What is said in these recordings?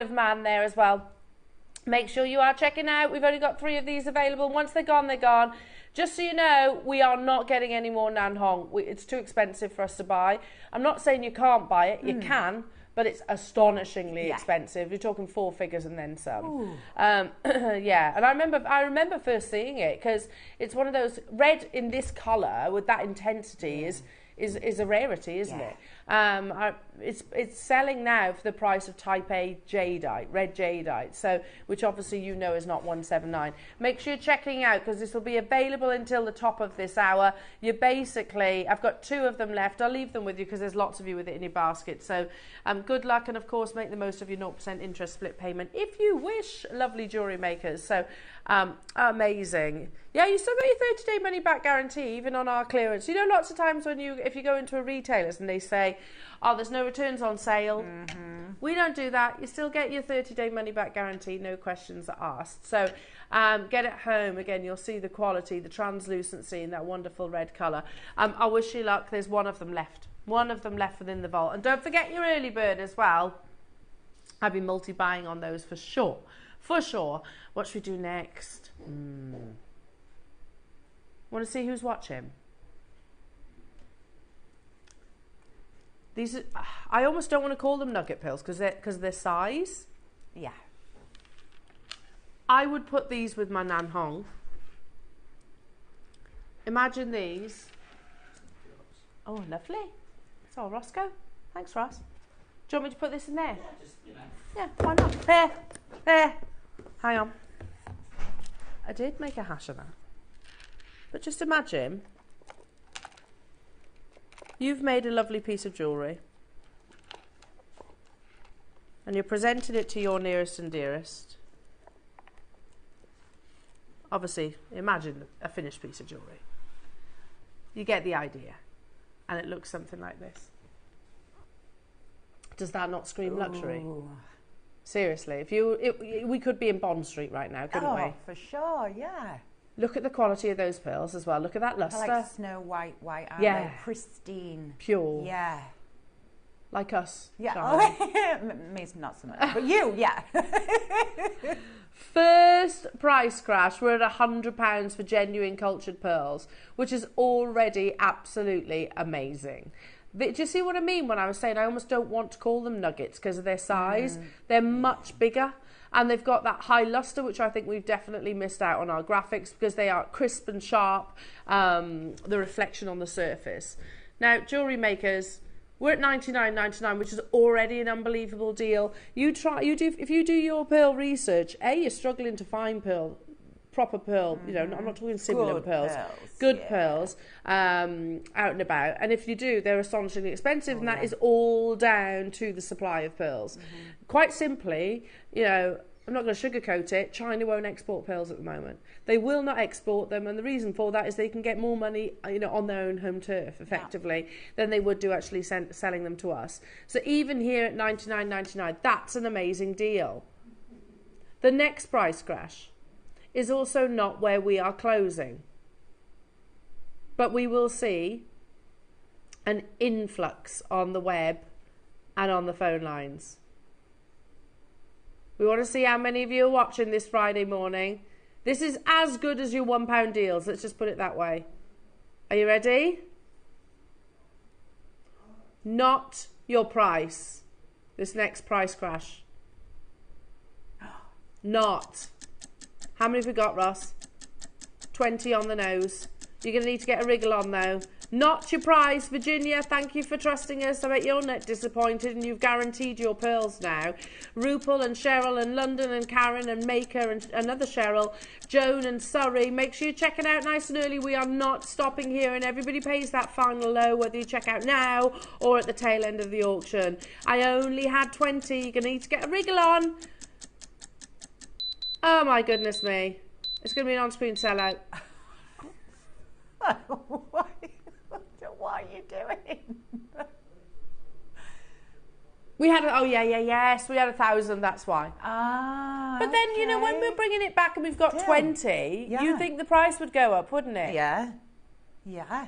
man there as well. Make sure you are checking out. We've only got 3 of these available. Once they're gone, they're gone. Just so you know, we are not getting any more Nan Hong. It's too expensive for us to buy. I'm not saying you can't buy it. You can, but it's astonishingly expensive. You're talking 4 figures and then some. Yeah, and I remember first seeing it because it's one of those red in this colour with that intensity is a rarity, isn't it? It's selling now for the price of Type A jadeite, red jadeite, so which obviously you know is not 179. Make sure you're checking out because this will be available until the top of this hour. You basically, I've got 2 of them left. I'll leave them with you because there's lots of you with it in your basket. So good luck, and of course make the most of your 0% interest split payment if you wish, lovely jewellery makers. So amazing. Yeah, you still got your 30-day money back guarantee even on our clearance. You know, lots of times when if you go into a retailer's and they say, oh, there's no returns on sale. We don't do that. You still get your 30-day money back guarantee, no questions asked. So get it home. Again, you'll see the quality, the translucency in that wonderful red colour. I wish you luck. There's 1 of them left. 1 of them left within the vault. And don't forget your early bird as well. I'll be multi-buying on those for sure. For sure. What should we do next? Want to see who's watching? These are, I almost don't want to call them nugget pills because of their size. Yeah. I would put these with my Nan Hong. Imagine these. Oh, lovely. It's all Roscoe. Thanks, Ross. Do you want me to put this in there? Yeah, just, you know. Yeah, why not? There. There. Hang on. I did make a hash of that. But just imagine you've made a lovely piece of jewellery and you're presenting it to your nearest and dearest. Obviously, imagine a finished piece of jewellery. You get the idea. And it looks something like this. Does that not scream luxury? Ooh. Seriously, we could be in Bond Street right now, couldn't we? Oh, for sure, yeah. Look at the quality of those pearls as well. Look at that lustre. Like snow white, aren't Yeah. they? Pristine. Pure. Yeah. Like us. Yeah. Charlie. Me not so much. But you, yeah. First price crash, we're at £100 for genuine cultured pearls, which is already absolutely amazing. Do you see what I mean when I was saying I almost don't want to call them nuggets because of their size? They're much bigger. And they've got that high luster, which I think we've definitely missed out on our graphics because they are crisp and sharp, the reflection on the surface. Now, jewellery makers, we're at $99.99, which is already an unbelievable deal. If you do your pearl research, you're struggling to find proper pearl, you know, I'm not talking similar pearls, good pearls out and about. And if you do, they're astonishingly expensive, and that is all down to the supply of pearls. Quite simply, you know, I'm not going to sugarcoat it, China won't export pearls at the moment. They will not export them, and the reason for that is they can get more money, you know, on their own home turf, effectively, than they would do actually selling them to us. So even here at $99.99, that's an amazing deal. The next price crash is also not where we are closing. But we will see an influx on the web and on the phone lines. We want to see how many of you are watching this Friday morning. This is as good as your £1 deals. Let's just put it that way. Are you ready? Not your price. This next price crash. Not. How many have we got, Ross? 20 on the nose. You're going to need to get a wriggle on, though. Not your price, Virginia. Thank you for trusting us. I bet you're not disappointed, and you've guaranteed your pearls now. Rupal and Cheryl and London and Karen and Maker and another Cheryl, Joan and Surrey. Make sure you check it out nice and early. We are not stopping here, and everybody pays that final low, whether you check out now or at the tail end of the auction. I only had 20. You're going to need to get a wriggle on. Oh, my goodness me. It's going to be an on-screen sellout. What are you doing? We had, yes, we had 1,000, that's why. But then, you know, when we're bringing it back and we've got 20, you'd think the price would go up, wouldn't it? Yeah. Yeah.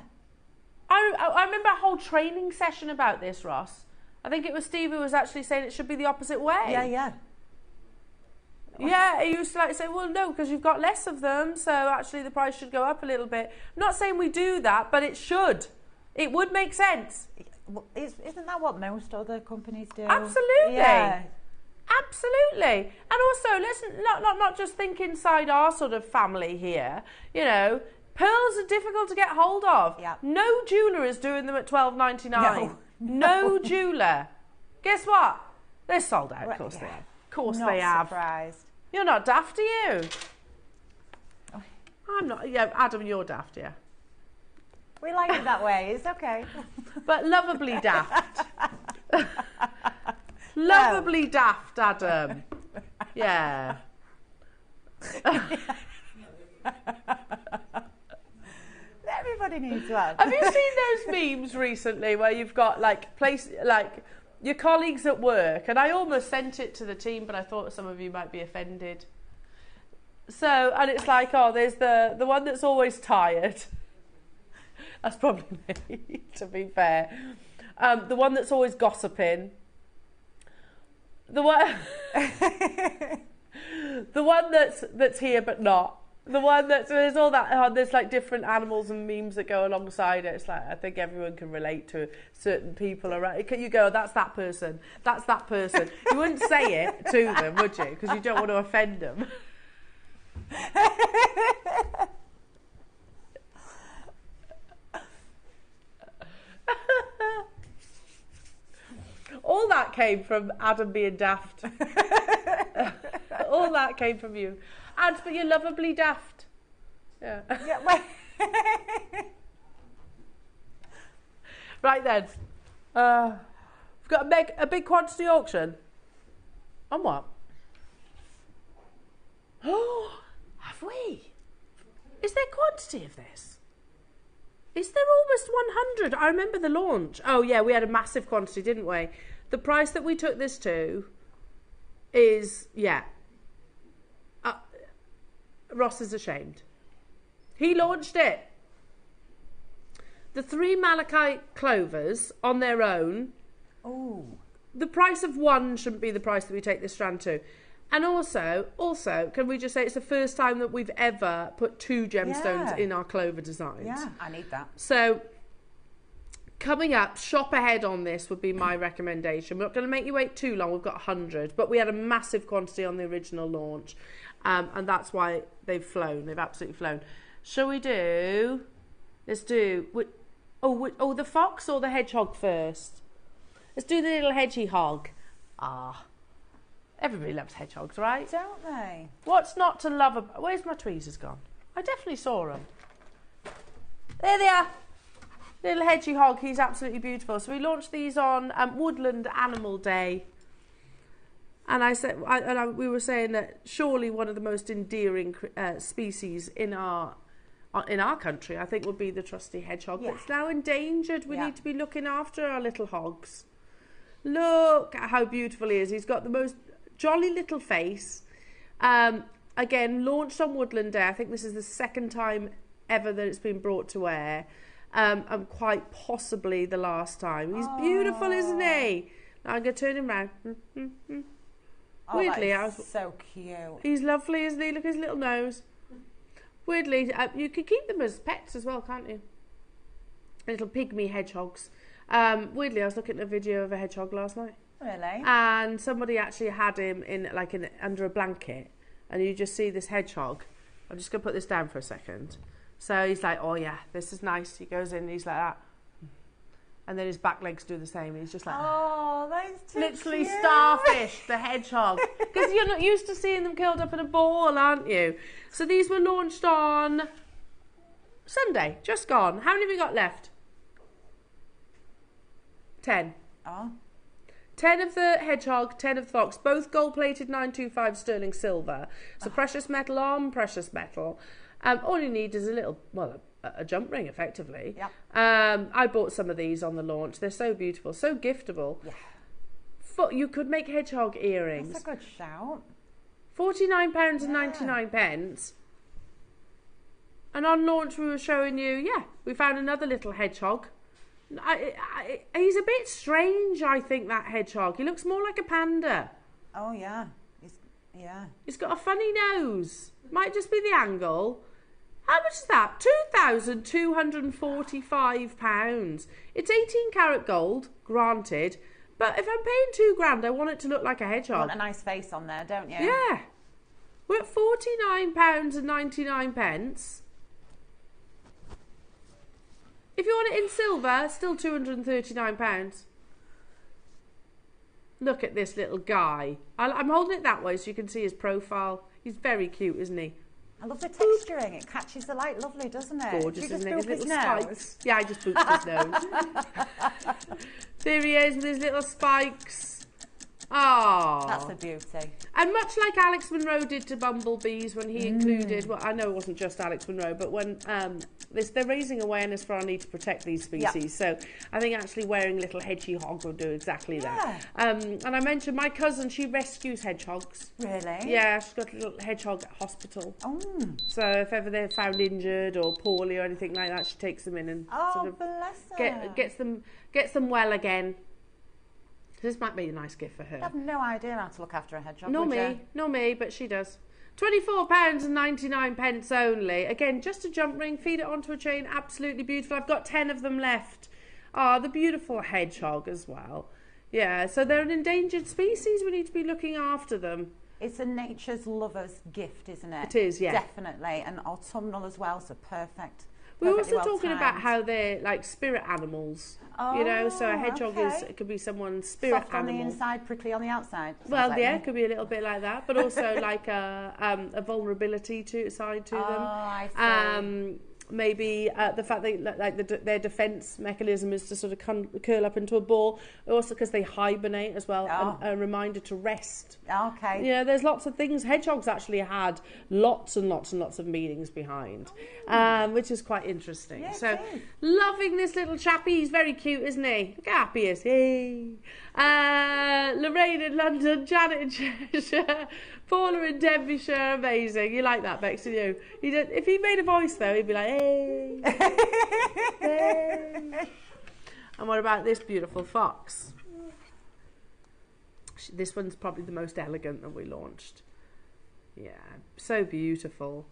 I remember a whole training session about this, Ross. I think it was Steve who was actually saying it should be the opposite way. Yeah, yeah. Yeah, he used to like say, well, no, because you've got less of them, so actually the price should go up a little bit. I'm not saying we do that, but it should. It would make sense. Well, isn't that what most other companies do? Absolutely. Yeah. Absolutely. And also, let's not just think inside our sort of family here. You know, pearls are difficult to get hold of. Yeah. No jeweller is doing them at $12.99. No. No jeweller. Guess what? They're sold out, of Right, course they yeah. have. Of course Not they have. surprised. You're not daft, are you? Oh. I'm not. Yeah, Adam, you're daft, yeah. We like it that way. It's okay. But lovably daft. Lovably daft, Adam. Yeah. Everybody needs one. Have you seen those memes recently where you've got like your colleagues at work, and I almost sent it to the team, but I thought some of you might be offended. So, and it's like, oh, there's the one that's always tired. That's probably me, to be fair. The one that's always gossiping. The one, the one that's here but not. The one that's, there's all that, there's like different animals and memes that go alongside it. It's like, I think everyone can relate to certain people around. You go, that's that person. That's that person. You wouldn't say it to them, would you? Because you don't want to offend them. All that came from Adam being daft. All that came from you. And but you're lovably daft. Yeah. Yeah, well. Right then. We've got a big quantity auction. On what? Oh, have we? Is there quantity of this? Is there almost 100? I remember the launch. Oh yeah, we had a massive quantity, didn't we? The price that we took this to is, yeah. Ross is ashamed. He launched it. The 3 malachite clovers on their own. Oh. The price of one shouldn't be the price that we take this strand to. And also, can we just say it's the first time that we've ever put 2 gemstones in our clover designs. Yeah, I need that. So, coming up, shop ahead on this would be my recommendation. We're not going to make you wait too long. We've got 100. But we had a massive quantity on the original launch. And that's why they've flown. They've absolutely flown. Shall we do... Let's do... the fox or the hedgehog first? Let's do the little hedgehog. Ah. Everybody loves hedgehogs, right? Don't they? What's not to love about... Where's my tweezers gone? I definitely saw them. There they are. Little hedgehog. He's absolutely beautiful. So we launched these on Woodland Animal Day. And I said, we were saying that surely one of the most endearing species in our country, I think, would be the trusty hedgehog. Yeah. It's now endangered. We need to be looking after our little hogs. Look at how beautiful he is. He's got the most jolly little face. Again, launched on Woodland Day. I think this is the second time ever that it's been brought to air. And quite possibly the last time. He's beautiful, isn't he? Now I'm going to turn him round. Oh, Weirdly, that is so cute. He's lovely, isn't he? Look at his little nose. Weirdly, you could keep them as pets as well, can't you? Little pygmy hedgehogs. Weirdly, I was looking at a video of a hedgehog last night. Really? And somebody actually had him under a blanket, and you just see this hedgehog. I'm just going to put this down for a second. So he's like, oh yeah, this is nice. He goes in, he's like that. And then his back legs do the same. He's just like, oh, that's too literally cute. starfish, the hedgehog. Because you're not used to seeing them curled up in a ball, aren't you? So these were launched on Sunday, just gone. How many have we got left? 10. Oh. 10 of the hedgehog, 10 of the fox, both gold-plated 925 sterling silver. So precious metal on precious metal. All you need is a jump ring, effectively. Yeah. I bought some of these on the launch. They're so beautiful, so giftable. Yeah. You could make hedgehog earrings. That's a good shout. £49.99. And on launch we were showing you, we found another little hedgehog. He's a bit strange, I think, that hedgehog. He looks more like a panda. Oh, yeah. Yeah. He's got a funny nose. Might just be the angle. How much is that? £2,245. It's 18 karat gold, granted. But if I'm paying £2,000, I want it to look like a hedgehog. You want a nice face on there, don't you? Yeah. We're at £49.99. If you want it in silver, still £239. Look at this little guy. I'm holding it that way so you can see his profile. He's very cute, isn't he? I love the texturing. It catches the light lovely, doesn't it? Gorgeous, isn't it? His His little nose? spikes. Yeah, I just booped his nose. There he is with his little spikes. Oh, That's a beauty. And much like Alex Monroe did to bumblebees when he included, well, I know it wasn't just Alex Monroe, but when they're raising awareness for our need to protect these species. So I think actually wearing little hedgehog will do exactly that. And I mentioned my cousin, she rescues hedgehogs. Really? Yeah, she's got a little hedgehog at hospital. So if ever they're found injured or poorly or anything like that, she takes them in and sort of bless her. gets them well again. This might be a nice gift for her. I have no idea how to look after a hedgehog. Not me, but she does. £24.99 only. Again, just a jump ring, feed it onto a chain, absolutely beautiful. I've got 10 of them left. Ah, the beautiful hedgehog as well. Yeah, so they're an endangered species. We need to be looking after them. It's a nature's lover's gift, isn't it? It is, yeah. Definitely, and autumnal as well, so perfect. We were also talking about how they're like spirit animals, you know, so a hedgehog it could be someone's spirit soft animal. on the inside, prickly on the outside. Well, like yeah, it could be a little bit like that, but also like a vulnerability side to them. I see. Maybe the fact that like their defense mechanism is to sort of curl up into a ball, also because they hibernate as well, a reminder to rest. Okay. Yeah, there's lots of things. Hedgehogs actually had lots and lots and lots of meanings behind, which is quite interesting. Yeah, so loving this little chappie. He's very cute, isn't he? Look how happy he is. Hey. Lorraine in London, Janet in Cheshire, Paula in Denbighshire. Amazing. You like that, Bex, didn't you? If he made a voice though, he'd be like, hey. Hey. And what about this beautiful fox? This one's probably the most elegant that we launched. Yeah, so beautiful.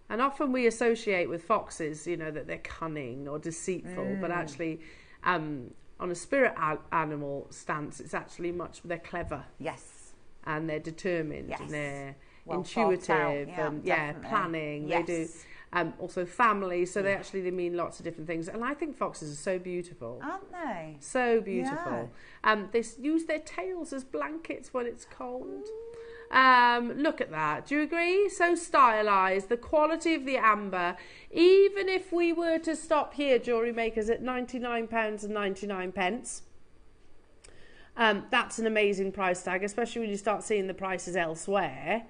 And often we associate with foxes, you know, that they're cunning or deceitful, but actually on a spirit animal stance, it's actually they're clever. Yes. And they're determined and they're well intuitive and planning. Yes. They do also family, so they mean lots of different things. And I think foxes are so beautiful. Aren't they? So beautiful. They use their tails as blankets when it's cold. Look at that. Do you agree? So stylized. The quality of the amber. Even if we were to stop here, jewellery makers, at £99.99, that's an amazing price tag, especially when you start seeing the prices elsewhere.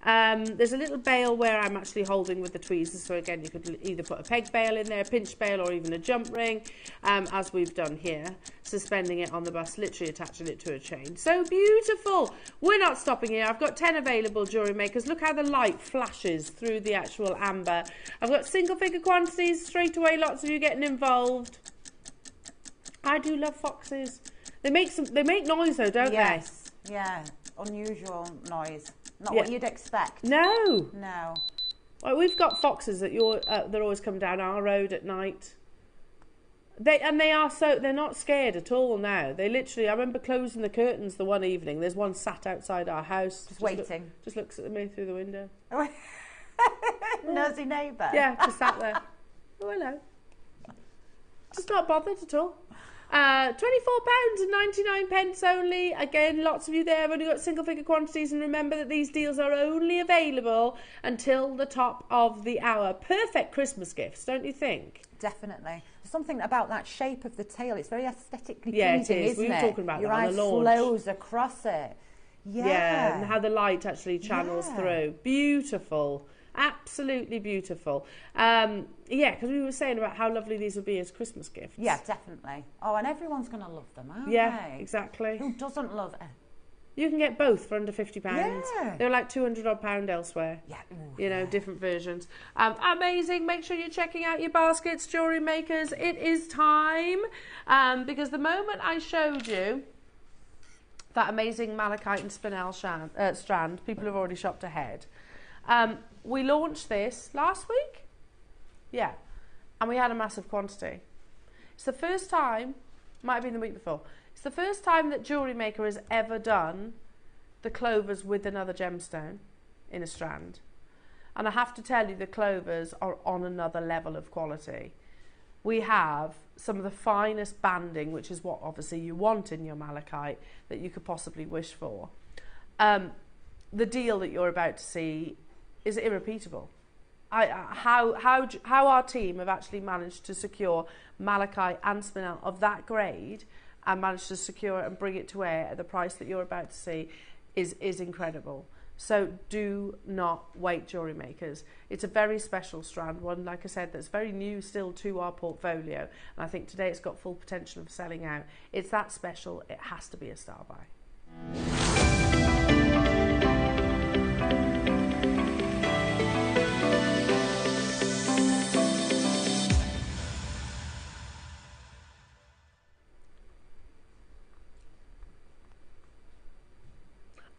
There's a little bail where I'm actually holding with the tweezers, so again you could either put a peg bail in there, a pinch bail, or even a jump ring, as we've done here, suspending it on the bust, literally attaching it to a chain. So beautiful. We're not stopping here. I've got 10 available, jewellery makers. Look how the light flashes through the actual amber. I've got single figure quantities straight away, lots of you getting involved. I do love foxes. They make noise though, don't they? Yes. Yeah. Unusual noise. Not what you'd expect. No. No. Well, we've got foxes that always come down our road at night. They're not scared at all now. They literally, I remember closing the curtains the one evening. There's one sat outside our house. Just waiting. Just looks at me through the window. Nosy neighbour. Yeah, just sat there. Oh, hello. Just not bothered at all. £24.99 only. Again, lots of you there have only got single figure quantities, and remember that these deals are only available until the top of the hour. Perfect Christmas gifts, don't you think? Definitely. There's something about that shape of the tail. It's very aesthetically pleasing, isn't it? We were talking about Your that on eye the launch. flows across it. Yeah, and how the light actually channels through. Beautiful. Absolutely beautiful. Because we were saying about how lovely these would be as Christmas gifts. Yeah, definitely. Oh, and everyone's going to love them, aren't they? Exactly. Who doesn't love it? You can get both for under £50. Yeah. They're like £200 odd elsewhere. Yeah. You know, different versions. Amazing. Make sure you're checking out your baskets, jewellery makers. It is time. Because the moment I showed you that amazing malachite and spinel strand. People have already shopped ahead. We launched this last week. Yeah. And we had a massive quantity. It's the first time, might have been the week before, it's the first time that JewelleryMaker has ever done the clovers with another gemstone in a strand. And I have to tell you, the clovers are on another level of quality. We have some of the finest banding, which is what obviously you want in your malachite, that you could possibly wish for. The deal that you're about to see is irrepeatable. How our team have actually managed to secure malachite and spinel of that grade and managed to secure it and bring it to air at the price that you're about to see is incredible. So do not wait, JewelleryMakers. It's a very special strand, one, like I said, that's very new still to our portfolio. And I think today it's got full potential of selling out. It's that special, it has to be a star buy.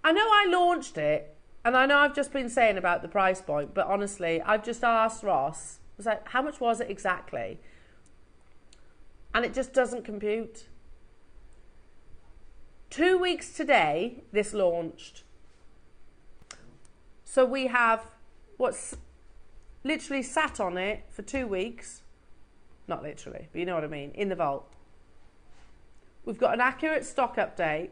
I know I launched it, and I know I've just been saying about the price point, but honestly, I've just asked Ross, I was like, how much was it exactly? And it just doesn't compute. 2 weeks today, this launched. So we have what's literally sat on it for 2 weeks. Not literally, but you know what I mean, in the vault. We've got an accurate stock update.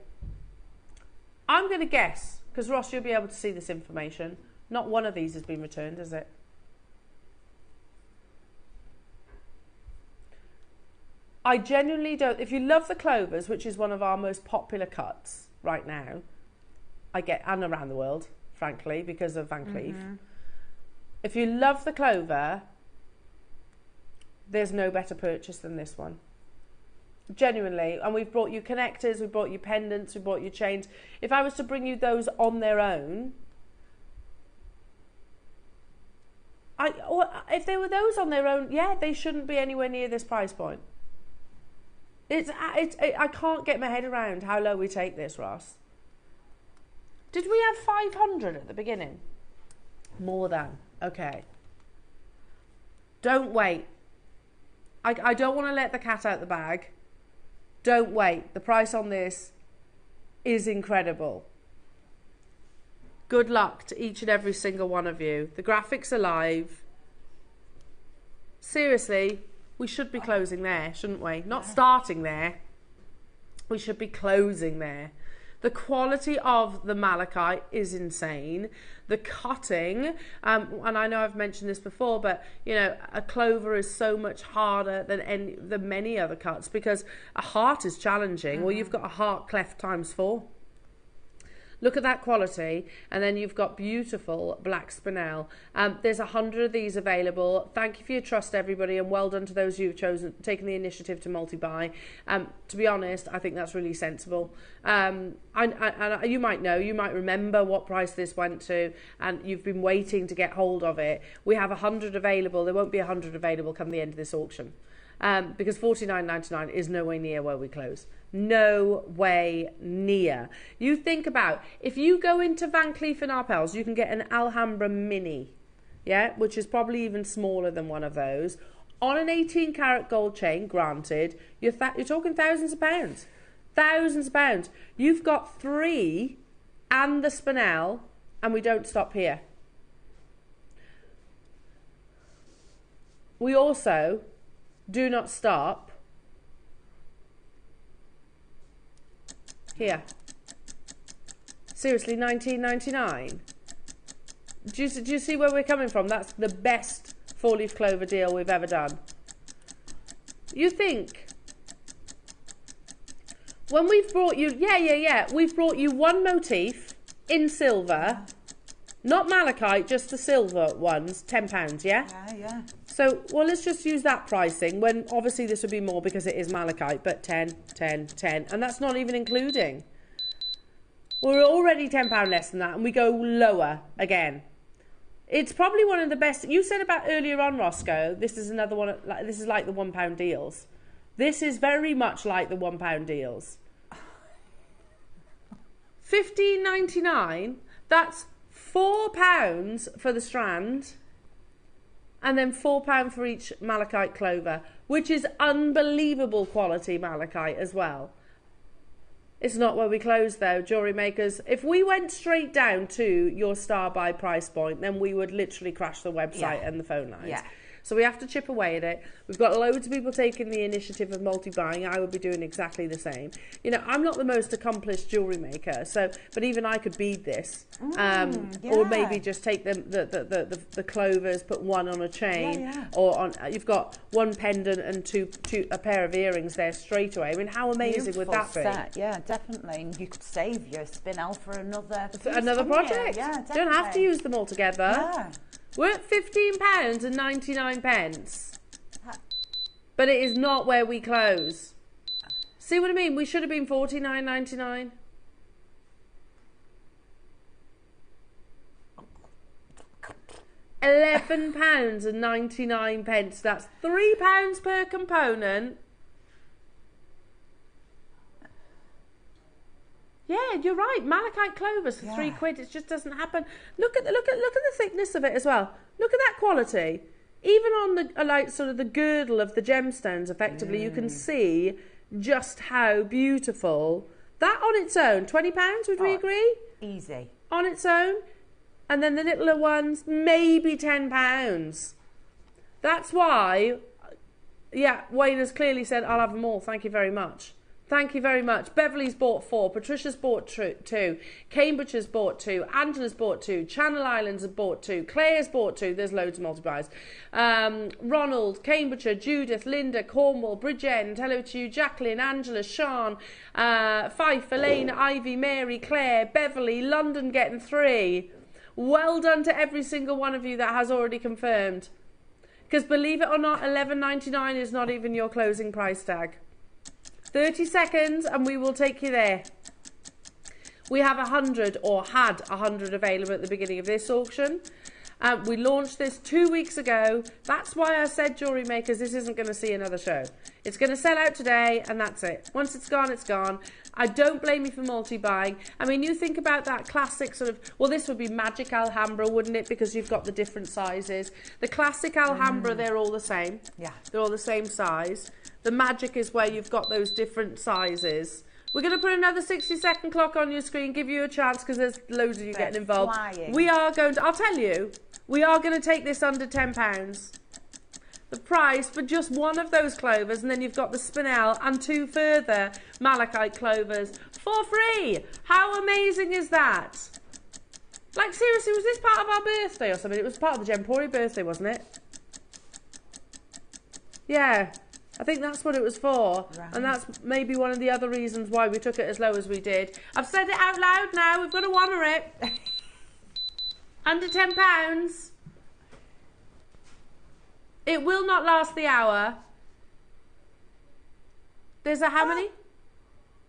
I'm going to guess, because Ross, you'll be able to see this information. Not one of these has been returned, has it? I genuinely don't. If you love the clovers, which is one of our most popular cuts right now, and around the world, frankly, because of Van Cleef. If you love the clover, there's no better purchase than this one. Genuinely. And we've brought you connectors, we've brought you pendants, we've brought you chains. If I was to bring you those on their own, if they were those on their own, yeah, they shouldn't be anywhere near this price point. I can't get my head around how low we take this, Ross. Did we have 500 at the beginning? More than. Okay. Don't wait. I don't want to let the cat out the bag. Don't wait. The price on this is incredible. Good luck to each and every single one of you. The graphics are live. Seriously, we should be closing there, shouldn't we? Not starting there. We should be closing there. The quality of the malachite is insane. The cutting, and I know I've mentioned this before, but you know, a clover is so much harder than many other cuts because a heart is challenging. Well, you've got a heart cleft times 4. Look at that quality, and then you've got beautiful black spinel. There's 100 of these available. Thank you for your trust, everybody, and well done to those who've taken the initiative to multi-buy. To be honest, I think that's really sensible. And you might remember what price this went to, and you've been waiting to get hold of it. We have 100 available. There won't be 100 available come the end of this auction. Because $49.99 is nowhere near where we close. No way near. You think about, if you go into Van Cleef & Arpels, you can get an Alhambra Mini, yeah, which is probably even smaller than one of those, on an 18-karat gold chain, granted, you're talking thousands of pounds. Thousands of pounds. You've got 3 and the spinel, and we don't stop here. We also do not stop here. Seriously, $19.99. Do you see where we're coming from? That's the best 4-leaf clover deal we've ever done. You think, when we've brought you, we've brought you one motif in silver, not malachite, just the silver ones, £10, yeah? Yeah. So, well, let's just use that pricing, when obviously this would be more because it is malachite, but 10, 10, 10, and that's not even including. We're already £10 less than that, and we go lower again. It's probably one of the best. You said about earlier on, Roscoe, this is another one, this is like the £1 deals. This is very much like the £1 deals. £15.99. That's £4 for the strand, and then £4 for each malachite clover, which is unbelievable quality malachite as well. It's not where we close though, jewellery makers. If we went straight down to your star buy price point, then we would literally crash the website and the phone lines. Yeah. So we have to chip away at it. We've got loads of people taking the initiative of multi-buying. I would be doing exactly the same. You know, I'm not the most accomplished jewellery maker, so but even I could bead this, or maybe just take the clovers, put one on a chain, or on. You've got one pendant and a pair of earrings there straight away. I mean, how amazing would that be? Set. Yeah, definitely. And you could save your spinel for another project. Yeah, definitely. You don't have to use them all together. Yeah. We're at £15.99, but it is not where we close. See what I mean? We should have been £49.99. £11.99. That's £3 per component. Yeah, you're right. Malachite clovers for £3. It just doesn't happen. Look at the thickness of it as well. Look at that quality. Even on the sort of the girdle of the gemstones, effectively, you can see just how beautiful that on its own. £20, would we agree? Easy on its own, and then the littler ones maybe £10. That's why. Yeah, Wayne has clearly said, "I'll have them all. Thank you very much." Thank you very much. Beverly's bought 4. Patricia's bought 2. Cambridge's bought 2. Angela's bought 2. Channel Islands have bought 2. Claire's bought 2. There's loads of multi-buys. Ronald, Cambridgeshire, Judith, Linda, Cornwall, Bridgend, hello to you, Jacqueline, Angela, Sean, Fife, Elaine, Ivy, Mary, Claire, Beverly, London getting 3. Well done to every single one of you that has already confirmed. Because believe it or not, $11.99 is not even your closing price tag. 30 seconds and we will take you there. We have 100, or had 100 available at the beginning of this auction. We launched this 2 weeks ago. That's why I said, jewellery makers, this isn't going to see another show. It's going to sell out today and that's it. Once it's gone, it's gone. I don't blame you for multi-buying. I mean, you think about that classic sort of, well, this would be Magic Alhambra, wouldn't it? Because you've got the different sizes. The classic Alhambra, they're all the same. Yeah. They're all the same size. The magic is where you've got those different sizes. We're going to put another 60-second clock on your screen, give you a chance because there's loads of you getting involved. Flying. We are going to, I'll tell you, we are going to take this under £10. The price for just one of those clovers, and then you've got the spinel and 2 further malachite clovers for free. How amazing is that? Like, seriously, was this part of our birthday or something? It was part of the Gempori birthday, wasn't it? Yeah. I think that's what it was for, and that's maybe one of the other reasons why we took it as low as we did. I've said it out loud now, we've got to honour it. Under £10. It will not last the hour. There's a how many?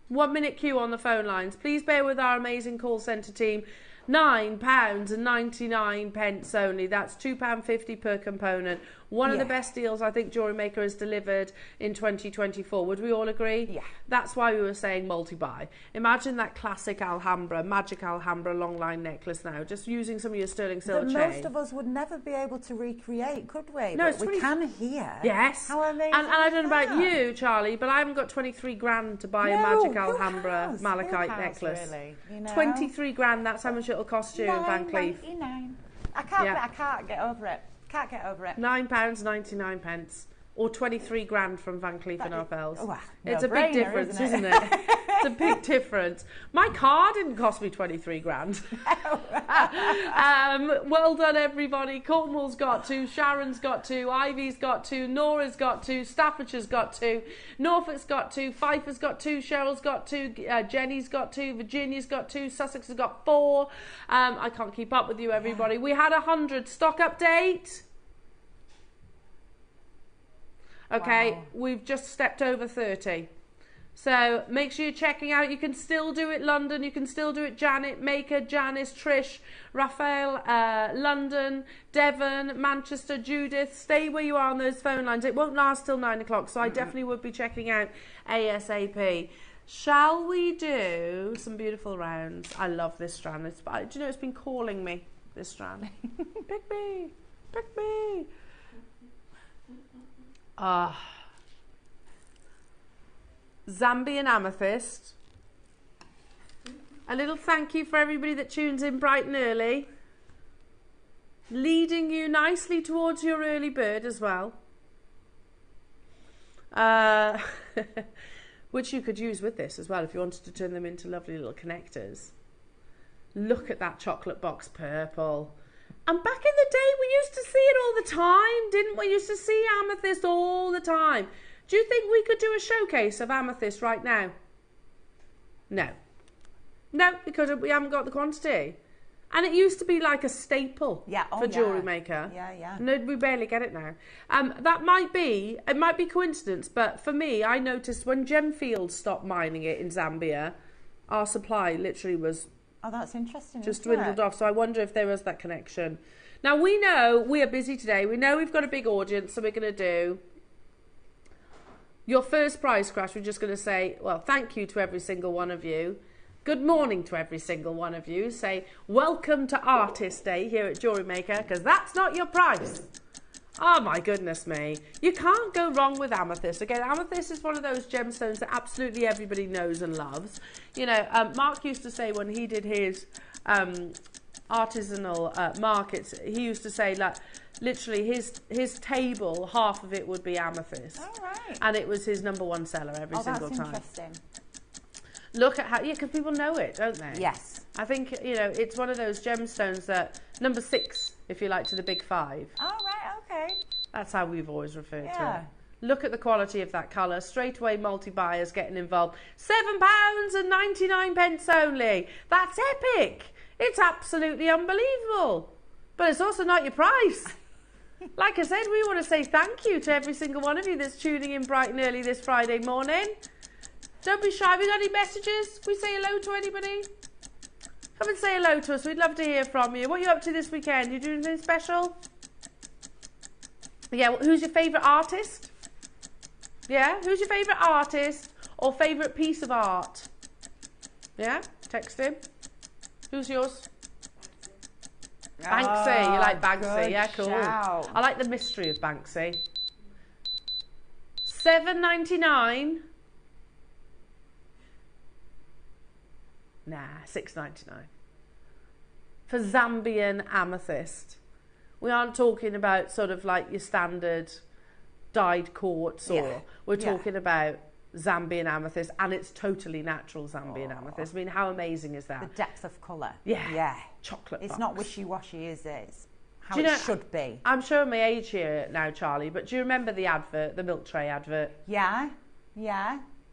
1 minute queue on the phone lines. Please bear with our amazing call centre team. £9.99 only. That's £2.50 per component. One of the best deals I think JewelleryMaker has delivered in 2024. Would we all agree? Yeah. That's why we were saying multi-buy. Imagine that classic Alhambra, magic Alhambra long line necklace now, just using some of your sterling silver chain. Most of us would never be able to recreate, could we? No, but we can here. Yes. How amazing and I don't know about you, Charlie, but I haven't got 23 grand to buy a magic Alhambra malachite necklace. Really? You know? 23 grand, that's how much it'll cost you in Van Cleef. I can't get over it. Can't get over it. £9.99, or 23 grand from Van Cleef and Arpels. It's a brainer, big difference, isn't it? It's a big difference. My car didn't cost me 23 grand. Well done, everybody. Cornwall's got 2, Sharon's got 2, Ivy's got 2, Nora's got 2, Staffordshire's got 2, Norfolk's got 2, Fife has got 2, Cheryl's got 2, Jenny's got 2, Virginia's got 2, Sussex has got 4. I can't keep up with you, everybody. We had 100. Stock update. Okay, we've just stepped over 30. So make sure you're checking out. You can still do it London. You can still do it Janet, Maker, Janice, Trish, Raphael, London, Devon, Manchester, Judith. Stay where you are on those phone lines. It won't last till 9 o'clock, so I definitely would be checking out ASAP. Shall we do some beautiful rounds? I love this strand. Do you know it's been calling me, this strand? Pick me, pick me. Zambian amethyst. A little thank you for everybody that tunes in bright and early. Leading you nicely towards your early bird as well. Which you could use with this as well if you wanted to turn them into lovely little connectors. Look at that chocolate box purple. And back in the day, we used to see it all the time, didn't we? We used to see amethyst all the time. Do you think we could do a showcase of amethyst right now? No. No, because we haven't got the quantity. And it used to be like a staple for JewelleryMaker. Yeah. No, we barely get it now. It might be coincidence, but for me, I noticed when Gemfields stopped mining it in Zambia, our supply literally was... Oh, that's interesting. Just dwindled off. So I wonder if there was that connection. Now, we know we are busy today. We know we've got a big audience, so we're going to do... Your first prize, Crash, we're just going to say, well, thank you to every single one of you. Good morning to every single one of you. Say, welcome to Artist Day here at JewelleryMaker, because that's not your price. Oh, my goodness me. You can't go wrong with amethyst. Again, amethyst is one of those gemstones that absolutely everybody knows and loves. You know, Mark used to say when he did his artisanal markets, he used to say, like, literally his table, half of it would be amethyst. All right. And it was his #1 seller every single time. That's interesting. Look at how, because people know it, don't they? Yes. I think, you know, it's one of those gemstones that, #6, if you like, to the big 5. All right, okay. That's how we've always referred to it. Look at the quality of that colour. Straight away, multi-buyers getting involved. £7.99 only. That's epic. It's absolutely unbelievable. But it's also not your price. Like I said, we want to say thank you to every single one of you that's tuning in bright and early this Friday morning. Don't be shy. We got any messages? We say hello to anybody? Come and say hello to us. We'd love to hear from you. What are you up to this weekend? You doing anything special? Yeah, well, who's your favourite artist? Yeah, who's your favourite artist or favourite piece of art? Yeah, text him. Who's yours? Banksy. You like Banksy? Yeah, cool. Shout. I like the mystery of Banksy. $7.99. Nah, $6.99 for Zambian amethyst. We aren't talking about sort of like your standard dyed quartz, or we're talking about Zambian amethyst, and it's totally natural Zambian amethyst. I mean, how amazing is that? The depth of colour. Yeah. Chocolate It's box. not wishy-washy, is it? It's how Do you know, it should be. I'm showing my age here now, Charlie, but do you remember the advert, the milk tray advert? Yeah.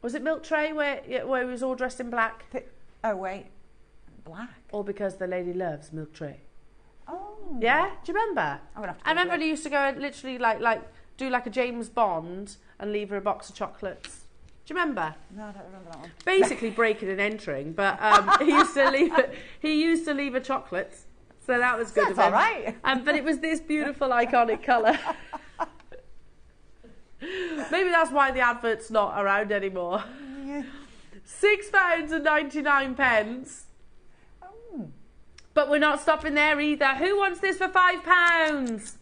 Was it milk tray where he was all dressed in black? Oh, wait. Black? All because the lady loves milk tray. Oh. Yeah? Do you remember? I'm gonna have to I remember Google they used to go and literally like do like a James Bond and leave her a box of chocolates. Do you remember? No, I don't remember that one. Basically breaking and entering, but he used to leave her chocolates. So that was good of him. That's all right. But it was this beautiful iconic colour. Maybe that's why the advert's not around anymore. Yeah. £6.99. Oh. But we're not stopping there either. Who wants this for £5?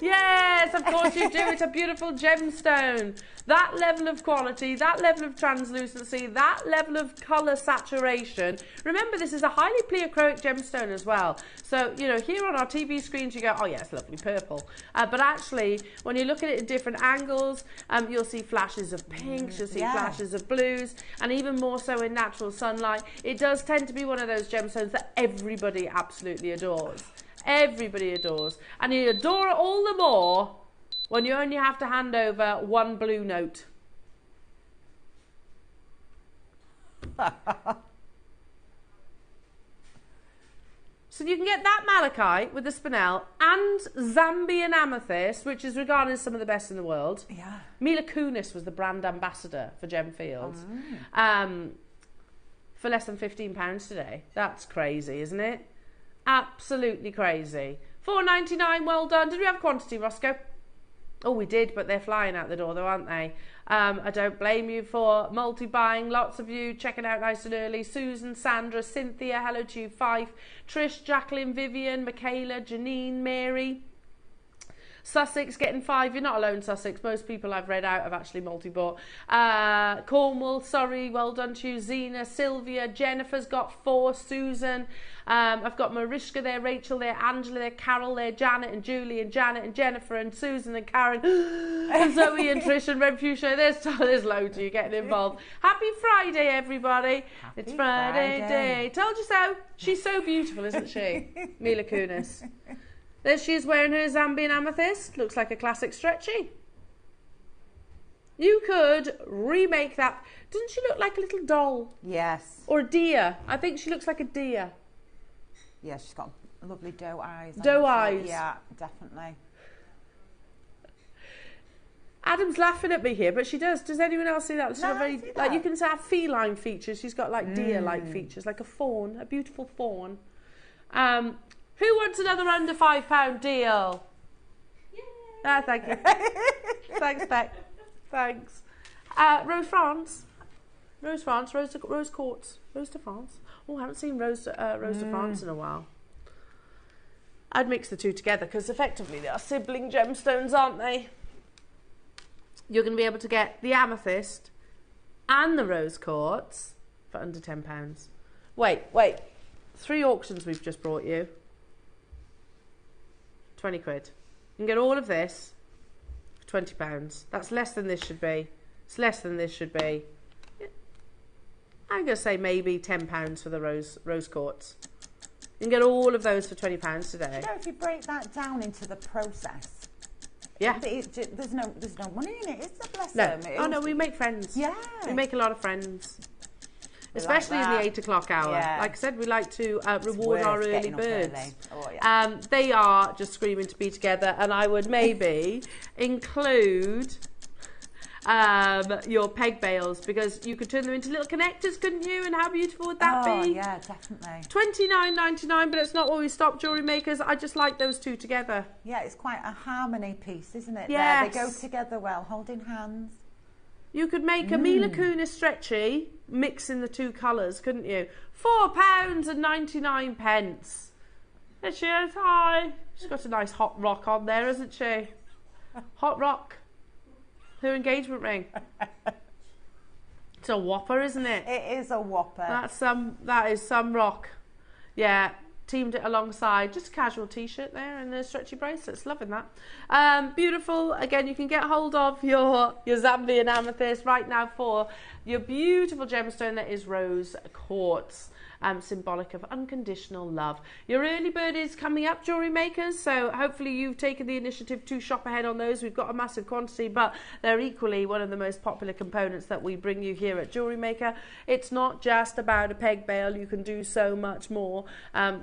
Yes, of course you do. It's a beautiful gemstone. That level of quality, that level of translucency, that level of colour saturation. Remember, this is a highly pleochroic gemstone as well. So, you know, here on our TV screens, you go, oh, yeah, it's lovely purple. But actually, when you look at it at different angles, you'll see flashes of pinks, you'll see flashes of blues, and even more so in natural sunlight. It does tend to be one of those gemstones that everybody absolutely adores. Everybody adores. And you adore it all the more when you only have to hand over one blue note. So you can get that malachite with the spinel and Zambian amethyst, which is regarded as some of the best in the world. Yeah. Mila Kunis was the brand ambassador for Gemfields. For less than £15 today. That's crazy, isn't it? Absolutely crazy. $4.99, well done. Did we have quantity, Roscoe? Oh, we did, but they're flying out the door though, aren't they? I don't blame you for multi-buying. Lots of you checking out nice and early. Susan, Sandra, Cynthia, hello to you, Fife, Trish, Jacqueline, Vivian, Michaela, Janine, Mary. Sussex getting 5. You're not alone, Sussex. Most people I've read out have actually multi-bought. Cornwall, sorry, well done to you. Zena, Sylvia, Jennifer's got 4. Susan, I've got Mariska there, Rachel there, Angela there, Carol there, Janet and Julie and Janet and Jennifer and Susan and Karen and Zoe and Trish and Red Fuchsia. There's loads of you getting involved. Happy Friday, everybody. It's Friday day. Told you so. She's so beautiful, isn't she? Mila Kunis. There she is wearing her Zambian amethyst. Looks like a classic stretchy. You could remake that. Doesn't she look like a little doll? Yes. Or a deer. I think she looks like a deer. Yeah, she's got lovely doe eyes. Doe eyes. Yeah, definitely. Adam's laughing at me here, but she does. Does anyone else see that? She's got very, I see like, that. you can have feline features. She's got like deer-like features, like a fawn, a beautiful fawn. Who wants another under £5 deal? Ah, thank you. Thanks, Beck. Thanks. Rose France, Rose Quartz, Rose de France. Oh, I haven't seen Rose de France in a while. I'd mix the two together because effectively they are sibling gemstones, aren't they? You're going to be able to get the amethyst and the rose quartz for under £10. Wait. 3 auctions we've just brought you. 20 quid. You can get all of this for £20. That's less than this should be. It's less than this should be. I'm going to say maybe £10 for the rose quartz. You can get all of those for £20 today. You know, if you break that down into the process, yeah, there's no money in it, is there? Bless no. them. Oh no, we make friends. Yeah, we make a lot of friends. We Especially like in the 8 o'clock hour. Yeah. Like I said, we like to reward our early birds. Early. Oh, yeah. They are just screaming to be together, and I would maybe include your peg bales, because you could turn them into little connectors, couldn't you? And how beautiful would that be? Oh, yeah, definitely. $29.99, but it's not where we stop, jewellery makers. I just like those two together. Yeah, it's quite a harmony piece, isn't it? Yes. They go together well, holding hands. You could make a Mila Kunis stretchy, mixing the two colours, couldn't you? £4.99. There she is, hi. She's got a nice hot rock on there, hasn't she? Hot rock. Her engagement ring. It's a whopper, isn't it? It is a whopper. That is some rock. Yeah. Teamed it alongside just a casual t-shirt there and the stretchy bracelets. Loving that. Beautiful. Again, you can get hold of your Zambian amethyst right now for your beautiful gemstone that is rose quartz, symbolic of unconditional love. Your early bird is coming up, jewellery makers, so hopefully you've taken the initiative to shop ahead on those. We've got a massive quantity, but they're equally one of the most popular components that we bring you here at Jewellery Maker. It's not just about a peg bale. You can do so much more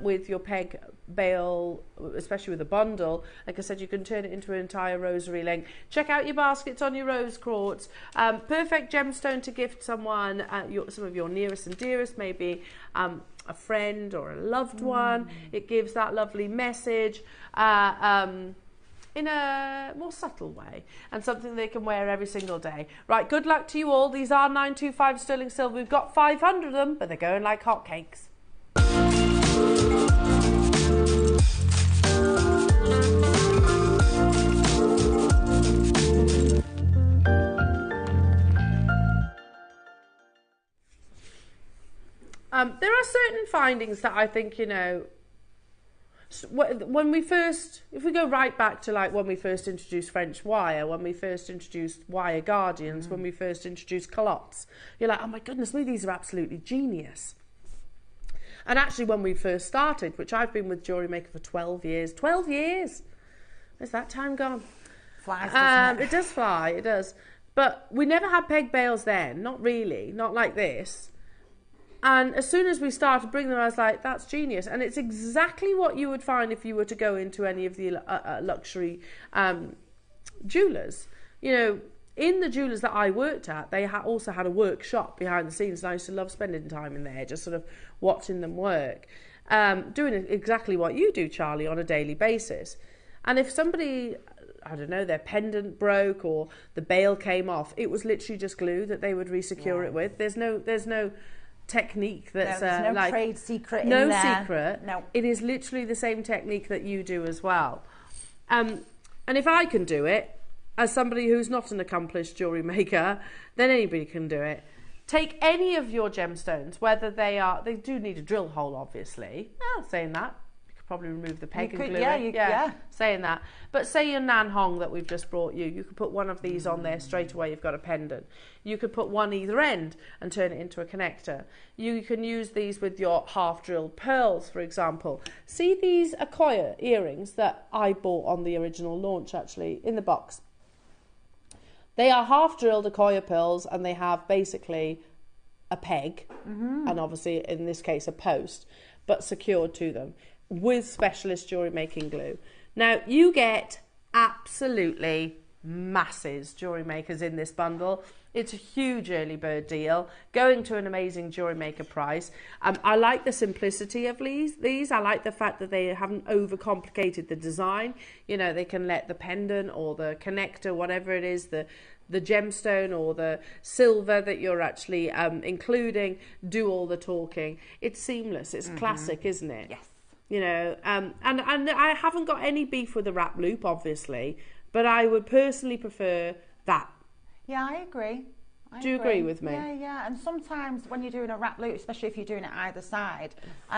with your peg bale, especially with a bundle. Like I said, you can turn it into an entire rosary link. Check out your baskets on your rose quartz. Perfect gemstone to gift someone, some of your nearest and dearest, maybe a friend or a loved one. It gives that lovely message in a more subtle way, and something they can wear every single day. Right, good luck to you all. These are 925 sterling silver. We've got 500 of them, but they're going like hotcakes. There are certain findings that I think, you know, when we first, if we go right back to like when we first introduced French wire, when we first introduced wire guardians, when we first introduced culottes, you're like, oh my goodness me, these are absolutely genius. And actually when we first started, which I've been with Jewellery Maker for 12 years, where's that time gone? Flies, doesn't it? It does fly, it does. But we never had peg bales then, not really, not like this. And as soon as we started bringing them, I was like, that's genius. And it's exactly what you would find if you were to go into any of the luxury jewellers. You know, in the jewellers that I worked at, they also had a workshop behind the scenes. And I used to love spending time in there, just sort of watching them work. Doing exactly what you do, Charlie, on a daily basis. And if somebody I don't know, their pendant broke or the bail came off, it was literally just glue that they would resecure it with. There's no technique that's there's no like trade secret no in there. secret. No, it is literally the same technique that you do as well. And if I can do it as somebody who's not an accomplished jewellery maker, then anybody can do it. Take any of your gemstones, whether they do need a drill hole, obviously. Saying that, you could probably remove the peg and glue it. Yeah, saying that. But say your Nan Hong that we've just brought you, you could put one of these on there straight away, you've got a pendant. You could put one either end and turn it into a connector. You can use these with your half-drilled pearls, for example. See these Akoya earrings that I bought on the original launch, actually, in the box? They are half-drilled Akoya pearls, and they have basically a peg, and obviously, in this case, a post, but secured to them with specialist jewellery making glue. Now, you get absolutely masses jewellery makers in this bundle. It's a huge early bird deal, going to an amazing jewellery maker price. I like the simplicity of these. I like the fact that they haven't overcomplicated the design. You know, they can let the pendant or the connector, whatever it is, the gemstone or the silver that you're actually including, do all the talking. It's seamless. It's classic, isn't it? Yes. You know, and I haven't got any beef with the wrap loop, obviously, but I would personally prefer that. Yeah, I agree. Do you agree with me? Yeah. And sometimes when you're doing a wrap loop, especially if you're doing it either side,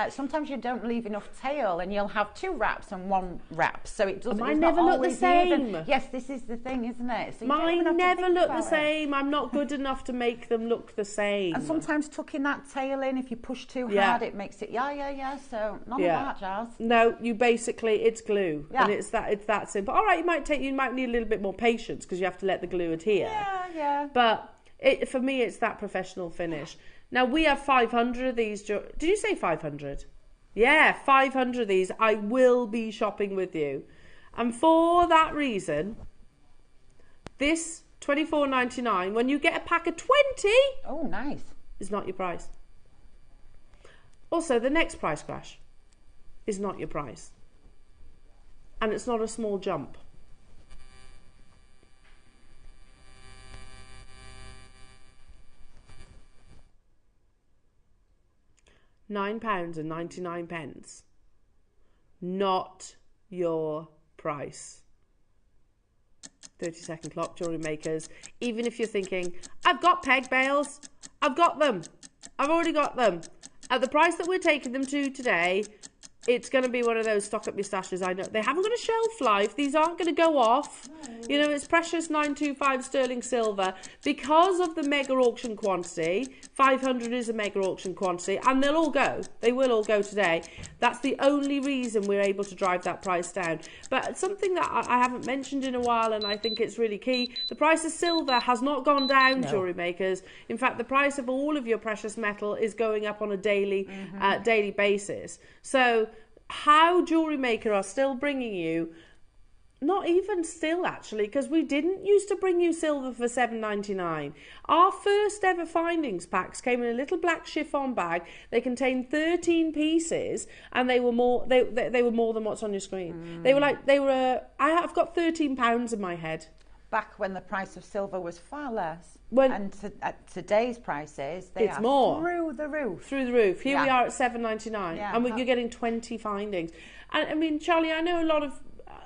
sometimes you don't leave enough tail, and you'll have two wraps and one wrap, so it doesn't. Mine never look the same. Even. Yes, this is the thing, isn't it? So mine never look the same. I'm not good enough to make them look the same. And sometimes tucking that tail in, if you push too hard, it makes it. Yeah. So none of that, Jazz. No, you basically it's glue, and it's that simple. All right, you might need a little bit more patience because you have to let the glue adhere. Yeah. But for me, it's that professional finish. Now, we have 500 of these. Did you say 500? Yeah, 500 of these. I will be shopping with you. And for that reason, this $24.99, when you get a pack of 20... Oh, nice. ...is not your price. Also, the next price crash is not your price. And it's not a small jump. £9.99. Not your price. 30-second clock, jewellery makers. Even if you're thinking, I've got peg bails, I've got them. I've already got them. At the price that we're taking them to today, it's going to be one of those stock up your stashes. I know they haven't got a shelf life. These aren't going to go off. No. You know, it's precious 925 sterling silver. Because of the mega auction quantity, 500 is a mega auction quantity, and they'll all go. They will all go today. That's the only reason we're able to drive that price down. But something that I haven't mentioned in a while, and I think it's really key, the price of silver has not gone down, jewellery makers. In fact, the price of all of your precious metal is going up on a daily basis. So how Jewellery Maker are still bringing you, not even still actually, because we didn't used to bring you silver for $7.99. Our first ever findings packs came in a little black chiffon bag. They contained 13 pieces, and they were more. They were more than what's on your screen. I've got £13 in my head. Back when the price of silver was far less. At today's prices, it's more through the roof. Through the roof. Here we are at $7.99, and you're getting 20 findings. And I mean, Charlie, I know a lot of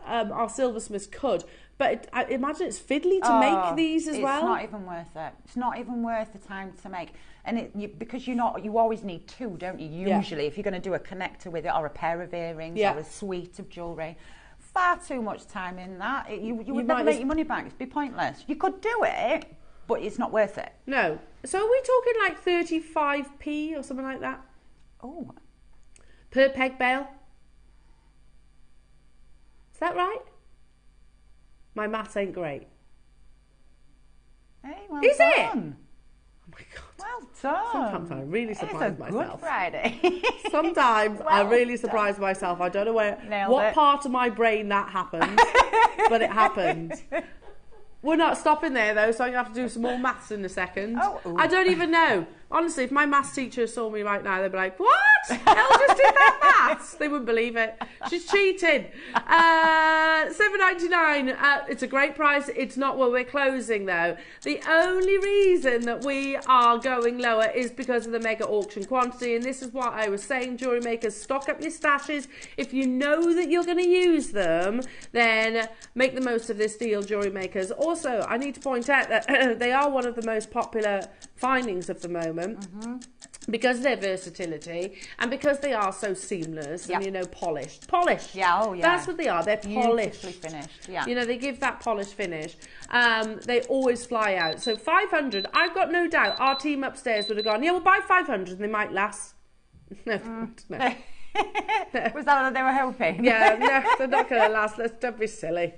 our silversmiths could, but I imagine it's fiddly to make these as well. It's not even worth it. It's not even worth the time to make. And because you always need two, don't you? Usually, if you're going to do a connector with it, or a pair of earrings, or a suite of jewellery. Far too much time in that. You would never make your money back. It'd be pointless. You could do it, but it's not worth it. No. So are we talking like 35p or something like that? Oh. Per peg bail? Is that right? My maths ain't great. Hey, well Is done. It? Oh my God. Well done. Sometimes I really surprise myself. It's a good Friday. Sometimes I really surprise myself. I don't know what part of my brain that happened, but it happened. We're not stopping there though, so I'm going to have to do some more maths in a second. I don't even know. Honestly, if my maths teacher saw me right now, they'd be like, what? Elle just did that maths. They wouldn't believe it. She's cheating. $7.99. It's a great price. It's not where we're closing, though. The only reason that we are going lower is because of the mega auction quantity. And this is what I was saying, jewellery makers, stock up your stashes. If you know that you're going to use them, then make the most of this deal, jewellery makers. Also, I need to point out that they are one of the most popular findings of the moment. Because of their versatility and because they are so seamless and, you know, polished. Yeah, oh yeah. That's what they are. They're polished. Beautifully finished, yeah. You know, they give that polished finish. They always fly out. So 500, I've got no doubt our team upstairs would have gone, yeah, we'll buy 500 and they might last. No. Was that what they were hoping? Yeah, no, they're not going to last. Don't be silly.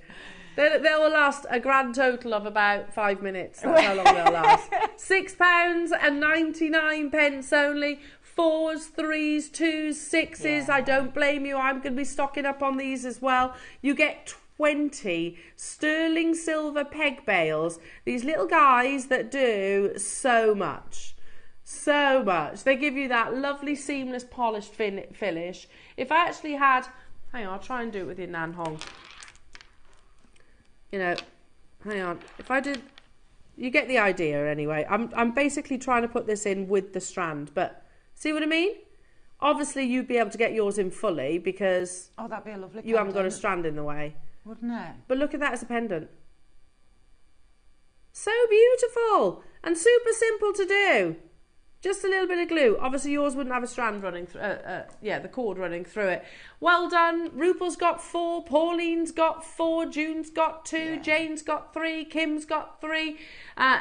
They will last a grand total of about 5 minutes. That's how long they'll last. £6.99 only. 4s, 3s, 2s, 6s. I don't blame you. I'm going to be stocking up on these as well. You get 20 sterling silver peg bales. These little guys that do so much. So much. They give you that lovely seamless polished finish. If I actually had... Hang on, I'll try and do it with your Nan Hong. You know, hang on. If I did, you get the idea anyway. I'm basically trying to put this in with the strand, but see what I mean? Obviously, you'd be able to get yours in fully because that'd be a lovely. You haven't got a strand in the way, wouldn't it? But look at that as a pendant. So beautiful and super simple to do. Just a little bit of glue. Obviously, yours wouldn't have a strand running through. The cord running through it. Well done. Rupal's got 4. Pauline's got 4. June's got 2. Yeah. Jane's got 3. Kim's got 3.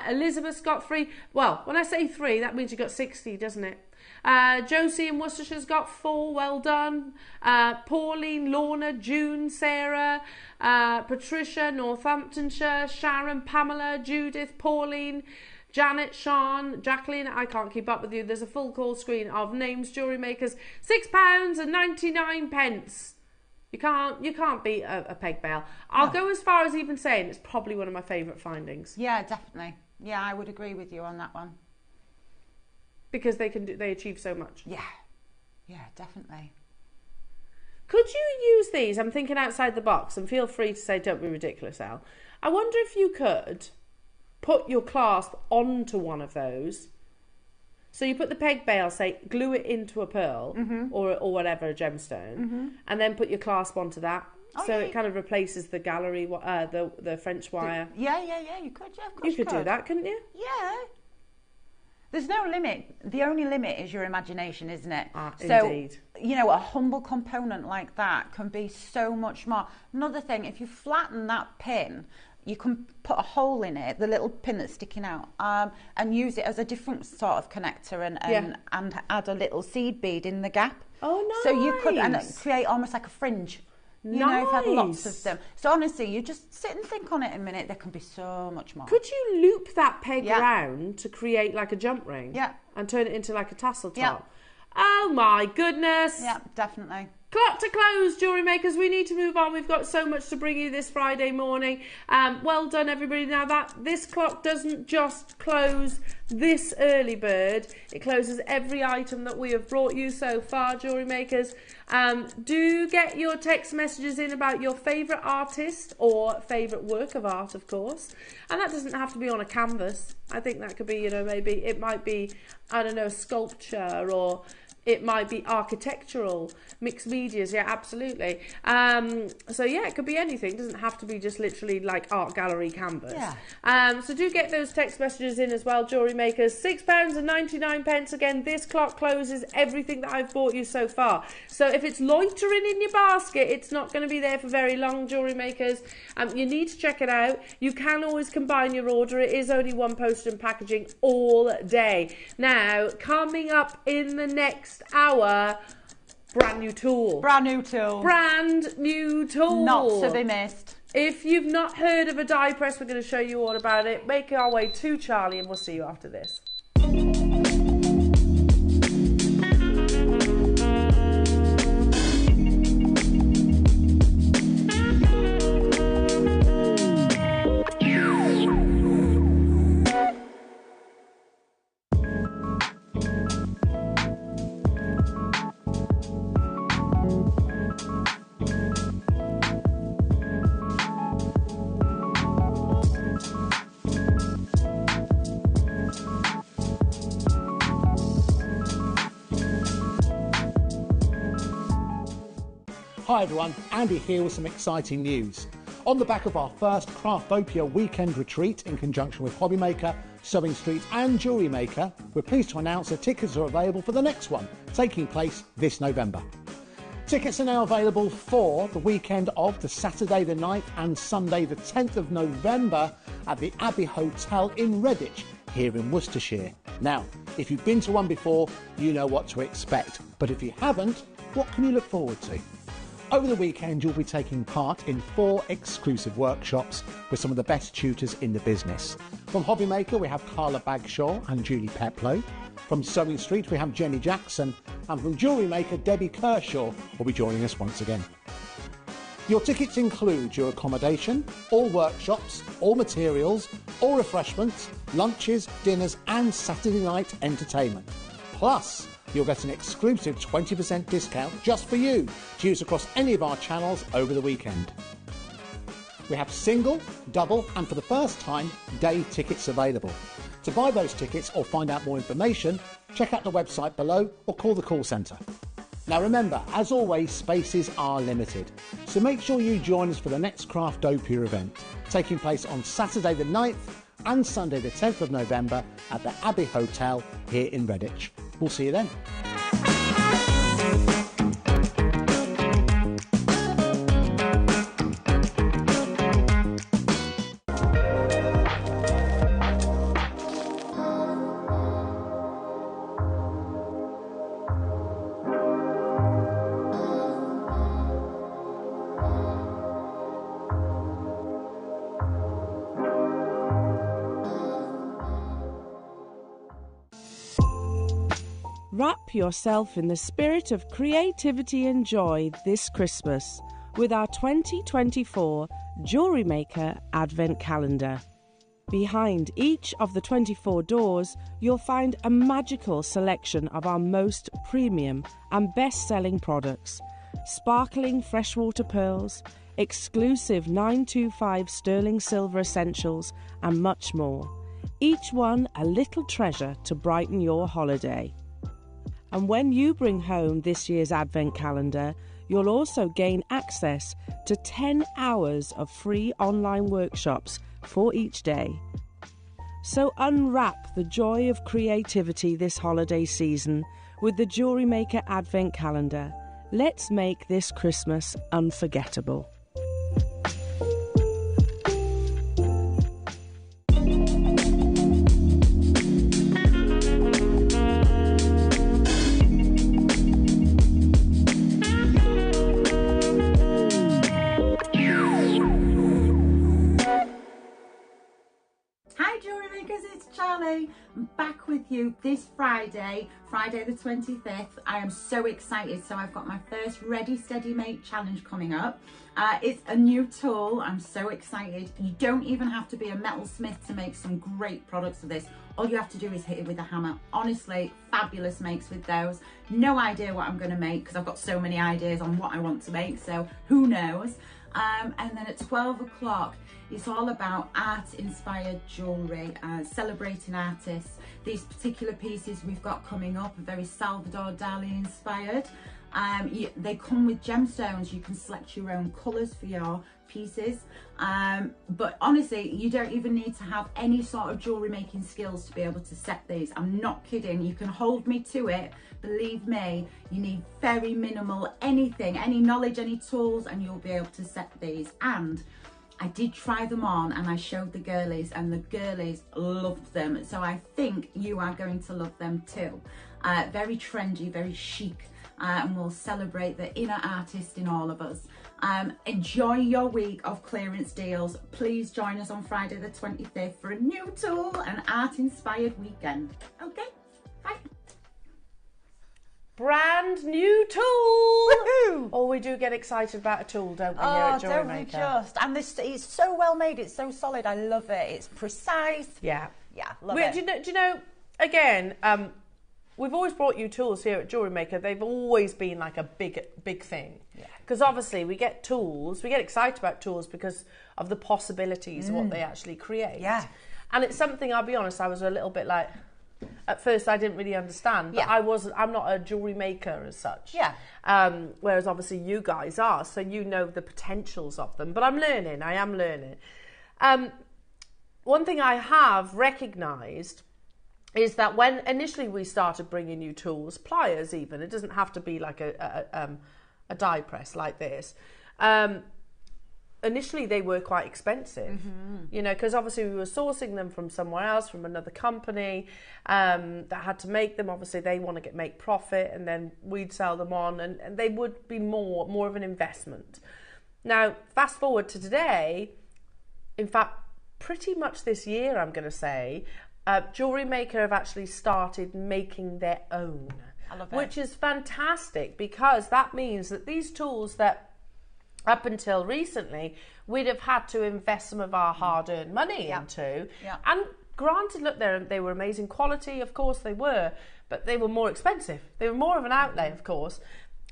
Elizabeth's got 3. Well, when I say 3, that means you got 60, doesn't it? Josie in Worcestershire's got 4. Well done. Pauline, Lorna, June, Sarah, Patricia, Northamptonshire, Sharon, Pamela, Judith, Pauline, Janet, Sean, Jacqueline, I can't keep up with you. There's a full call screen of names, jewellery makers. £6.99. You can't beat a peg bale. I'll go as far as even saying it's probably one of my favourite findings. Yeah, definitely. Yeah, I would agree with you on that one. Because they achieve so much. Yeah, definitely. Could you use these? I'm thinking outside the box, and feel free to say, don't be ridiculous, Al. I wonder if you could put your clasp onto one of those. So you put the peg bale, say, glue it into a pearl or whatever, a gemstone, and then put your clasp onto that. It kind of replaces the gallery, the French wire. Yeah, you could. Yeah, of course you could do that, couldn't you? Yeah. There's no limit. The only limit is your imagination, isn't it? Indeed. You know, a humble component like that can be so much more. Another thing, if you flatten that pin, you can put a hole in it, the little pin that's sticking out, and use it as a different sort of connector and add a little seed bead in the gap. Oh, nice. So you could create almost like a fringe. You know, if you had lots of them. So honestly, you just sit and think on it a minute. There can be so much more. Could you loop that peg round to create like a jump ring? Yeah. And turn it into like a tassel top? Yeah. Oh my goodness. Yeah, definitely. Clock to close, jewellery makers. We need to move on. We've got so much to bring you this Friday morning. Well done, everybody. Now, this clock doesn't just close this early bird. It closes every item that we have brought you so far, jewellery makers. Do get your text messages in about your favourite artist or favourite work of art, of course. And that doesn't have to be on a canvas. I think that could be, you know, maybe it might be, I don't know, a sculpture, or it might be architectural, mixed medias, yeah, absolutely. So yeah, it could be anything. It doesn't have to be just literally like art gallery canvas. Yeah. So do get those text messages in as well, jewellery makers. £6.99. Again, this clock closes everything that I've bought you so far. So if it's loitering in your basket, it's not going to be there for very long, jewellery makers. You need to check it out. You can always combine your order. It is only one postage and packaging all day. Now, coming up in the next hour, brand new tool. Brand new tool. Brand new tool. Not to be missed. If you've not heard of a die press, we're going to show you all about it. Make our way to Charlie and we'll see you after this. Hi everyone, Andy here with some exciting news. On the back of our first Craftopia weekend retreat in conjunction with HobbyMaker, Sewing Street and JewelleryMaker, we're pleased to announce that tickets are available for the next one, taking place this November. Tickets are now available for the weekend of the Saturday the 9th and Sunday the 10th of November at the Abbey Hotel in Redditch, here in Worcestershire. Now, if you've been to one before, you know what to expect, but if you haven't, what can you look forward to? Over the weekend, you'll be taking part in 4 exclusive workshops with some of the best tutors in the business. From HobbyMaker, we have Carla Bagshaw and Julie Peplow. From Sewing Street, we have Jenny Jackson. And from JewelleryMaker, Debbie Kershaw will be joining us once again. Your tickets include your accommodation, all workshops, all materials, all refreshments, lunches, dinners and Saturday night entertainment. Plus, you'll get an exclusive 20% discount just for you to use across any of our channels over the weekend. We have single, double and for the first time, day tickets available. To buy those tickets or find out more information, check out the website below or call the call centre. Now remember, as always, spaces are limited, so make sure you join us for the next Craftopia event, taking place on Saturday the 9th and Sunday the 10th of November at the Abbey Hotel here in Redditch. We'll see you then. Wrap yourself in the spirit of creativity and joy this Christmas with our 2024 JewelleryMaker Advent Calendar. Behind each of the 24 doors, you'll find a magical selection of our most premium and best-selling products, sparkling freshwater pearls, exclusive 925 sterling silver essentials, and much more. Each one a little treasure to brighten your holiday. And when you bring home this year's Advent Calendar, you'll also gain access to 10 hours of free online workshops for each day. So unwrap the joy of creativity this holiday season with the JewelleryMaker Advent Calendar. Let's make this Christmas unforgettable. I'm back with you this Friday the 25th. I am so excited. So I've got my first Ready Steady Make challenge coming up. It's a new tool. I'm so excited. You don't even have to be a metalsmith to make some great products with this. All you have to do is hit it with a hammer. Honestly, fabulous makes with those. No idea what I'm going to make because I've got so many ideas on what I want to make, so who knows. And then at 12 o'clock, it's all about art-inspired jewellery, celebrating artists. These particular pieces we've got coming up are very Salvador Dali inspired. They come with gemstones. You can select your own colours for your pieces. But honestly, you don't even need to have any sort of jewellery making skills to be able to set these. I'm not kidding. You can hold me to it. Believe me, you need very minimal anything, any knowledge, any tools, and you'll be able to set these. And I did try them on and I showed the girlies and the girlies loved them. So I think you are going to love them too. Very trendy, very chic, and we'll celebrate the inner artist in all of us. Enjoy your week of clearance deals. Please join us on Friday the 25th for a new tool and art-inspired weekend. Okay, bye. Brand new tool. Woohoo! Oh, we do get excited about a tool, don't we, here at don't we JewelleryMaker? just? And this is so well made. It's so solid. I love it. It's precise. Yeah, love it. Do you know? Again, we've always brought you tools here at JewelleryMaker. They've always been like a big thing. Yeah. Because obviously we get tools. We get excited about tools because of the possibilities of what they actually create. Yeah. And it's something. I'll be honest. I was a little bit like, At first, I didn't really understand, but Yeah. I'm not a jewellery maker as such. Yeah. Whereas obviously you guys are, so you know the potentials of them. But I'm learning. I am learning. One thing I have recognised is that when initially we started bringing you tools, pliers even, it doesn't have to be like a die press like this. Initially they were quite expensive, you know, because obviously we were sourcing them from somewhere else, from another company that had to make them. Obviously they want to make profit, and then we'd sell them on, and they would be more of an investment. Now, fast forward to today, in fact, pretty much this year, I'm going to say, JewelleryMaker have actually started making their own, I love it. which is fantastic, because that means that these tools that up until recently we'd have had to invest some of our hard-earned money into, and granted, look, they were amazing quality, of course they were, but they were more expensive. They were more of an outlay, of course,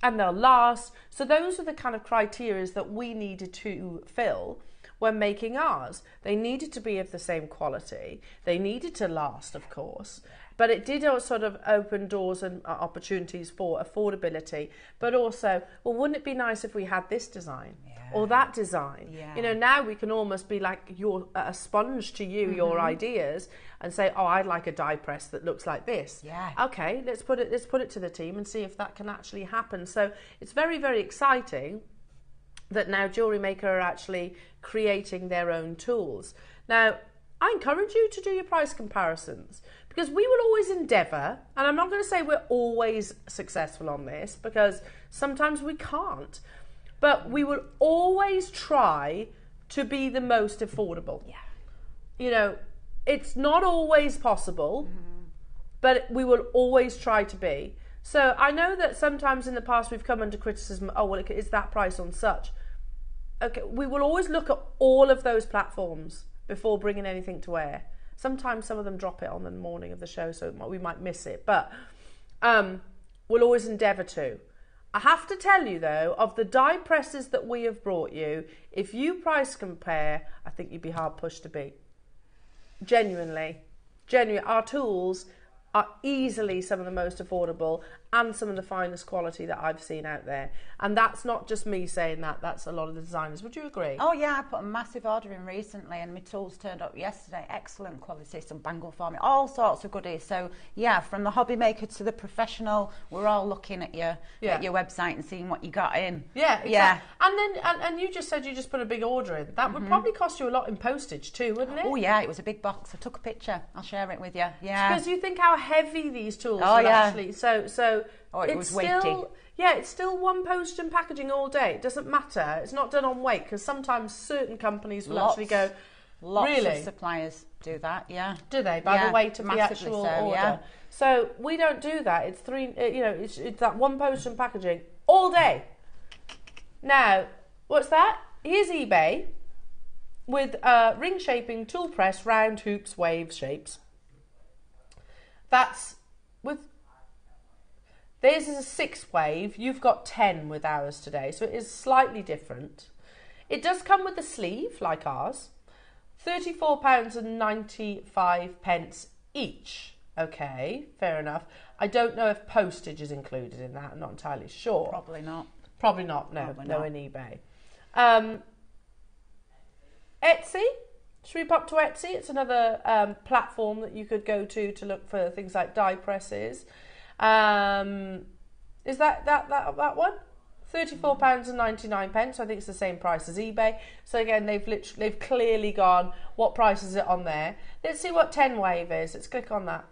and they'll last. So those are the kind of criteria that we needed to fill when making ours. They needed to be of the same quality. They needed to last, of course, but it did sort of open doors and opportunities for affordability, but also, well, wouldn't it be nice if we had this design or that design? You know, now we can almost be like a sponge to you, your ideas, and say, oh, I'd like a die press that looks like this. Okay, let's put it to the team and see if that can actually happen. So it's very, very exciting that now JewelleryMaker are actually creating their own tools. Now, I encourage you to do your price comparisons, because we will always endeavour, and I'm not going to say we're always successful on this, because sometimes we can't, but we will always try to be the most affordable. You know, it's not always possible, but we will always try to be. So I know that sometimes in the past we've come under criticism, oh, well, it's that price on such. Okay, we will always look at all of those platforms before bringing anything to air. Sometimes some of them drop it on the morning of the show, so we might miss it, but we'll always endeavour to. I have to tell you, though, of the die presses that we have brought you, if you price compare, I think you'd be hard pushed to beat. Genuinely. Our tools are easily some of the most affordable and some of the finest quality that I've seen out there. And that's not just me saying that, that's a lot of the designers. Would you agree? Oh yeah, I put a massive order in recently and my tools turned up yesterday. Excellent quality, some bangle forming, all sorts of goodies. So yeah, from the hobby maker to the professional, we're all looking at your website and seeing what you got in. Yeah, exactly. Yeah. And then and you just said you just put a big order in. That would probably cost you a lot in postage too, wouldn't it? Oh yeah, it was a big box. I took a picture. I'll share it with you. Yeah. Because you think how heavy these tools are actually. So it was weighty. Yeah, it's still one postage and packaging all day. It doesn't matter. It's not done on weight, because sometimes certain companies will actually go. Lots of suppliers do that. Yeah. Do they? By the weight of the actual order. Yeah. So we don't do that. It's it's that one postage and packaging all day. Now, what's that? Here's eBay with ring shaping tool press, round hoops, wave shapes. That's with. Theirs is a 6 wave, you've got 10 with ours today, so it is slightly different. It does come with a sleeve, like ours, £34.95 each. Okay, fair enough. I don't know if postage is included in that, I'm not entirely sure. Probably not. Probably not, no, in eBay. Etsy, should we pop to Etsy? It's another platform that you could go to look for things like die presses. Is that one? £34.99. I think it's the same price as eBay. So again, they've clearly gone, what price is it on there? Let's see what 10 wave is. Let's click on that.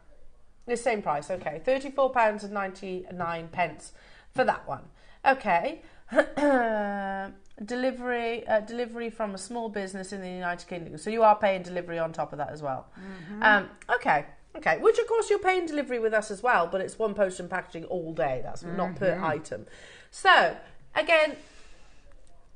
The same price, okay. £34.99 for that one. Okay. Delivery from a small business in the United Kingdom. So you are paying delivery on top of that as well. Okay, which of course you're paying delivery with us as well, but it's one post and packaging all day. That's not per item. So again,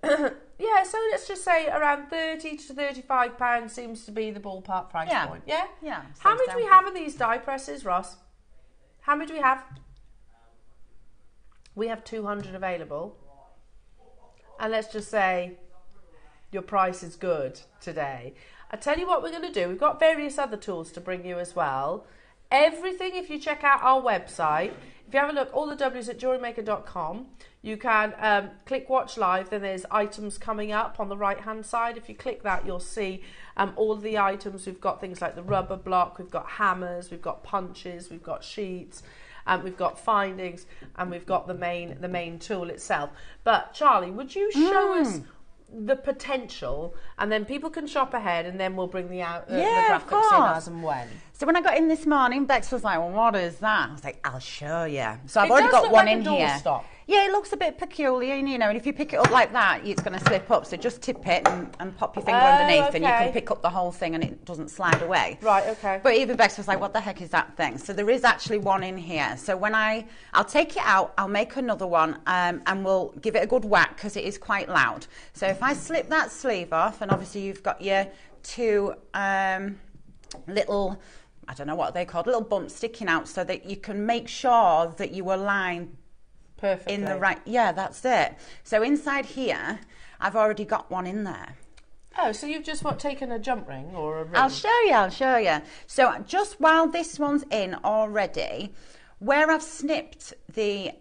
yeah, so let's just say around £30 to £35 seems to be the ballpark price point. Yeah? Yeah. How many do we have of these die presses, Ross? How many do we have? We have 200 available. And let's just say your price is good today. I tell you what we're going to do. We've got various other tools to bring you as well. Everything, if you check out our website, if you have a look, all the W's at JewelleryMaker.com, you can click watch live, then there's items coming up on the right hand side. If you click that, you'll see all of the items. We've got things like the rubber block, we've got hammers, we've got punches, we've got sheets, we've got findings, and we've got the main tool itself. But Charlie, would you show us the potential, and then people can shop ahead, and then we'll bring the graphics in as and when. So when I got in this morning, Bex was like, well, what is that? I was like, I'll show you. So I've already got one in here. Stop. Yeah, it looks a bit peculiar, and and if you pick it up like that, it's going to slip up. So just tip it and pop your finger underneath, and you can pick up the whole thing, and it doesn't slide away. Right, okay. But even Bex was like, what the heck is that thing? So there is actually one in here. So when I'll take it out, I'll make another one, and we'll give it a good whack because it is quite loud. So if I slip that sleeve off, and obviously you've got your two little, I don't know what they're called, little bumps sticking out, so that you can make sure that you align perfectly in the right. Yeah, that's it. So inside here, I've already got one in there. Oh, so you've just taken a jump ring or a ring? I'll show you. So just while this one's in already, where I've snipped the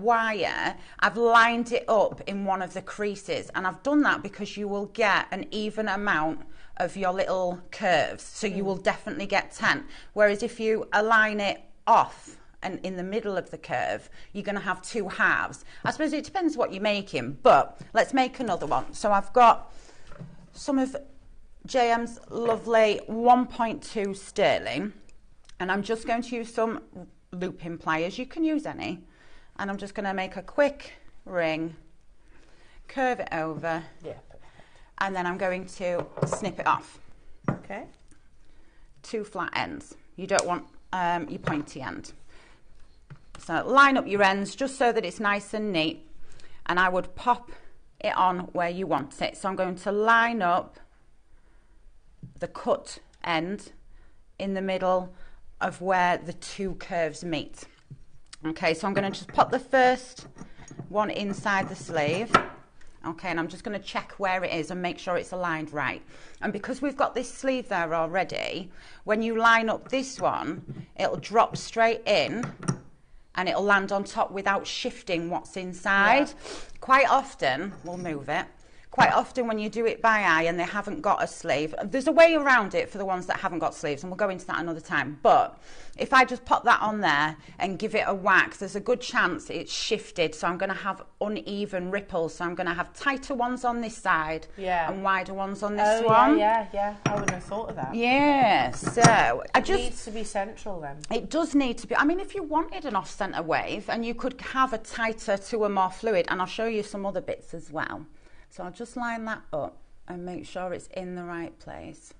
wire, I've lined it up in one of the creases, and I've done that because you will get an even amount of your little curves, so you will definitely get 10. Whereas if you align it off and in the middle of the curve, you're going to have two halves. I suppose it depends what you're making, but let's make another one. So I've got some of JM's lovely 1.2 sterling, and I'm just going to use some looping pliers. You can use any, and I'm just going to make a quick ring, curve it over, and then I'm going to snip it off. Okay. Two flat ends. You don't want your pointy end. So line up your ends just so that it's nice and neat, and I would pop it on where you want it. So I'm going to line up the cut end in the middle of where the two curves meet. Okay, so I'm going to just pop the first one inside the sleeve. Okay, and I'm just going to check where it is and make sure it's aligned right. And because we've got this sleeve there already, when you line up this one, it'll drop straight in and it'll land on top without shifting what's inside. Yeah. Quite often, we'll move it, quite often when you do it by eye and they haven't got a sleeve, there's a way around it for the ones that haven't got sleeves, and we'll go into that another time. But if I just pop that on there and give it a whack, there's a good chance it's shifted, so I'm going to have uneven ripples. So I'm going to have tighter ones on this side and wider ones on this one. Yeah. I wouldn't have thought of that. Yeah, so it needs to be central then. It does need to be. I mean, if you wanted an off-centre wave, and you could have a tighter to a more fluid, and I'll show you some other bits as well. So I'll just line that up and make sure it's in the right place.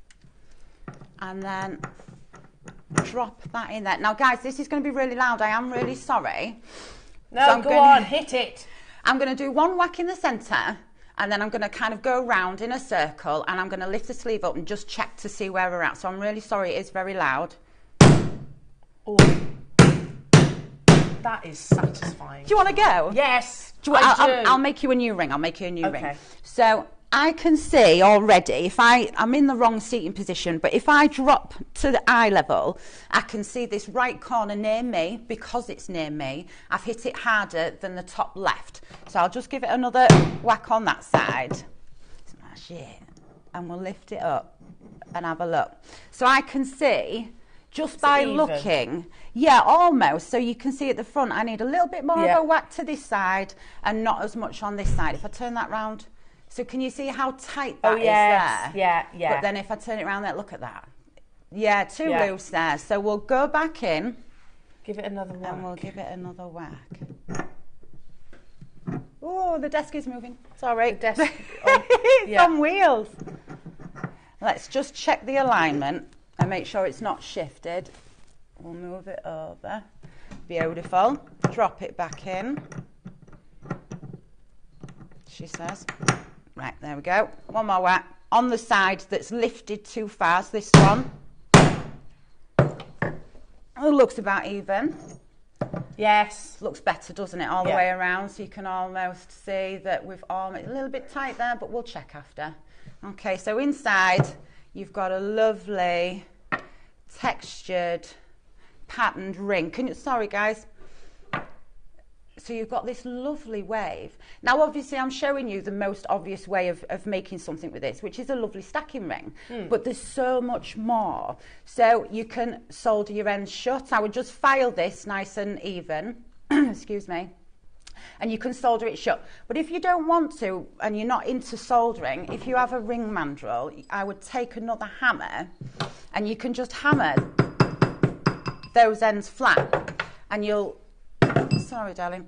And then drop that in there. Now, guys, this is going to be really loud. I am really sorry. No, so go on, hit it. I'm going to do one whack in the centre, and then I'm going to kind of go round in a circle, and I'm going to lift the sleeve up and just check to see where we're at. So I'm really sorry, it is very loud. Oh, that is satisfying. Do you want to go? Yes. I'll make you a new ring. I'll make you a new ring. So I can see already, if I'm in the wrong seating position, but if I drop to the eye level, I can see this right corner near me. Because it's near me, I've hit it harder than the top left. So I'll just give it another whack on that side. Smash it. And we'll lift it up and have a look. So I can see, just by looking, almost. So you can see at the front, I need a little bit more of a whack to this side and not as much on this side. If I turn that round, so can you see how tight that is there? Yeah. But then if I turn it around there, look at that. Yeah, too loose there. So we'll go back in. Give it another whack. And we'll give it another whack. Oh, the desk is moving. Sorry. The desk. It's on wheels. Let's just check the alignment and make sure it's not shifted. We'll move it over. Beautiful. Drop it back in. She says. Right, there we go. One more whack. On the side that's lifted too fast, this one. It looks about even. Yes. Looks better, doesn't it? All the way around, so you can almost see that we've all made a little bit tight there, but we'll check after. Okay, so inside, you've got a lovely textured patterned ring. Sorry guys. So you've got this lovely wave. Now obviously I'm showing you the most obvious way of making something with this, which is a lovely stacking ring. But there's so much more. So you can solder your ends shut. I would just file this nice and even. Excuse me. And you can solder it shut. But if you don't want to, and you're not into soldering, if you have a ring mandrel, I would take another hammer, and you can just hammer those ends flat, and you'll, sorry darling,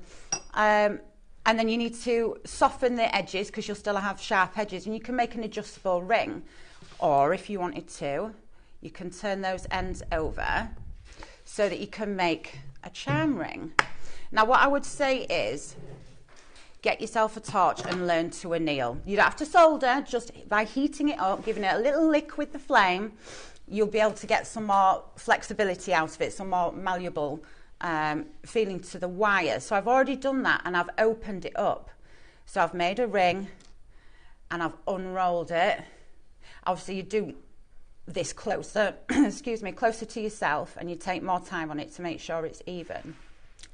and then you need to soften the edges because you'll still have sharp edges, and you can make an adjustable ring. Or if you wanted to, you can turn those ends over so that you can make a charm ring. Now what I would say is, get yourself a torch and learn to anneal. You don't have to solder, just by heating it up, giving it a little lick with the flame, you'll be able to get some more flexibility out of it, some more malleable feeling to the wire. So I've already done that and I've opened it up. So I've made a ring and I've unrolled it. Obviously you do this closer, excuse me, closer to yourself, and you take more time on it to make sure it's even.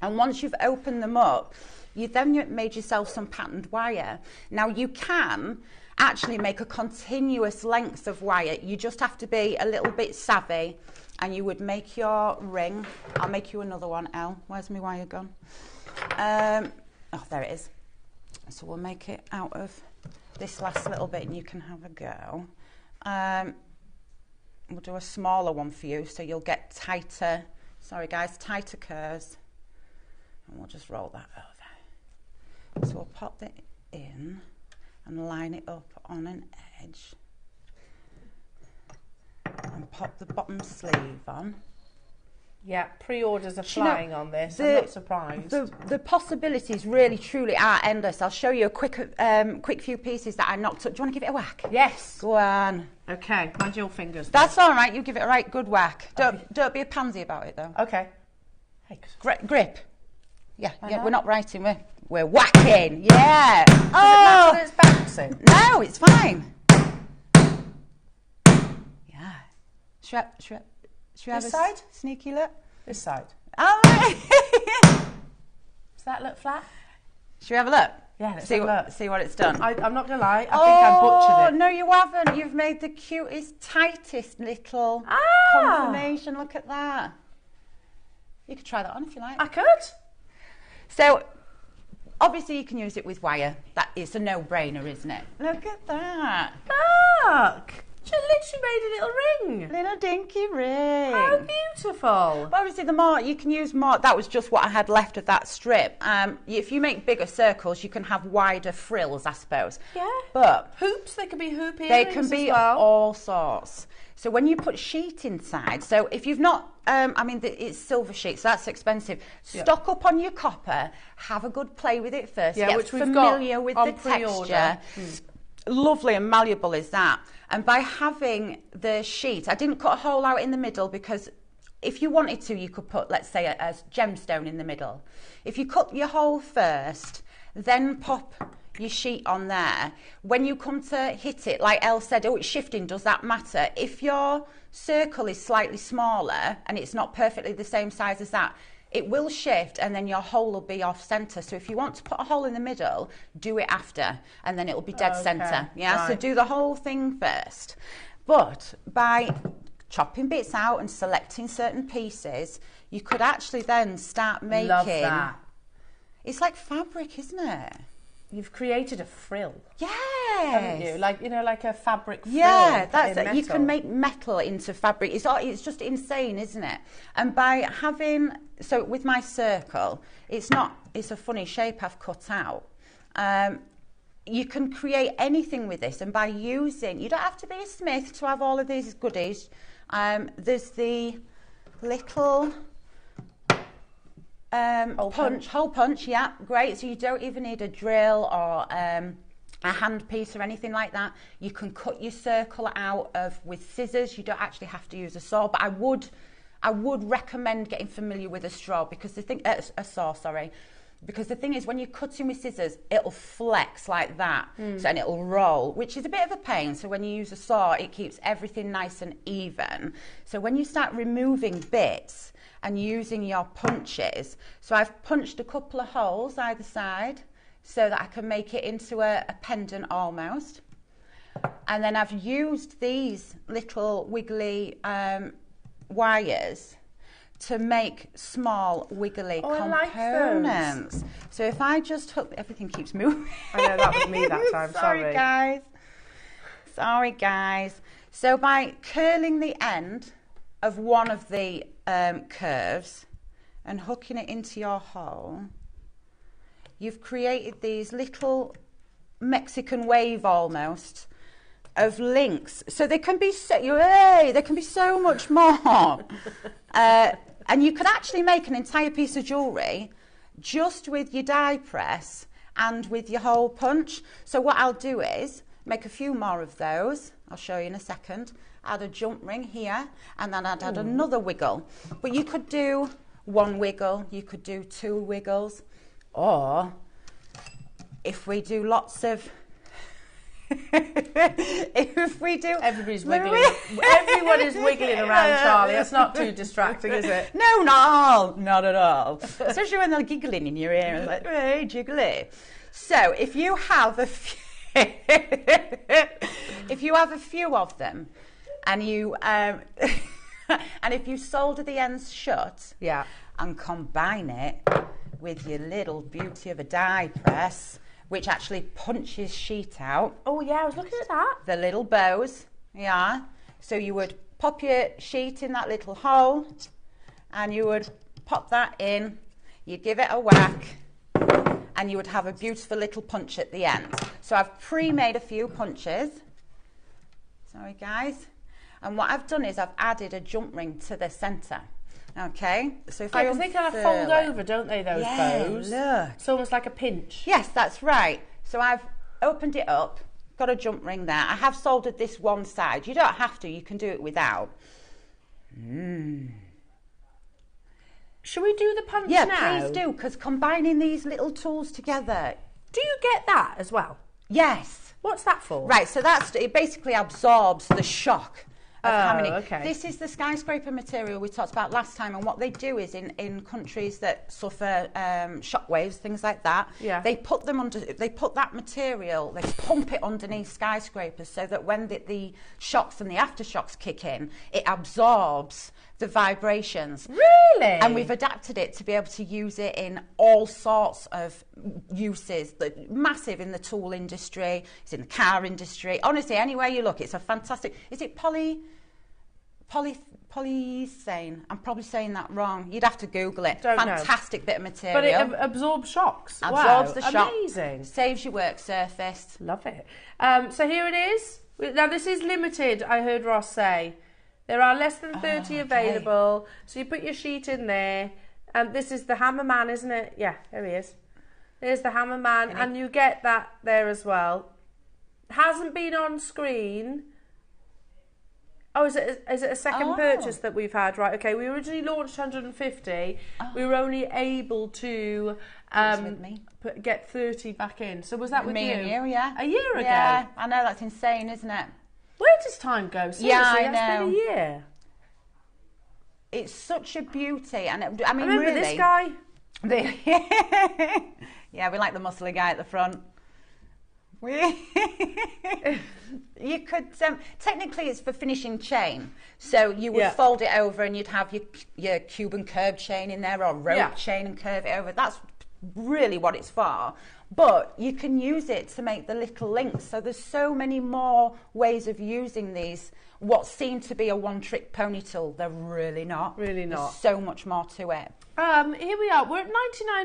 And once you've opened them up, you've then made yourself some patterned wire. Now you can actually make a continuous length of wire. You just have to be a little bit savvy, and you would make your ring. I'll make you another one, Elle. Where's my wire gone? Oh, there it is. So we'll make it out of this last little bit, and you can have a go. We'll do a smaller one for you, so you'll get tighter, sorry guys, tighter curves. And we'll just roll that over. So we'll pop it in and line it up on an edge. And pop the bottom sleeve on. Yeah, pre-orders are flying on this. I'm not surprised. The possibilities really, truly are endless. I'll show you a quick few pieces that I knocked up. Do you want to give it a whack? Yes. Go on. Okay, mind your fingers. That's all right. You give it a right good whack. Don't be a pansy about it, though. Okay. Grip. Yeah, we're not writing. We're whacking. Yeah. Oh, it's bouncing. No, it's fine. Yeah. Should we have This a side? Sneaky look? This side. Oh, right. Does that look flat? Should we have a look? Yeah, let's have a look. See what it's done. I'm not going to lie, I think I butchered it. No, you haven't. You've made the cutest, tightest little confirmation. Look at that. You could try that on if you like. I could. So, obviously you can use it with wire. That is a no-brainer, isn't it? Look at that. Look. She literally made a little ring. Little dinky ring. How beautiful. But obviously the more, you can use more, that was just what I had left of that strip. If you make bigger circles, you can have wider frills, I suppose. Yeah. But hoops, they can be hoop earrings. They can be as well. all sorts. So when you put sheet inside, so if you've not, it's silver sheet, so that's expensive. Stock up on your copper, have a good play with it first, yeah, get which familiar with the pre-order. texture. Lovely and malleable is that. And by having the sheet, I didn't cut a hole out in the middle because if you wanted to, you could put, let's say, a gemstone in the middle. If you cut your hole first, then pop your sheet on there. When you come to hit it, like Elle said, it's shifting, does that matter? If your circle is slightly smaller and it's not perfectly the same size as that, it will shift and then your hole will be off centre. So if you want to put a hole in the middle, do it after and then it will be dead centre. Yeah, right. So do the whole thing first. But by chopping bits out and selecting certain pieces, you could actually then start making... Love that. It's like fabric, isn't it? You've created a frill. Yes. Haven't you? Like a fabric frill. Yeah, that's it. You can make metal into fabric. It's just insane, isn't it? And by having, so with my circle, it's a funny shape I've cut out. You can create anything with this, and by using, you don't have to be a smith to have all of these goodies. There's the little hole punch, yeah, great. So you don't even need a drill or a handpiece or anything like that. You can cut your circle out with scissors. You don't actually have to use a saw, but I would recommend getting familiar with a saw because the thing is when you're cutting with scissors, it'll flex like that, and it'll roll, which is a bit of a pain. So when you use a saw, it keeps everything nice and even. So when you start removing bits, and using your punches. So I've punched a couple of holes either side so that I can make it into a pendant almost. And then I've used these little wiggly wires to make small wiggly components. Like, so if I just hook, everything keeps moving. I know, that was me that time, sorry. Sorry guys. So by curling the end of one of the curves and hooking it into your hole, you've created these little Mexican wave almost of links. So they can be so much more. And you could actually make an entire piece of jewellery just with your die press and with your hole punch. So what I'll do is make a few more of those. I'll show you in a second. Add a jump ring here, and then I'd add another wiggle. But you could do one wiggle, you could do two wiggles, or if we do lots of if we do, everybody's wiggling. Everyone is wiggling around Charlie. It's not too distracting, is it? No, not at all. Especially when they're giggling in your ear and like, hey, jiggly. So if you have a few, if you have a few of them, and you and if you solder the ends shut, yeah, and combine it with your little beauty of a die press, which actually punches sheet out. Oh yeah, I was looking at that. The little bows, yeah. So you would pop your sheet in that little hole, and you would pop that in, you'd give it a whack, and you would have a beautiful little punch at the end. So I've pre-made a few punches. Sorry guys. And what I've done is I've added a jump ring to the centre. Okay, so if because they kind of fold over, don't they, those bows? Look. It's almost like a pinch. Yes, that's right. So I've opened it up, got a jump ring there. I have soldered this one side. You don't have to, you can do it without. Shall we do the punch now? Yeah, please do, because combining these little tools together. Do you get that as well? Yes. What's that for? Right, so it basically absorbs the shock of hammering. Okay. This is the skyscraper material we talked about last time, and what they do is in countries that suffer shock waves, things like that, yeah, they put that material, they pump it underneath skyscrapers so that when the shocks and the aftershocks kick in, it absorbs the vibrations. Really? And we've adapted it to be able to use it in all sorts of uses. Massive in the tool industry, it's in the car industry. Honestly, anywhere you look, it's a fantastic. Is it polyethylene? I'm probably saying that wrong. You'd have to Google it. Fantastic bit of material. But it absorbs shocks. Absorbs the shock. Amazing. Saves your work surface. Love it. So here it is. Now this is limited, I heard Ross say. There are less than 30 available. So you put your sheet in there. And this is the Hammer Man, isn't it? Yeah, there he is. There's the Hammer Man. And you get that there as well. Hasn't been on screen. Oh, is it a second purchase that we've had? Right, okay. We originally launched 150. We were only able to get 30 back in. So was that with me you? And you, yeah. A year ago? Yeah, I know, that's insane, isn't it? Where does time go? Seriously, yeah, I know. It's been a year. It's such a beauty. And I mean, remember really, this guy? Yeah, we like the muscly guy at the front. You could technically it's for finishing chain, so you would fold it over and you'd have your Cuban curve chain in there, or rope chain, and curve it over. That's really what it's for. But you can use it to make the little links. So there's so many more ways of using these. What seem to be a one-trick pony tool, they're really not. Really not. There's so much more to it. Here we are. We're at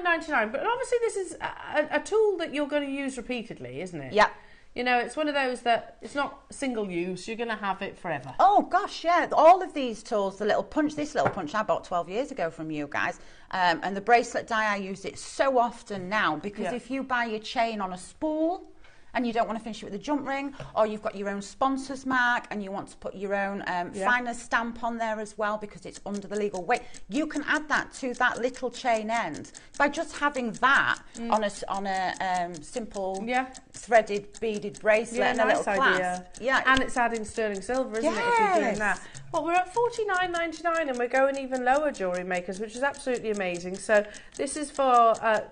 $99.99, but obviously this is a tool that you're going to use repeatedly, isn't it? Yeah. You know, it's one of those that it's not single use. You're going to have it forever. Oh gosh, yeah. All of these tools, this little punch I bought 12 years ago from you guys, and the bracelet die, I use it so often now because if you buy your chain on a spool and you don't want to finish it with a jump ring, or you've got your own sponsor's mark and you want to put your own finer stamp on there as well because it's under the legal weight, you can add that to that little chain end by just having that on a simple threaded beaded bracelet and a little clasp. Yeah, and it's adding sterling silver, isn't it, if you're doing that? Well, we're at $49.99 and we're going even lower, Jewellery Makers, which is absolutely amazing. So this is for, to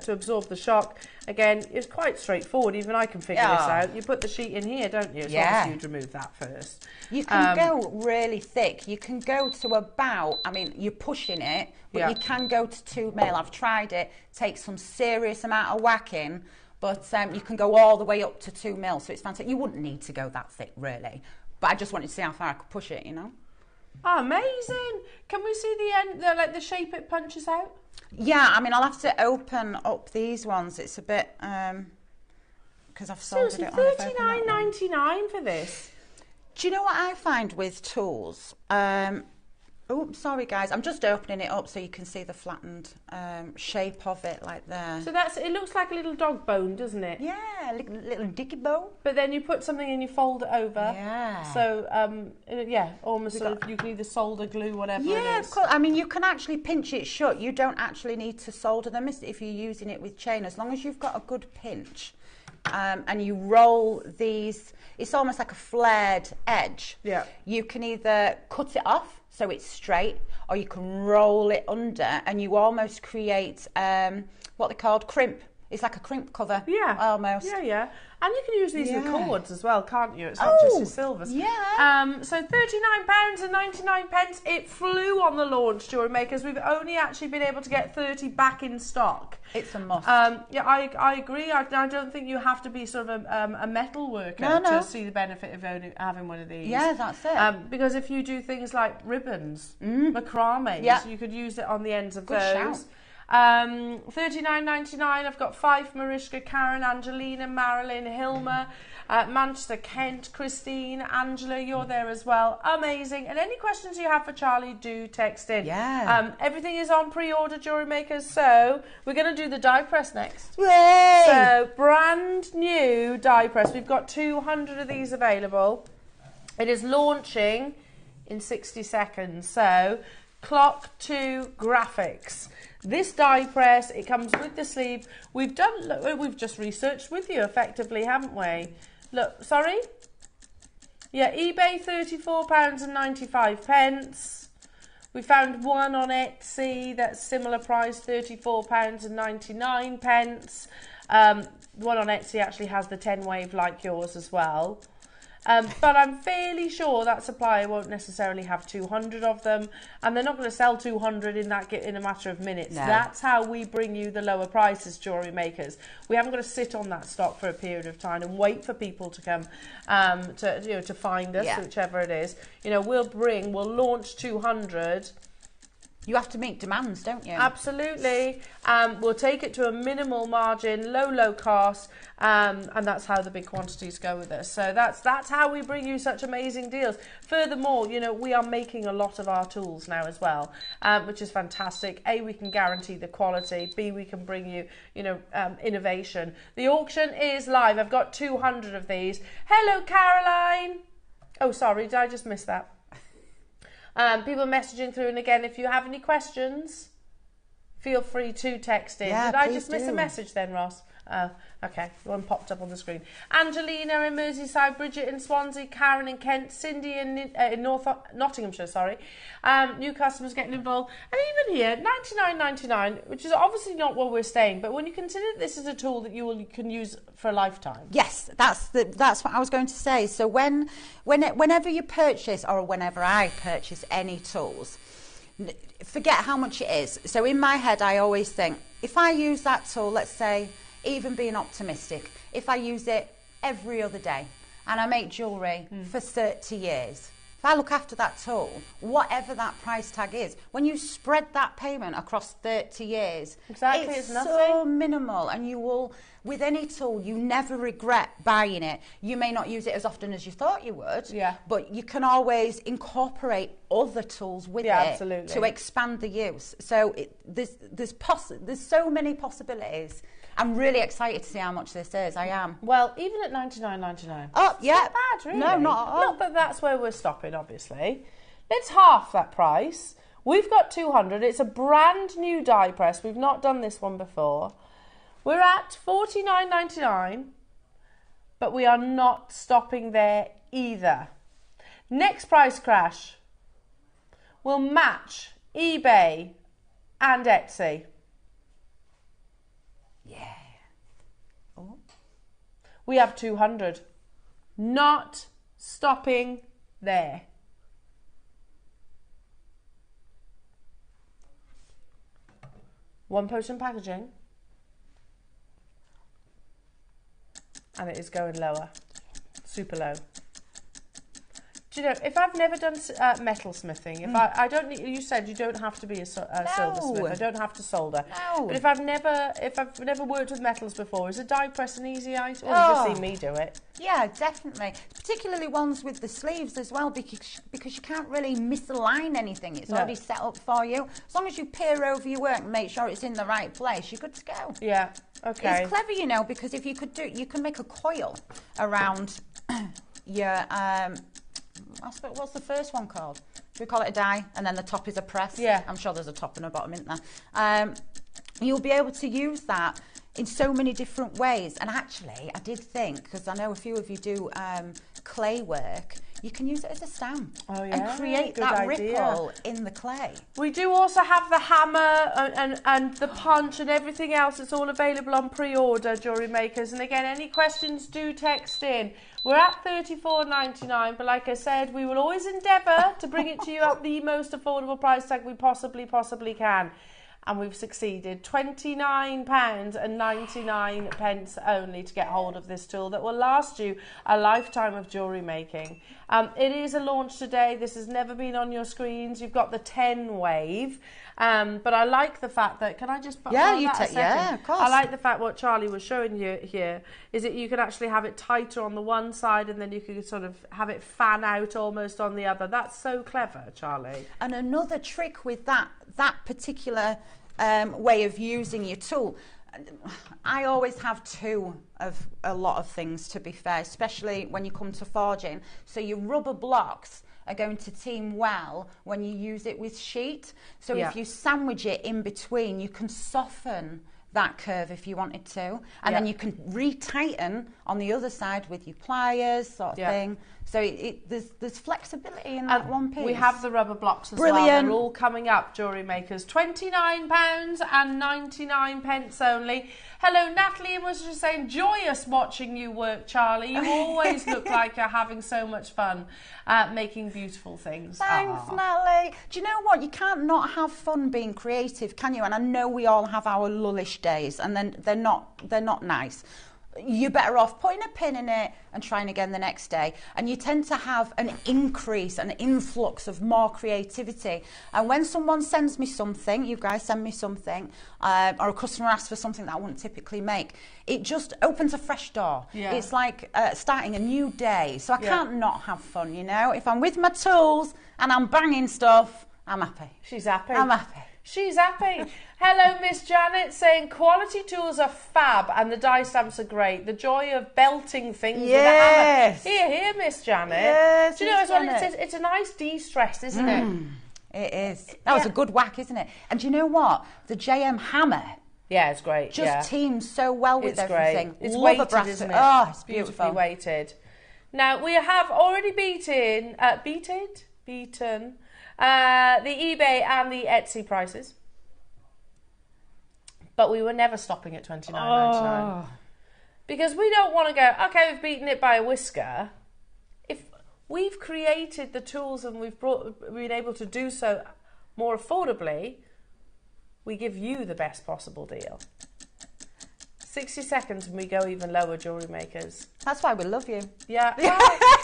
absorb the shock. Again, it's quite straightforward. Even I can figure this out. You put the sheet in here, don't you? So obviously you'd remove that first. You can go really thick. You can go to about, I mean, you're pushing it, but you can go to 2 mil. I've tried it. Takes some serious amount of whacking, but you can go all the way up to 2 mil. So it's fantastic. You wouldn't need to go that thick, really. But I just wanted to see how far I could push it, you know. Oh, amazing. Can we see the end, like the shape it punches out? Yeah, I mean, I'll have to open up these ones. It's a bit, because I've soldered it on. $39.99 for this. Do you know what I find with tools? Oh, sorry guys, I'm just opening it up so you can see the flattened shape of it, like there. So it looks like a little dog bone, doesn't it? Yeah, little dicky bone. But then you put something and you fold it over. Yeah. So, almost sort of, you can either solder, glue, whatever it is. Yeah, of course. I mean, you can actually pinch it shut. You don't actually need to solder them if you're using it with chain, as long as you've got a good pinch. And you roll these, it's almost like a flared edge. Yeah. You can either cut it off so it's straight, or you can roll it under and you almost create what they called crimp. It's like a crimp cover. Yeah. Almost. Yeah, yeah. And you can use these with cords as well, can't you? It's not just your silvers. Yeah. So £39.99. It flew on the launch, Jewellery Makers. We've only actually been able to get 30 back in stock. It's a must. Yeah, I agree. I don't think you have to be sort of a metal worker to see the benefit of having one of these. Yeah, that's it. Because if you do things like ribbons, macrames, you could use it on the ends of Good those. shout. $39.99. I've got Fife, Mariska, Karen, Angelina, Marilyn, Hilma, Manchester, Kent, Christine, Angela, you're there as well. Amazing. And any questions you have for Charlie, do text in. Yeah. Everything is on pre-order, Jewellery Makers. So we're going to do the die press next. Yay! So brand new die press. We've got 200 of these available. It is launching in 60 seconds. So clock to graphics. This die press, it comes with the sleeve. We've just researched with you effectively, haven't we? Look, sorry? Yeah, eBay £34.95. We found one on Etsy that's similar price, £34.99. One on Etsy actually has the 10 wave like yours as well. But I'm fairly sure that supplier won't necessarily have 200 of them, and they're not going to sell 200 in a matter of minutes. No. That's how we bring you the lower prices, Jewellery Makers. We haven't got to sit on that stock for a period of time and wait for people to come to find us, whichever it is. We'll launch 200. You have to meet demands, don't you? Absolutely. We'll take it to a minimal margin, low cost, and that's how the big quantities go with us. So that's how we bring you such amazing deals. Furthermore, we are making a lot of our tools now as well, which is fantastic. A, we can guarantee the quality. B, we can bring you, innovation. The auction is live. I've got 200 of these. Hello, Caroline. Oh, sorry, did I just miss that? People messaging through, and again, if you have any questions, feel free to text in. Yeah, did I just miss a message then, Ross? Okay, one popped up on the screen. Angelina in Merseyside, Bridget in Swansea, Karen in Kent, Cindy in Nottinghamshire, sorry. New customers getting involved. And even here, $99.99, which is obviously not what we're saying, but when you consider this is a tool that you can use for a lifetime. Yes, that's what I was going to say. So whenever you purchase, or whenever I purchase any tools, forget how much it is. So in my head, I always think, if I use that tool, let's say, even being optimistic, if I use it every other day and I make jewellery for 30 years, if I look after that tool, whatever that price tag is, when you spread that payment across 30 years, it's nothing. So minimal, and you will, with any tool, you never regret buying it. You may not use it as often as you thought you would, but you can always incorporate other tools with it to expand the use. So there's so many possibilities. I'm really excited to see how much this is. I am. Well, even at $99.99. Oh, yeah. Not bad, really. No, not at all. Not that that's where we're stopping, obviously. Let's half that price. We've got 200. It's a brand new die press. We've not done this one before. We're at $49.99, but we are not stopping there either. Next price crash will match eBay and Etsy. Yeah. Oh. We have 200. Not stopping there. One post in packaging. And it is going lower. Super low. Do you know, if I've never done metal smithing, if I don't need, you said you don't have to be a silversmith. I don't have to solder. No. But if I've never worked with metals before, is a die press an easy item? Or you just see me do it? Yeah, definitely. Particularly ones with the sleeves as well, because you can't really misalign anything. It's already set up for you. As long as you peer over your work and make sure it's in the right place, you're good to go. Yeah. Okay. It's clever, you know, because if you could do, you can make a coil around your what's the first one called? Should we call it a die? And then the top is a press. Yeah. I'm sure there's a top and a bottom, isn't there? You'll be able to use that in so many different ways. And actually, I did think, because I know a few of you do clay work, you can use it as a stamp and create that ripple in the clay. We do also have the hammer and the punch and everything else. It's all available on pre-order, Jewellery Makers. And again, any questions, do text in. We're at $34.99, but like I said, we will always endeavour to bring it to you at the most affordable price tag we possibly can. And we've succeeded. £29.99 only to get hold of this tool that will last you a lifetime of jewellery making. It is a launch today. This has never been on your screens. You've got the 10 wave. But I like the fact that, can I just of course. I like the fact what Charlie was showing you here is that you can actually have it tighter on the one side and then you can sort of have it fan out almost on the other. That's so clever, Charlie. And another trick with that particular way of using your tool, I always have two of a lot of things, to be fair, especially when you come to forging. So your rubber blocks are going to team well when you use it with sheet. So if you sandwich it in between, you can soften that curve if you wanted to, and then you can retighten on the other side with your pliers, sort of thing. So there's flexibility in that one piece. We have the rubber blocks as well. They're all coming up, Jewellery Makers. £29.99 only. Hello, Natalie was just saying, joyous watching you work, Charlie. You always look like you're having so much fun making beautiful things. Thanks, Natalie. Do you know what? You can't not have fun being creative, can you? And I know we all have our lullish days, and then they're not nice. You're better off putting a pin in it and trying again the next day. And you tend to have an increase, an influx of more creativity. And when someone sends me something, you guys send me something, or a customer asks for something that I wouldn't typically make, it just opens a fresh door. Yeah. It's like starting a new day. So I can't not have fun, you know? If I'm with my tools and I'm banging stuff, I'm happy. She's happy. I'm happy. She's happy. Hello, Miss Janet, saying quality tools are fab and the die stamps are great. The joy of belting things with a hammer. Here, Miss Janet. Yes, do you know as well? It's a nice de-stress, isn't it? It is. That was a good whack, isn't it? And do you know what? The JM hammer. Yeah, it's great. Just teams so well with everything. It's weighted, isn't it? Oh, it's beautifully weighted. Now we have already beaten the eBay and the Etsy prices, but we were never stopping at $29.99 because we don't want to go, okay, we've beaten it by a whisker. If we've created the tools and we've been able to do so more affordably, we give you the best possible deal. 60 seconds and we go even lower, Jewellery Makers. That's why we love you. Yeah. Well,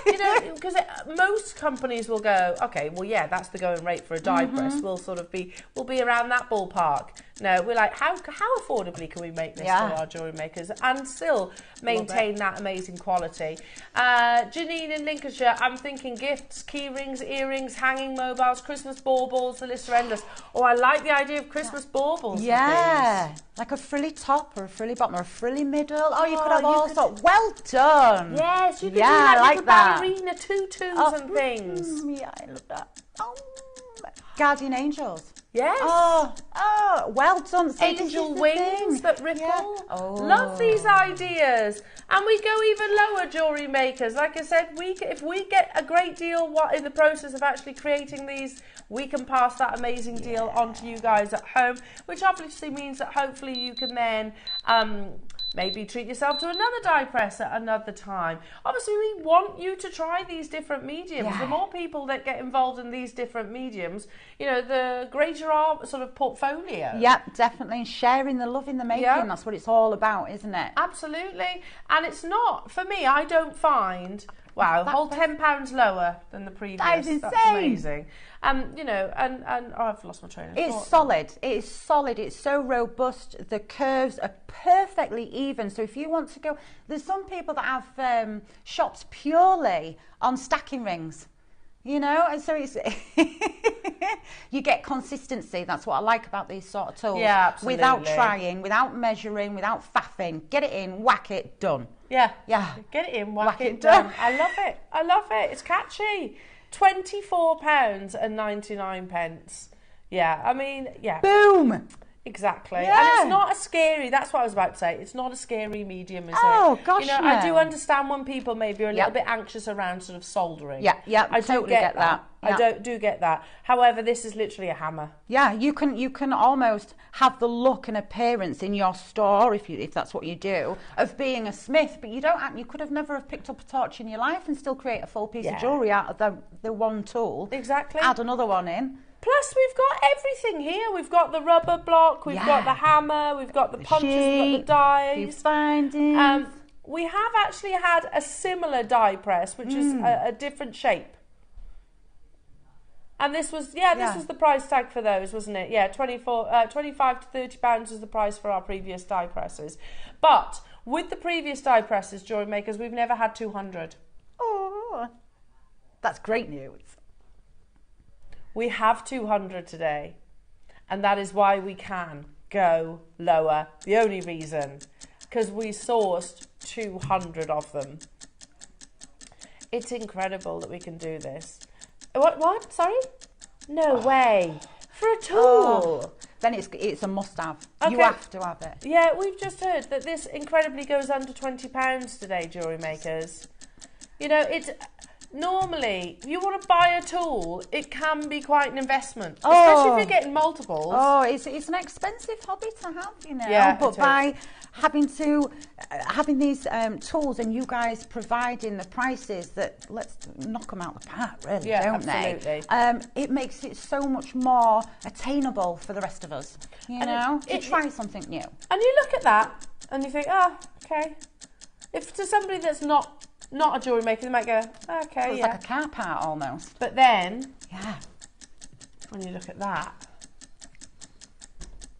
you know, because most companies will go, okay, well, yeah, that's the going rate for a die press. We'll be around that ballpark. No, we're like, how affordably can we make this for our Jewellery Makers and still maintain that amazing quality? Janine in Lincolnshire, I'm thinking gifts, key rings, earrings, hanging mobiles, Christmas baubles, the list are endless. Oh, I like the idea of Christmas baubles. Yeah, like a frilly top or a frilly bottom or a frilly middle. Oh, you could have all sorts. Well done. Yes, you could do like ballerina tutus and things. Yeah, I love that. Oh, guardian angels. Yes. Oh, well done. Angel wings that ripple. Yeah. Oh. Love these ideas. And we go even lower, jewellery makers. Like I said, if we get a great deal in the process of actually creating these, we can pass that amazing deal on to you guys at home, which obviously means that hopefully you can then maybe treat yourself to another die press at another time. Obviously, we want you to try these different mediums. The more people that get involved in these different mediums, you know, the greater our sort of portfolio. Yep, definitely. Sharing the love in the making, that's what it's all about, isn't it? Absolutely. And it's not, for me, I don't find, wow, whole £10 lower than the previous. That is insane. That's amazing. You know, and oh, I've lost my train of thought. It's solid. It's solid. It's so robust. The curves are perfectly even. So if you want to go, there's some people that have shops purely on stacking rings, you know, and so it's you get consistency. That's what I like about these sort of tools. Yeah, absolutely. Without trying, without measuring, without faffing. Get it in, whack it, done. Yeah. Get it in, whack it, done. I love it. I love it. It's catchy. £24.99. Yeah, I mean, yeah. Boom! Exactly. Yeah. And it's not a scary, that's what I was about to say, it's not a scary medium, is it? Oh, gosh, you know, no. I do understand when people maybe are a little bit anxious around sort of soldering. I totally get that. I do get that. However, this is literally a hammer. Yeah, you can almost have the look and appearance in your store, if that's what you do, of being a smith, but you don't. You could have never have picked up a torch in your life and still create a full piece of jewellery out of the one tool. Exactly. Add another one in. Plus, we've got everything here. We've got the rubber block, we've got the hammer, we've got the punches, we've got the dies. Findings. We have actually had a similar die press, which is a different shape. And this was, this was the price tag for those, wasn't it? Yeah, 25 to £30 was the price for our previous die presses. But with the previous die presses, jewellery makers, we've never had 200. Oh, that's great news. We have 200 today, and that is why we can go lower. The only reason, because we sourced 200 of them. It's incredible that we can do this. What? Sorry? No way. For a tool. Then it's a must-have. Okay. You have to have it. Yeah, we've just heard that this incredibly goes under £20 today, jewellery makers. You know, it's... Normally, if you want to buy a tool, it can be quite an investment, especially if you're getting multiples. Oh, it's an expensive hobby to have, you know. Yeah, but by having these tools and you guys providing the prices that let's knock them out of the park, really, don't absolutely. they? It makes it so much more attainable for the rest of us, you know, to try something new. And you look at that and you think, okay. If to somebody that's not a jewellery maker, they might go, okay, it's like a car part almost. But then, when you look at that,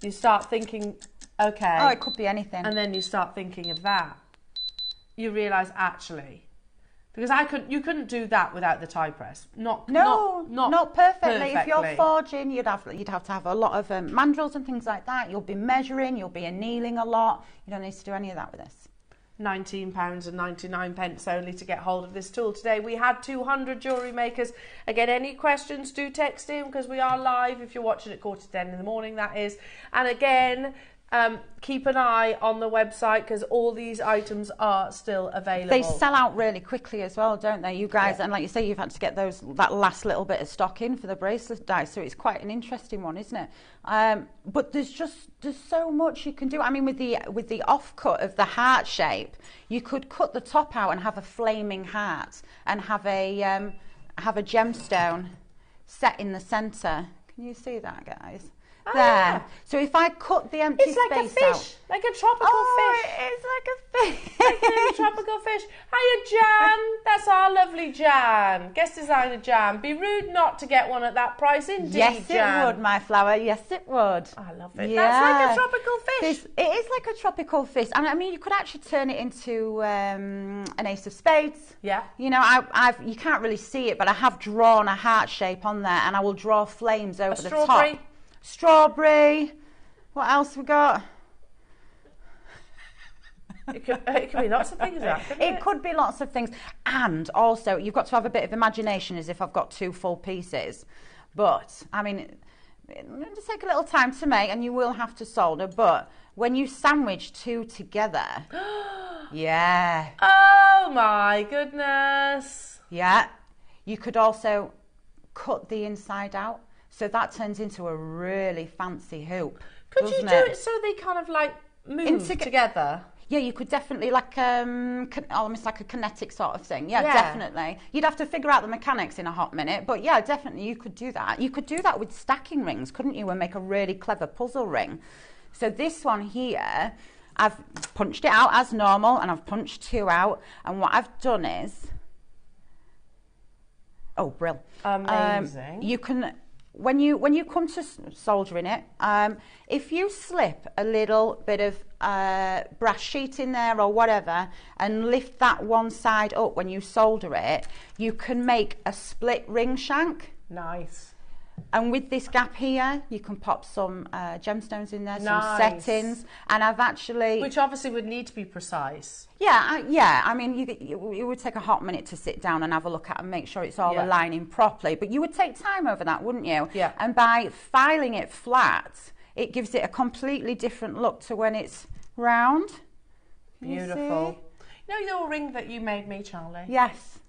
you start thinking, okay. Oh, it could be anything. And then you start thinking of that. You realise, actually, because you couldn't do that without the tie press. Not perfectly. If you're forging, you'd have to have a lot of mandrels and things like that. You'll be measuring, you'll be annealing a lot. You don't need to do any of that with this. £19.99 only to get hold of this tool today. We had 200 jewellery makers. Again, any questions, do text in because we are live if you're watching at 10:15 in the morning, that is. And again, keep an eye on the website because all these items are still available. They sell out really quickly as well, don't they, you guys? And like you say, you've had to get that last little bit of stock in for the bracelet die, so it's quite an interesting one, isn't it? But there's so much you can do. I mean, with the offcut of the heart shape, you could cut the top out and have a flaming heart and have a gemstone set in the centre. Can you see that, guys? There. Yeah. So if I cut the empty space out... It's like a fish, like a tropical fish. It's like a fish. Like a little tropical fish. Hiya, Jan. That's our lovely Jan. Guest designer Jan. Be rude not to get one at that price, indeed, yes, Jan. It would, my flower. Yes, it would. I love it. Yeah. That's like a tropical fish. It is like a tropical fish. And I mean, you could actually turn it into an ace of spades. Yeah. You know, you can't really see it, but I have drawn a heart shape on there, and I will draw flames over the top. Strawberry. What else we got? It could be lots of things. It could be lots of things. And also, you've got to have a bit of imagination as if I've got two full pieces. But, I mean, it'll just take a little time to make, and you will have to solder. But when you sandwich two together, yeah. Oh my goodness. Yeah. You could also cut the inside out. So that turns into a really fancy hoop. Could you do it so they kind of like move together? Yeah, you could definitely, like almost like a kinetic sort of thing. Yeah, definitely. You'd have to figure out the mechanics in a hot minute, but yeah, definitely you could do that. You could do that with stacking rings, couldn't you, and make a really clever puzzle ring. So this one here, I've punched it out as normal, and I've punched two out, and what I've done is, oh, brill. Amazing. You can, when you come to soldering it, if you slip a little bit of brass sheet in there or whatever and lift that one side up when you solder it, you can make a split ring shank. Nice. And with this gap here, you can pop some gemstones in there, some settings, and I've actually... Which obviously would need to be precise. Yeah, yeah. I mean, it would take a hot minute to sit down and have a look at and make sure it's all aligning properly, but you would take time over that, wouldn't you? Yeah. And by filing it flat, it gives it a completely different look to when it's round. Beautiful. You know your ring that you made me, Charlie? Yes.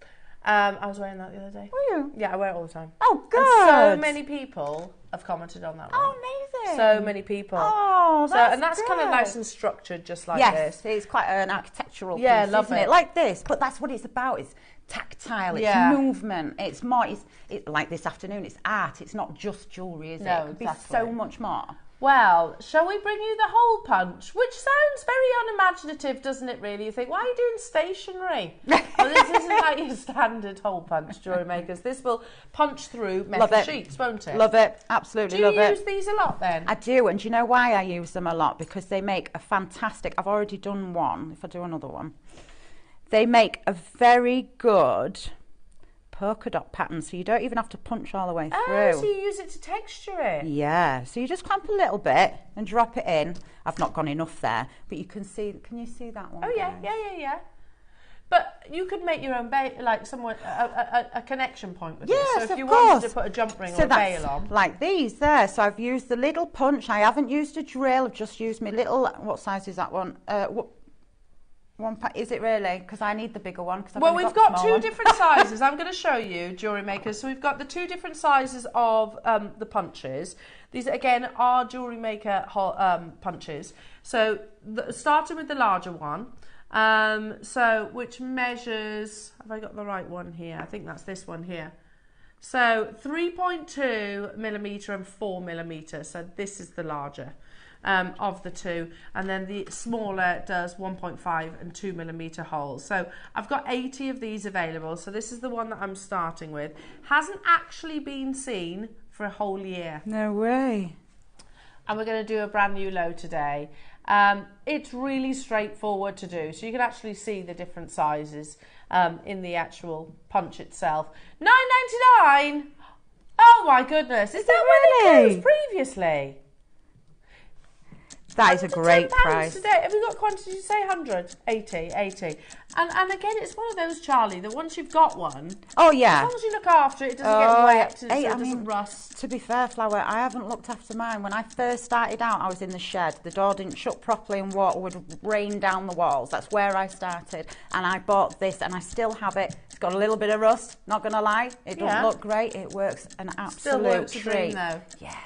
I was wearing that the other day. Were you? Yeah, I wear it all the time. Oh, good. And so many people have commented on that one. Oh, amazing. So many people. Oh, that's and that's good. kind of nice and structured, just like yes, this. It's quite an architectural piece, love isn't it? Like this, but that's what it's about. It's tactile, it's movement, it's more, it's like this afternoon, it's art, it's not just jewellery, is it? It could be so much more. Well, shall we bring you the hole punch? Which sounds very unimaginative, doesn't it, really? You think, why are you doing stationery? Well, this isn't like your standard hole punch, jewellery makers. This will punch through metal sheets, won't it? Love it. Absolutely love it. Do you use these a lot, then? I do, and do you know why I use them a lot? Because they make a fantastic... I've already done one. If I do another one. They make a very good... polka dot pattern, so you don't even have to punch all the way through. Oh, so you use it to texture it? Yeah, so you just clamp a little bit and drop it in. I've not gone enough there, but you can see, can you see that one? Oh, yeah, yeah. But you could make your own, like somewhere, a connection point with it. So if you wanted to put a jump ring or a bail on. Like these there, so I've used the little punch, I haven't used a drill, I've just used my little, what size is that one? Is it really? Because I need the bigger one. Well, we've got two different sizes. I'm going to show you, jewellery makers. So we've got the two different sizes of the punches. These, again, are jewellery maker punches. So starting with the larger one, which measures, have I got the right one here? I think that's this one here. So 3.2 millimetre and 4 millimetre. So this is the larger. Of the two, and then the smaller does 1.5 and 2 millimetre holes. So I've got 80 of these available, so this is the one that I'm starting with. Hasn't actually been seen for a whole year. No way. And we're going to do a brand new low today. It's really straightforward to do, so you can actually see the different sizes in the actual punch itself. $9.99. Oh my goodness, is that what it was previously? That is a great price. Today. Have we got quantity to say 100? 80. And again, it's one of those, Charlie, that once you've got one, oh yeah, as long as you look after it, it doesn't get wet and it doesn't rust. To be fair, Flower, I haven't looked after mine. When I first started out, I was in the shed. The door didn't shut properly and water would rain down the walls. That's where I started. And I bought this and I still have it. It's got a little bit of rust, not going to lie. It doesn't look great. It works an absolute still works treat. a dream, though. Yeah.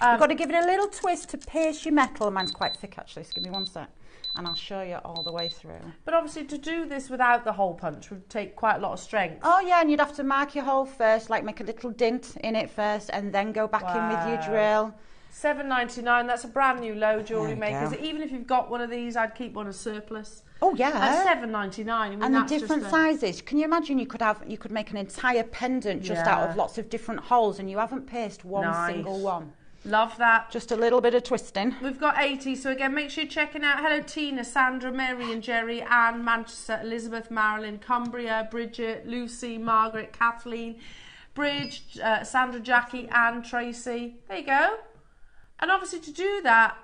You've got to give it a little twist to pierce your metal. Mine's quite thick, actually, so give me one sec. And I'll show you all the way through. But obviously, to do this without the hole punch would take quite a lot of strength. Oh, yeah, and you'd have to mark your hole first, like make a little dint in it first, and then go back in with your drill. $7.99, that's a brand new low, jewellery makers. Even if you've got one of these, I'd keep one as surplus. Oh yeah, at $7.99. I mean, and the different sizes. Can you imagine? You could make an entire pendant just out of lots of different holes, and you haven't pierced one single one. Love that. Just a little bit of twisting. We've got 80, so again, make sure you're checking out. Hello, Tina, Sandra, Mary and Jerry, Anne, Manchester, Elizabeth, Marilyn, Cumbria, Bridget, Lucy, Margaret, Kathleen, Bridge, Sandra, Jackie, Anne, Tracy. There you go. And obviously to do that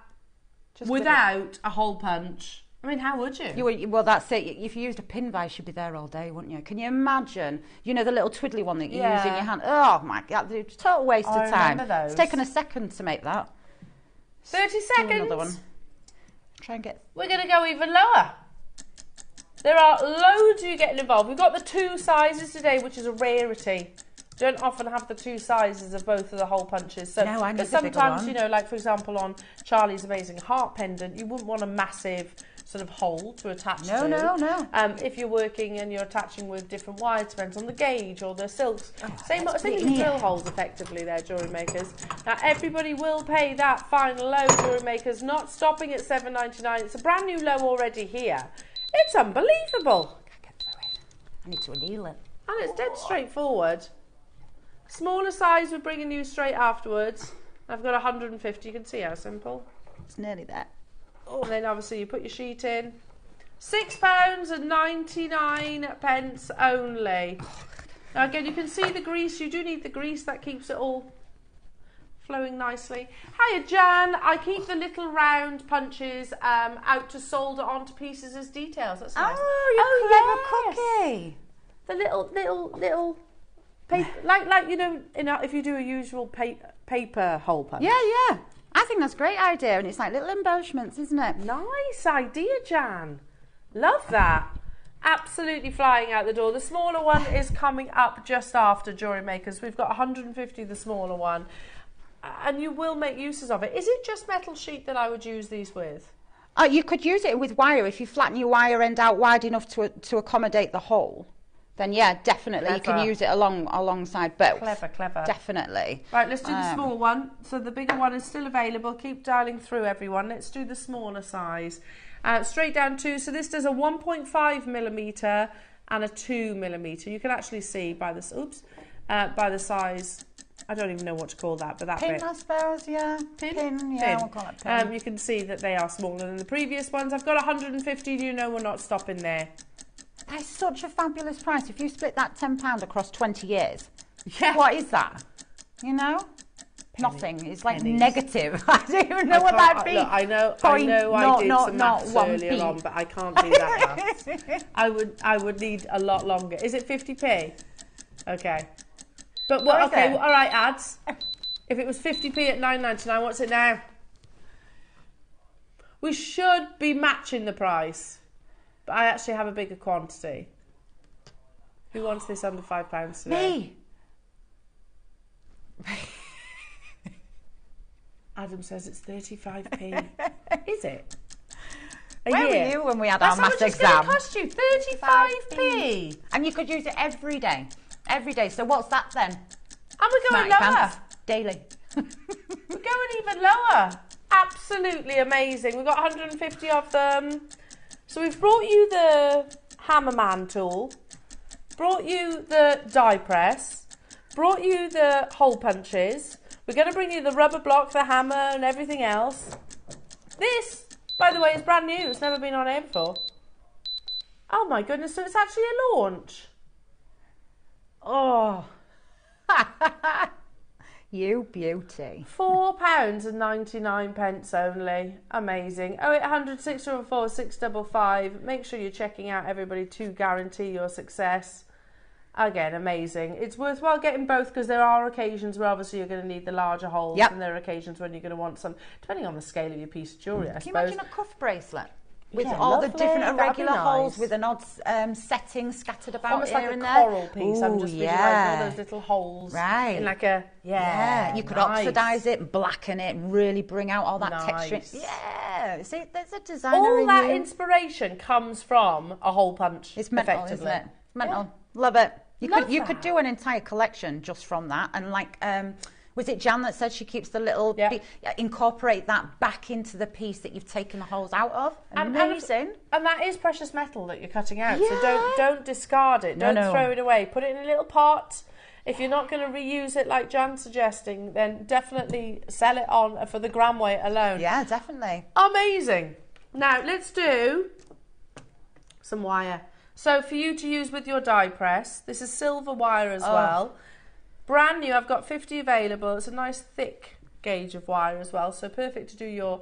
without a hole punch, I mean, how would you? Well, that's it. If you used a pin vise, you'd be there all day, wouldn't you? Can you imagine? You know, the little twiddly one that you use in your hand? Oh, my God. It's a total waste of time. Remember those. It's taken a second to make that. 30 seconds? Do another one. Try and get... We're going to go even lower. There are loads of you getting involved. We've got the 2 sizes today, which is a rarity. Don't often have the 2 sizes of both of the hole punches. So, no, I need sometimes, the bigger one. you know, like for example on Charlie's amazing heart pendant, you wouldn't want a massive sort of hole to attach to. No. If you're working and you're attaching with different wires, depends on the gauge or the silks. Same as big. drill holes effectively there, jewellery makers. Now everybody will pay that final low, jewellery makers, not stopping at $7.99. It's a brand new low already here. It's unbelievable. I can't get through it. I need to anneal it. And it's dead straightforward. Smaller size, we're bringing you straight afterwards. I've got 150, you can see how simple. It's nearly there. And then obviously you put your sheet in. £6.99 only. Now again, you can see the grease. You do need the grease, that keeps it all flowing nicely. Hiya Jan, I keep the little round punches out to solder onto pieces as details. That's nice. Oh, you clever cookie. The little paper, like you know, if you do a usual paper hole punch. Yeah. I think that's a great idea, and it's like little embellishments, isn't it? Nice idea, Jan. Love that. Absolutely flying out the door. The smaller one is coming up just after Jewellery Makers. We've got 150, the smaller one, and you will make uses of it. Is it just metal sheet that I would use these with? You could use it with wire if you flatten your wire end out wide enough to accommodate the hole. Then yeah, definitely you can use it alongside both. Clever. Definitely. Right, let's do the small one. So the bigger one is still available. Keep dialing through, everyone. Let's do the smaller size. Straight down to, so this does a 1.5mm and a 2mm. You can actually see by this, by the size. I don't even know what to call that, but that pin, bit. I suppose, yeah. Pin? Yeah, we'll call it pin. You can see that they are smaller than the previous ones. I've got 150. You know we're not stopping there. That's such a fabulous price. If you split that £10 across 20 years, yeah. What is that? You know? Nothing. It's like negative. I don't even know what that'd be. Look, I know I did some maths earlier on, but I can't do that maths. I would need a lot longer. Is it 50p? Okay. But what? Okay, all right, ads. If it was 50p at £9.99, what's it now? We should be matching the price. But I actually have a bigger quantity. Who wants this under £5 today? Me. Adam says it's 35p. Is it? Where were you when we had our maths exam? That's how much it's going to cost you, 35p. And you could use it every day. Every day. So what's that then? And we're going lower. Daily. We're going even lower. Absolutely amazing. We've got 150 of them. So we've brought you the Hammerman tool, brought you the die press, brought you the hole punches. We're going to bring you the rubber block, the hammer and everything else. This, by the way, is brand new. It's never been on air before. Oh my goodness, so it's actually a launch. Oh. You beauty. £4.99 only. Amazing. 0800 644 655. Make sure you're checking out, everybody, to guarantee your success. Again, amazing. It's worthwhile getting both because there are occasions where obviously you're going to need the larger holes, and there are occasions when you're going to want some, depending on the scale of your piece of jewellery, I suppose. Can you imagine a cuff bracelet? With all the different irregular holes with an odd setting scattered about almost here like and a there. coral piece. I'm just visualising all those little holes. Right. In like a, you could oxidise it, blacken it, really bring out all that texture. Yeah. See, there's a designer all that inspiration comes from a hole punch. It's mental, isn't it? Mental. Love it. You could do an entire collection just from that, and like was it Jan that said she keeps the little incorporate that back into the piece that you've taken the holes out of? Amazing. And that is precious metal that you're cutting out, so don't discard it. Don't throw it away. Put it in a little pot. If you're not going to reuse it like Jan's suggesting, then definitely sell it on for the gram weight alone. Yeah, definitely. Amazing. Now let's do some wire. So for you to use with your die press, this is silver wire as well. Brand new, I've got 50 available. It's a nice thick gauge of wire as well, so perfect to do your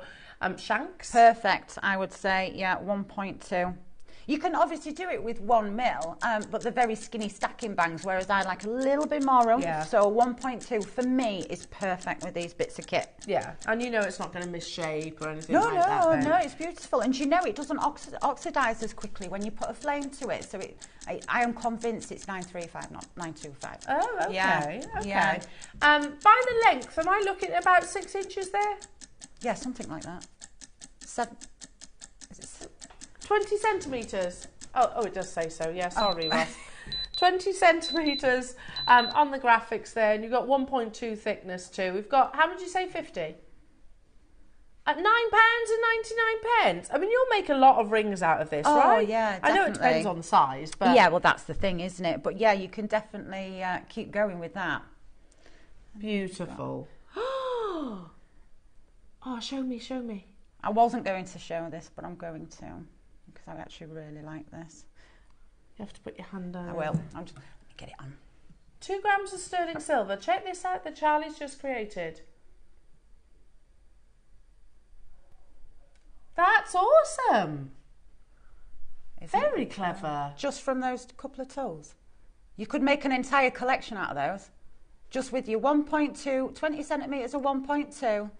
shanks. Perfect, I would say, 1.2. You can obviously do it with 1 mil, but they're very skinny stacking bangs, whereas I like a little bit more room. Yeah. So 1.2 for me is perfect with these bits of kit. Yeah, and you know it's not going to misshape or anything like that. No, it's beautiful. And you know it doesn't oxidise as quickly when you put a flame to it. So I am convinced it's 935, not 925. Oh, okay. Yeah. Okay. Yeah. By the length, am I looking at about 6 inches there? Yeah, something like that. 20 centimetres. Oh, it does say so. Yeah, sorry, Ross. 20 centimetres on the graphics there, and you've got 1.2 thickness too. We've got, how much did you say, 50? At £9.99. I mean, you'll make a lot of rings out of this, right? Oh, yeah, definitely. I know it depends on the size, but... Yeah, well, that's the thing, isn't it? But yeah, you can definitely keep going with that. Beautiful. Oh, show me. I wasn't going to show this, but I'm going to, because I actually really like this. You have to put your hand down. I will. Let me get it on. 2 grams of sterling silver. Check this out that Charlie's just created. That's awesome. Very clever. Just from those couple of tools. You could make an entire collection out of those. Just with your 1.2, 20 centimetres of 1.2,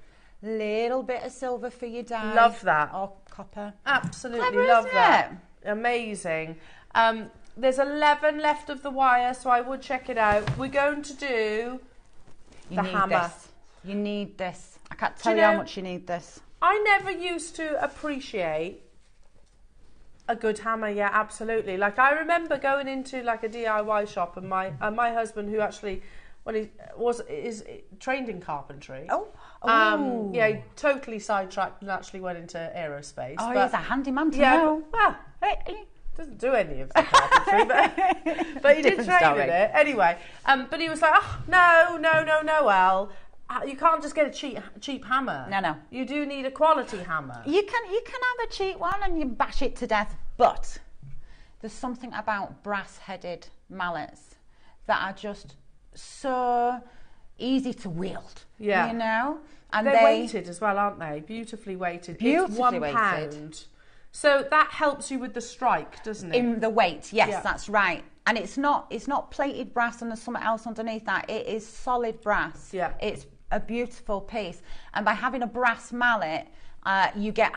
little bit of silver for your dye. Love that. Or copper. Absolutely Clever, love isn't that. it? Amazing. There's 11 left of the wire, so I would check it out. We're going to do the hammer. This. You need this. I can't tell you how much you need this. I never used to appreciate a good hammer. Yeah, absolutely. Like, I remember going into like a DIY shop, and my husband, who actually, when he is trained in carpentry. Yeah, he totally sidetracked and actually went into aerospace. Oh, he's a handyman to know. Well, he doesn't do any of the carpentry, but he did train in it anyway. But he was like, oh, no, well, you can't just get a cheap hammer. No. You do need a quality hammer. You can have a cheap one and you bash it to death, but there's something about brass-headed mallets that are just so easy to wield. Yeah. You know? And they're weighted as well, aren't they? Beautifully weighted. It's £1. So that helps you with the strike, doesn't it? In the weight, yes, that's right. And it's not plated brass and there's something else underneath that. It is solid brass. Yeah. It's a beautiful piece. And by having a brass mallet, you get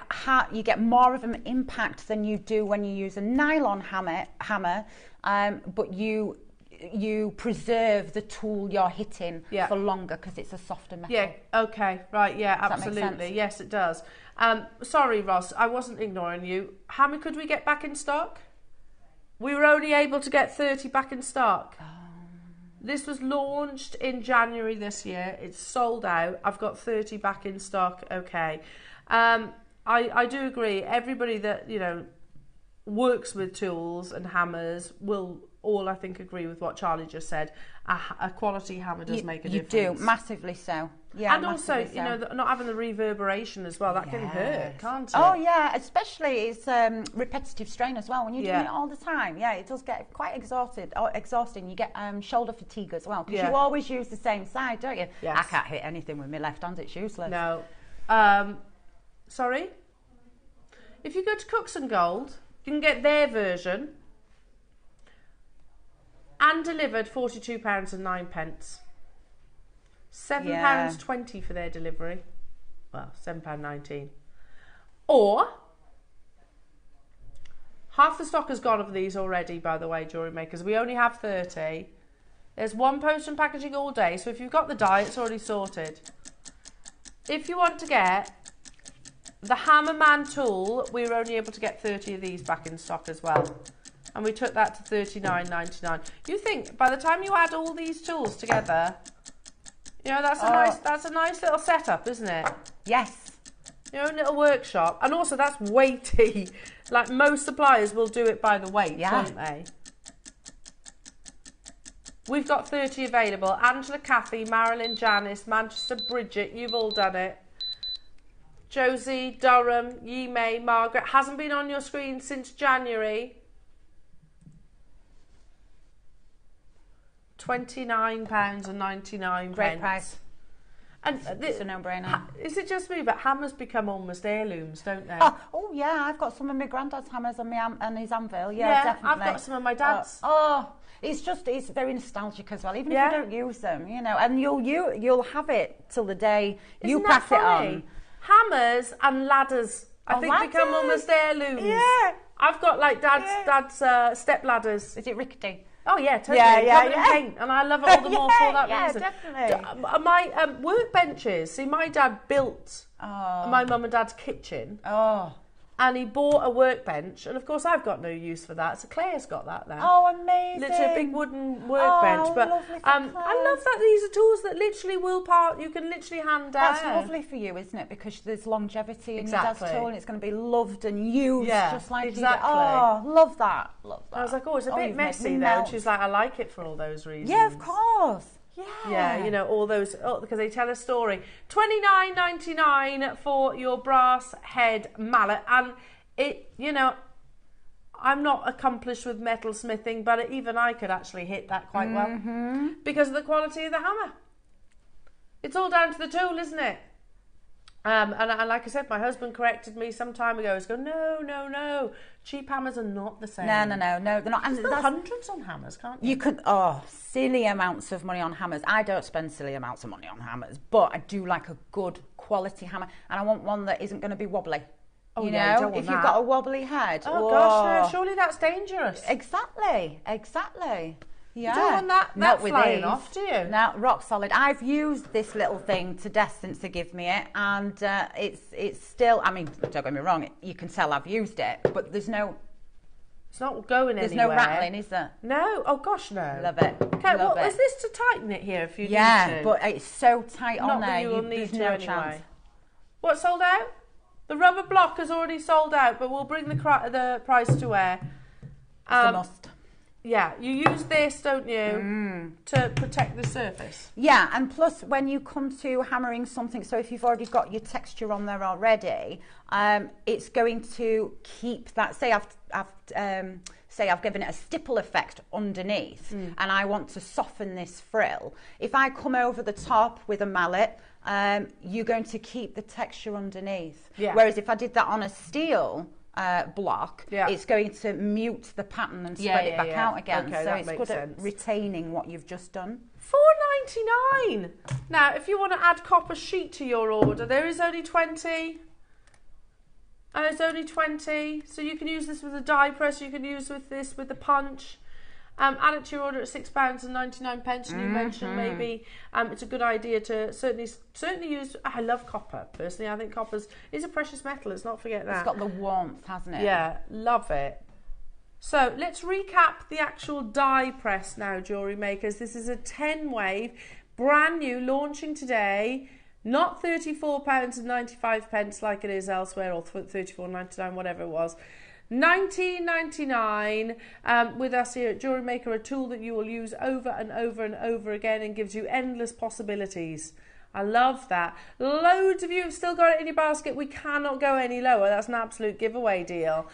more of an impact than you do when you use a nylon hammer, but you preserve the tool you're hitting for longer because it's a softer metal. Yeah, okay, right, yeah, absolutely. Yes, it does. Sorry, Ross, I wasn't ignoring you. How many could we get back in stock? We were only able to get 30 back in stock. This was launched in January this year. It's sold out. I've got 30 back in stock. Okay. I do agree. Everybody that, works with tools and hammers will all, I think, agree with what Charlie just said. A quality hammer does make a difference. You do, massively so. Yeah, and also, not having the reverberation as well, that can hurt, can't it? Oh, yeah, especially it's repetitive strain as well. When you're doing it all the time, it does get quite exhausting. You get shoulder fatigue as well, because you always use the same side, don't you? Yes. I can't hit anything with my left hand, it's useless. No. Sorry? If you go to Cooks and Gold, you can get their version and delivered £42.09. £7.20 for their delivery. Well, £7.19. Or half the stock has gone of these already, by the way, jewellery makers. We only have 30. There's one post and packaging all day, so if you've got the die, it's already sorted. If you want to get the Hammerman tool, we were only able to get 30 of these back in stock as well. And we took that to $39.99. You think by the time you add all these tools together, that's a nice little setup, isn't it? Yes. Your own little workshop. And also that's weighty. Like most suppliers will do it by the weight, won't they? We've got 30 available. Angela, Kathy, Marilyn, Janice, Manchester, Bridget, you've all done it. Josie, Durham, Yimei, Margaret, hasn't been on your screen since January. £29.99. Great price. And it's a no-brainer. Is it just me? But hammers become almost heirlooms, don't they? Oh yeah, I've got some of my granddad's hammers and his anvil. Yeah, definitely. I've got some of my dad's. It's very nostalgic as well. Even if you don't use them, you know, and you'll have it till the day you pass it on. Hammers and ladders, I think, become almost heirlooms. Yeah. I've got like dad's step ladders. Is it rickety? Oh yeah, totally. Covered in paint, and I love it all the more for that reason. Yeah, definitely. My workbenches. See, my dad built my mum and dad's kitchen. And he bought a workbench, and of course I've got no use for that. So Claire's got that now. Oh, amazing! Literally a big wooden workbench. But I love that these are tools that literally you can literally hand down. That's lovely for you, isn't it? Because there's longevity in your dad's tool, and it's going to be loved and used just like exactly. You. Oh, love that. I was like, it's a bit messy though. And she's like, I like it for all those reasons. Yeah, of course. Yeah, you know, all those, because they tell a story. $29.99 for your brass head mallet. And it, you know, I'm not accomplished with metal smithing, but even I could actually hit that quite well because of the quality of the hammer. It's all down to the tool, isn't it? And like I said, my husband corrected me some time ago. He's going, no, cheap hammers are not the same. No, they're not. And there's hundreds on hammers, can't you? You could, silly amounts of money on hammers. I don't spend silly amounts of money on hammers, but I do like a good quality hammer, and I want one that isn't going to be wobbly. You know, if you've got a wobbly head. Oh gosh, no, surely that's dangerous. Exactly. Yeah. You don't want that flying off, do you? No, rock solid. I've used this little thing to death since they give me it, and it's still, I mean, don't get me wrong, you can tell I've used it, but it's not going anywhere. There's no rattling, is there? No. Oh gosh, no. Love it. Okay, well, is this to tighten it here if you need to? Yeah, but it's so tight on there. You will need to no chance. What, sold out? The rubber block has already sold out, but we'll bring the price to where. It's a must. Yeah, you use this, don't you, to protect the surface? Yeah, and plus when you come to hammering something, so if you've already got your texture on there already, it's going to keep that. Say I've given it a stipple effect underneath, and I want to soften this frill. If I come over the top with a mallet, you're going to keep the texture underneath. Yeah. Whereas if I did that on a steel block, it's going to mute the pattern and spread it back out again. Okay, so it's good at retaining what you've just done. $4.99. Now, if you want to add copper sheet to your order, there is only 20. And it's only 20. So you can use this with a die press. You can use this with the punch. Add it to your order at £6.99. And you mentioned maybe it's a good idea to certainly use. I love copper personally. I think copper is a precious metal. Let's not forget that. It's got the warmth, hasn't it? Yeah, love it. So let's recap the actual die press now, jewellery makers. This is a 10 wave, brand new, launching today. Not £34.95 like it is elsewhere, or $34.99, whatever it was. $19.99 with us here at Jewellery Maker, a tool that you will use over and over and over again and gives you endless possibilities. I love that. Loads of you have still got it in your basket. We cannot go any lower. That's an absolute giveaway deal.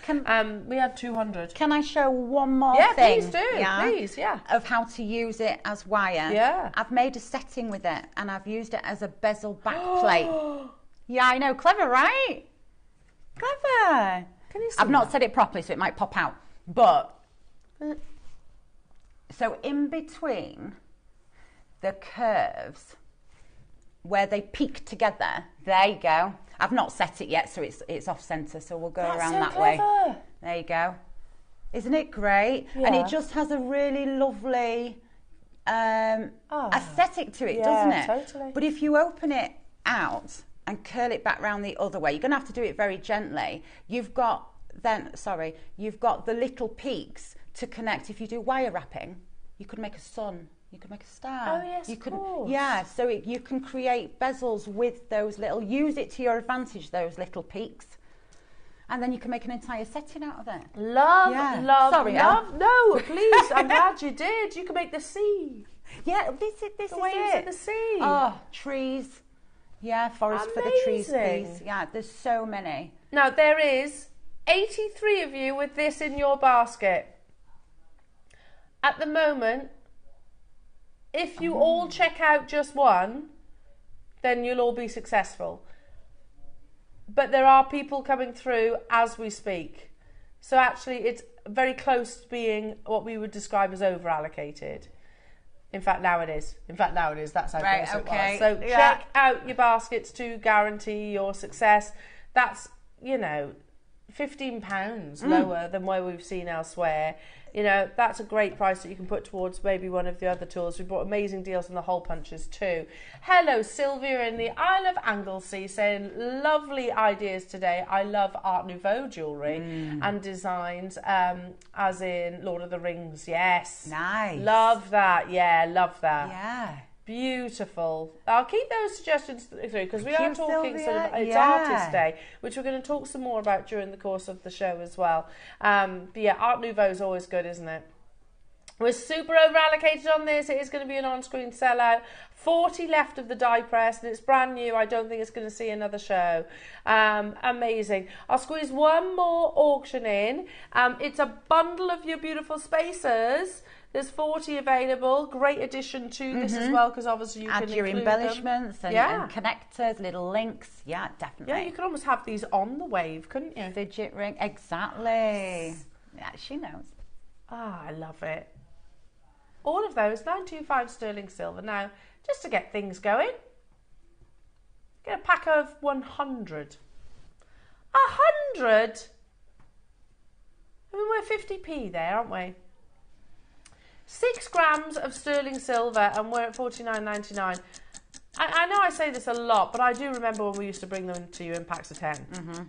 We had 200. Can I show one more thing? Please do. Please, of how to use it as wire. Yeah. I've made a setting with it, and I've used it as a bezel back plate. Yeah, I know. Clever, right? Clever. I've not said it properly, so it might pop out. But, so in between the curves, where they peak together, there you go. I've not set it yet, so it's off centre, so we'll go around that way. There you go. Isn't it great? Yeah. And it just has a really lovely aesthetic to it, doesn't it? Totally. But if you open it out and curl it back round the other way, you're going to have to do it very gently. You've got the little peaks to connect. If you do wire wrapping, you could make a sun, you could make a star. Oh yes, you could, of course. Yeah, so you can create bezels with those little, use it to your advantage, those little peaks. And then you can make an entire setting out of it. Love. Sorry, love. No, please, I'm glad you did. You can make the sea. Yeah, this is the waves of the sea. Oh, trees. Yeah, forest for the trees, please. Yeah, there's so many. Now, there is 83 of you with this in your basket. At the moment, if you all check out just one, then you'll all be successful. But there are people coming through as we speak. So actually it's very close to being what we would describe as over-allocated. In fact, now it is. That's how close it was. So check out your baskets to guarantee your success. That's, you know, £15 lower than where we've seen elsewhere. You know, that's a great price that you can put towards maybe one of the other tools. We've brought amazing deals on the hole punches too. Hello, Sylvia in the Isle of Anglesey saying lovely ideas today. I love Art Nouveau jewellery and designs, as in Lord of the Rings. Yes. Nice. Love that. Yeah, love that. Yeah. Beautiful. I'll keep those suggestions through because we are talking Sylvia. sort of, it's Artist Day, which we're going to talk some more about during the course of the show as well. But yeah, Art Nouveau is always good, isn't it? We're super over allocated on this. It is going to be an on-screen sellout. 40 left of the die press and it's brand new. I don't think it's going to see another show. Amazing. I'll squeeze one more auction in. It's a bundle of your beautiful spacers. There's 40 available. Great addition to this as well, because obviously you add can your include embellishments them. and connectors, little links. Yeah, definitely. Yeah, you could almost have these on the wave, couldn't you? Fidget ring, exactly. Yeah, she knows. Ah, I love it. All of those, 925 sterling silver. Now, just to get things going, get a pack of 100. 100? I mean, we're 50p there, aren't we? 6 grams of sterling silver and we're at £49.99. I know I say this a lot, but I do remember when we used to bring them to you in packs of 10.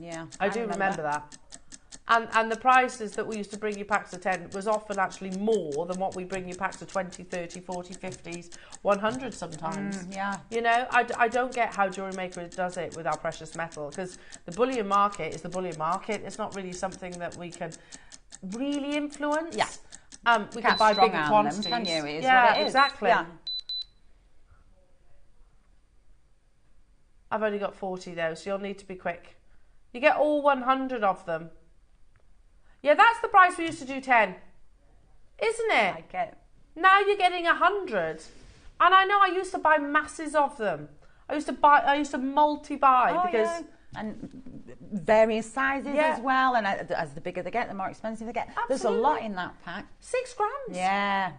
Yeah, I do remember that. And the prices that we used to bring you packs of 10 was often actually more than what we bring you packs of 20, 30, 40, 50s, 100 sometimes. Yeah. You know, I don't get how JewelleryMaker does it with our precious metal, because the bullion market is the bullion market. It's not really something that we can really influence. Yeah. We can buy bigger quantities. Them, can you? It is yeah, what it is. Exactly. Yeah. I've only got 40 though, so you'll need to be quick. You get all 100 of them. Yeah, that's the price we used to do 10. Isn't it? Like it. Now you're getting 100. And I know I used to buy masses of them. I used to multi-buy because... Yeah. And various sizes as well, and as the bigger they get, the more expensive they get. Absolutely. There's a lot in that pack. 6 grams. Yeah.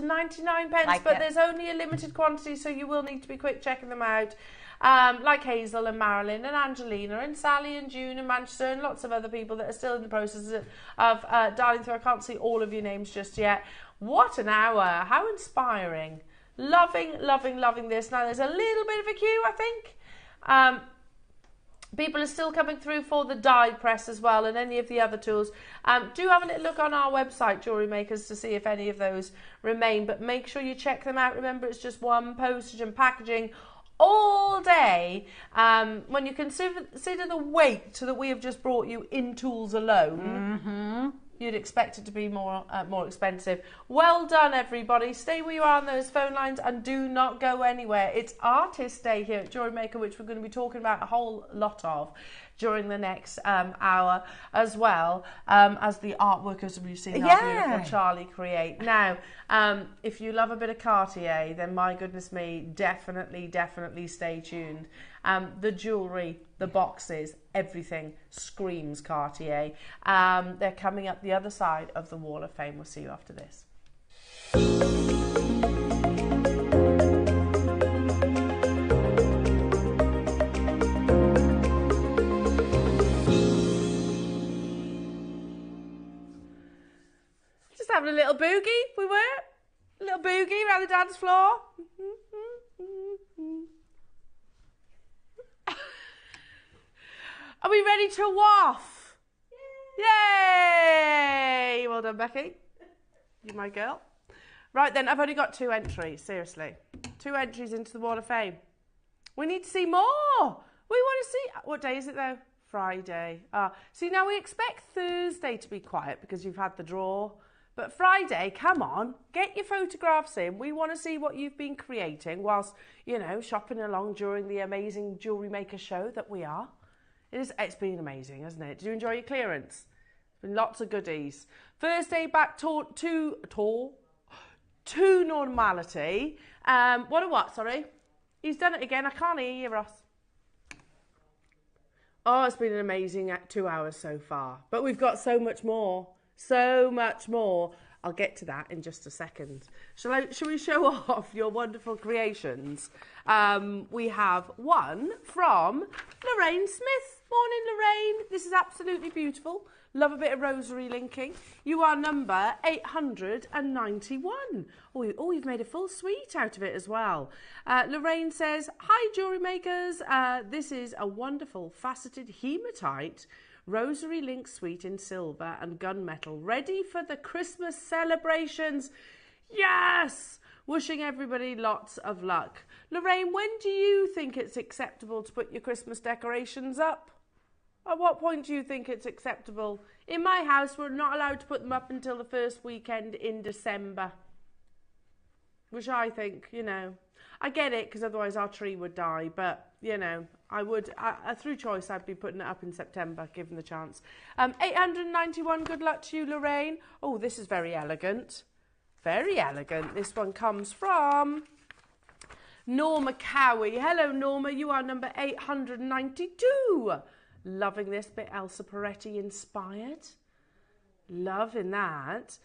£14.99. Like but it. there's only a limited quantity, so you will need to be quick checking them out. Like Hazel and Marilyn and Angelina and Sally and June and Manchester and lots of other people that are still in the process of dialing through. I can't see all of your names just yet. What an hour. How inspiring. Loving, loving, loving this. Now there's a little bit of a queue, I think. People are still coming through for the die press as well and any of the other tools. Do have a little look on our website, Jewellery Makers, to see if any of those remain. But make sure you check them out. Remember, it's just one postage and packaging all day. When you consider the weight that we have just brought you in tools alone, you'd expect it to be more expensive. Well done, everybody. Stay where you are on those phone lines and do not go anywhere. It's Artist Day here at JewelleryMaker, which we're going to be talking about a whole lot of during the next hour, as well as the artwork as we've seen our beautiful Charlie create. Now, if you love a bit of Cartier, then my goodness me, definitely stay tuned. The jewellery, the boxes, everything screams Cartier. They're coming up the other side of the Wall of Fame. We'll see you after this. Just having a little boogie, we were. A little boogie around the dance floor. Are we ready to waff? Yay! Well done, Becky. You my girl. Right then, I've only got 2 entries, seriously. 2 entries into the Wall of Fame. We need to see more. We want to see... What day is it, though? Friday. See, now we expect Thursday to be quiet because you've had the draw. But Friday, come on, get your photographs in. We want to see what you've been creating whilst, you know, shopping along during the amazing JewelleryMaker show that we are. It's been amazing, hasn't it? Did you enjoy your clearance? Been lots of goodies. First day back to normality. What? Sorry. He's done it again. I can't hear you, Ross. Oh, it's been an amazing 2 hours so far. But we've got so much more. So much more. I'll get to that in just a second. Shall we show off your wonderful creations? We have one from Lorraine Smith. Morning, Lorraine. This is absolutely beautiful. Love a bit of rosary linking. You are number 891. Oh, you've made a full suite out of it as well. Lorraine says, hi, jewellery makers. This is a wonderful faceted hematite rosary link suite in silver and gunmetal, ready for the Christmas celebrations. Yes! Wishing everybody lots of luck. Lorraine, when do you think it's acceptable to put your Christmas decorations up? At what point do you think it's acceptable? In my house, we're not allowed to put them up until the first weekend in December. Which I think, you know, I get it because otherwise our tree would die. But, you know, through choice, I'd be putting it up in September, given the chance. 891, good luck to you, Lorraine. Oh, this is very elegant. Very elegant. This one comes from Norma Cowie. Hello, Norma. You are number 892. Loving this bit, Elsa Peretti inspired. Loving that.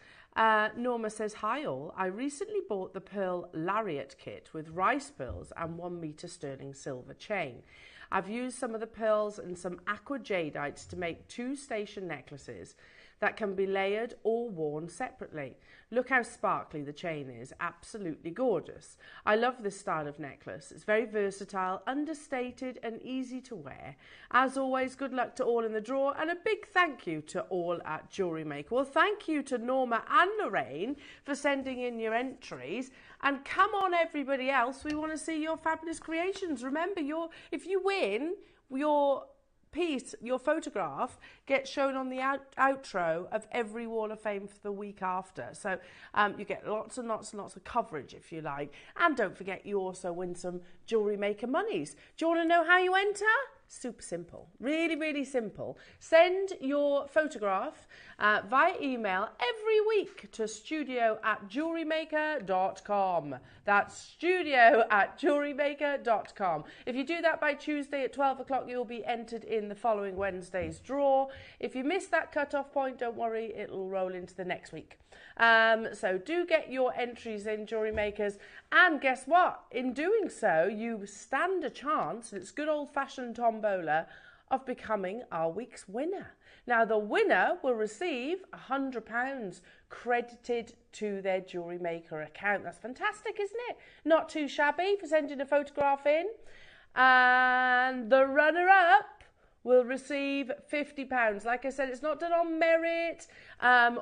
Norma says, hi all. I recently bought the pearl lariat kit with rice pearls and 1 metre sterling silver chain. I've used some of the pearls and some aqua jadites to make 2 station necklaces that can be layered or worn separately. Look how sparkly the chain is, absolutely gorgeous. I love this style of necklace. It's very versatile, understated and easy to wear. As always, good luck to all in the draw and a big thank you to all at JewelleryMaker. Well, thank you to Norma and Lorraine for sending in your entries, and come on everybody else, we want to see your fabulous creations. Remember, if you win, your piece, your photograph gets shown on the outro of every Wall of Fame for the week after. So you get lots and lots and lots of coverage, if you like. And don't forget, you also win some JewelleryMaker monies. Do you want to know how you enter? Super simple. Really, really simple. Send your photograph via email every week to studio@jewellerymaker.com. That's studio@jewellerymaker.com. If you do that by Tuesday at 12 o'clock, you'll be entered in the following Wednesday's draw. If you miss that cut-off point, don't worry, it'll roll into the next week. So do get your entries in, Jewellery Makers. And guess what? In doing so, you stand a chance, and it's good old-fashioned tombola, of becoming our week's winner. Now, the winner will receive £100 credited to their Jewellery Maker account. That's fantastic, isn't it? Not too shabby for sending a photograph in. And the runner-up will receive £50. Like I said, it's not done on merit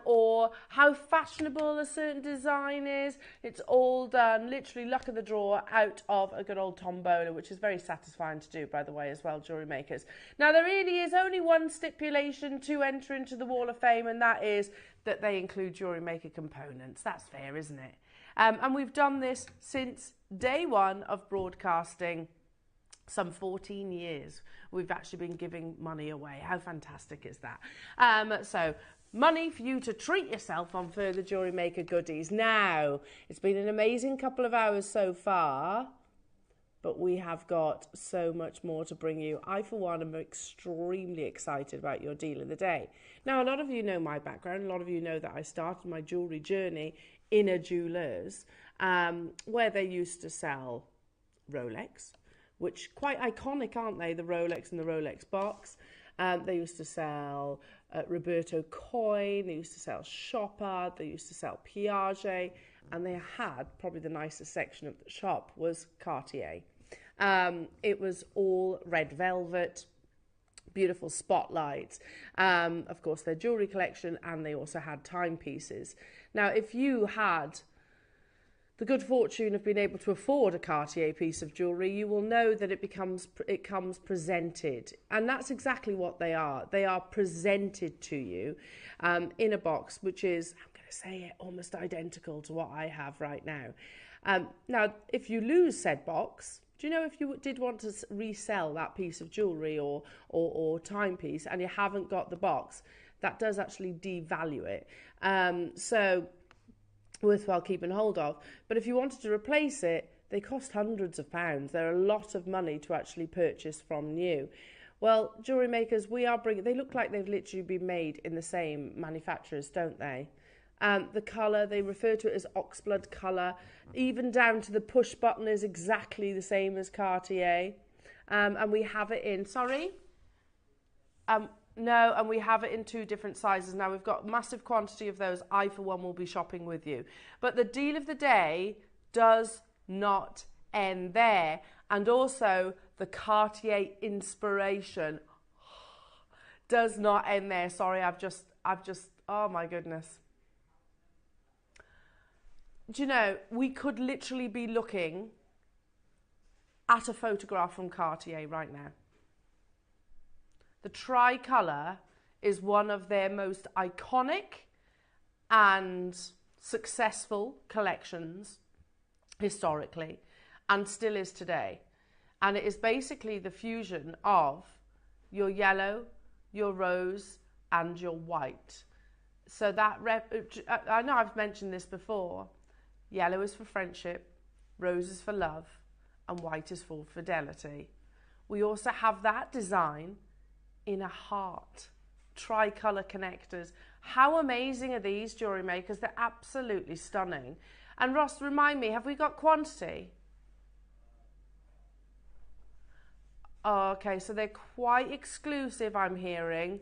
or how fashionable a certain design is. It's all done, literally luck of the draw, out of a good old tombola, which is very satisfying to do, by the way, as well, Jewellery Makers. Now, there really is only one stipulation to enter into the Wall of Fame, and that is that they include Jewellery Maker components. That's fair, isn't it? And we've done this since day one of broadcasting. Some 14 years we've actually been giving money away. How fantastic is that? So money for you to treat yourself on further Jewellery Maker goodies. Now, it's been an amazing couple of hours so far, but we have got so much more to bring you. I, for one, am extremely excited about your deal of the day. Now, a lot of you know my background. A lot of you know that I started my jewellery journey in a jeweller's where they used to sell Rolex, which quite iconic, aren't they? The Rolex and the Rolex box. They used to sell Roberto Coin. They used to sell Chopard. They used to sell Piaget. And they had, probably the nicest section of the shop was Cartier. It was all red velvet, beautiful spotlights. Of course, their jewellery collection, and they also had timepieces. Now, if you had the good fortune of being able to afford a Cartier piece of jewellery, you will know that it comes presented. And that's exactly what they are. They are presented to you in a box, which is, I'm going to say it, almost identical to what I have right now. Now, if you lose said box, do you know, if you did want to resell that piece of jewellery or timepiece and you haven't got the box, that does actually devalue it. So worthwhile keeping hold of. But if you wanted to replace it, they cost hundreds of pounds. They're a lot of money to actually purchase from new. Well, jewellery makers, we are bringing, they look like they've literally been made in the same manufacturers, don't they? The colour, they refer to it as oxblood colour, even down to the push button is exactly the same as Cartier. And we have it in, no, and we have it in 2 different sizes. Now, we've got massive quantity of those. I, for one, will be shopping with you. But the deal of the day does not end there. And also, the Cartier inspiration does not end there. Sorry, I've just, oh my goodness. Do you know, we could literally be looking at a photograph from Cartier right now. The tricolour is one of their most iconic and successful collections historically, and still is today. And it is basically the fusion of your yellow, your rose, and your white. So that, I know I've mentioned this before, yellow is for friendship, rose is for love, and white is for fidelity. We also have that design in a heart, tricolour connectors. How amazing are these, jewellery makers? They're absolutely stunning. And Ross, remind me, have we got quantity? Oh, okay, so they're quite exclusive, I'm hearing.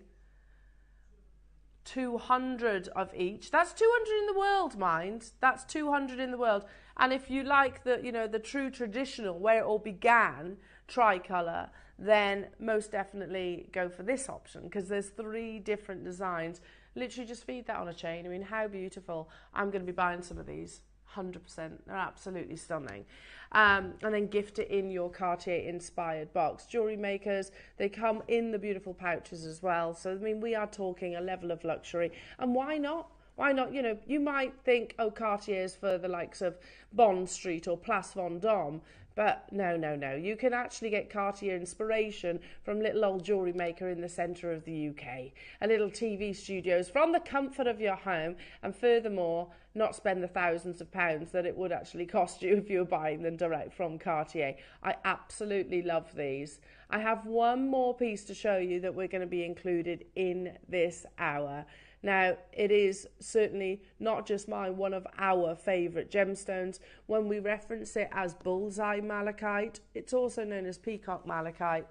200 of each. That's 200 in the world, mind. That's 200 in the world. And if you like the, you know, the true traditional, where it all began, tricolour, then most definitely go for this option, because there's 3 different designs. Literally just feed that on a chain. I mean, how beautiful. I'm going to be buying some of these. 100%. They're absolutely stunning. And then gift it in your Cartier inspired box. Jewellery makers, they come in the beautiful pouches as well. So, I mean, we are talking a level of luxury. And why not? Why not? You know, you might think, oh, Cartier's for the likes of Bond Street or Place Vendôme. But no, no, no. You can actually get Cartier inspiration from little old jewellery maker in the centre of the UK. A little TV studios from the comfort of your home, and furthermore, not spend the thousands of pounds that it would actually cost you if you were buying them direct from Cartier. I absolutely love these. I have one more piece to show you that we're going to be included in this hour. Now, it is certainly not just one of our favourite gemstones. When we reference it as bullseye malachite, it's also known as peacock malachite.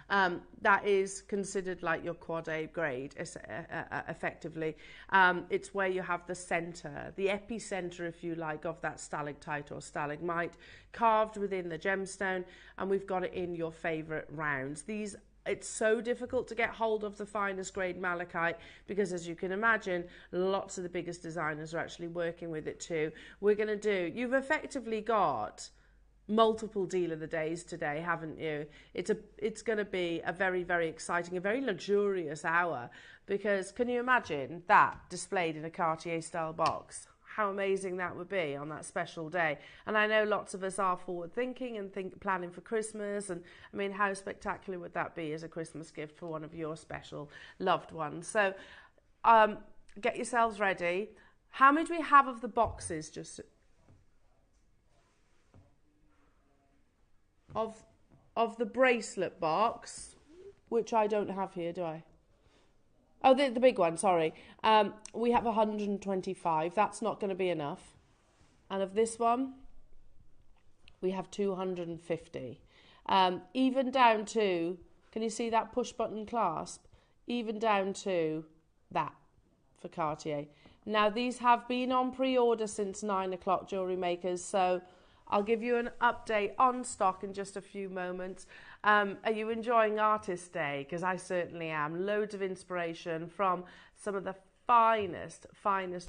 That is considered like your quad A grade, effectively. It's where you have the centre, the epicentre, if you like, of that stalactite or stalagmite carved within the gemstone, and we've got it in your favourite rounds. It's so difficult to get hold of the finest grade malachite because, as you can imagine, lots of the biggest designers are actually working with it too. You've effectively got multiple deal of the days today, haven't you? It's going to be a very, very exciting, a very luxurious hour, because can you imagine that displayed in a Cartier style box? How amazing that would be on that special day. And I know lots of us are forward thinking and planning for Christmas, and I mean, how spectacular would that be as a Christmas gift for one of your special loved ones? So get yourselves ready. How many do we have of the boxes? Just of the bracelet box, which I don't have here, do I? Oh, the big one, sorry. We have 125. That's not going to be enough. And of this one, we have 250. Even down to, can you see that push button clasp? Even down to that for Cartier. Now, these have been on pre-order since 9 o'clock, jewellery makers, so I'll give you an update on stock in just a few moments. Are you enjoying Artist Day? Because I certainly am. Loads of inspiration from some of the finest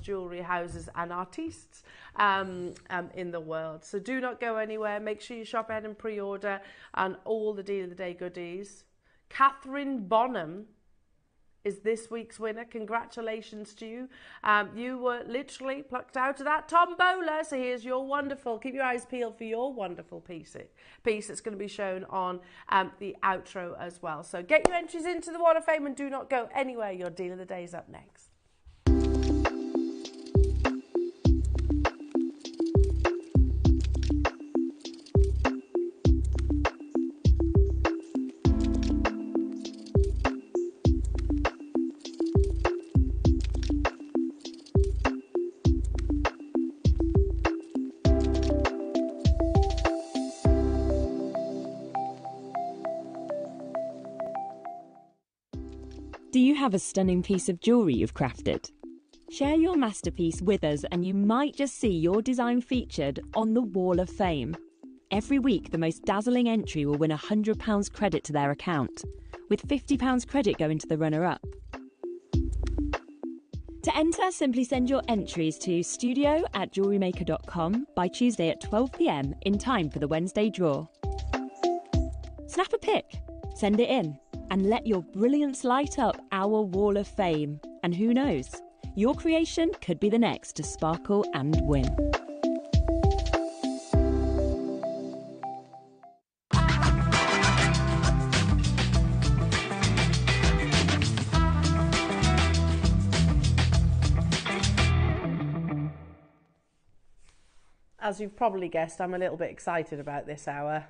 jewellery houses and artists in the world. So do not go anywhere. Make sure you shop ahead and pre-order and all the deal of the day goodies. Catherine Bonham is this week's winner. Congratulations to you. You were literally plucked out of that tombola. So here's your wonderful, keep your eyes peeled for your wonderful piece that's going to be shown on the outro as well. So get your entries into the Wall of Fame and do not go anywhere. Your deal of the day is up next. have a stunning piece of jewellery you've crafted? Share your masterpiece with us and you might just see your design featured on the Wall of Fame. Every week, the most dazzling entry will win £100 credit to their account, with £50 credit going to the runner-up. To enter, simply send your entries to studio@jewellerymaker.com by Tuesday at 12 p.m. in time for the Wednesday draw. Snap a pic, send it in, and let your brilliance light up our Wall of Fame. And who knows, your creation could be the next to sparkle and win. As you've probably guessed, I'm a little bit excited about this hour.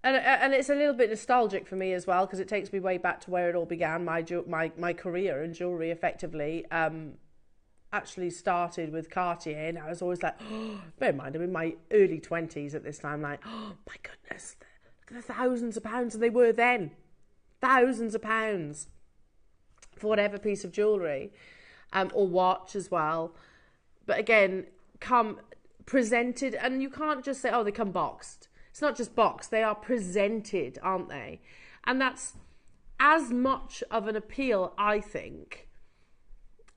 And it's a little bit nostalgic for me as well, because it takes me way back to where it all began. My career in jewellery effectively actually started with Cartier, and I was always like, oh, bear in mind, I'm in my early 20s at this time, like, oh my goodness, look at the thousands of pounds, and they were then. Thousands of pounds for whatever piece of jewellery. Or watch as well. But again, come presented, and you can't just say, oh, they come boxed. It's not just boxed, they are presented, aren't they? And that's as much of an appeal, I think,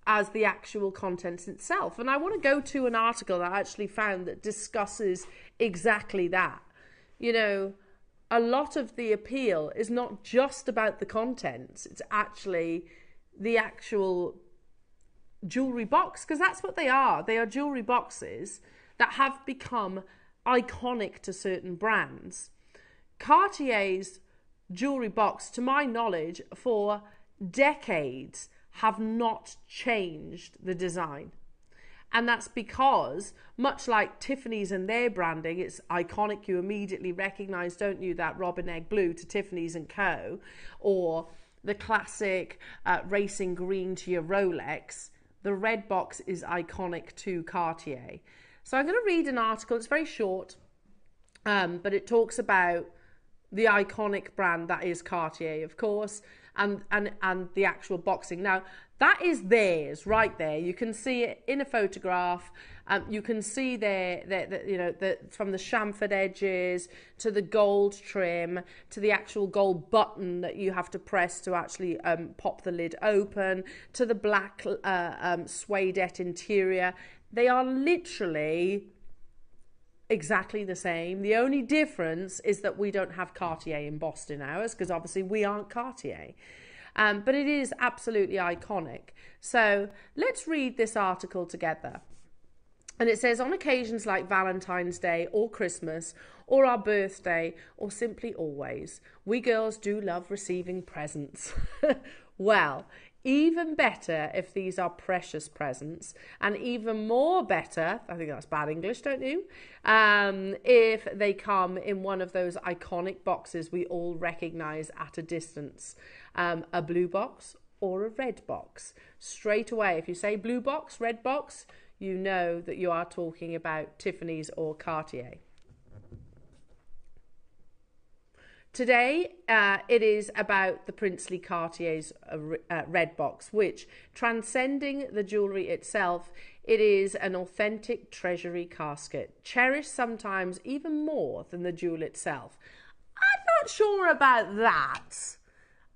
as the actual content itself. And I want to go to an article that I actually found that discusses exactly that. You know, a lot of the appeal is not just about the contents, it's actually the actual jewellery box, because that's what they are. They are jewellery boxes that have become iconic to certain brands. Cartier's jewellery box, to my knowledge, for decades have not changed the design. And that's because, much like Tiffany's and their branding, it's iconic. You immediately recognise, don't you, that robin egg blue to Tiffany's & Co. Or the classic racing green to your Rolex. The red box is iconic to Cartier. So I'm going to read an article. It's very short, but it talks about the iconic brand that is Cartier, of course, and the actual boxing. Now, that is theirs right there. You can see it in a photograph. You can see from the chamfered edges to the gold trim to the actual gold button that you have to press to actually pop the lid open, to the black suedette interior. They are literally exactly the same. The only difference is that we don't have Cartier embossed in ours, because obviously we aren't Cartier. But it is absolutely iconic. So let's read this article together. And it says, on occasions like Valentine's Day or Christmas or our birthday or simply always, we girls do love receiving presents. Well, even better if these are precious presents, and even more better, I think that's bad English, don't you? If they come in one of those iconic boxes we all recognise at a distance. A blue box or a red box. Straight away, if you say blue box, red box, you know that you are talking about Tiffany's or Cartier. Today, it is about the princely Cartier's red box, which, transcending the jewellery itself, it is an authentic treasury casket, cherished sometimes even more than the jewel itself. I'm not sure about that.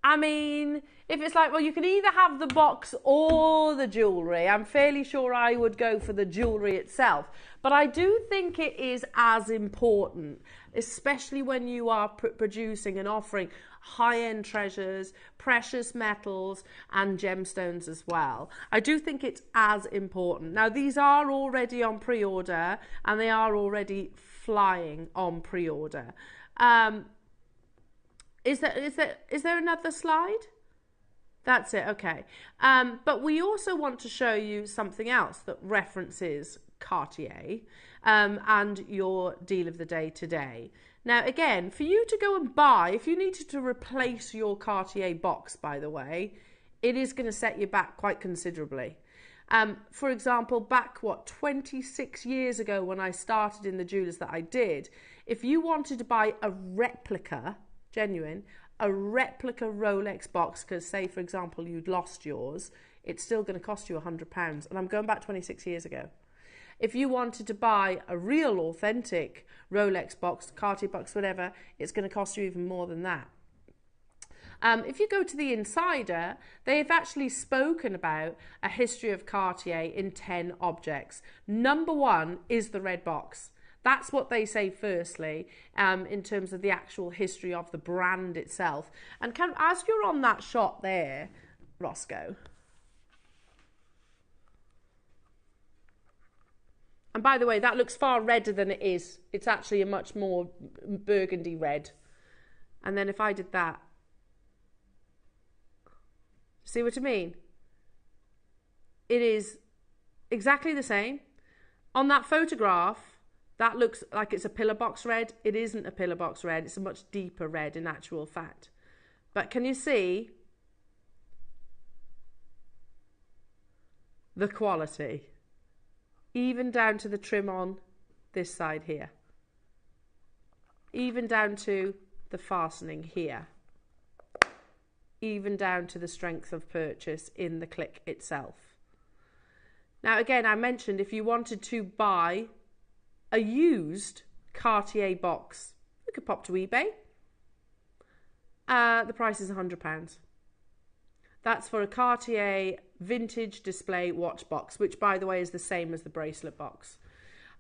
I mean, if it's like, well, you can either have the box or the jewellery, I'm fairly sure I would go for the jewellery itself. But I do think it is as important, especially when you are producing and offering high-end treasures, precious metals and gemstones as well. I do think it's as important. Now, these are already on pre-order and they are already flying on pre-order. Is there another slide? That's it, okay. But we also want to show you something else that references Cartier and your deal of the day today. Now, again, for you to go and buy, if you needed to replace your Cartier box, by the way, it is going to set you back quite considerably. For example, back, 26 years ago when I started in the jewellers that I did, if you wanted to buy a replica genuine, a replica Rolex box, because say, for example, you'd lost yours, it's still going to cost you £100. And I'm going back 26 years ago. If you wanted to buy a real authentic Rolex box, Cartier box, whatever, it's going to cost you even more than that. If you go to the Insider, they've actually spoken about a history of Cartier in 10 objects. Number 1 is the red box. That's what they say firstly, in terms of the actual history of the brand itself. And as you're on that shot there, Roscoe, and by the way, that looks far redder than it is. It's actually a much more burgundy red. And then if I did that, see what I mean? It is exactly the same. On that photograph, that looks like it's a pillar box red. It isn't a pillar box red. It's a much deeper red in actual fact. But can you see the quality? Even down to the trim on this side here. Even down to the fastening here. Even down to the strength of purchase in the click itself. Now again, I mentioned if you wanted to buy a used Cartier box, you could pop to eBay. The price is £100. That's for a Cartier vintage display watch box, which by the way is the same as the bracelet box.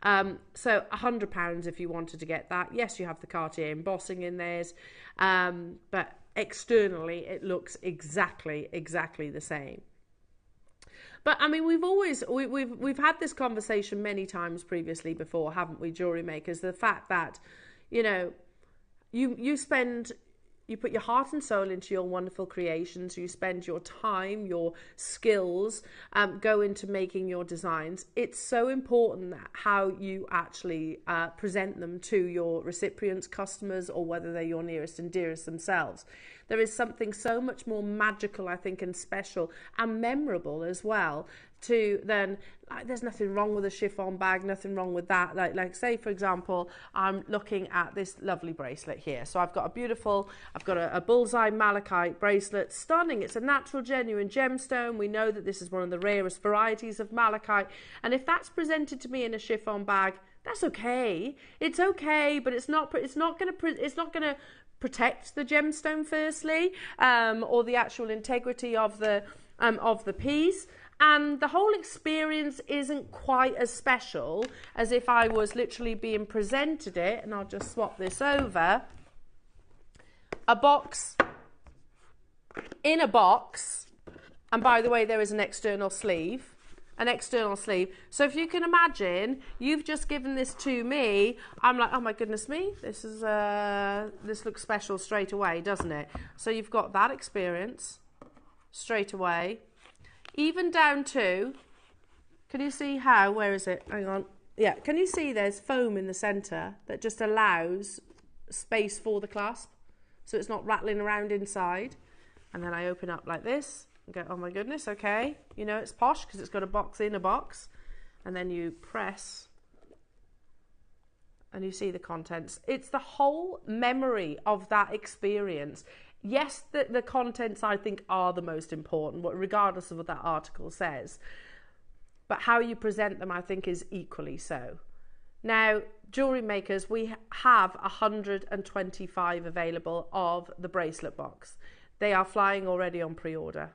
So £100 if you wanted to get that. Yes, you have the Cartier embossing in theirs, but externally it looks exactly the same. But I mean, we've had this conversation many times previously before, haven't we, jewellery makers? The fact that, you know, you put your heart and soul into your wonderful creations. You spend your time, your skills, go into making your designs. It's so important that how you actually present them to your recipients, customers, or whether they're your nearest and dearest themselves. There is something so much more magical, I think, and special and memorable as well to then, like, there's nothing wrong with a chiffon bag, nothing wrong with that. Like say, for example, I'm looking at this lovely bracelet here. So I've got a bullseye malachite bracelet, stunning. It's a natural, genuine gemstone. We know that this is one of the rarest varieties of malachite. And if that's presented to me in a chiffon bag, that's okay. It's okay, but it's not going to protect the gemstone firstly, or the actual integrity of the piece. And the whole experience isn't quite as special as if I was literally being presented it, and I'll just swap this over, a box in a box. And by the way, there is an external sleeve. So if you can imagine, you've just given this to me. I'm like, oh my goodness me, this looks special straight away, doesn't it? So you've got that experience straight away. Even down to, can you see how, where is it? Hang on. Yeah, can you see there's foam in the centre that just allows space for the clasp, so it's not rattling around inside. And then I open up like this and go, oh my goodness, okay. You know, it's posh because it's got a box in a box. And then you press and you see the contents. It's the whole memory of that experience. Yes, the contents I think are the most important, regardless of what that article says. But how you present them, I think, is equally so. Now, jewellery makers, we have 125 available of the bracelet box. They are flying already on pre-order.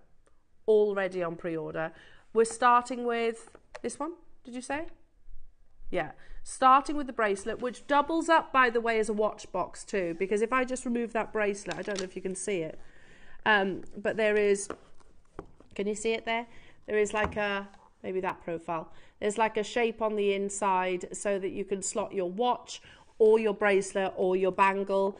We're starting with this one, did you say? Yeah, starting with the bracelet, which doubles up, by the way, as a watch box too, because if I just remove that bracelet, I don't know if you can see it, but there is, can you see it there? There is like a, maybe that profile, there's like a shape on the inside so that you can slot your watch or your bracelet or your bangle.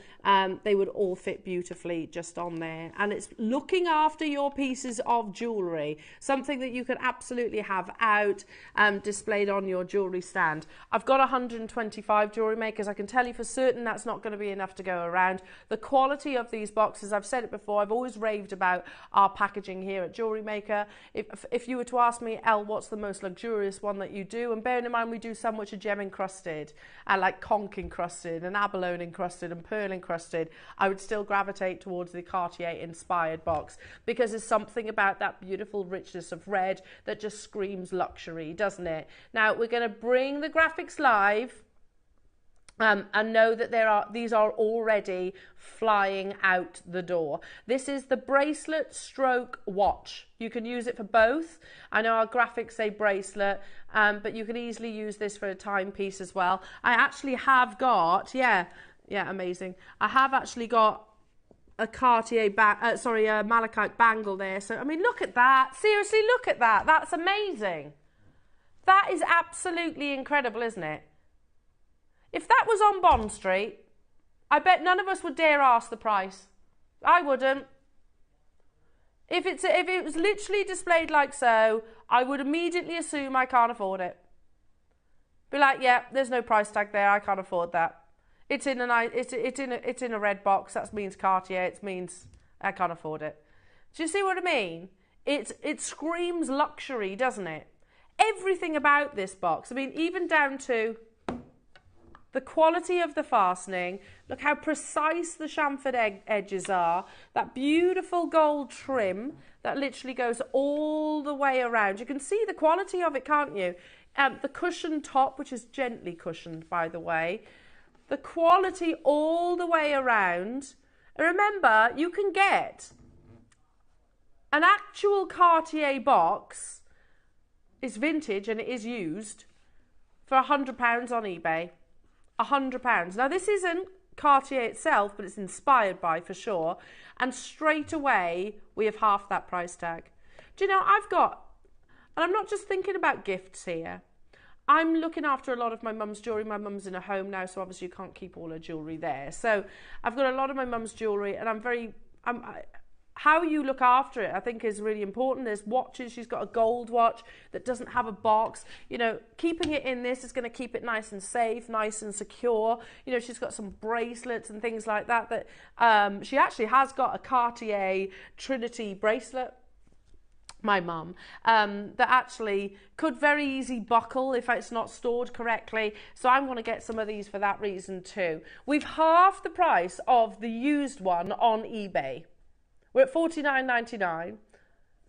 They would all fit beautifully just on there. And it's looking after your pieces of jewellery, something that you could absolutely have out displayed on your jewellery stand. I've got 125 jewellery makers. I can tell you for certain that's not going to be enough to go around. The quality of these boxes, I've said it before, I've always raved about our packaging here at Jewellery Maker. If you were to ask me, Elle, what's the most luxurious one that you do? And bearing in mind we do some which are gem encrusted, like conch encrusted and abalone encrusted and pearl encrusted, I would still gravitate towards the Cartier inspired box, because there's something about that beautiful richness of red that just screams luxury, doesn't it? Now we're going to bring the graphics live. And know that these are already flying out the door. This is the bracelet stroke watch. You can use it for both. I know our graphics say bracelet, but you can easily use this for a timepiece as well. I actually have got, yeah, amazing. I have actually got a Cartier, a malachite bangle there. So, I mean, look at that. Seriously, look at that. That's amazing. That is absolutely incredible, isn't it? If that was on Bond Street, I bet none of us would dare ask the price. I wouldn't. If it was literally displayed like so, I would immediately assume I can't afford it. Be like, yeah, there's no price tag there. I can't afford that. It's in a red box. That means Cartier. It means I can't afford it. Do you see what I mean? It screams luxury, doesn't it? Everything about this box. I mean, even down to the quality of the fastening. Look how precise the chamfered edges are. That beautiful gold trim that literally goes all the way around. You can see the quality of it, can't you? The cushion top, which is gently cushioned, by the way. The quality all the way around. Remember, you can get an actual Cartier box. It's vintage and it is used for £100 on eBay. £100. Now this isn't Cartier itself, but it's inspired by for sure. And straight away we have half that price tag. Do you know, and I'm not just thinking about gifts here. I'm looking after a lot of my mum's jewellery. My mum's in a home now, so obviously you can't keep all her jewellery there. So I've got a lot of my mum's jewellery, and how you look after it, I think, is really important. There's watches. She's got a gold watch that doesn't have a box. You know, keeping it in this is going to keep it nice and safe, nice and secure. You know, she's got some bracelets and things like that. She actually has got a Cartier Trinity bracelet, my mum, that actually could very easily buckle if it's not stored correctly. So I'm going to get some of these for that reason too. We've halved the price of the used one on eBay. We're at $49.99,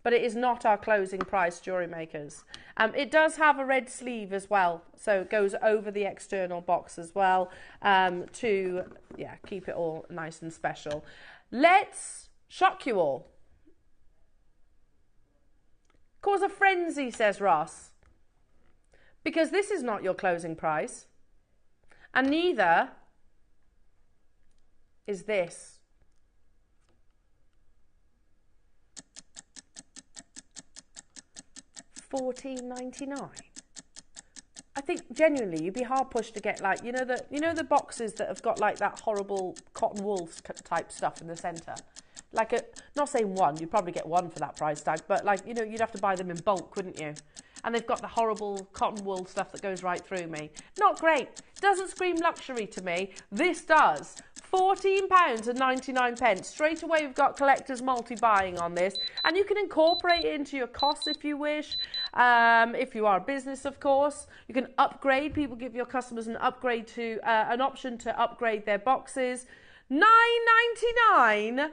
but it is not our closing price, jewellery makers. It does have a red sleeve as well, so it goes over the external box as well to keep it all nice and special. Let's shock you all. Cause a frenzy, says Ross, because this is not your closing price, and neither is this. $14.99. I think genuinely you'd be hard pushed to get, like, you know the boxes that have got like that horrible cotton wool type stuff in the centre. Like not saying one, you'd probably get one for that price tag, but like, you know, you'd have to buy them in bulk, wouldn't you? And they've got the horrible cotton wool stuff that goes right through me. Not great. Doesn't scream luxury to me. This does. £14.99. Straight away we've got collectors multi-buying on this, and you can incorporate it into your costs if you wish. If you are a business, of course, you can upgrade. People give your customers an upgrade to an option to upgrade their boxes. $9.99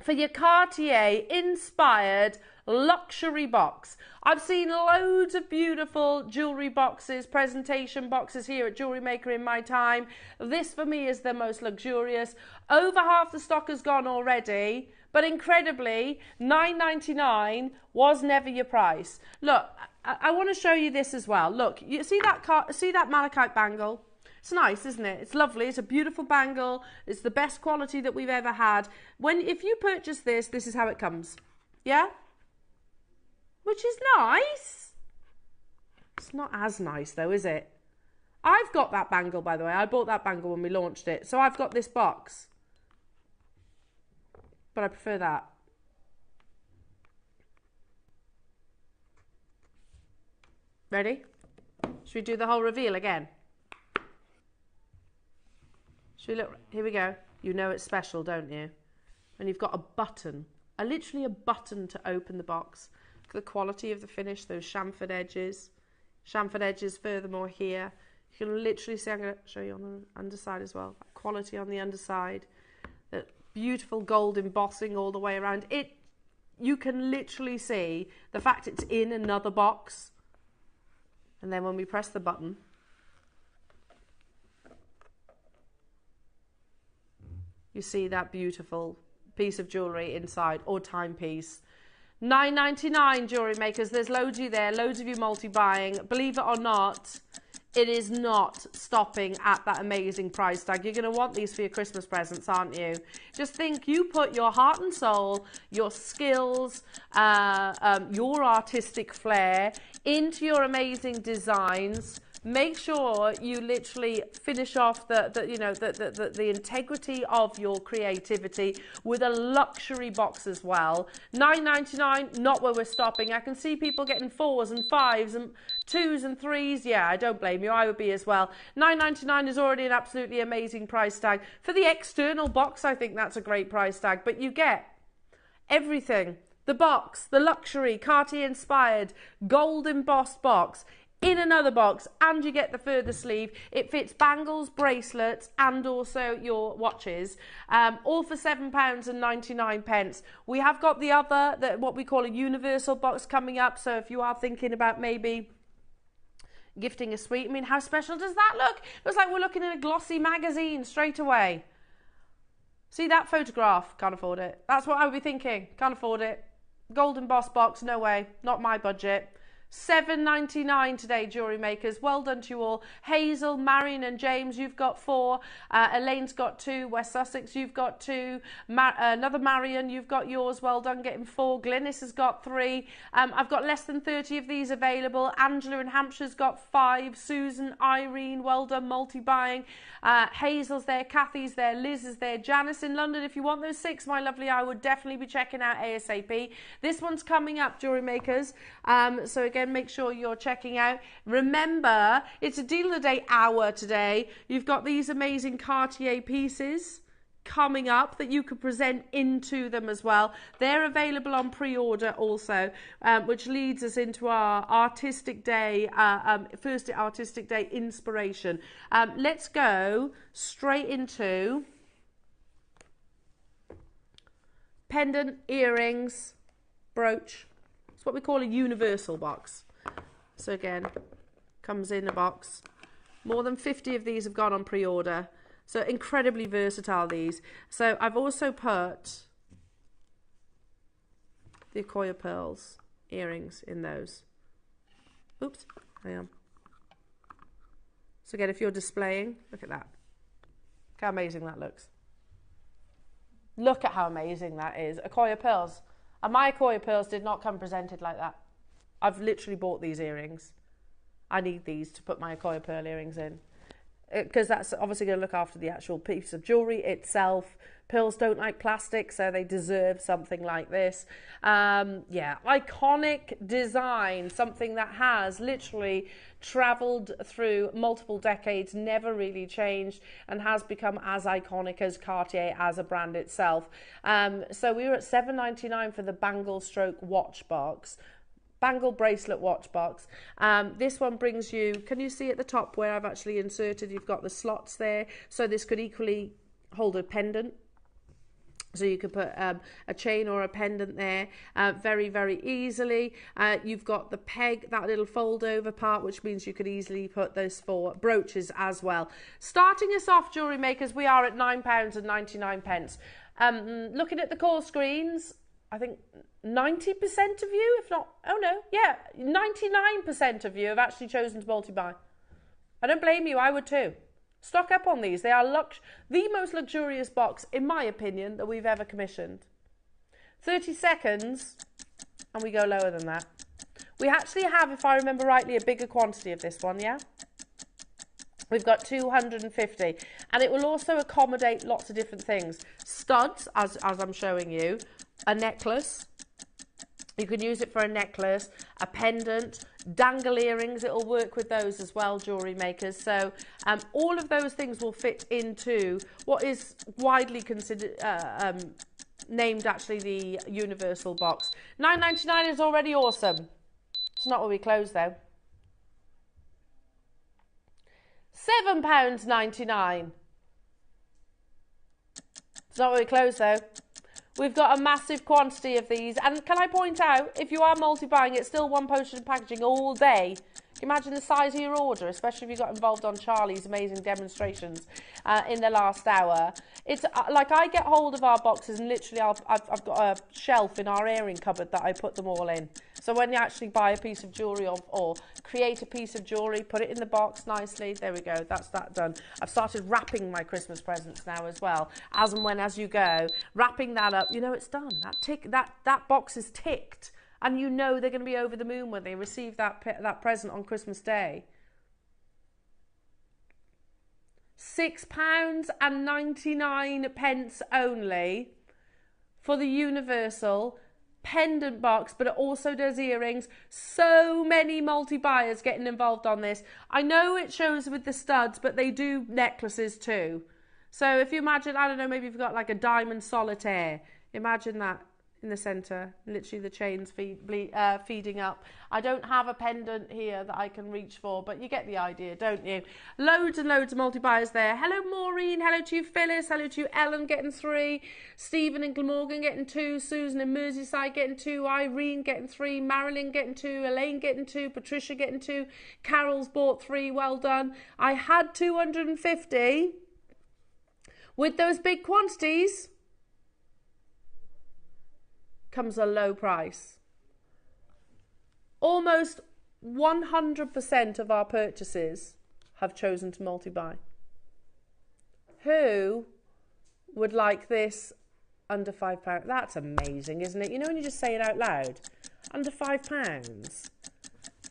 for your Cartier inspired luxury box. I've seen loads of beautiful jewellery boxes, presentation boxes here at Jewellery Maker in my time. This for me is the most luxurious. Over half the stock has gone already, but incredibly, $9.99 was never your price. Look, I want to show you this as well. Look, you see that malachite bangle? It's nice, isn't it? It's lovely. It's a beautiful bangle. It's the best quality that we've ever had. If you purchase this, this is how it comes. Yeah? Which is nice. It's not as nice though, is it? I've got that bangle, by the way. I bought that bangle when we launched it. So I've got this box. But I prefer that. Ready? Should we do the whole reveal again? Should we look? Here we go. You know it's special, don't you? And you've got a button. Literally a button to open the box. The quality of the finish, those chamfered edges. Chamfered edges furthermore here. You can literally see, I'm going to show you on the underside as well. Quality on the underside. That beautiful gold embossing all the way around. You can literally see the fact it's in another box. And then when we press the button, you see that beautiful piece of jewellery inside, or timepiece. $9.99, jewellery makers. There's loads of you there, loads of you multi-buying. Believe it or not, it is not stopping at that amazing price tag. You're going to want these for your Christmas presents, aren't you? Just think, you put your heart and soul, your skills, your artistic flair into your amazing designs. Make sure you literally finish off the integrity of your creativity with a luxury box as well. $9.99, not where we're stopping. I can see people getting 4s and 5s and 2s and 3s. Yeah, I don't blame you. I would be as well. $9.99 is already an absolutely amazing price tag. For the external box, I think that's a great price tag. But you get everything. The box, the luxury, Cartier-inspired, gold embossed box, in another box, and you get the further sleeve. It fits bangles, bracelets, and also your watches, all for £7.99. We have got the other, what we call a universal box, coming up. So if you are thinking about maybe gifting a suite, I mean, how special does that look? Looks like we're looking in a glossy magazine straight away. See that photograph? Can't afford it. That's what I would be thinking. Can't afford it. Gold embossed box, no way. Not my budget. $7.99 today, jewellery makers. Well done to you all. Hazel, Marion and James, you've got 4. Elaine's got 2. West Sussex, you've got 2. Another Marion, you've got yours. Well done, getting 4. Glynis has got 3. I've got less than 30 of these available. Angela in Hampshire's got 5. Susan, Irene, well done, multi-buying. Hazel's there, Kathy's there, Liz is there. Janice in London, if you want those 6, my lovely, I would definitely be checking out ASAP. This one's coming up, jewellery makers. So again, make sure you're checking out. Remember, it's a deal of the day hour today. You've got these amazing Cartier pieces coming up that you could present into them as well. They're available on pre-order also, which leads us into our artistic day, first artistic day inspiration. Let's go straight into pendant, earrings, brooch. It's what we call a universal box. So again, comes in a box. More than 50 of these have gone on pre-order. So incredibly versatile, these. So I've also put the Accoya pearls earrings in those. Oops, hang on. So again, if you're displaying, look at that. Look how amazing that looks. Look at how amazing that is. Accoya pearls. And my Accoya pearls did not come presented like that. I've literally bought these earrings. I need these to put my Accoya pearl earrings in. Because that's obviously going to look after the actual piece of jewellery itself. Pearls don't like plastic, so they deserve something like this. Yeah, iconic design, something that has literally travelled through multiple decades, never really changed, and has become as iconic as Cartier as a brand itself. So we were at $7.99 for the bangle stroke watch box. Bangle bracelet watch box. This one brings you, can you see at the top where I've actually inserted, you've got the slots there, so this could equally hold a pendant. So you could put a chain or a pendant there very, very easily. You've got the peg, that little fold over part, which means you could easily put those 4 brooches as well. Starting us off, jewellery makers, we are at £9.99. Looking at the call screens, I think 90% of you, if not, oh no, yeah, 99% of you have actually chosen to multi-buy. I don't blame you, I would too. Stock up on these. They are the most luxurious box, in my opinion, that we've ever commissioned. 30 seconds, and we go lower than that. We actually have, if I remember rightly, a bigger quantity of this one, yeah? We've got 250, and it will also accommodate lots of different things. Studs, as I'm showing you, a necklace. You can use it for a necklace, a pendant, dangle earrings. It'll work with those as well, jewellery makers. So all of those things will fit into what is widely considered, named actually the universal box. $9.99 is already awesome. It's not where we close though. £7.99. It's not really close though. We've got a massive quantity of these. And can I point out, if you are multi-buying, it's still one postage and packaging all day. Can you imagine the size of your order, especially if you got involved on Charlie's amazing demonstrations in the last hour. It's like I get hold of our boxes and literally I've got a shelf in our airing cupboard that I put them all in. So when you actually buy a piece of jewellery or create a piece of jewellery, put it in the box nicely. There we go. That's that done. I've started wrapping my Christmas presents now as well. As and when, as you go, wrapping that up. You know it's done. That box is ticked. And you know they're going to be over the moon when they receive that present on Christmas Day. £6.99 only for the universal pendant box, but it also does earrings. So many multi-buyers getting involved on this. I know it shows with the studs, but they do necklaces too. So if you imagine, I don't know, maybe you've got like a diamond solitaire. Imagine that. In the centre, literally the chains feeding up. I don't have a pendant here that I can reach for, but you get the idea, don't you? Loads and loads of multi-buyers there. Hello Maureen, hello to you Phyllis, hello to you Ellen getting 3, Stephen in Glamorgan getting 2, Susan in Merseyside getting 2, Irene getting 3, Marilyn getting 2, Elaine getting 2, Patricia getting 2, Carol's bought 3, well done. I had 250 with those big quantities. Comes a low price. Almost 100% of our purchases have chosen to multi-buy. Who would like this under £5? That's amazing, isn't it? You know when you just say it out loud, under £5.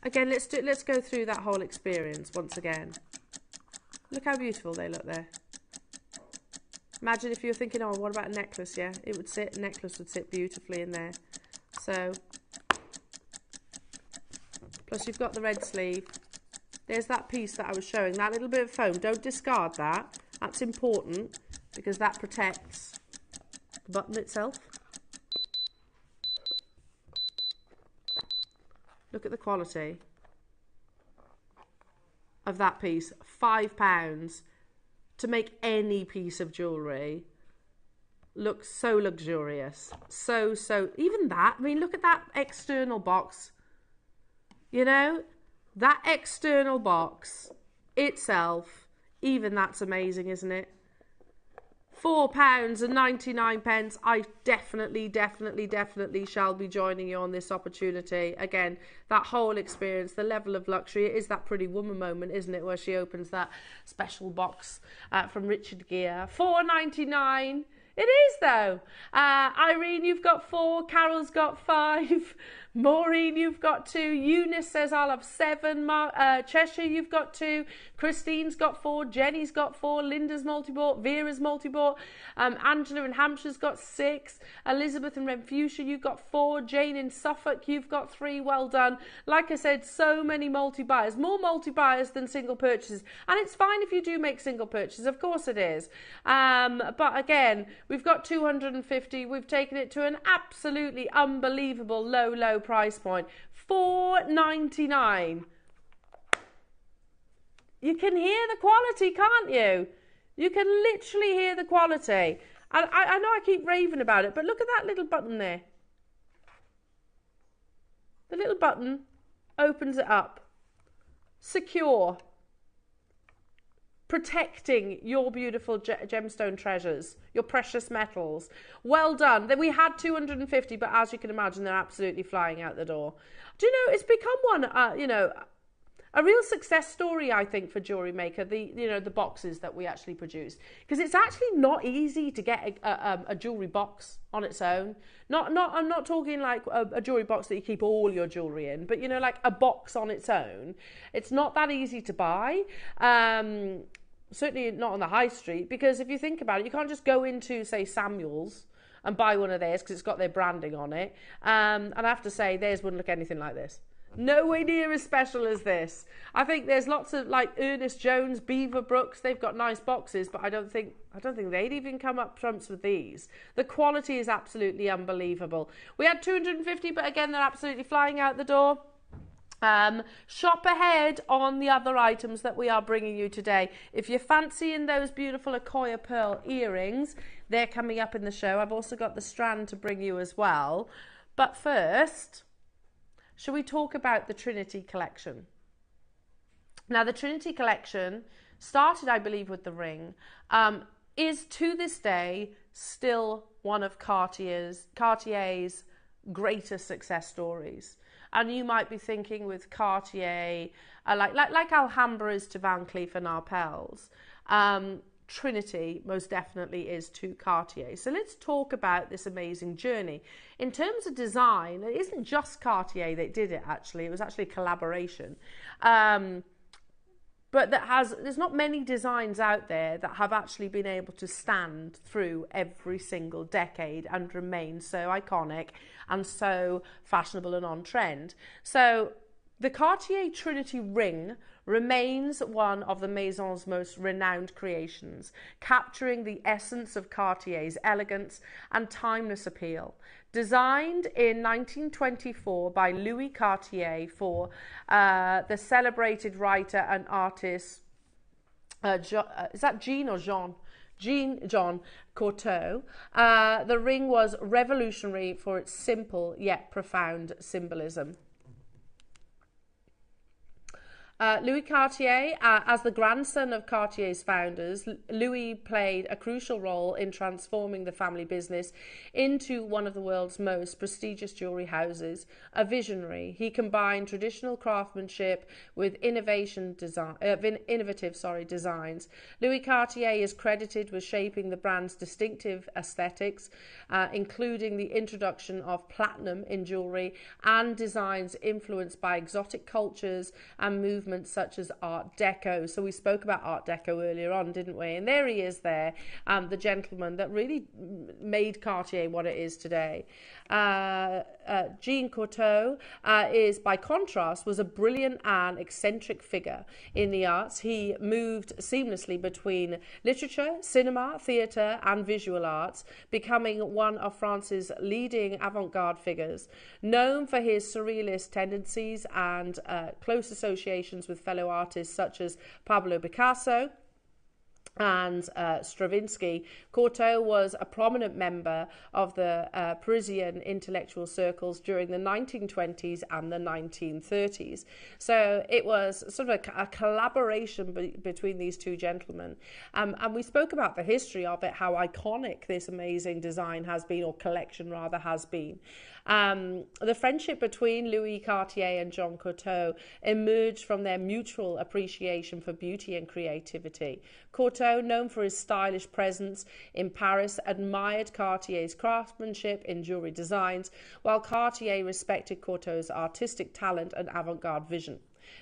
Again, let's go through that whole experience once again. Look how beautiful they look there. Imagine if you were thinking, oh, what about a necklace? Yeah, a necklace would sit beautifully in there. So, plus you've got the red sleeve. There's that piece that I was showing, that little bit of foam. Don't discard that. That's important because that protects the button itself. Look at the quality of that piece. £5. To make any piece of jewellery look so luxurious. So, even that, I mean, look at that external box. You know, that external box itself, even that's amazing, isn't it? £4.99. I definitely shall be joining you on this opportunity. Again, that whole experience, the level of luxury, it is that Pretty Woman moment, isn't it, where she opens that special box from Richard Gere. £4.99. It is though. Irene, you've got 4. Carol's got 5. Maureen, you've got 2. Eunice says I'll have 7. Cheshire, you've got 2. Christine's got 4. Jenny's got 4. Linda's multi-bought. Vera's multi-bought. Angela in Hampshire's got 6. Elizabeth in Renfrewshire, you've got 4. Jane in Suffolk, you've got 3. Well done. Like I said, so many multi-buyers. More multi-buyers than single purchases. And it's fine if you do make single purchases. Of course it is. But again, we've got 250. We've taken it to an absolutely unbelievable low price point. £4.99. You can hear the quality, can't you? You can literally hear the quality. I know I keep raving about it, but look at that little button there. The little button opens it up. Secure. Protecting your beautiful gemstone treasures, your precious metals. Well done. Then we had 250, but as you can imagine, they're absolutely flying out the door. Do you know, it's become one, a real success story, I think, for JewelleryMaker, the boxes that we actually produce. Because it's actually not easy to get a jewellery box on its own. I'm not talking like a jewellery box that you keep all your jewellery in, but, like a box on its own. It's not that easy to buy. Certainly not on the high street, because if you think about it, you can't just go into, say, Samuel's and buy one of theirs because it's got their branding on it. And I have to say, theirs wouldn't look anything like this. Nowhere near as special as this. I think there's lots of like Ernest Jones, Beaver Brooks. They've got nice boxes, but I don't think they'd even come up trumps with these. The quality is absolutely unbelievable. We had 250, but again, they're absolutely flying out the door. Shop ahead on the other items that we are bringing you today. If you're fancying those beautiful Akoya pearl earrings, they're coming up in the show. I've also got the strand to bring you as well. But first, shall we talk about the Trinity collection? Now, the Trinity collection started, I believe, with the ring, is to this day still one of Cartier's greatest success stories. And you might be thinking with Cartier, like Alhambra is to Van Cleef and Arpels, Trinity most definitely is to Cartier. So let's talk about this amazing journey. In terms of design, it isn't just Cartier that did it, actually. It was actually a collaboration. But there's not many designs out there that have actually been able to stand through every single decade and remain so iconic and so fashionable and on trend. So the Cartier Trinity ring remains one of the Maison's most renowned creations, capturing the essence of Cartier's elegance and timeless appeal. Designed in 1924 by Louis Cartier for the celebrated writer and artist, is that Jean or Jean? Jean Cocteau. The ring was revolutionary for its simple yet profound symbolism. Louis Cartier, as the grandson of Cartier's founders, Louis played a crucial role in transforming the family business into one of the world's most prestigious jewellery houses. A visionary, he combined traditional craftsmanship with innovative designs. Louis Cartier is credited with shaping the brand's distinctive aesthetics, including the introduction of platinum in jewellery and designs influenced by exotic cultures and movements such as Art Deco. So we spoke about Art Deco earlier on, didn't we? And there he is there, the gentleman that really made Cartier what it is today. Jean Cocteau is, by contrast, was a brilliant and eccentric figure in the arts. He moved seamlessly between literature, cinema, theatre and visual arts, becoming one of France's leading avant-garde figures. Known for his surrealist tendencies and close associations with fellow artists such as Pablo Picasso and Stravinsky, Cocteau was a prominent member of the Parisian intellectual circles during the 1920s and the 1930s. So it was sort of a collaboration between these two gentlemen. And we spoke about the history of it, how iconic this amazing design has been, or collection rather, has been. The friendship between Louis Cartier and Jean Cocteau emerged from their mutual appreciation for beauty and creativity. Cocteau, known for his stylish presence in Paris, admired Cartier's craftsmanship in jewellery designs, while Cartier respected Cocteau's artistic talent and avant-garde vision.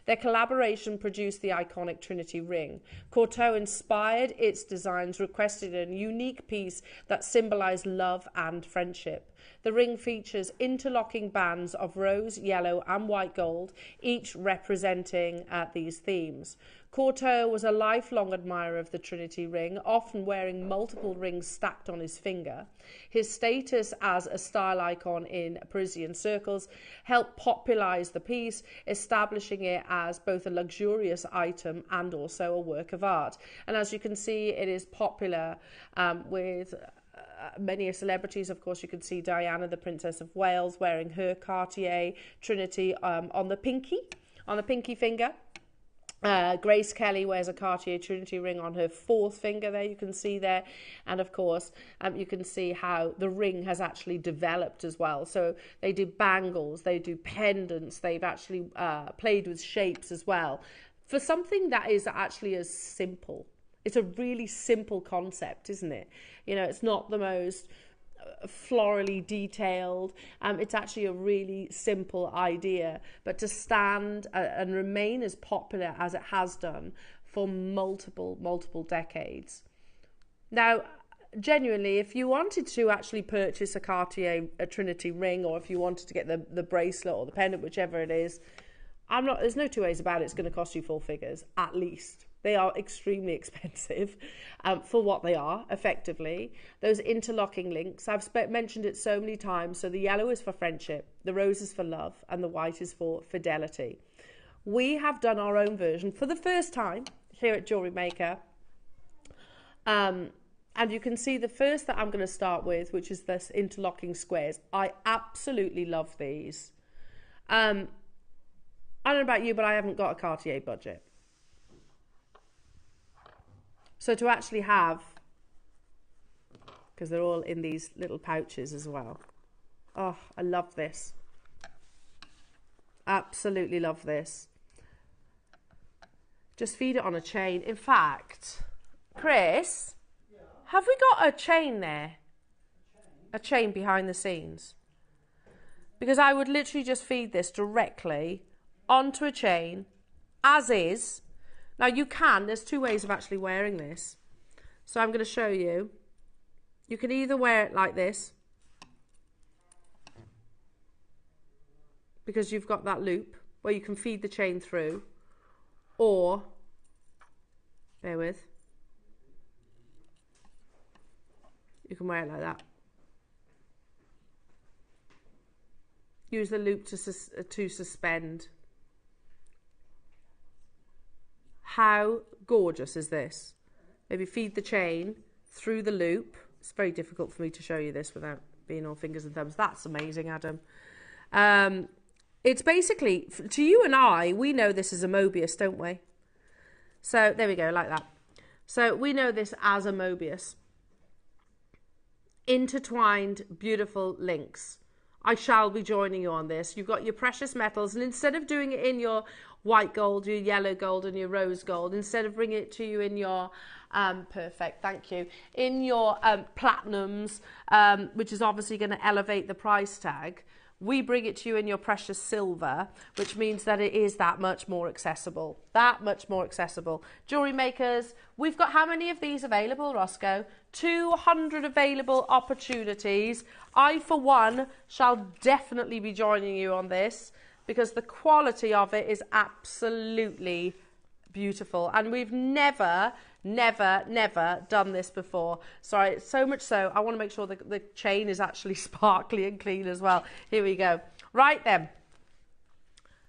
Their collaboration produced the iconic Trinity ring. Cocteau inspired its designs, requested a unique piece that symbolized love and friendship. The ring features interlocking bands of rose, yellow and white gold, each representing these themes. Cocteau was a lifelong admirer of the Trinity ring, often wearing multiple rings stacked on his finger. His status as a style icon in Parisian circles helped popularize the piece, establishing it as both a luxurious item and also a work of art. And as you can see, it is popular with many celebrities. Of course, you can see Diana, the Princess of Wales, wearing her Cartier Trinity on the pinky finger. Grace Kelly wears a Cartier Trinity ring on her fourth finger there, you can see there. And of course, you can see how the ring has actually developed as well. So they do bangles, they do pendants, they've actually played with shapes as well. For something that is actually as simple. It's a really simple concept, isn't it? You know, it's not the most florally detailed. It's actually a really simple idea, but to stand and remain as popular as it has done for multiple decades. Now, genuinely, if you wanted to actually purchase a Cartier Trinity ring, or if you wanted to get the bracelet or the pendant, whichever it is, there's no two ways about it, it's going to cost you full figures, at least. They are extremely expensive for what they are, effectively. Those interlocking links, I've mentioned it so many times. So the yellow is for friendship, the rose is for love, and the white is for fidelity. We have done our own version for the first time here at JewelleryMaker. And you can see the first that I'm going to start with, which is this interlocking squares. I absolutely love these. I don't know about you, but I haven't got a Cartier budget. So to actually have, because they're all in these little pouches as well. Oh, I love this. Absolutely love this. Just feed it on a chain. In fact, Chris, have we got a chain there? A chain behind the scenes? Because I would literally just feed this directly onto a chain, as is. Now you can, there's two ways of actually wearing this. So I'm going to show you. You can either wear it like this, because you've got that loop where you can feed the chain through, or, bear with, you can wear it like that. Use the loop to suspend. How gorgeous is this? Maybe feed the chain through the loop. It's very difficult for me to show you this without being all fingers and thumbs. That's amazing, Adam. It's basically, to you and I, we know this as a Mobius, don't we? So there we go, like that. So we know this as a Mobius. Intertwined, beautiful links. I shall be joining you on this. You've got your precious metals, and instead of doing it in your white gold, your yellow gold, and your rose gold, instead of bringing it to you in your perfect, thank you, in your platinums, which is obviously going to elevate the price tag, we bring it to you in your precious silver, which means that it is that much more accessible. That much more accessible. Jewellery makers, we've got how many of these available, Roscoe? 200 available opportunities. I, for one, shall definitely be joining you on this, because the quality of it is absolutely beautiful. And we've never done this before. Sorry, so much so, I want to make sure that the chain is actually sparkly and clean as well. Here we go. Right then.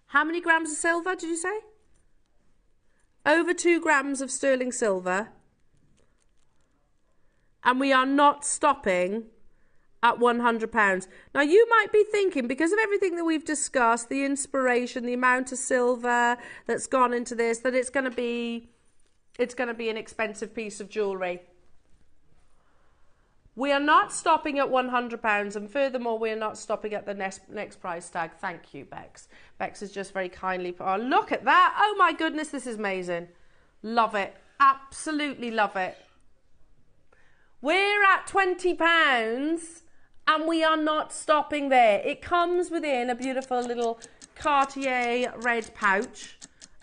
How many grams of silver did you say? Over 2 grams of sterling silver. And we are not stopping at £100. Now you might be thinking, because of everything that we've discussed, the inspiration, the amount of silver that's gone into this, that it's going to be an expensive piece of jewellery. We are not stopping at £100, and furthermore, we are not stopping at the next price tag. Thank you, Bex. Bex is just very kindly. Oh, look at that. Oh my goodness, this is amazing. Love it. Absolutely love it. We're at £20 and we are not stopping there. It comes within a beautiful little Cartier red pouch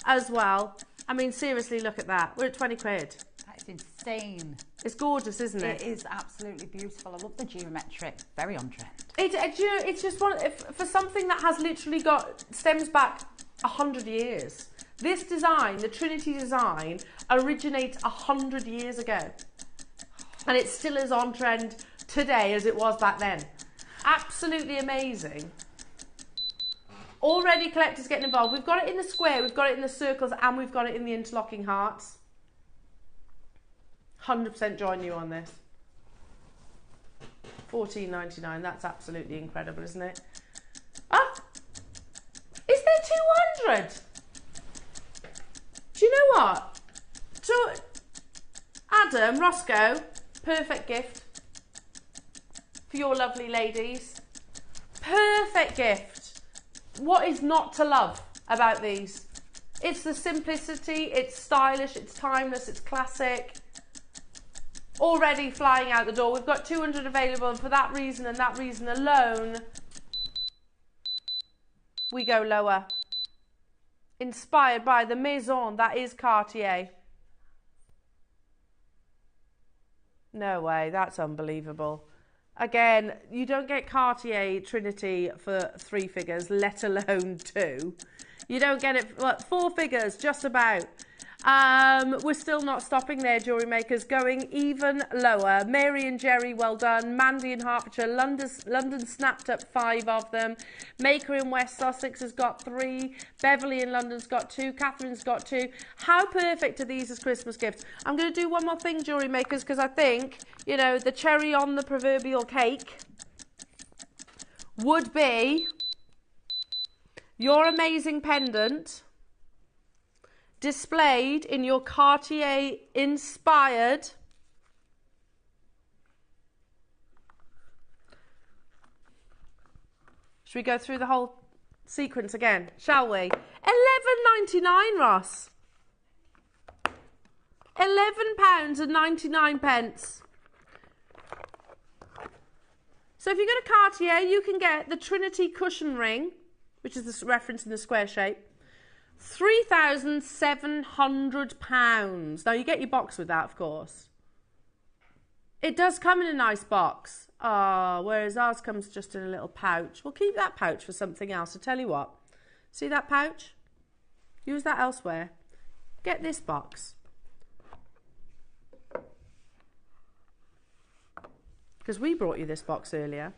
as well. I mean, seriously, look at that. We're at 20 quid. That's insane. It's gorgeous, isn't it? It is absolutely beautiful. I love the geometric. Very on trend. It's just one, for something that has literally stems back 100 years. This design, the Trinity design, originates 100 years ago. And it still is on trend today as it was back then. Absolutely amazing. Already collectors getting involved. We've got it in the square, we've got it in the circles, and we've got it in the interlocking hearts. 100% join you on this. $14.99, that's absolutely incredible, isn't it? Ah! Is there 200? Do you know what? Adam, Roscoe, perfect gift for your lovely ladies. Perfect gift. What is not to love about these? It's the simplicity, it's stylish, it's timeless, it's classic. Already flying out the door. We've got 200 available, and for that reason and that reason alone, we go lower. Inspired by the maison that is Cartier. No way, that's unbelievable. Again, you don't get Cartier Trinity for 3 figures, let alone 2. You don't get it, what, 4 figures, just about. We're still not stopping there, jewellery makers, going even lower. Mary and Jerry, well done. Mandy in Hertfordshire, London snapped up 5 of them. Maker in West Sussex has got 3. Beverly in London's got 2. Catherine's got 2. How perfect are these as Christmas gifts? I'm going to do one more thing, jewellery makers, because I think, you know, the cherry on the proverbial cake would be your amazing pendant displayed in your Cartier inspired should we go through the whole sequence again, shall we? £11.99, Ross. £11.99. So if you go to Cartier, you can get the Trinity cushion ring, which is the reference in the square shape, £3,700. Now, you get your box with that, of course. It does come in a nice box. Whereas ours comes just in a little pouch. We'll keep that pouch for something else. I'll tell you what. See that pouch? Use that elsewhere. Get this box. Because we brought you this box earlier.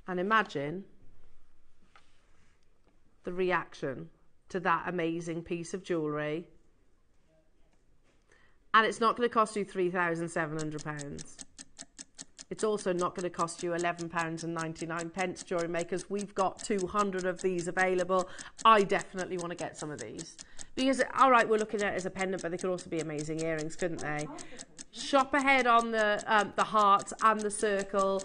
And imagine the reaction to that amazing piece of jewellery. And it's not going to cost you £3,700. It's also not going to cost you £11.99, jewellery makers. We've got 200 of these available. I definitely want to get some of these. Because, all right, we're looking at it as a pendant, but they could also be amazing earrings, couldn't they? Shop ahead on the heart and the circle.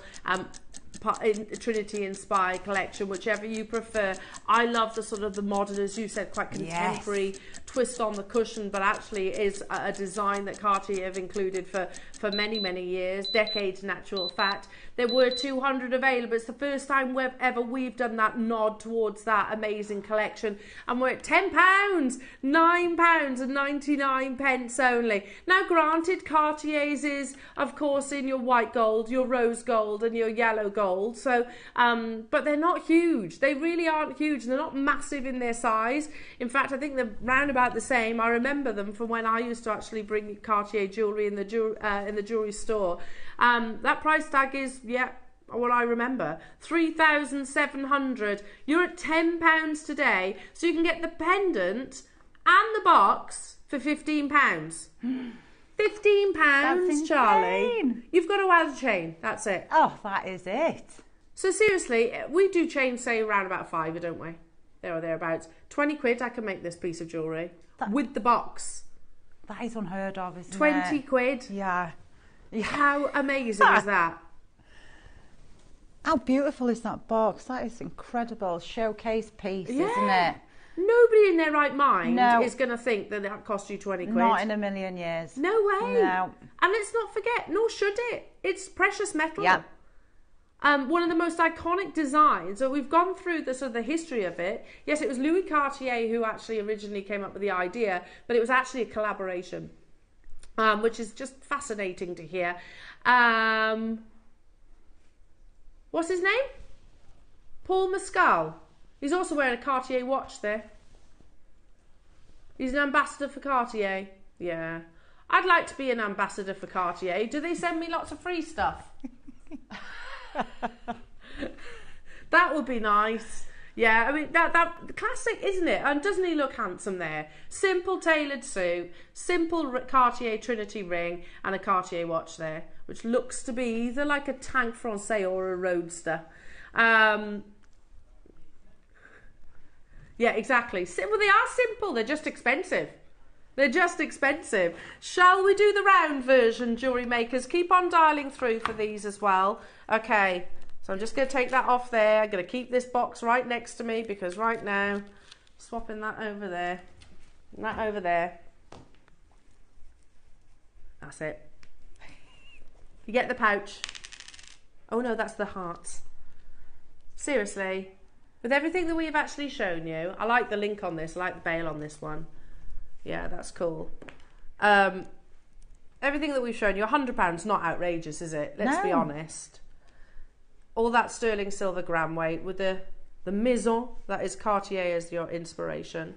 Trinity Inspired collection, whichever you prefer. I love the sort of the modern, as you said, quite contemporary twist on the cushion, but actually is a design that Cartier have included for many, many years, decades in actual fact. There were 200 available. It's the first time we've done that nod towards that amazing collection, and we're at £10, £9.99 only. Now, granted, Cartier's is, of course, in your white gold, your rose gold, and your yellow gold. So, but they're not huge. They really aren't huge. They're not massive in their size. In fact, I think they're round about the same. I remember them from when I used to actually bring Cartier jewellery in the jewellery store. That price tag is, what I remember, £3,700. You're at £10 today, so you can get the pendant and the box for £15. £15, Charlie. You've got to add a chain. That's it. Oh, that is it. So seriously, we do chains, say, around about £5, don't we? There or thereabouts. 20 quid, I can make this piece of jewellery with the box. That is unheard of, isn't it? 20 quid. Yeah. How amazing is that? How beautiful is that box? That is incredible. Showcase piece, isn't it? Nobody in their right mind is going to think that that cost you 20 quid. Not in a million years. No way. No. And let's not forget, nor should it. It's precious metal. Yeah. One of the most iconic designs. So we've gone through the history of it. Yes, it was Louis Cartier who actually originally came up with the idea, but it was actually a collaboration, which is just fascinating to hear. What's his name? Paul Mescal. He's also wearing a Cartier watch there. He's an ambassador for Cartier. Yeah. I'd like to be an ambassador for Cartier. Do they send me lots of free stuff? That would be nice. Yeah, I mean, that classic, isn't it? And doesn't he look handsome there? Simple tailored suit, simple Cartier Trinity ring, and a Cartier watch there, which looks to be either like a Tank Francais or a Roadster. Yeah, exactly. Well, they are simple. They're just expensive. They're just expensive. Shall we do the round version, jewellery makers? Keep on dialing through for these as well. Okay, so I'm just going to take that off there. I'm going to keep this box right next to me because right now, swapping that over there, and that over there. That's it. You get the pouch. Oh no, that's the hearts. Seriously, with everything that we've actually shown you, I like the link on this. I like the bail on this one. Yeah, that's cool. Everything that we've shown you, £100, not outrageous, is it? Let's be honest. All that sterling silver gram weight with the maison that is Cartier as your inspiration.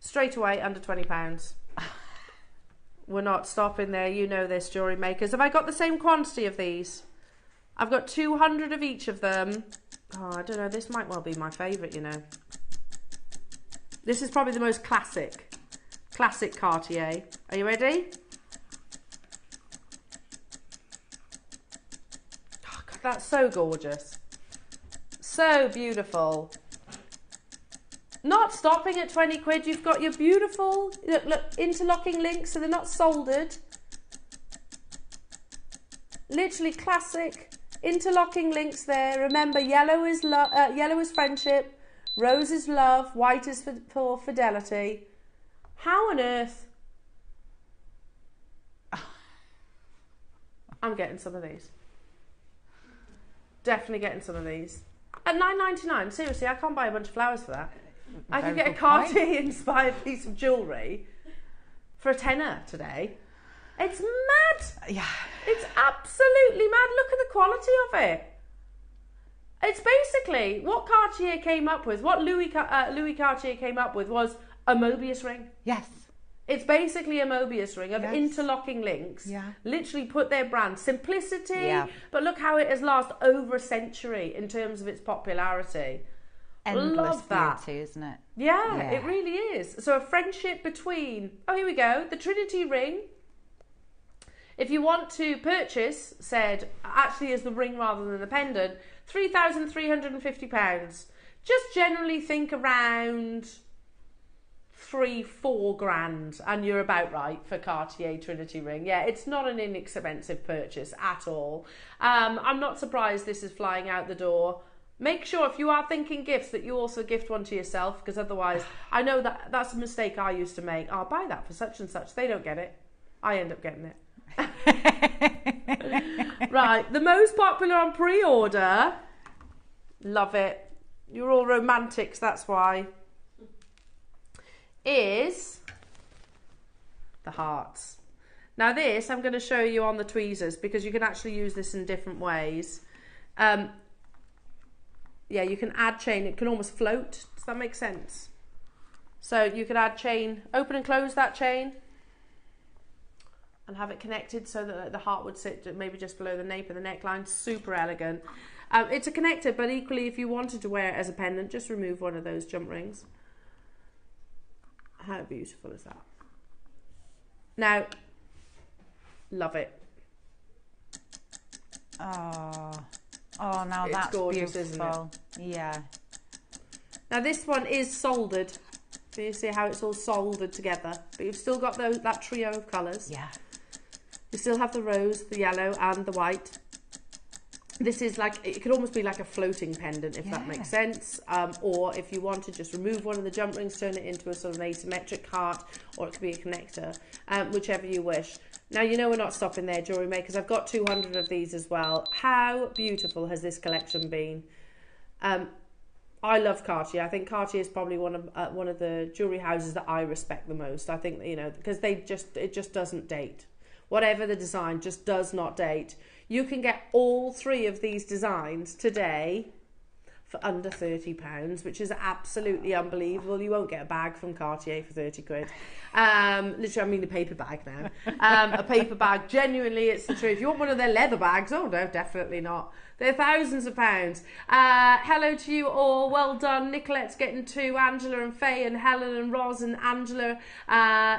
straight away under £20. We're not stopping there. You know this, jewellery makers. Have I got the same quantity of these? I've got 200 of each of them. Oh, I don't know. This might well be my favourite, you know. This is probably the most classic Cartier. Are you ready? Oh, God, that's so gorgeous. So beautiful. Not stopping at 20 quid. You've got your beautiful, look, interlocking links, so they're not soldered. Literally classic interlocking links there. Remember, yellow is friendship, rose is love, white is for fidelity. How on earth? I'm getting some of these. Definitely getting some of these. At £9.99, seriously, I can't buy a bunch of flowers for that. I could get a Cartier-inspired piece of jewellery for a tenner today. It's mad. Yeah. It's absolutely mad. Look at the quality of it. It's basically what Cartier came up with, what Louis Cartier came up with was a Mobius ring. Yes. It's basically a Mobius ring of Yes. interlocking links. Yeah. Literally put their brand. Simplicity, Yeah. but look how it has lasted over a century in terms of its popularity. Endless Love that. beauty, isn't it? Yeah, Yeah. it really is. So a friendship between, oh, here we go, the Trinity ring. If you want to purchase said, actually as the ring rather than the pendant, £3,350. Just generally think around 3-4 grand and you're about right for Cartier Trinity ring. Yeah, it's not an inexpensive purchase at all. I'm not surprised this is flying out the door. Make sure if you are thinking gifts that you also gift one to yourself, because otherwise, I know that's a mistake I used to make. I'll buy that for such and such. They don't get it. I end up getting it. Right, the most popular on pre-order. Love it. You're all romantics, that's why. Is the hearts. Now this, I'm going to show you on the tweezers because you can actually use this in different ways. Yeah, you can add chain. It can almost float. Does that make sense? So you could add chain, open and close that chain and have it connected so that the heart would sit maybe just below the nape of the neckline. Super elegant. It's a connector, but equally if you wanted to wear it as a pendant, just remove one of those jump rings. How beautiful is that? Now, love it. Oh, now It's that's gorgeous, beautiful. isn't it? Yeah. Now this one is soldered. So you see how it's all soldered together. But you've still got that trio of colours. Yeah. You still have the rose, the yellow and the white. This is like, it could almost be like a floating pendant if that makes sense. Or if you want to just remove one of the jump rings, turn it into a sort of an asymmetric heart, or it could be a connector, whichever you wish. Now, you know we're not stopping there, jewellery makers. I've got 200 of these as well. How beautiful has this collection been? I love Cartier. I think Cartier is probably one of the jewellery houses that I respect the most. I think, you know, because it just doesn't date. Whatever the design, just does not date. You can get all 3 of these designs today for under £30, which is absolutely unbelievable. You won't get a bag from Cartier for 30 quid. Literally, I mean a paper bag now. A paper bag, genuinely, it's the truth. If you want one of their leather bags, oh no, definitely not. They're thousands of pounds. Hello to you all. Well done. Nicolette's getting 2. Angela and Faye and Helen and Roz and Angela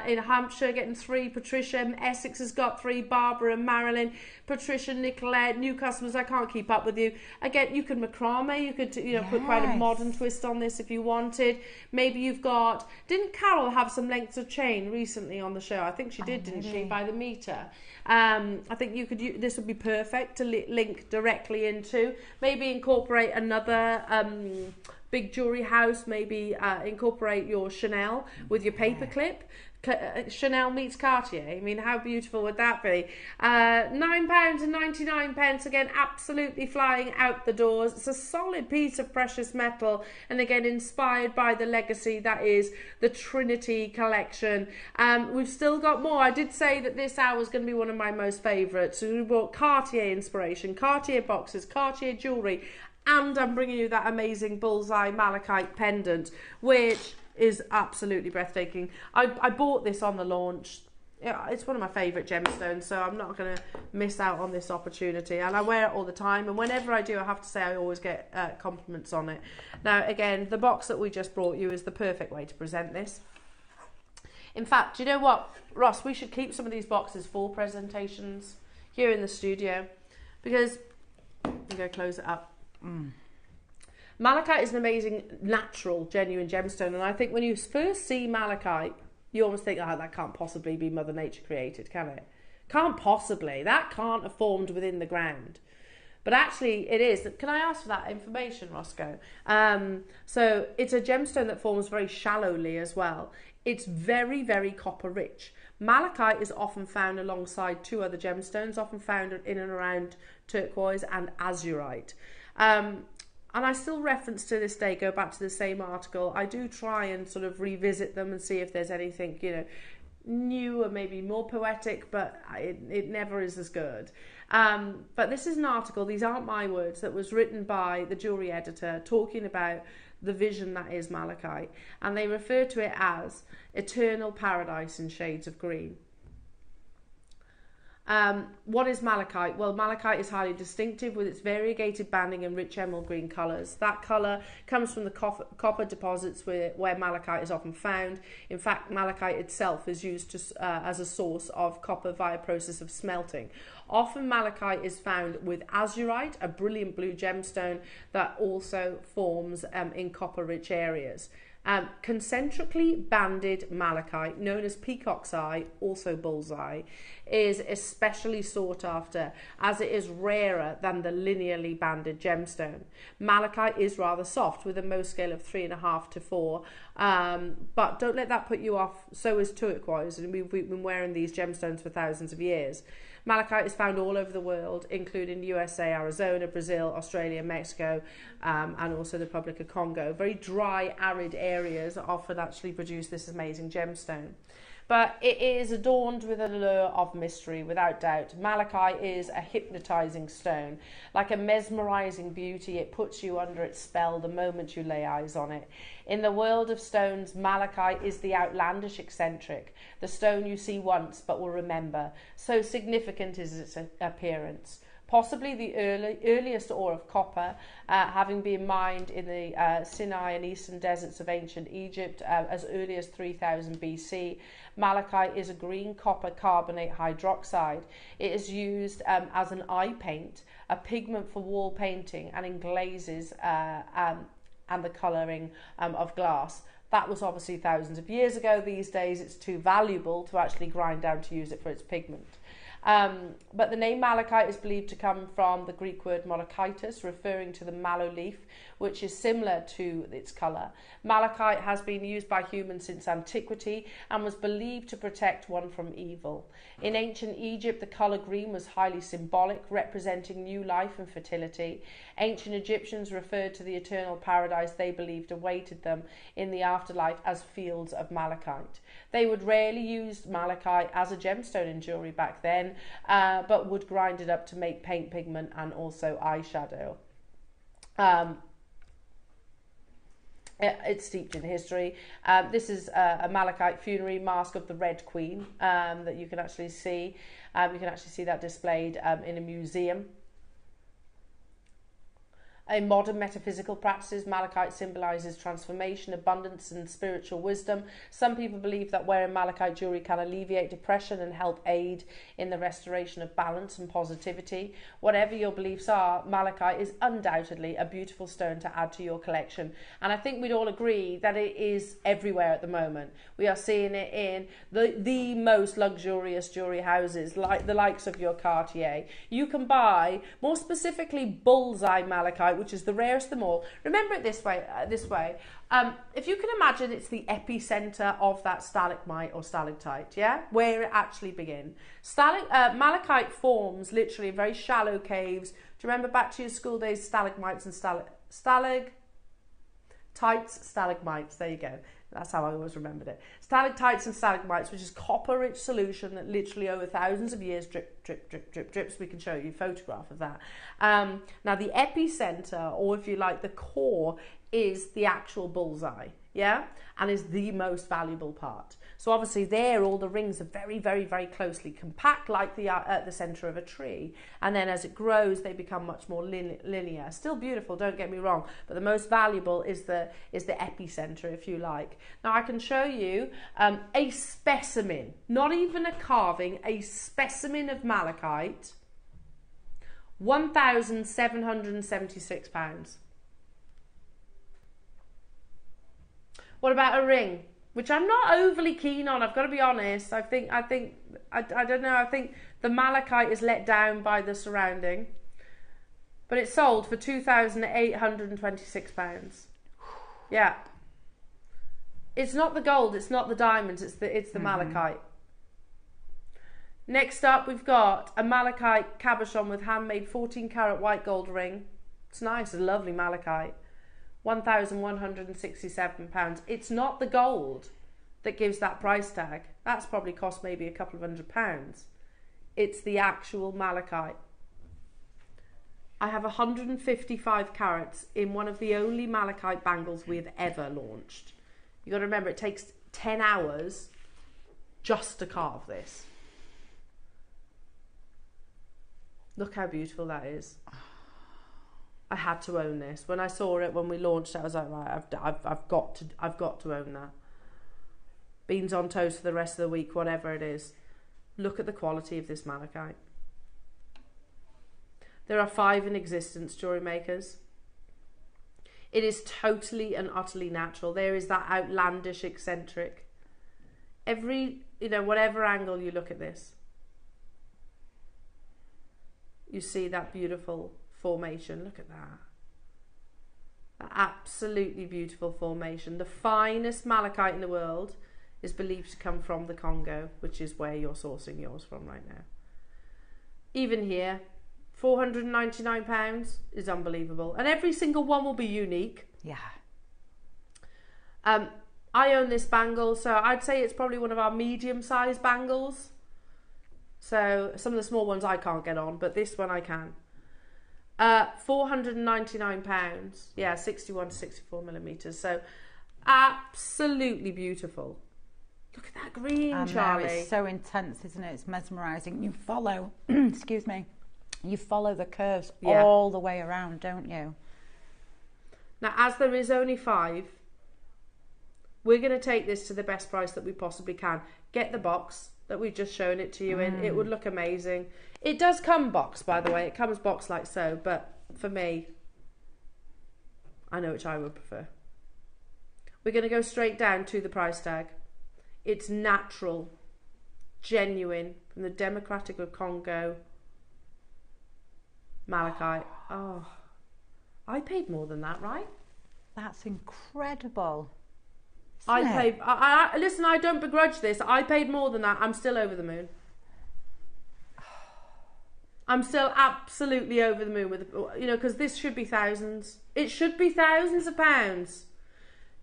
in Hampshire getting 3. Patricia Essex has got 3. Barbara and Marilyn. Patricia, Nicolette, new customers. I can't keep up with you. Again, you could macrame. You could put quite a modern twist on this if you wanted. Maybe you've got. Didn't Carol have some lengths of chain recently on the show? I think she did, didn't she? By the meter. I think you could. This would be perfect to link directly into. Maybe incorporate another big jewellery house. Maybe incorporate your Chanel with your paper clip. Chanel meets Cartier. I mean, how beautiful would that be? £9.99. Again, absolutely flying out the doors. It's a solid piece of precious metal, and again, inspired by the legacy that is the Trinity collection. We've still got more. I did say that this hour was going to be one of my most favourites. So we brought Cartier inspiration, Cartier boxes, Cartier jewellery, and I'm bringing you that amazing bullseye malachite pendant, which is absolutely breathtaking. I bought this on the launch. Yeah, it's one of my favourite gemstones, so I'm not going to miss out on this opportunity, and I wear it all the time, and whenever I do, I have to say I always get compliments on it. Now again, the box that we just brought you is the perfect way to present this. In fact, do you know what, Ross, we should keep some of these boxes for presentations here in the studio, because I'm going to close it up. Malachite is an amazing natural genuine gemstone, and I think when you first see malachite, you almost think, oh, that can't possibly be Mother Nature created, can it? Can't possibly. That can't have formed within the ground. But actually it is. Can I ask for that information, Roscoe? So it's a gemstone that forms very shallowly as well. It's very, very copper rich. Malachite is often found alongside two other gemstones, often found in and around turquoise and azurite. And I still reference to this day, go back to the same article. I do try and sort of revisit them and see if there's anything, you know, new or maybe more poetic, but it never is as good. But this is an article, these aren't my words, that was written by the jewellery editor talking about the vision that is malachite. And they refer to it as eternal paradise in shades of green. What is malachite? Well, malachite is highly distinctive with its variegated banding and rich emerald green colours. That colour comes from the copper deposits where malachite is often found. In fact, malachite itself is used as a source of copper via process of smelting. Often malachite is found with azurite, a brilliant blue gemstone that also forms in copper-rich areas. Concentrically banded malachite, known as peacock's eye, also bullseye, is especially sought after as it is rarer than the linearly banded gemstone. Malachite is rather soft with a Mohs scale of 3.5 to 4, but don't let that put you off. So is turquoise, and we've been wearing these gemstones for thousands of years. Malachite is found all over the world, including USA, Arizona, Brazil, Australia, Mexico, and also the Republic of Congo. Very dry, arid areas often actually produce this amazing gemstone. But it is adorned with an allure of mystery, without doubt. Malachite is a hypnotizing stone. Like a mesmerizing beauty, it puts you under its spell the moment you lay eyes on it. In the world of stones, malachite is the outlandish eccentric, the stone you see once but will remember. So significant is its appearance. Possibly the earliest ore of copper, having been mined in the Sinai and eastern deserts of ancient Egypt as early as 3000 BC. Malachite is a green copper carbonate hydroxide. It is used as an eye paint, a pigment for wall painting, and in glazes and the colouring of glass. That was obviously thousands of years ago. These days it's too valuable to actually grind down to use it for its pigment. But the name malachite is believed to come from the Greek word malachitis, referring to the mallow leaf, which is similar to its colour. Malachite has been used by humans since antiquity and was believed to protect one from evil. In ancient Egypt, the colour green was highly symbolic, representing new life and fertility. Ancient Egyptians referred to the eternal paradise they believed awaited them in the afterlife as fields of malachite. They would rarely use malachite as a gemstone in jewellery back then, but would grind it up to make paint pigment and also eyeshadow. It's steeped in history. This is a malachite funerary mask of the Red Queen that you can actually see. You can actually see that displayed in a museum. In modern metaphysical practices, malachite symbolises transformation, abundance and spiritual wisdom. Some people believe that wearing malachite jewellery can alleviate depression and help aid in the restoration of balance and positivity. Whatever your beliefs are, malachite is undoubtedly a beautiful stone to add to your collection. And I think we'd all agree that it is everywhere at the moment. We are seeing it in the most luxurious jewellery houses, like the likes of your Cartier. You can buy, more specifically, bullseye malachite, which is the rarest of them all. Remember it this way. If you can imagine, it's the epicenter of that stalagmite or stalactite, yeah, where it actually begins. Malachite forms literally in very shallow caves. Do you remember back to your school days, stalagmites and stalagmites? There you go. That's how I always remembered it. Stalactites and stalagmites, which is copper-rich solution that literally over thousands of years drip, drip, drip, drip, drips. We can show you a photograph of that. Now, the epicenter, or if you like, the core, is the actual bullseye, yeah? And is the most valuable part. So obviously there, all the rings are very, very, very closely compact, like at the center of a tree. And then as it grows, they become much more linear. Still beautiful, don't get me wrong, but the most valuable is the epicenter, if you like. Now I can show you a specimen, not even a carving, a specimen of malachite, £1,776. What about a ring? Which I'm not overly keen on, I've got to be honest. I don't know, I think the malachite is let down by the surrounding. But it sold for £2,826. Yeah. It's not the gold, it's not the diamonds, it's the malachite. Next up, we've got a malachite cabochon with handmade 14 karat white gold ring. It's nice, it's a lovely malachite. £1,167. It's not the gold that gives that price tag. That's probably cost maybe a couple of £100. It's the actual malachite. I have 155 carats in one of the only malachite bangles we've ever launched. You got to remember, it takes 10 hours just to carve this. Look how beautiful that is. I had to own this. When I saw it, when we launched it, I was like, right, I've got to own that. Beans on toast for the rest of the week, whatever it is. Look at the quality of this malachite. There are 5 in existence, jewellery makers. It is totally and utterly natural. There is that outlandish, eccentric. Whatever angle you look at this, you see that beautiful formation. Look at that. That absolutely beautiful formation. The finest malachite in the world is believed to come from the Congo, which is where you're sourcing yours from right now. Even here, £499 is unbelievable. And every single one will be unique. Yeah. I own this bangle, so I'd say it's probably one of our medium-sized bangles. So some of the small ones I can't get on, but this one I can. £499. Yeah, 61 to 64 millimeters. So absolutely beautiful. Look at that green, Charlie. It's so intense, isn't it? It's mesmerising. You follow, excuse me, you follow the curves all the way around, don't you? Now, as there is only 5, we're going to take this to the best price that we possibly can. Get the box that we've just shown it to you in. It would look amazing. It does come boxed, by the way. It comes boxed like so, but for me, I know which I would prefer. We're going to go straight down to the price tag. It's natural, genuine, from the Democratic of Congo, malachite. Oh, I paid more than that, right? That's incredible. Listen, I don't begrudge this. I paid more than that. I'm still over the moon. I'm still absolutely over the moon with, because this should be thousands. It should be thousands of pounds.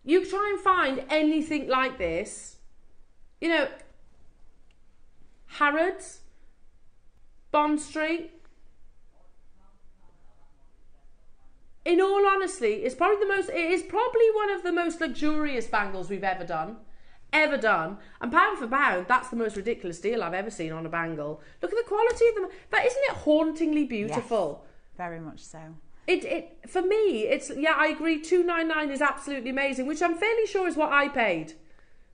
You try and find anything like this. Harrods, Bond Street. In all honesty, it is probably one of the most luxurious bangles we've ever done. And pound for pound, that's the most ridiculous deal I've ever seen on a bangle. Look at the quality of them. But isn't it hauntingly beautiful? Yes, very much so. For me, I agree, $299 is absolutely amazing, which I'm fairly sure is what I paid.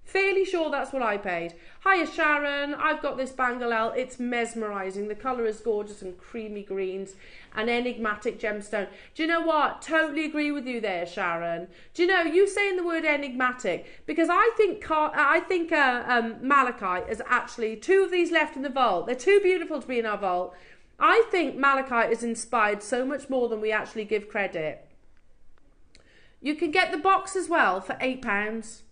Fairly sure that's what I paid. Hiya Sharon, I've got this bangle out. It's mesmerising. The colour is gorgeous and creamy greens. An enigmatic gemstone. Do you know what? Totally agree with you there, Sharon. Do you know, you saying the word enigmatic, because I think malachite is actually 2 of these left in the vault. They're too beautiful to be in our vault. I think malachite is inspired so much more than we actually give credit. You can get the box as well for £8.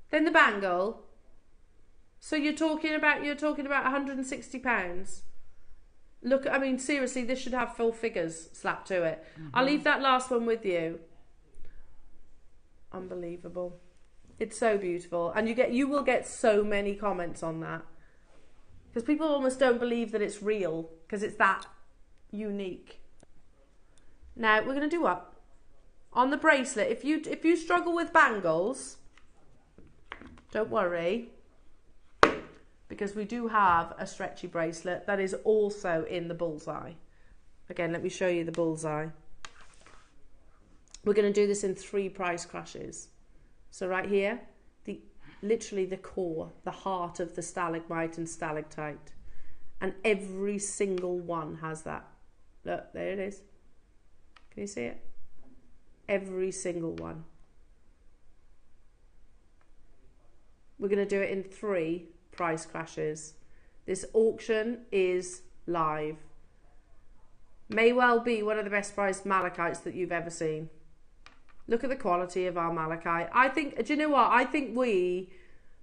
Then the bangle. So you're talking about £160. Look, I mean, seriously, this should have full figures slapped to it. I'll leave that last one with you. Unbelievable. It's so beautiful. And you will get so many comments on that. Because people almost don't believe that it's real. Because it's that unique. Now, we're going to do what? On the bracelet, if you struggle with bangles, don't worry. Because we do have a stretchy bracelet that is also in the bullseye. Again, let me show you the bullseye. We're going to do this in 3 price crashes. So right here, literally the core, the heart of the stalagmite and stalactite. And every single one has that. Look, there it is. Can you see it? Every single one. We're going to do it in 3 price crashes. This auction is live. May well be one of the best priced malachites that you've ever seen. Look at the quality of our malachite. I think, do you know what? I think we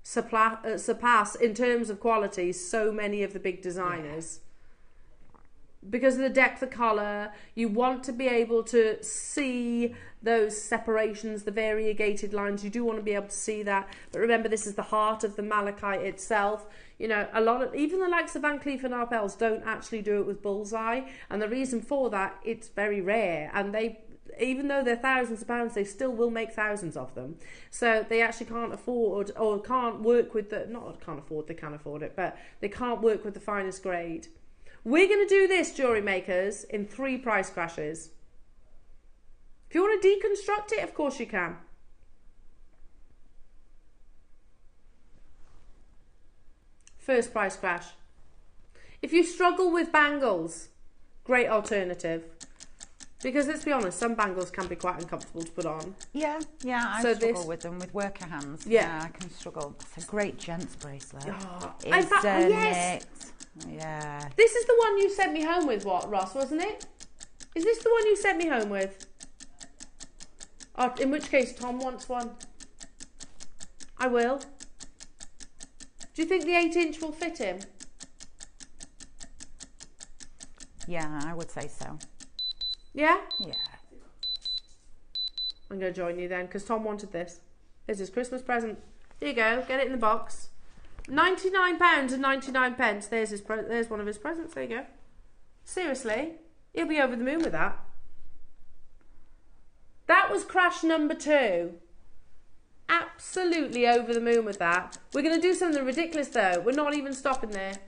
surpass in terms of quality so many of the big designers. Because of the depth of colour, you want to be able to see those separations, the variegated lines. You do want to be able to see that. But remember, this is the heart of the malachite itself. You know, a lot of, even the likes of Van Cleef and Arpels don't actually do it with bullseye. And the reason for that, it's very rare. And they, even though they're thousands of pounds, they still will make thousands of them. So they actually can't afford, or can't work with the, not can't afford, they can afford it, but they can't work with the finest grade. We're going to do this, jewellery makers, in 3 price crashes. If you want to deconstruct it, of course you can. First price crash. If you struggle with bangles, great alternative. Because let's be honest, some bangles can be quite uncomfortable to put on. Yeah, I struggle with them with worker hands. Yeah, I can struggle. It's a great gents bracelet. Oh, isn't yes. it? Yeah. This is the one you sent me home with, what, Ross, wasn't it? Is this the one you sent me home with? Oh, in which case, Tom wants one. I will. Do you think the 8-inch will fit him? Yeah, I would say so. Yeah? Yeah. I'm going to join you then, because Tom wanted this. Here's his Christmas present. Here you go, get it in the box. £99.99. There's one of his presents. There you go. Seriously, he'll be over the moon with that. That was crash number 2. Absolutely over the moon with that. We're going to do something ridiculous though. We're not even stopping there.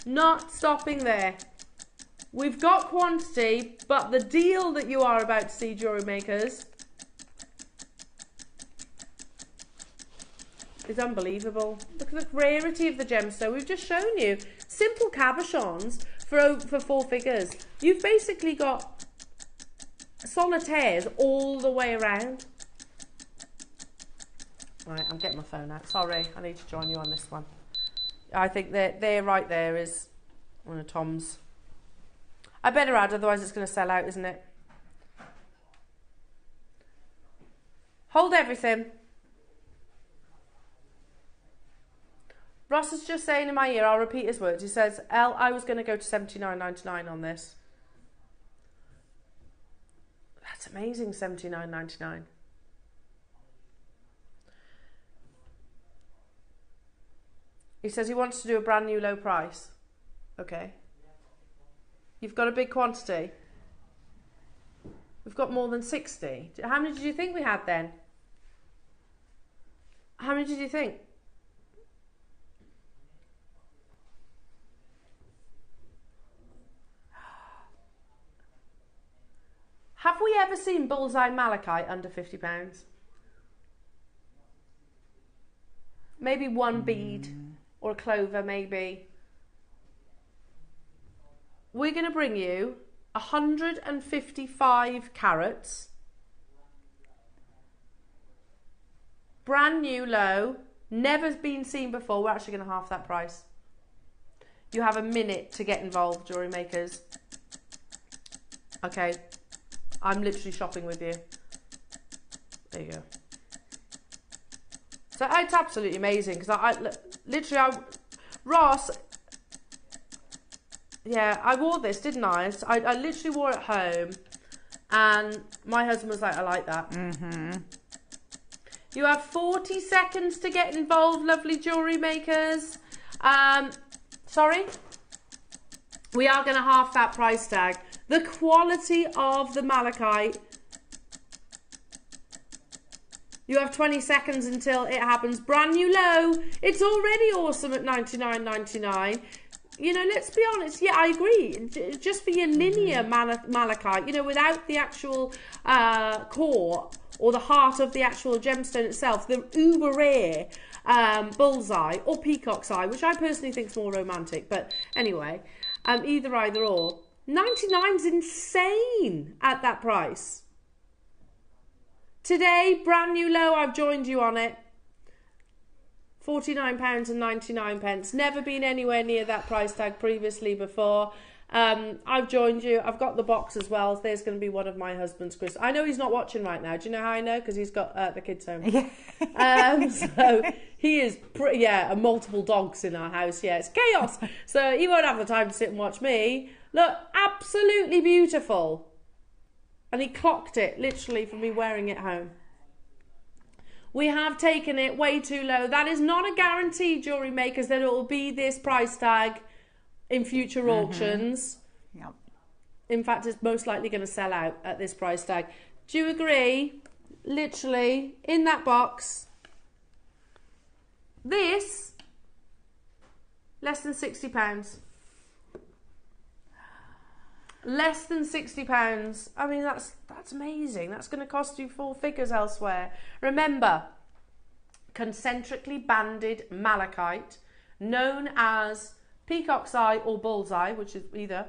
Not stopping there. We've got quantity, but the deal that you are about to see, jewellery makers, is unbelievable. Look at the rarity of the gemstone. We've just shown you simple cabochons for 4 figures. You've basically got solitaires all the way around. Right, I'm getting my phone out. Sorry, I need to join you on this one. I think they're right there is one of Tom's. I better add, otherwise it's going to sell out, isn't it? Hold everything. Ross is just saying in my ear, I'll repeat his words. He says, Elle, I was going to go to $79.99 on this. That's amazing, $79.99. He says he wants to do a brand new low price. Okay. You've got a big quantity. We've got more than 60. How many did you think we had then? How many did you think? Have we ever seen bullseye malachite under £50? Maybe one bead or a clover, maybe. We're going to bring you 155 carats. Brand new low, never been seen before. We're actually going to half that price. You have a minute to get involved, jewellery makers. Okay. I'm literally shopping with you. There you go. So it's absolutely amazing because Ross, yeah, I wore this, didn't I? I literally wore it home, and my husband was like, "I like that." You have 40 seconds to get involved, lovely jewellery makers. Sorry? We are going to half that price tag. The quality of the malachite. You have 20 seconds until it happens. Brand new low. It's already awesome at $99.99. You know, let's be honest. Yeah, I agree. Just for your linear malachite, you know, without the actual core or the heart of the actual gemstone itself, the uber rare bullseye or peacock's eye, which I personally think is more romantic. But anyway, either or. 99's insane at that price. Today, brand new low, I've joined you on it. £49.99. Never been anywhere near that price tag previously before. I've joined you. I've got the box as well. There's going to be one of my husband's Christmas. I know he's not watching right now. Do you know how I know? Because he's got the kids home. Yeah. So he is, multiple dogs in our house. Yeah, it's chaos. So he won't have the time to sit and watch me. Look, absolutely beautiful. And he clocked it literally for me wearing it home. We have taken it way too low. That is not a guarantee, jewellery makers, that it will be this price tag in future auctions. Yep. In fact, it's most likely going to sell out at this price tag. Do you agree? Literally, in that box, this, less than £60. Less than £60. I mean, that's amazing. That's going to cost you 4 figures elsewhere. Remember, concentrically banded malachite, known as peacock's eye or bullseye, which is either,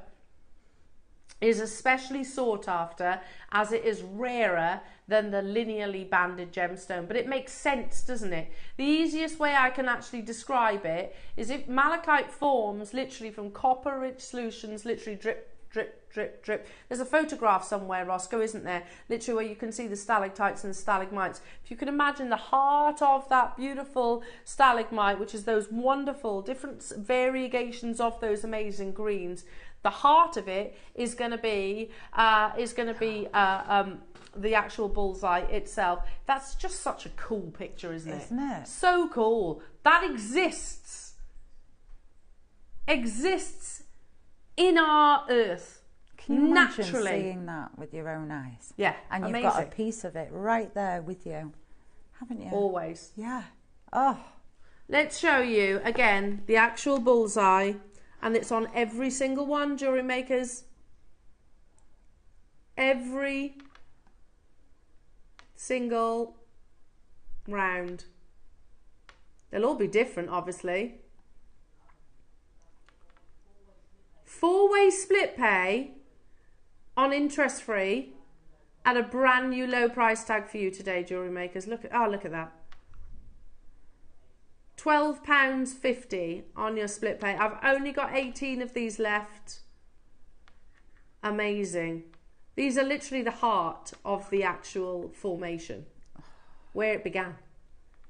is especially sought after as it is rarer than the linearly banded gemstone. But it makes sense, doesn't it? The easiest way I can actually describe it is if malachite forms literally from copper-rich solutions, literally drip, drip, drip, drip. There's a photograph somewhere, Roscoe, isn't there? Literally where you can see the stalactites and stalagmites. If you can imagine the heart of that beautiful stalagmite, which is those wonderful different variegations of those amazing greens, the heart of it is going to be the actual bullseye itself. That's just such a cool picture, isn't it? Isn't it? So cool. That exists in our earth. Can you imagine naturally seeing that with your own eyes? Yeah, and you've amazing. got a piece of it right there with you, haven't you? Always. Yeah. Oh. Let's show you again the actual bullseye, and it's on every single one, jewellery makers. Every single round. They'll all be different, obviously. 4-way split pay on interest free at a brand new low price tag for you today, jewellery makers. Look at that. £12.50 on your split pay. I've only got 18 of these left. Amazing. These are literally the heart of the actual formation, where it began.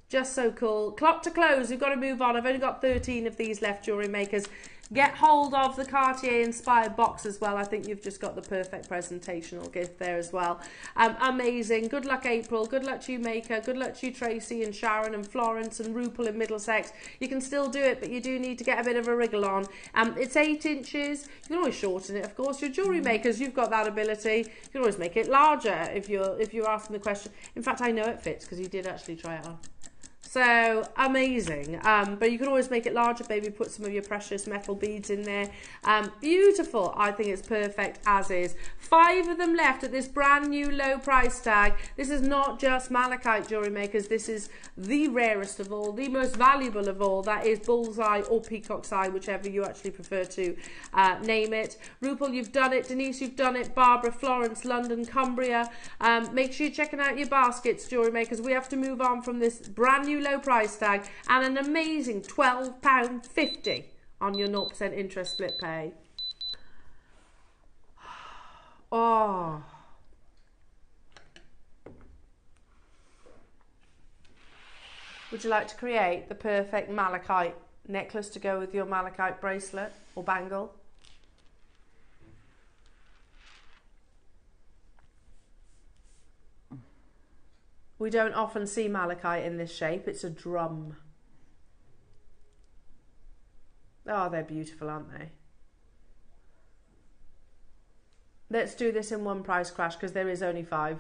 Just so cool. Clock to close. We've got to move on. I've only got 13 of these left, jewellery makers. Get hold of the Cartier inspired box as well. I think you've just got the perfect presentational gift there as well. Amazing. Good luck, April. Good luck to you, Maker. Good luck to you, Tracy and Sharon and Florence and Rupel in Middlesex. You can still do it, but you do need to get a bit of a wriggle on. It's 8 inches. You can always shorten it, of course. Your jewellery makers, you've got that ability. You can always make it larger if you're asking the question. In fact, I know it fits because you did actually try it on. So amazing. But you can always make it larger, baby. Put some of your precious metal beads in there. Beautiful. I think it's perfect as is. 5 of them left at this brand new low price tag. This is not just malachite, jewellery makers. This is the rarest of all, the most valuable of all. That is bullseye or peacock's eye, whichever you actually prefer to name it. Rupel, you've done it. Denise, you've done it. Barbara, Florence, London, Cumbria. Make sure you're checking out your baskets, jewellery makers. We have to move on from this brand new low price tag and an amazing £12.50 on your 0% interest split pay. Oh. Would you like to create the perfect malachite necklace to go with your malachite bracelet or bangle? We don't often see malachite in this shape. It's a drum. Oh, they're beautiful, aren't they? Let's do this in one price crash because there is only 4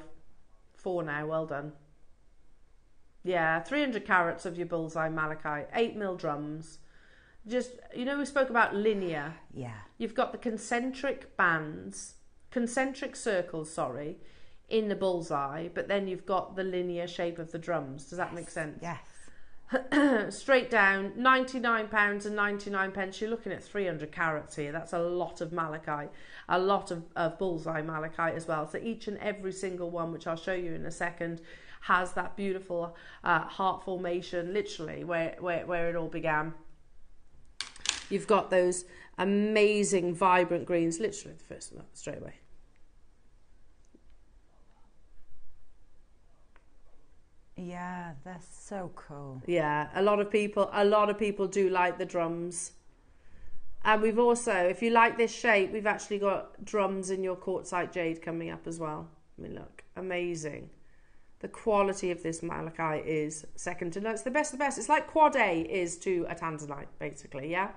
now. Well done. Yeah, 300 carats of your bullseye malachite, 8mm drums. Just, you know, we spoke about linear. Yeah. You've got the concentric bands, concentric circles, sorry, in the bullseye, but then you've got the linear shape of the drums. Does that make sense? Yes. Straight down, £99 and 99 pence. You're looking at 300 carats here. That's a lot of malachite, a lot of bullseye malachite as well. So each and every single one, which I'll show you in a second, has that beautiful heart formation, literally where it all began. You've got those amazing vibrant greens, literally the first one, straight away. Yeah, they're so cool. Yeah, a lot of people do like the drums. And we've also, if you like this shape, we've actually got drums in your quartzite jade coming up as well. I mean, look, amazing. The quality of this malachite is second to none. It's the best of the best. It's like quad A is to a tanzanite, basically, yeah?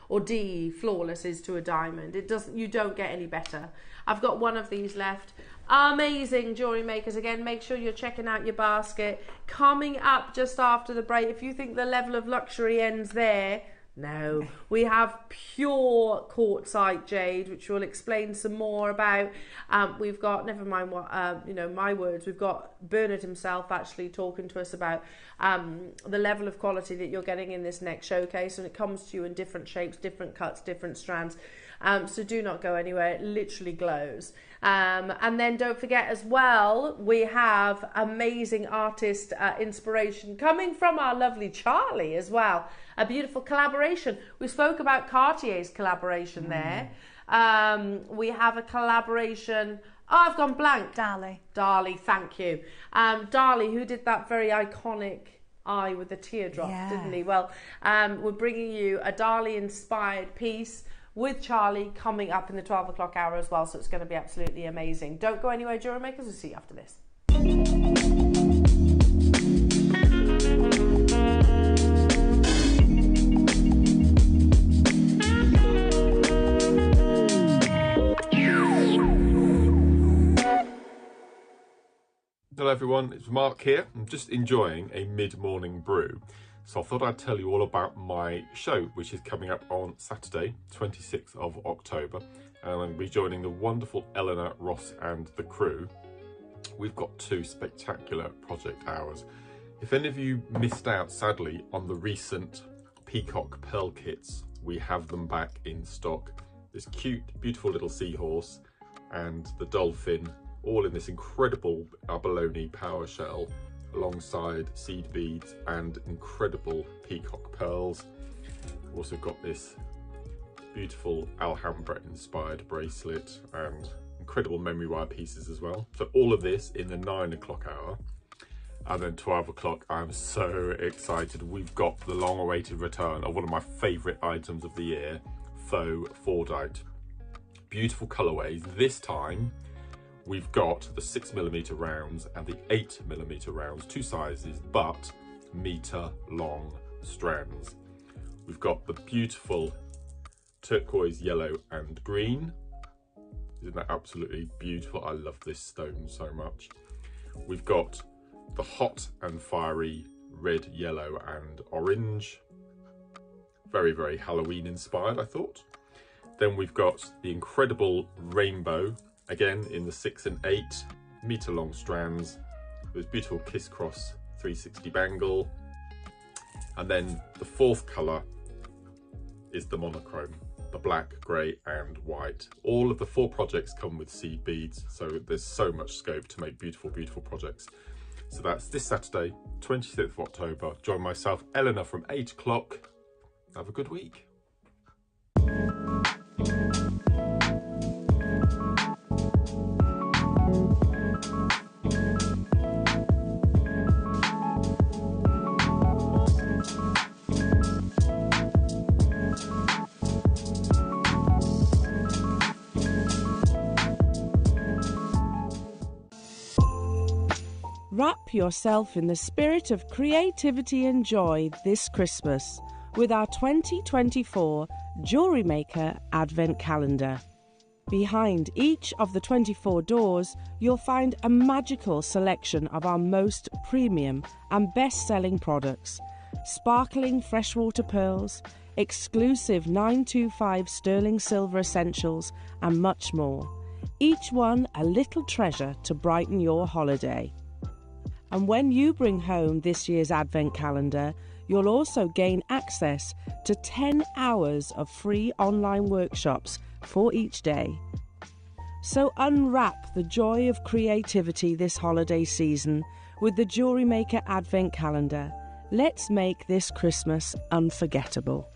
Or D, flawless, is to a diamond. You don't get any better. I've got one of these left. Amazing jewellery makers. Again, make sure you're checking out your basket. Coming up just after the break, if you think the level of luxury ends there, no. We have pure quartzite jade, which we'll explain some more about. We've got, never mind what, my words, we've got Bernard himself actually talking to us about the level of quality that you're getting in this next showcase, and it comes to you in different shapes, different cuts, different strands. So do not go anywhere. It literally glows. And then don't forget as well, we have amazing artist inspiration coming from our lovely Charlie as well. A beautiful collaboration. We spoke about Cartier's collaboration there. We have a collaboration. Oh, I've gone blank. Dali, thank you. Dali, who did that very iconic eye with the teardrop, didn't he? Well, we're bringing you a Dali inspired piece with Charlie coming up in the 12 o'clock hour as well, so it's going to be absolutely amazing. Don't go anywhere, jewellery makers. We'll see you after this. Hello everyone, it's Mark here. I'm just enjoying a mid-morning brew. So I thought I'd tell you all about my show, which is coming up on Saturday, 26th of October. And I'm going to be joining the wonderful Eleanor, Ross and the crew. We've got 2 spectacular project hours. If any of you missed out, sadly, on the recent Peacock Pearl kits, we have them back in stock. This cute, beautiful little seahorse and the dolphin, all in this incredible abalone power shell, alongside seed beads and incredible peacock pearls. We've also got this beautiful Alhambra inspired bracelet and incredible memory wire pieces as well. So all of this in the 9 o'clock hour. And then 12 o'clock, I'm so excited. We've got the long awaited return of one of my favourite items of the year, faux Fordite. Beautiful colourways. This time, we've got the 6mm rounds and the 8mm rounds, 2 sizes, but metre long strands. We've got the beautiful turquoise, yellow and green. Isn't that absolutely beautiful? I love this stone so much. We've got the hot and fiery red, yellow and orange. Very, very Halloween inspired, I thought. Then we've got the incredible rainbow, again in the 6 and 8 long strands, with beautiful Kiss Cross 360 bangle. And then the 4th colour is the monochrome, the black, grey and white. All of the 4 projects come with seed beads, so there's so much scope to make beautiful, beautiful projects. So that's this Saturday, 26th of October. Join myself, Eleanor, from 8 o'clock. Have a good week. Wrap Wrap yourself in the spirit of creativity and joy this Christmas with our 2024 Jewellery Maker Advent Calendar. Behind each of the 24 doors, you'll find a magical selection of our most premium and best-selling products, sparkling freshwater pearls, exclusive 925 sterling silver essentials, and much more. Each one a little treasure to brighten your holiday. And when you bring home this year's Advent Calendar, you'll also gain access to 10 hours of free online workshops for each day. So unwrap the joy of creativity this holiday season with the Jewellery Maker Advent Calendar. Let's make this Christmas unforgettable.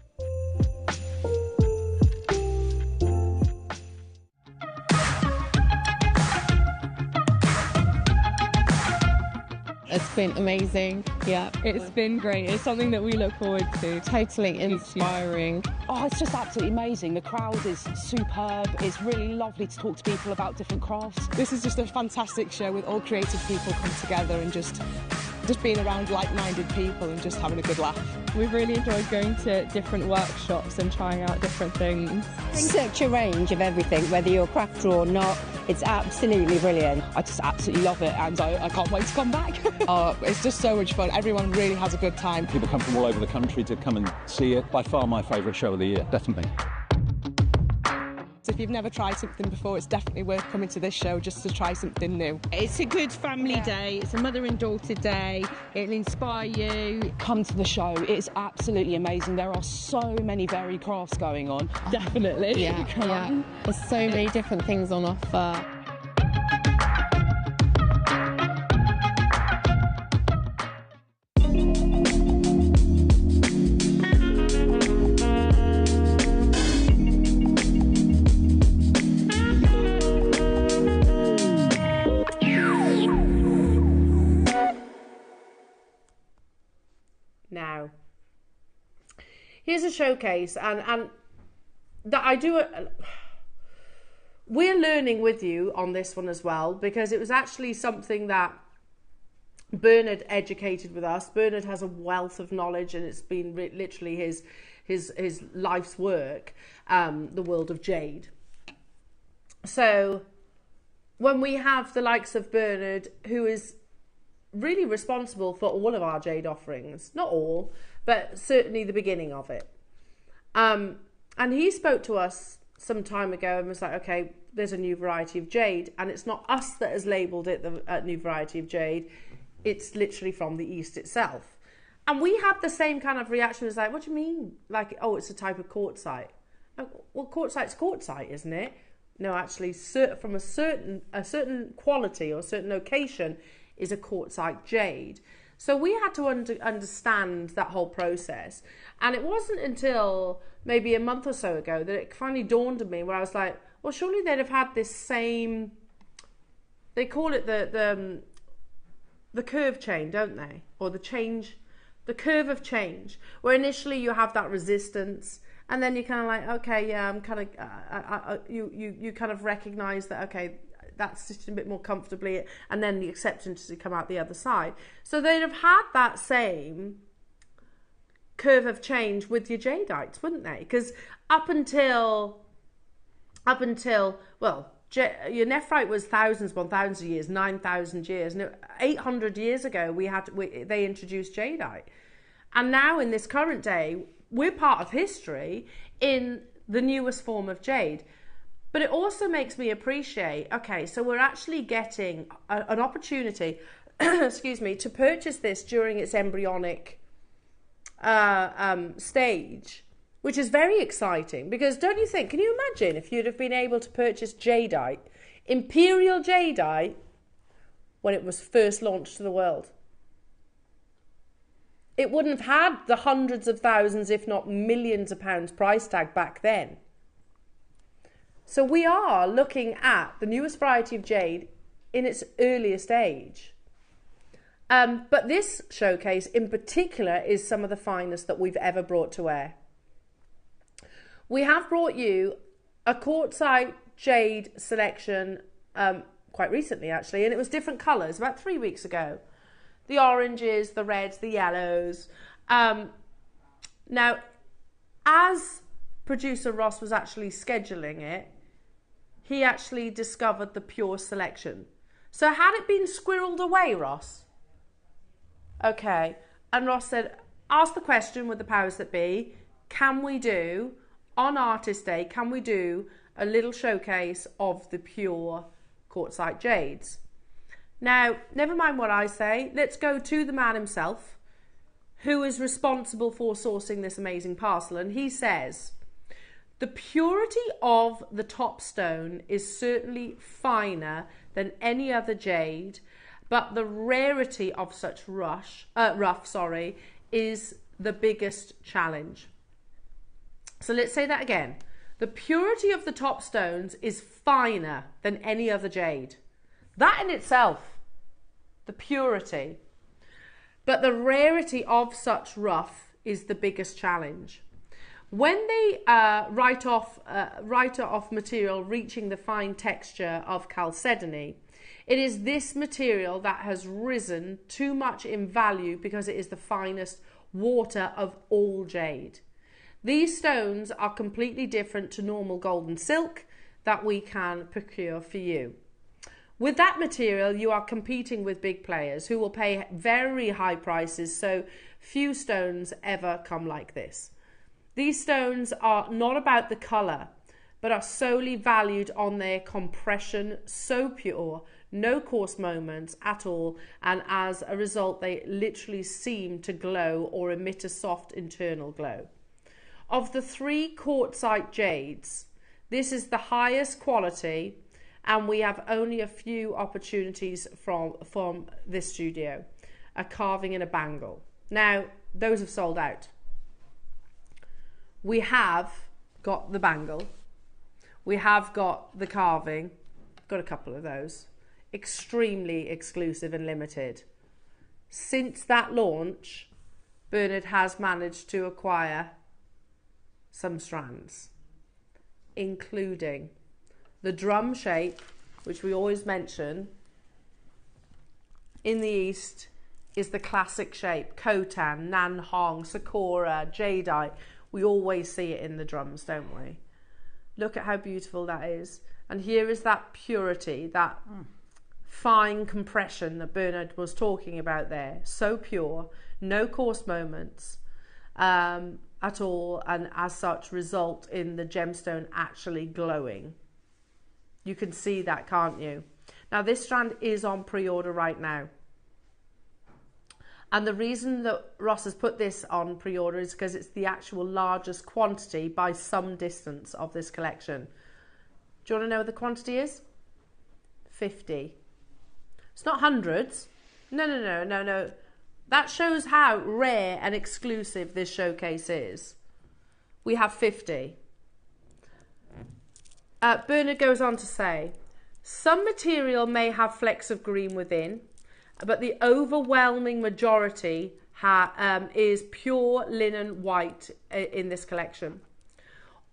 It's been amazing. Yeah, it's been great. It's something that we look forward to. Totally inspiring. Oh, it's just absolutely amazing. The crowd is superb. It's really lovely to talk to people about different crafts. This is just a fantastic show with all creative people come together and just being around like-minded people and just having a good laugh. We've really enjoyed going to different workshops and trying out different things. Such a range of everything, whether you're a crafter or not. It's absolutely brilliant. I just absolutely love it, and I can't wait to come back. Oh, it's just so much fun. Everyone really has a good time. People come from all over the country to come and see it. By far my favourite show of the year, definitely. So if you've never tried something before, it's definitely worth coming to this show just to try something new. It's a good family day. It's a mother and daughter day. It'll inspire you. Come to the show. It's absolutely amazing. There are so many varied crafts going on. Definitely. Yeah. There's so many different things on offer. Now, here's a showcase, and that I do. We're learning with you on this one as well, because it was actually something that Bernard educated with us. Bernard has a wealth of knowledge, and it's been literally his life's work, the world of jade. So when we have the likes of Bernard, who is really responsible for all of our jade offerings, not all, but certainly the beginning of it. And he spoke to us some time ago and was like, okay, there's a new variety of jade, and it's not us that has labelled it the new variety of jade, it's literally from the East itself. And we had the same kind of reaction. It was like, what do you mean? Like, oh, it's a type of quartzite. Well, quartzite's quartzite, isn't it? No, actually, from a certain quality or a certain location is a quartzite jade. So we had to understand that whole process. And it wasn't until maybe a month or so ago that it finally dawned on me, where I was like, well, surely they'd have had this same, they call it the curve chain, don't they? Or the curve of change, where initially you have that resistance, and then you're kind of like, okay, yeah, I'm kind of, you kind of recognize that, okay, that's sitting a bit more comfortably, and then the acceptance to come out the other side. So they'd have had that same curve of change with your jadites, wouldn't they? Because up until well, your nephrite was thousands upon thousands of years, 9,000 years. No, 800 years ago, they introduced jadeite, and now in this current day, we're part of history in the newest form of jade. But it also makes me appreciate, okay, so we're actually getting an opportunity, excuse me, to purchase this during its embryonic stage, which is very exciting, because don't you think, can you imagine if you'd have been able to purchase jadeite, imperial jadeite, when it was first launched to the world? It wouldn't have had the hundreds of thousands, if not millions of pounds price tag back then. So we are looking at the newest variety of jade in its earliest age. But this showcase in particular is some of the finest that we've ever brought to air. We have brought you a quartzite jade selection quite recently, actually, and it was different colours about 3 weeks ago. the oranges, the reds, the yellows. Now, as producer Ross was actually scheduling it, he actually discovered the pure selection. So had it been squirreled away, Ross? Okay. And Ross said, ask the question with the powers that be, can we do, on Artist Day, can we do a little showcase of the pure quartzite jades? Now, never mind what I say, let's go to the man himself, who is responsible for sourcing this amazing parcel. And he says, the purity of the top stone is certainly finer than any other jade, but the rarity of such rough is the biggest challenge. So let's say that again. The purity of the top stones is finer than any other jade. That in itself, the purity. But the rarity of such rough is the biggest challenge. When they write off material reaching the fine texture of chalcedony, it is this material that has risen too much in value because it is the finest water of all jade. These stones are completely different to normal gold and silk that we can procure for you. With that material, you are competing with big players who will pay very high prices, so few stones ever come like this. These stones are not about the colour, but are solely valued on their compression, so pure, no coarse moments at all, and as a result they literally seem to glow or emit a soft internal glow. Of the 3 quartzite jades, this is the highest quality, and we have only a few opportunities from this studio, a carving and a bangle. Now, those have sold out. We have got the bangle, we have got the carving, got a couple of those, extremely exclusive and limited. Since that launch, Bernard has managed to acquire some strands, including the drum shape, which we always mention. In the East is the classic shape, Khotan, Nanhong, Sakura, Jadeite. We always see it in the drums, don't we? Look at how beautiful that is. And here is that purity, that fine compression that Bernard was talking about there. So pure, no coarse moments at all, and as such result in the gemstone actually glowing. You can see that, can't you? Now this strand is on pre-order right now. And the reason that Ross has put this on pre-order is because it's the actual largest quantity by some distance of this collection. Do you want to know what the quantity is? 50. It's not hundreds. No. That shows how rare and exclusive this showcase is. We have 50. Bernard goes on to say, some material may have flecks of green within, but the overwhelming majority is pure linen white in this collection.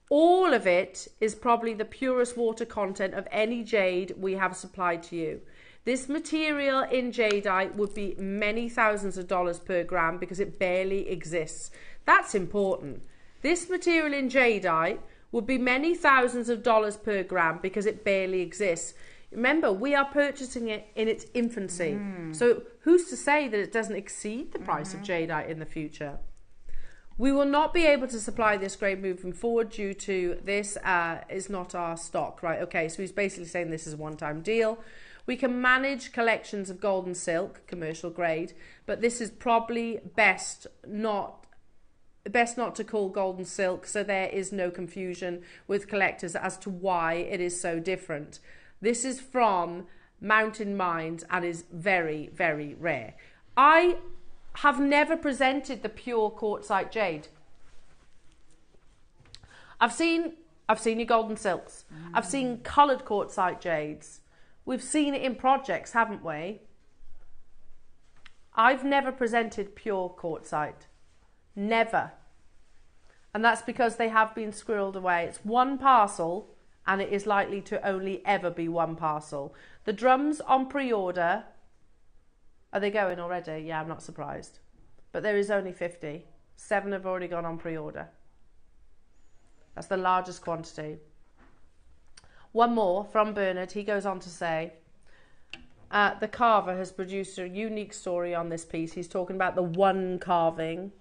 All of it is probably the purest water content of any jade we have supplied to you. This material in jadeite would be many thousands of dollars per gram because it barely exists. That's important. This material in jadeite would be many thousands of dollars per gram because it barely exists. Remember, we are purchasing it in its infancy. So who's to say that it doesn't exceed the price of jadeite in the future? We will not be able to supply this grade moving forward due to this is not our stock, right? Okay, so he's basically saying this is a one-time deal. We can manage collections of gold and silk, commercial grade, but this is probably best not to call gold and silk, so there is no confusion with collectors as to why it is so different. This is from Mountain Mines and is very, very rare. I have never presented the pure quartzite jade. I've seen your golden silks. I've seen coloured quartzite jades. We've seen it in projects, haven't we? I've never presented pure quartzite. Never. And that's because they have been squirreled away. It's one parcel, and it is likely to only ever be one parcel. The drums on pre-order Are they going already? Yeah, I'm not surprised. But there is only 50. 7 have already gone on pre-order. That's the largest quantity. One more from Bernard. He goes on to say, the carver has produced a unique story on this piece. He's talking about the one carving.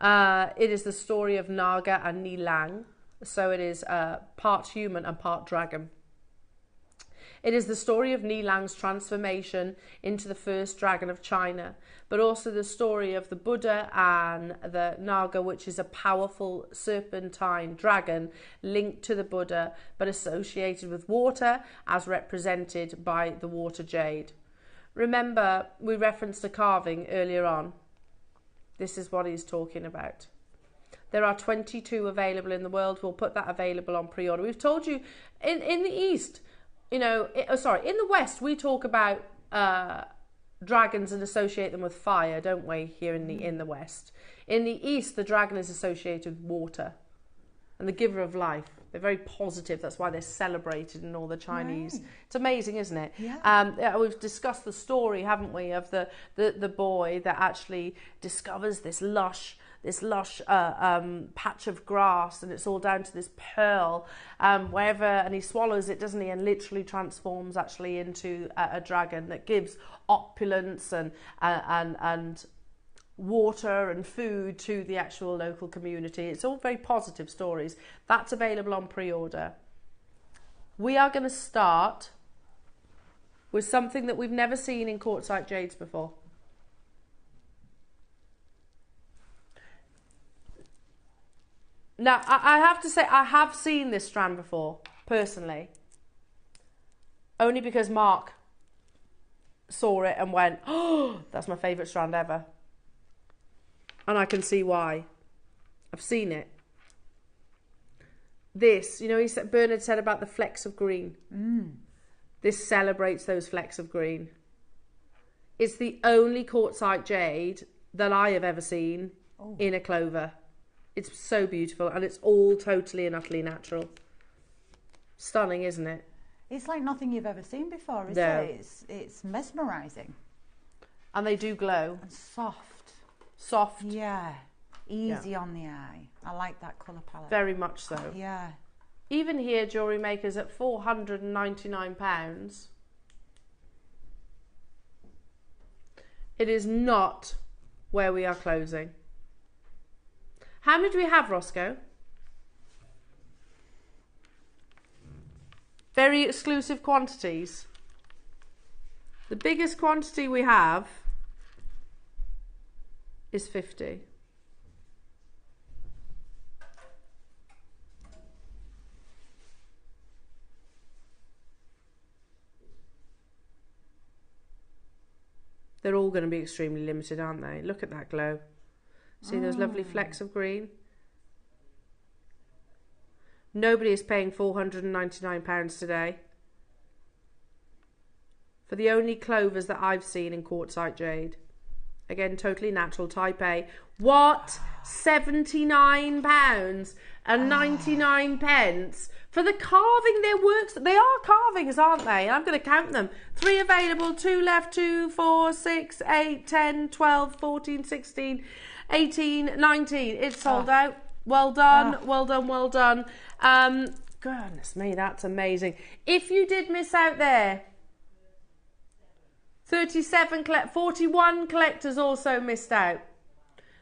It is the story of Naga and Nilang. So it is part human and part dragon. It is the story of Nilang's transformation into the first dragon of China, but also the story of the Buddha and the Naga, which is a powerful serpentine dragon linked to the Buddha, but associated with water as represented by the water jade. Remember, we referenced a carving earlier on. This is what he's talking about. There are 22 available in the world. We'll put that available on pre-order. We've told you in the East, you know, in the West, we talk about dragons and associate them with fire, don't we, here in the West. In the East, the dragon is associated with water and the giver of life. They're very positive. That's why they're celebrated in all the Chinese. Right. It's amazing, isn't it? Yeah. We've discussed the story, haven't we, of the boy that actually discovers this lush patch of grass, and it's all down to this pearl, and he swallows it, doesn't he, and literally transforms actually into a dragon that gives opulence and water and food to the actual local community. It's all very positive stories. That's available on pre-order. We are going to start with something that we've never seen in quartzite jades before. Now, I have to say, I have seen this strand before, personally. Only because Mark saw it and went, oh, that's my favourite strand ever. And I can see why. I've seen it. This, you know, Bernard said about the flecks of green. This celebrates those flecks of green. It's the only quartzite jade that I have ever seen in a clover. It's so beautiful, and it's all totally and utterly natural. Stunning, isn't it? It's like nothing you've ever seen before, is it? It's mesmerising. And they do glow. And soft. Soft. Yeah. Easy on the eye. I like that colour palette. Very much so. Yeah. Even here, Jewellery Maker's at £499. It is not where we are closing. How many do we have, Roscoe? Very exclusive quantities. The biggest quantity we have is 50. They're all going to be extremely limited, aren't they? Look at that glow. See those lovely flecks of green? Nobody is paying £499 today for the only clovers that I've seen in quartzite jade. Again, totally natural, type A. What? £79.99 for the carving their works. They are carvings, aren't they? I'm going to count them. 3 available, 2 left, 2, 4, 6, 8, 10, 12, 14, 16, 18, 19. It's sold out. Well done, well done, well done. Goodness me, that's amazing. If you did miss out there, 41 collectors also missed out.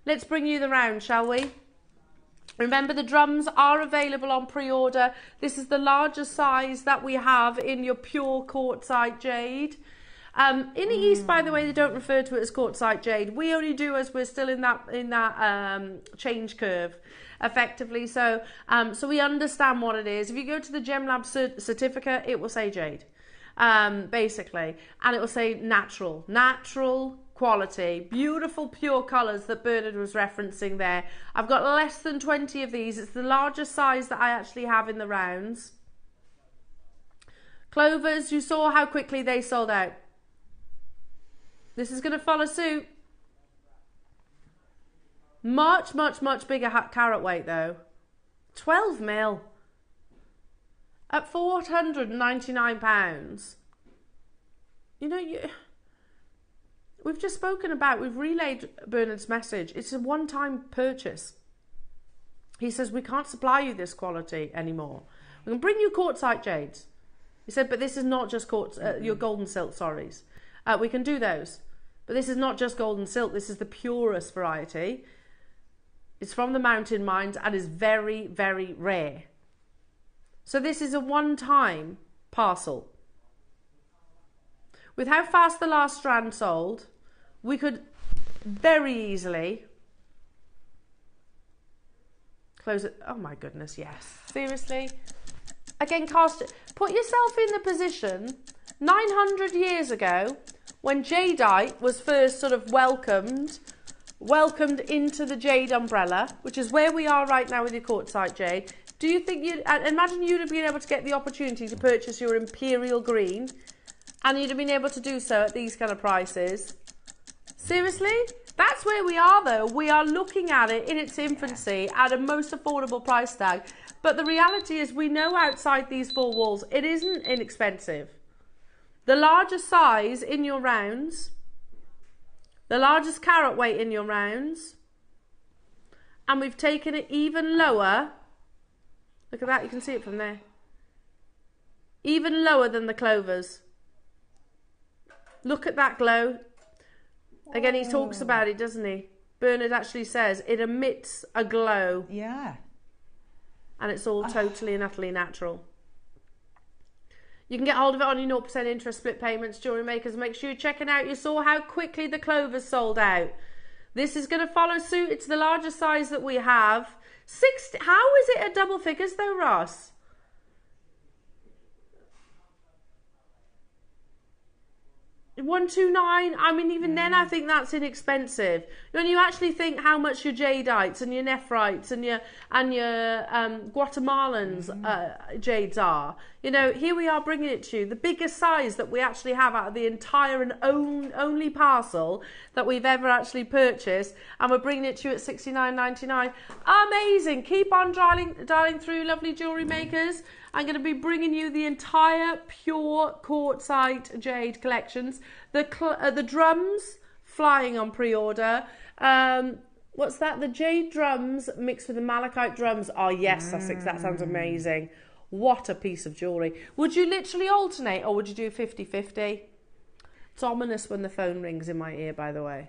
Let's bring you the round, shall we? Remember, the drums are available on pre-order. This is the largest size that we have in your pure quartzite jade. In the East, by the way, they don't refer to it as quartzite jade. We only do, as we're still in that change curve, effectively. So we understand what it is. If you go to the GemLab certificate, it will say jade, basically, and it will say natural quality, beautiful pure colours that Bernard was referencing there. I've got less than 20 of these. It's the largest size that I actually have in the rounds. Clovers, you saw how quickly they sold out. This is going to follow suit. Much bigger carat weight though. 12 mil. At £499. You know, we've just spoken about, we've relayed Bernard's message. It's a one-time purchase. He says, we can't supply you this quality anymore. We can bring you quartzite jades. He said, but this is not just your golden silk, sorries. We can do those. But this is not just golden silk. This is the purest variety. It's from the mountain mines and is very, very rare. So this is a one-time parcel. With how fast the last strand sold, we could very easily close it. Oh my goodness, yes. Seriously? Again, put yourself in the position 900 years ago when jadeite was first sort of welcomed into the jade umbrella, which is where we are right now with your quartzite jade. Do you think imagine you'd have been able to get the opportunity to purchase your imperial green, and you'd have been able to do so at these kind of prices? Seriously? That's where we are, though. We are looking at it in its infancy at a most affordable price tag. But the reality is, we know outside these four walls, it isn't inexpensive. The largest size in your rounds, the largest carat weight in your rounds, and we've taken it even lower. Look at that, you can see it from there. Even lower than the clovers. Look at that glow. Again, he talks about it, doesn't he? Bernard actually says it emits a glow. Yeah. And it's all totally and utterly natural. You can get hold of it on your 0% interest split payments, Jewellery Makers. Make sure you're checking out. You saw how quickly the clovers sold out. This is going to follow suit. It's the largest size that we have. 60. How is it at double figures though, Ross? 129. I mean, even then, I think that's inexpensive. When you actually think how much your jadeites and your nephrites and your Guatemalans jades are, you know, here we are bringing it to you, the biggest size that we actually have out of the entire and only parcel that we've ever actually purchased, and we're bringing it to you at $69.99. Amazing! Keep on dialing through, lovely jewellery makers. I'm going to be bringing you the entire pure quartzite jade collections. The drums flying on pre-order. What's that? The jade drums mixed with the malachite drums. Oh yes, Sussex, that sounds amazing. What a piece of jewellery. Would you literally alternate, or would you do 50-50? It's ominous when the phone rings in my ear, by the way.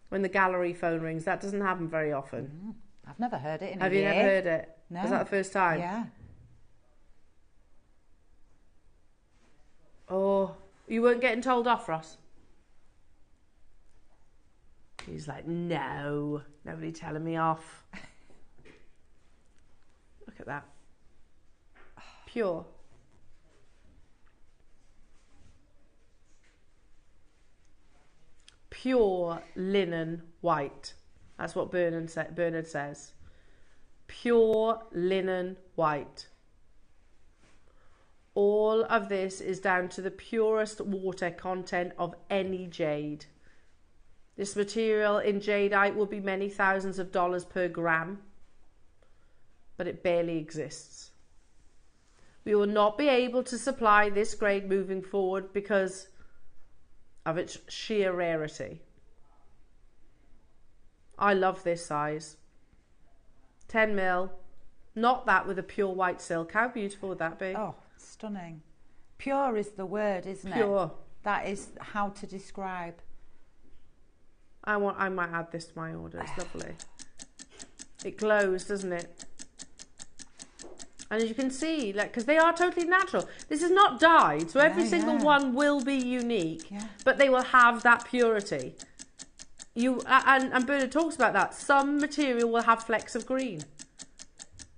When the gallery phone rings. That doesn't happen very often. I've never heard it in a year. Have you never heard it? No. Is that the first time? Yeah. Oh, you weren't getting told off, Ross? He's like, no, nobody telling me off. Look at that. Pure. Pure linen white. That's what Bernard says. Pure linen white. All of this is down to the purest water content of any jade. This material in jadeite will be many thousands of dollars per gram, but it barely exists. We will not be able to supply this grade moving forward because of its sheer rarity. I love this size. 10 mil, not that with a pure white silk. How beautiful would that be? Oh. Stunning. Pure is the word, isn't it? Pure. That is how to describe. I might add this to my order. It's lovely. It glows, doesn't it? And as you can see, like, because they are totally natural. This is not dyed, so every single one will be unique, but they will have that purity. And Bernard talks about that. Some material will have flecks of green.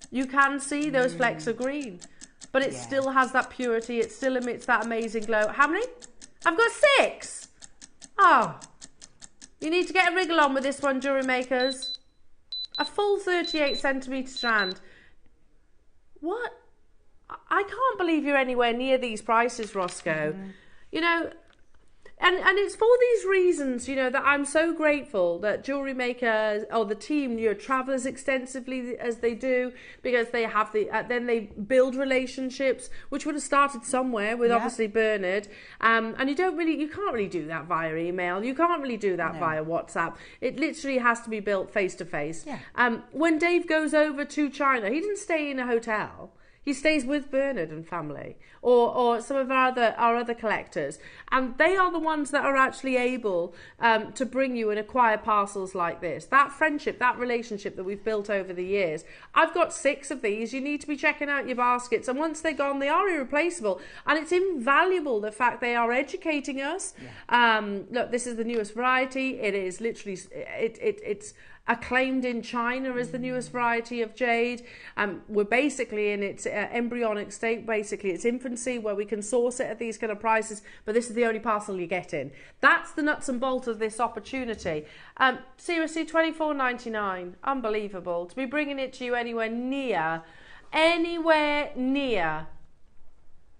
You can see those flecks of green. But it still has that purity. It still emits that amazing glow. How many? I've got 6. Oh. You need to get a wriggle on with this one, jewellery makers. A full 38 centimetre strand. What? I can't believe you're anywhere near these prices, Roscoe. You know, And it's for these reasons, you know, that I'm so grateful that JewelleryMaker or the team, you know, travel as extensively as they do, because they have then they build relationships, which would have started somewhere with obviously Bernard. And you can't really do that via email. You can't really do that via WhatsApp. It literally has to be built face to face. When Dave goes over to China, he didn't stay in a hotel. He stays with Bernard and family, or some of our other collectors, and they are the ones that are actually able to bring you and acquire parcels like this. That friendship, that relationship that we've built over the years. I've got 6 of these. You need to be checking out your baskets, and once they're gone, they are irreplaceable, and it's invaluable the fact they are educating us. Look, this is the newest variety. It is literally it's acclaimed in China as the newest variety of jade. We're basically in its embryonic state, basically its infancy, where we can source it at these kind of prices, but this is the only parcel you get in. That's the nuts and bolts of this opportunity. Seriously, $24.99, unbelievable. To be bringing it to you anywhere near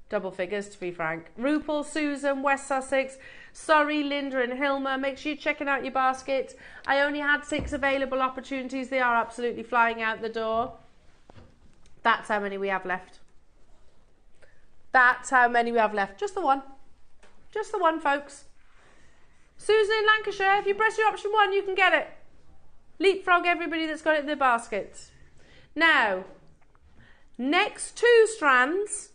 double figures, to be frank. Rupal, Susan, West Sussex, Surrey, Linda and Hilmer. Make sure you're checking out your baskets. I only had 6 available opportunities. They are absolutely flying out the door. That's how many we have left. That's how many we have left. Just the one. Just the one, folks. Susan in Lancashire, if you press your option 1, you can get it. Leapfrog everybody that's got it in their baskets. Now, next 2 strands.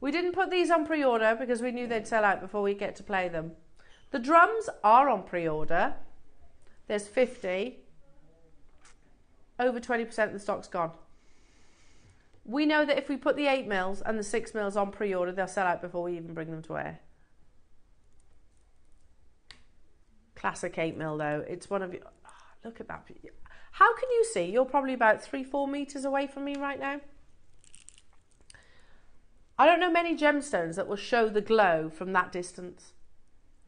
We didn't put these on pre-order because we knew they'd sell out before we get to play them. The drums are on pre-order. There's 50. Over 20% of the stock's gone. We know that if we put the 8 mils and the 6 mils on pre-order, they'll sell out before we even bring them to air. Classic 8 mil though. It's one of your... Oh, look at that. How can you see? You're probably about 3-4 meters away from me right now. I don't know many gemstones that will show the glow from that distance.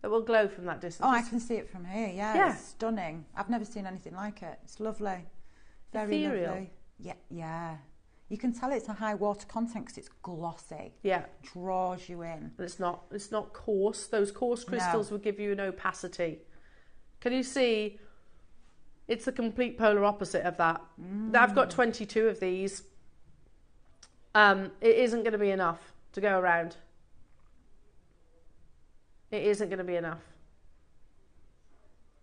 That will glow from that distance. Oh, I can see it from here. Yeah, it's stunning. I've never seen anything like it. It's lovely. Very ethereal. Lovely. Yeah. You can tell it's a high water content because it's glossy. Yeah. Draws you in. And it's not coarse. Those coarse crystals will give you an opacity. Can you see? It's the complete polar opposite of that. I've got 22 of these. It isn't going to be enough to go around. It isn't going to be enough.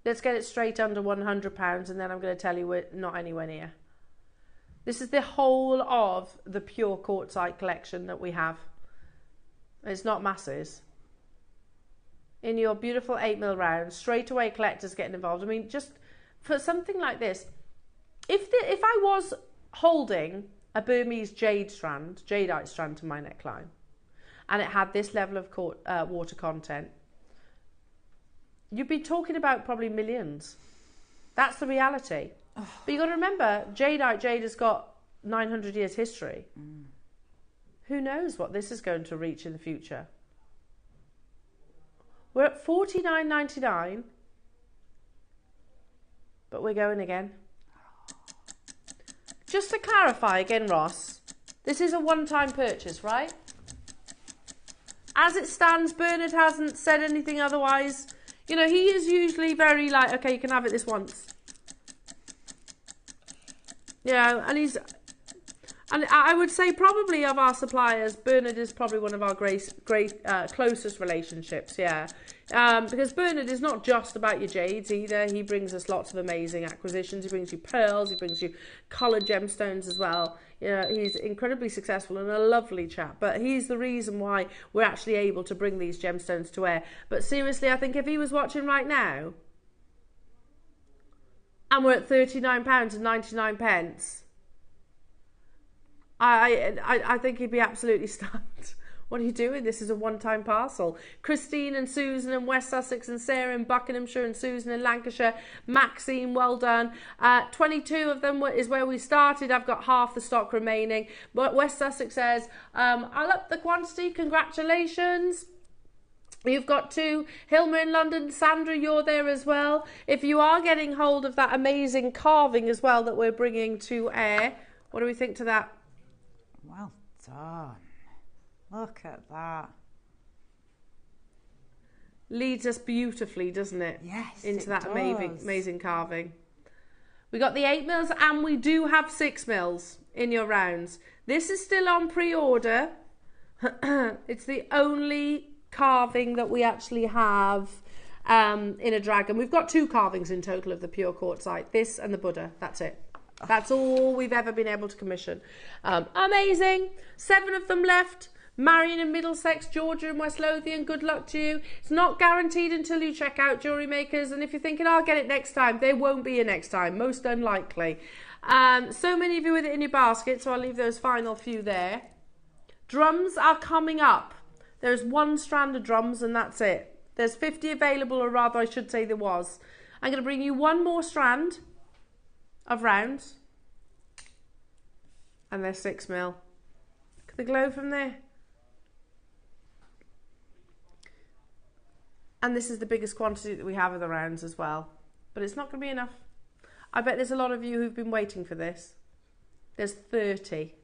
Let's get it straight under £100 and then I'm going to tell you we're not anywhere near. This is the whole of the pure quartzite collection that we have. It's not masses. In your beautiful 8mm round, straight away collectors getting involved. I mean, just for something like this, if I was holding a Burmese jadeite strand to my neckline, and it had this level of water content, you'd be talking about probably millions. That's the reality. Oh. But you got to remember, jade has got 900 years history. Who knows what this is going to reach in the future? We're at $49.99, but we're going again. Just to clarify again, Ross, this is a one-time purchase, right? As it stands, Bernard hasn't said anything otherwise. You know, he is usually very like, okay, you can have it this once. Yeah, and I would say probably of our suppliers, Bernard is probably one of our closest relationships, yeah. Because Bernard is not just about your jades either. He brings us lots of amazing acquisitions. He brings you pearls. He brings you coloured gemstones as well. Yeah, he's incredibly successful and a lovely chap. But he's the reason why we're actually able to bring these gemstones to air. But seriously, I think if he was watching right now, and we're at £39.99, I think he'd be absolutely stunned. What are you doing? This is a one-time parcel. Christine and Susan in West Sussex, and Sarah in Buckinghamshire, and Susan in Lancashire. Maxine, well done. 22 of them is where we started. I've got half the stock remaining. But West Sussex says, I'll up the quantity. Congratulations. You've got 2. Hilmer in London. Sandra, you're there as well. If you are getting hold of that amazing carving as well that we're bringing to air, what do we think to that? Well done. Look at that. leads us beautifully, doesn't it? Yes, into it that does. amazing carving. We got the 8 mils and we do have 6 mils in your rounds. This is still on pre-order. It's the only carving that we actually have in a dragon. We've got 2 carvings in total of the pure quartzite. This and the Buddha. That's it. That's all we've ever been able to commission. Amazing. 7 of them left. Marion in Middlesex, Georgia in West Lothian, good luck to you. It's not guaranteed until you check out Jewellery Makers, and if you're thinking, I'll get it next time, there won't be a next time, most unlikely. So many of you with it in your basket, so I'll leave those final few there. Drums are coming up. There's 1 strand of drums and that's it. There's 50 available, or rather I should say there was. I'm going to bring you 1 more strand of rounds, and they're 6 mil. Look at the glow from there. And this is the biggest quantity that we have of the rounds as well. But it's not going to be enough. I bet there's a lot of you who've been waiting for this. There's 30.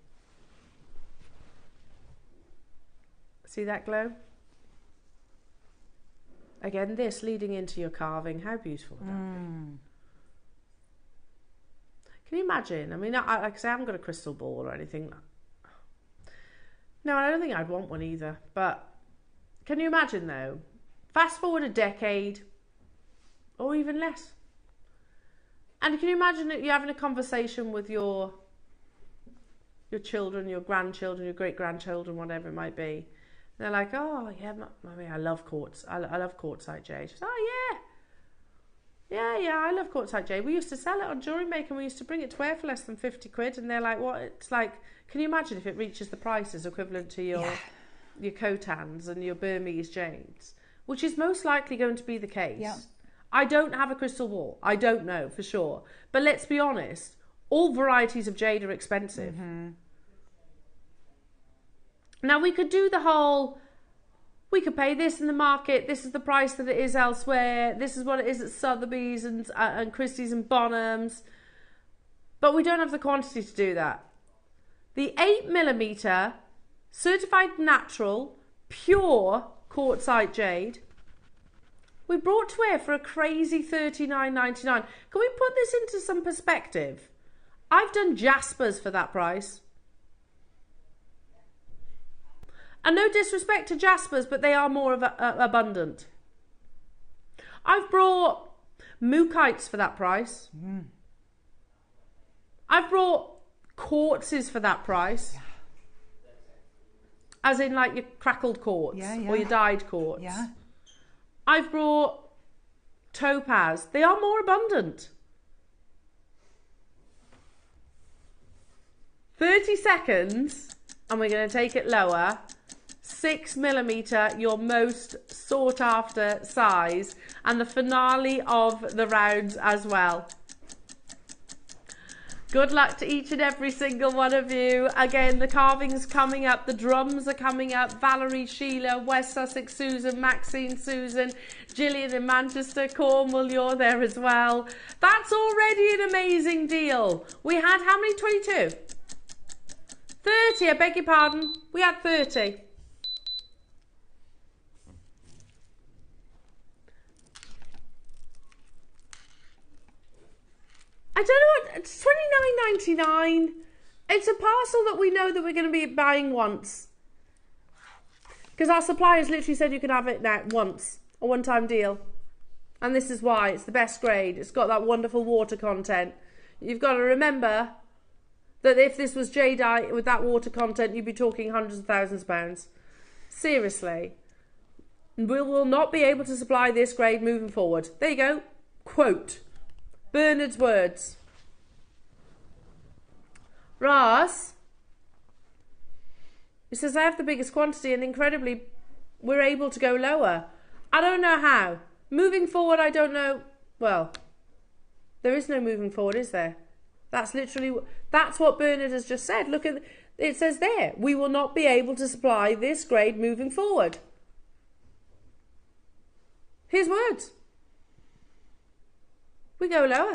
See that glow? Again, this leading into your carving. How beautiful would that be? Can you imagine? I mean, like I say, I haven't got a crystal ball or anything. No, I don't think I'd want one either. But can you imagine though? Fast forward a decade, or even less. And can you imagine that you're having a conversation with your children, your grandchildren, your great-grandchildren, whatever it might be. And they're like, oh, yeah, Mummy, I love quartz. I love quartzite jade. She says, oh, yeah, I love quartzite jade. We used to sell it on JewelleryMaker, and we used to bring it to wear for less than 50 quid. And they're like, what? It's like, can you imagine if it reaches the prices equivalent to your Khotans and your Burmese jades? Which is most likely going to be the case. Yeah. I don't have a crystal ball. I don't know for sure. But let's be honest, all varieties of jade are expensive. Now, we could do the whole, we could pay this in the market, this is the price that it is elsewhere, this is what it is at Sotheby's and Christie's and Bonhams. But we don't have the quantity to do that. The 8mm certified natural, pure quartzite jade, we brought to air for a crazy $39.99. Can we put this into some perspective? I've done Jaspers for that price. And no disrespect to Jaspers, but they are more abundant. I've brought Mookites for that price. I've brought quartzes for that price. As in like your crackled quartz or your dyed quartz. I've brought topaz. They are more abundant. 30 seconds and we're going to take it lower. 6mm, your most sought after size, and the finale of the rounds as well. Good luck to each and every single one of you. Again, the carving's coming up, the drums are coming up. Valerie, Sheila, West Sussex, Susan, Maxine, Susan, Gillian in Manchester, Cornwall, you're there as well. That's already an amazing deal. We had how many? 22? 30, I beg your pardon. We had 30. I don't know what, it's $29.99. It's a parcel that we know that we're going to be buying once. Because our suppliers literally said you can have it now once, a one-time deal. And this is why, it's the best grade. It's got that wonderful water content. You've got to remember that if this was jadeite with that water content, you'd be talking hundreds of thousands of pounds. Seriously. We will not be able to supply this grade moving forward. There you go. Quote. Bernard's words. Ross, he says, I have the biggest quantity and incredibly we're able to go lower. I don't know how. Moving forward, I don't know. Well, there is no moving forward, is there? That's literally, that's what Bernard has just said. Look at, it says there, we will not be able to supply this grade moving forward. His words. We go lower.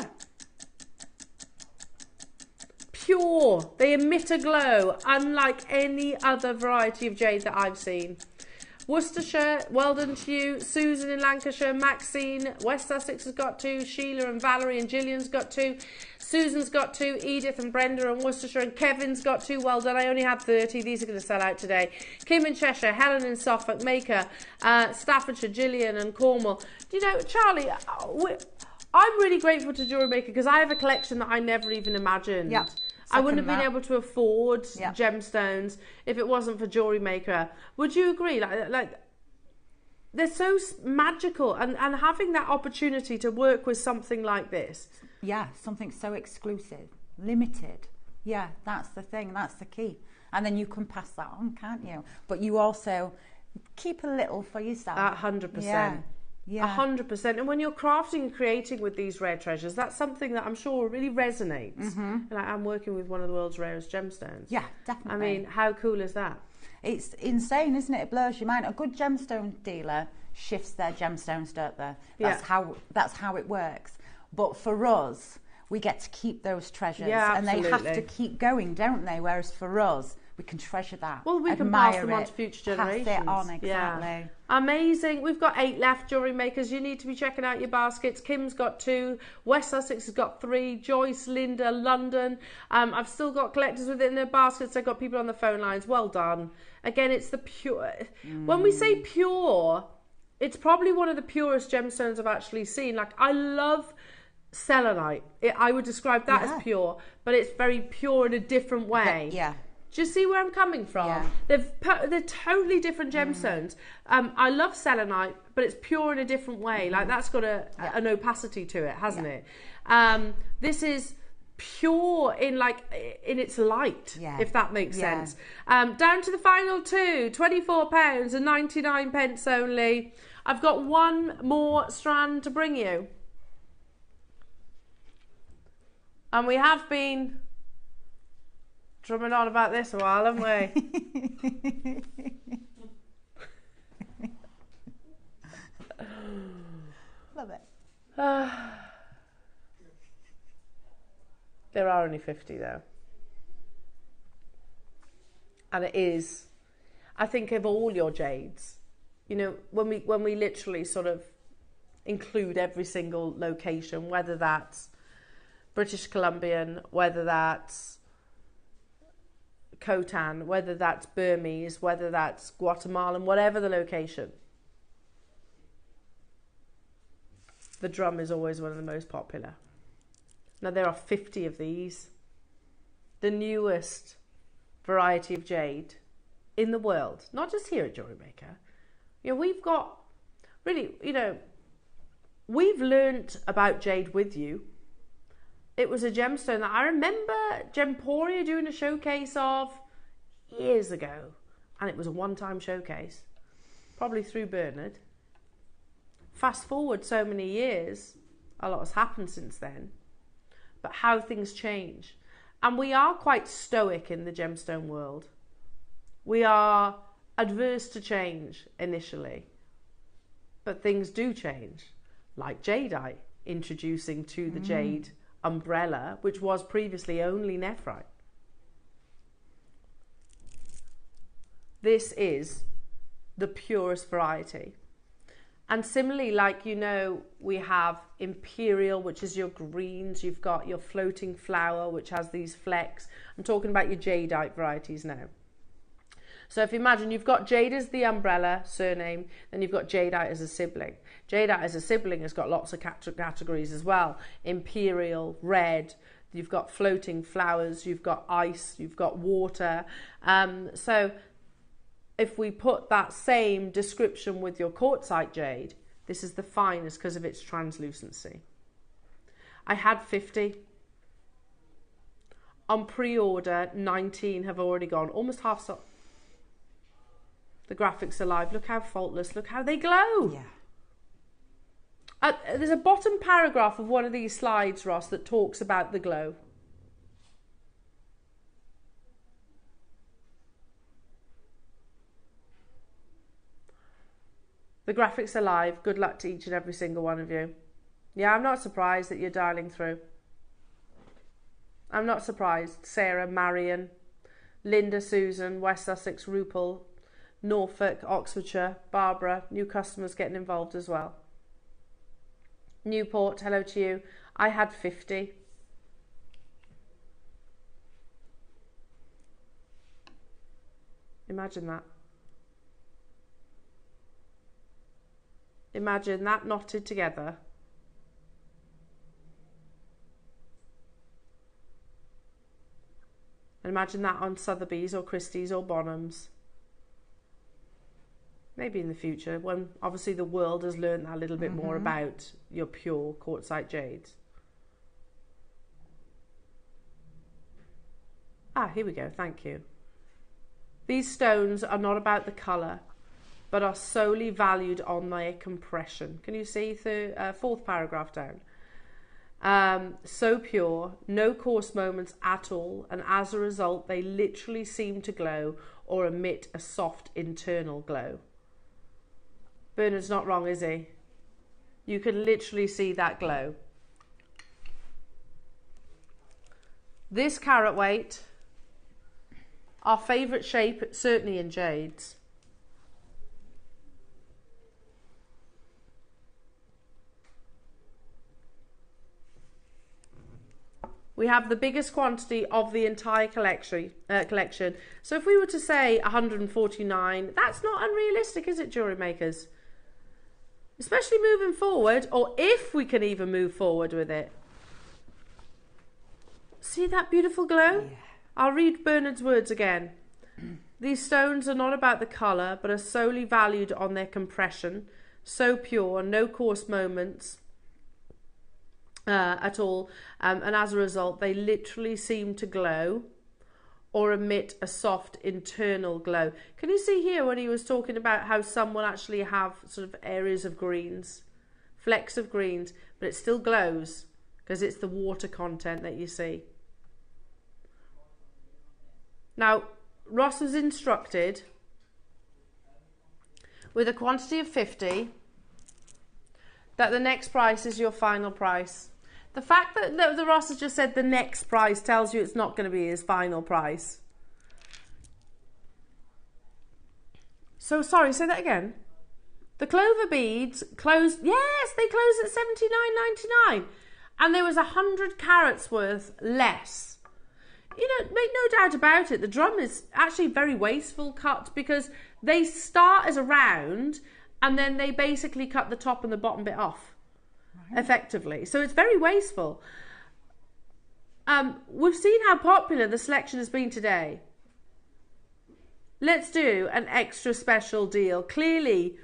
Pure. They emit a glow unlike any other variety of jade that I've seen. Worcestershire, well done to you. Susan in Lancashire, Maxine, West Sussex has got 2. Sheila and Valerie and Gillian's got 2. Susan's got 2. Edith and Brenda and Worcestershire, and Kevin's got 2. Well done. I only had 30. These are going to sell out today. Kim in Cheshire, Helen in Suffolk, Maker, Staffordshire, Gillian and Cornwall. You know, Charlie, I'm really grateful to JewelleryMaker because I have a collection that I never even imagined. Yep. I wouldn't have been able to afford gemstones if it wasn't for JewelleryMaker. Would you agree? Like they're so magical, and having that opportunity to work with something like this. Yeah, something so exclusive, limited. Yeah, that's the thing. That's the key. And then you can pass that on, can't you? But you also keep a little for yourself. 100%. Yeah. Yeah. 100%. And when you're crafting and creating with these rare treasures, that's something that I'm sure really resonates. Like, I'm working with one of the world's rarest gemstones. Yeah, definitely. I mean, how cool is that? It's insane, isn't it? It blows your mind. A good gemstone dealer shifts their gemstones, don't they? That's how it works. But for us, we get to keep those treasures, and they have to keep going, don't they? Whereas for us, we can treasure that. Well, we can pass them on to future generations. Pass it on, exactly. Yeah. Amazing. We've got 8 left, JewelleryMakers. You need to be checking out your baskets. Kim's got 2. West Sussex has got 3. Joyce, Linda, London. I've still got collectors within their baskets. I've got people on the phone lines. Well done. Again, it's the pure. When we say pure, it's probably one of the purest gemstones I've actually seen. Like, I love selenite. I would describe that as pure, but it's very pure in a different way. Yeah. Do you see where I'm coming from? Yeah. They're totally different gemstones. I love selenite, but it's pure in a different way. Like, that's got an opacity to it, hasn't it? This is pure in its light, if that makes sense. Down to the final 2, £24 and 99 pence only. I've got one more strand to bring you. And we have been drumming on about this a while, haven't we? Love it. There are only 50 though. And it is, I think, of all your jades, you know, when we literally sort of include every single location, whether that's British Columbian, whether that's Khotan, whether that's Burmese, whether that's Guatemalan, whatever the location, the drum is always one of the most popular. Now, there are 50 of these, the newest variety of jade in the world, not just here at JewelleryMaker. You know, we've got really, you know, we've learnt about jade with you. It was a gemstone that I remember Gemporia doing a showcase of years ago. And it was a one-time showcase, probably through Bernard. Fast forward so many years, a lot has happened since then. But how things change. And we are quite stoic in the gemstone world. We are adverse to change initially. But things do change. Like jadeite, introducing to the jade umbrella, which was previously only nephrite. This is the purest variety. And similarly, like, you know, we have imperial, which is your greens. You've got your floating flower, which has these flecks. I'm talking about your jadeite varieties now. So if you imagine, you've got jade as the umbrella surname, then you've got jadeite as a sibling. Jadeite as a sibling has got lots of categories as well. Imperial, red, you've got floating flowers, you've got ice, you've got water. So if we put that same description with your quartzite jade, this is the finest because of its translucency. I had 50. On pre-order, 19 have already gone, almost half sold. The graphics are live. Look how faultless. Look how they glow. Yeah. There's a bottom paragraph of one of these slides, Ross, that talks about the glow. The graphics are live. Good luck to each and every single one of you. Yeah, I'm not surprised that you're dialing through. I'm not surprised. Sarah, Marion, Linda, Susan, West Sussex, Rupel, Norfolk, Oxfordshire, Barbara, new customers getting involved as well. Newport, hello to you. I had 50. Imagine that. Imagine that knotted together. And imagine that on Sotheby's or Christie's or Bonhams. Maybe in the future, when obviously the world has learned a little bit more about your pure quartzite jades. Ah, here we go, thank you. These stones are not about the colour, but are solely valued on their compression. Can you see the fourth paragraph down? So pure, no coarse moments at all, and as a result they literally seem to glow or emit a soft internal glow. Bernard's not wrong, is he? You can literally see that glow. This carat weight, our favourite shape, certainly in jades. We have the biggest quantity of the entire collection. So if we were to say 149, that's not unrealistic, is it, jewellery makers? Especially moving forward, or if we can even move forward with it. See that beautiful glow? Yeah. I'll read Bernard's words again. These stones are not about the colour, but are solely valued on their compression. So pure, no coarse moments at all, and as a result they literally seem to glow or emit a soft internal glow. Can you see here when he was talking about how some will actually have sort of areas of greens, flecks of greens, but it still glows because it's the water content that you see. Now Ross was instructed with a quantity of 50 that the next price is your final price. The fact that the Ross has just said the next price tells you it's not going to be his final price. So sorry, say that again. The clover beads closed, yes, they closed at $79.99, and there was 100 carats worth less. You know, make no doubt about it, the drum is actually very wasteful cut because they start as a round and then they basically cut the top and the bottom bit off. Effectively, so it's very wasteful. We've seen how popular the selection has been today. Let's do an extra special deal. Clearly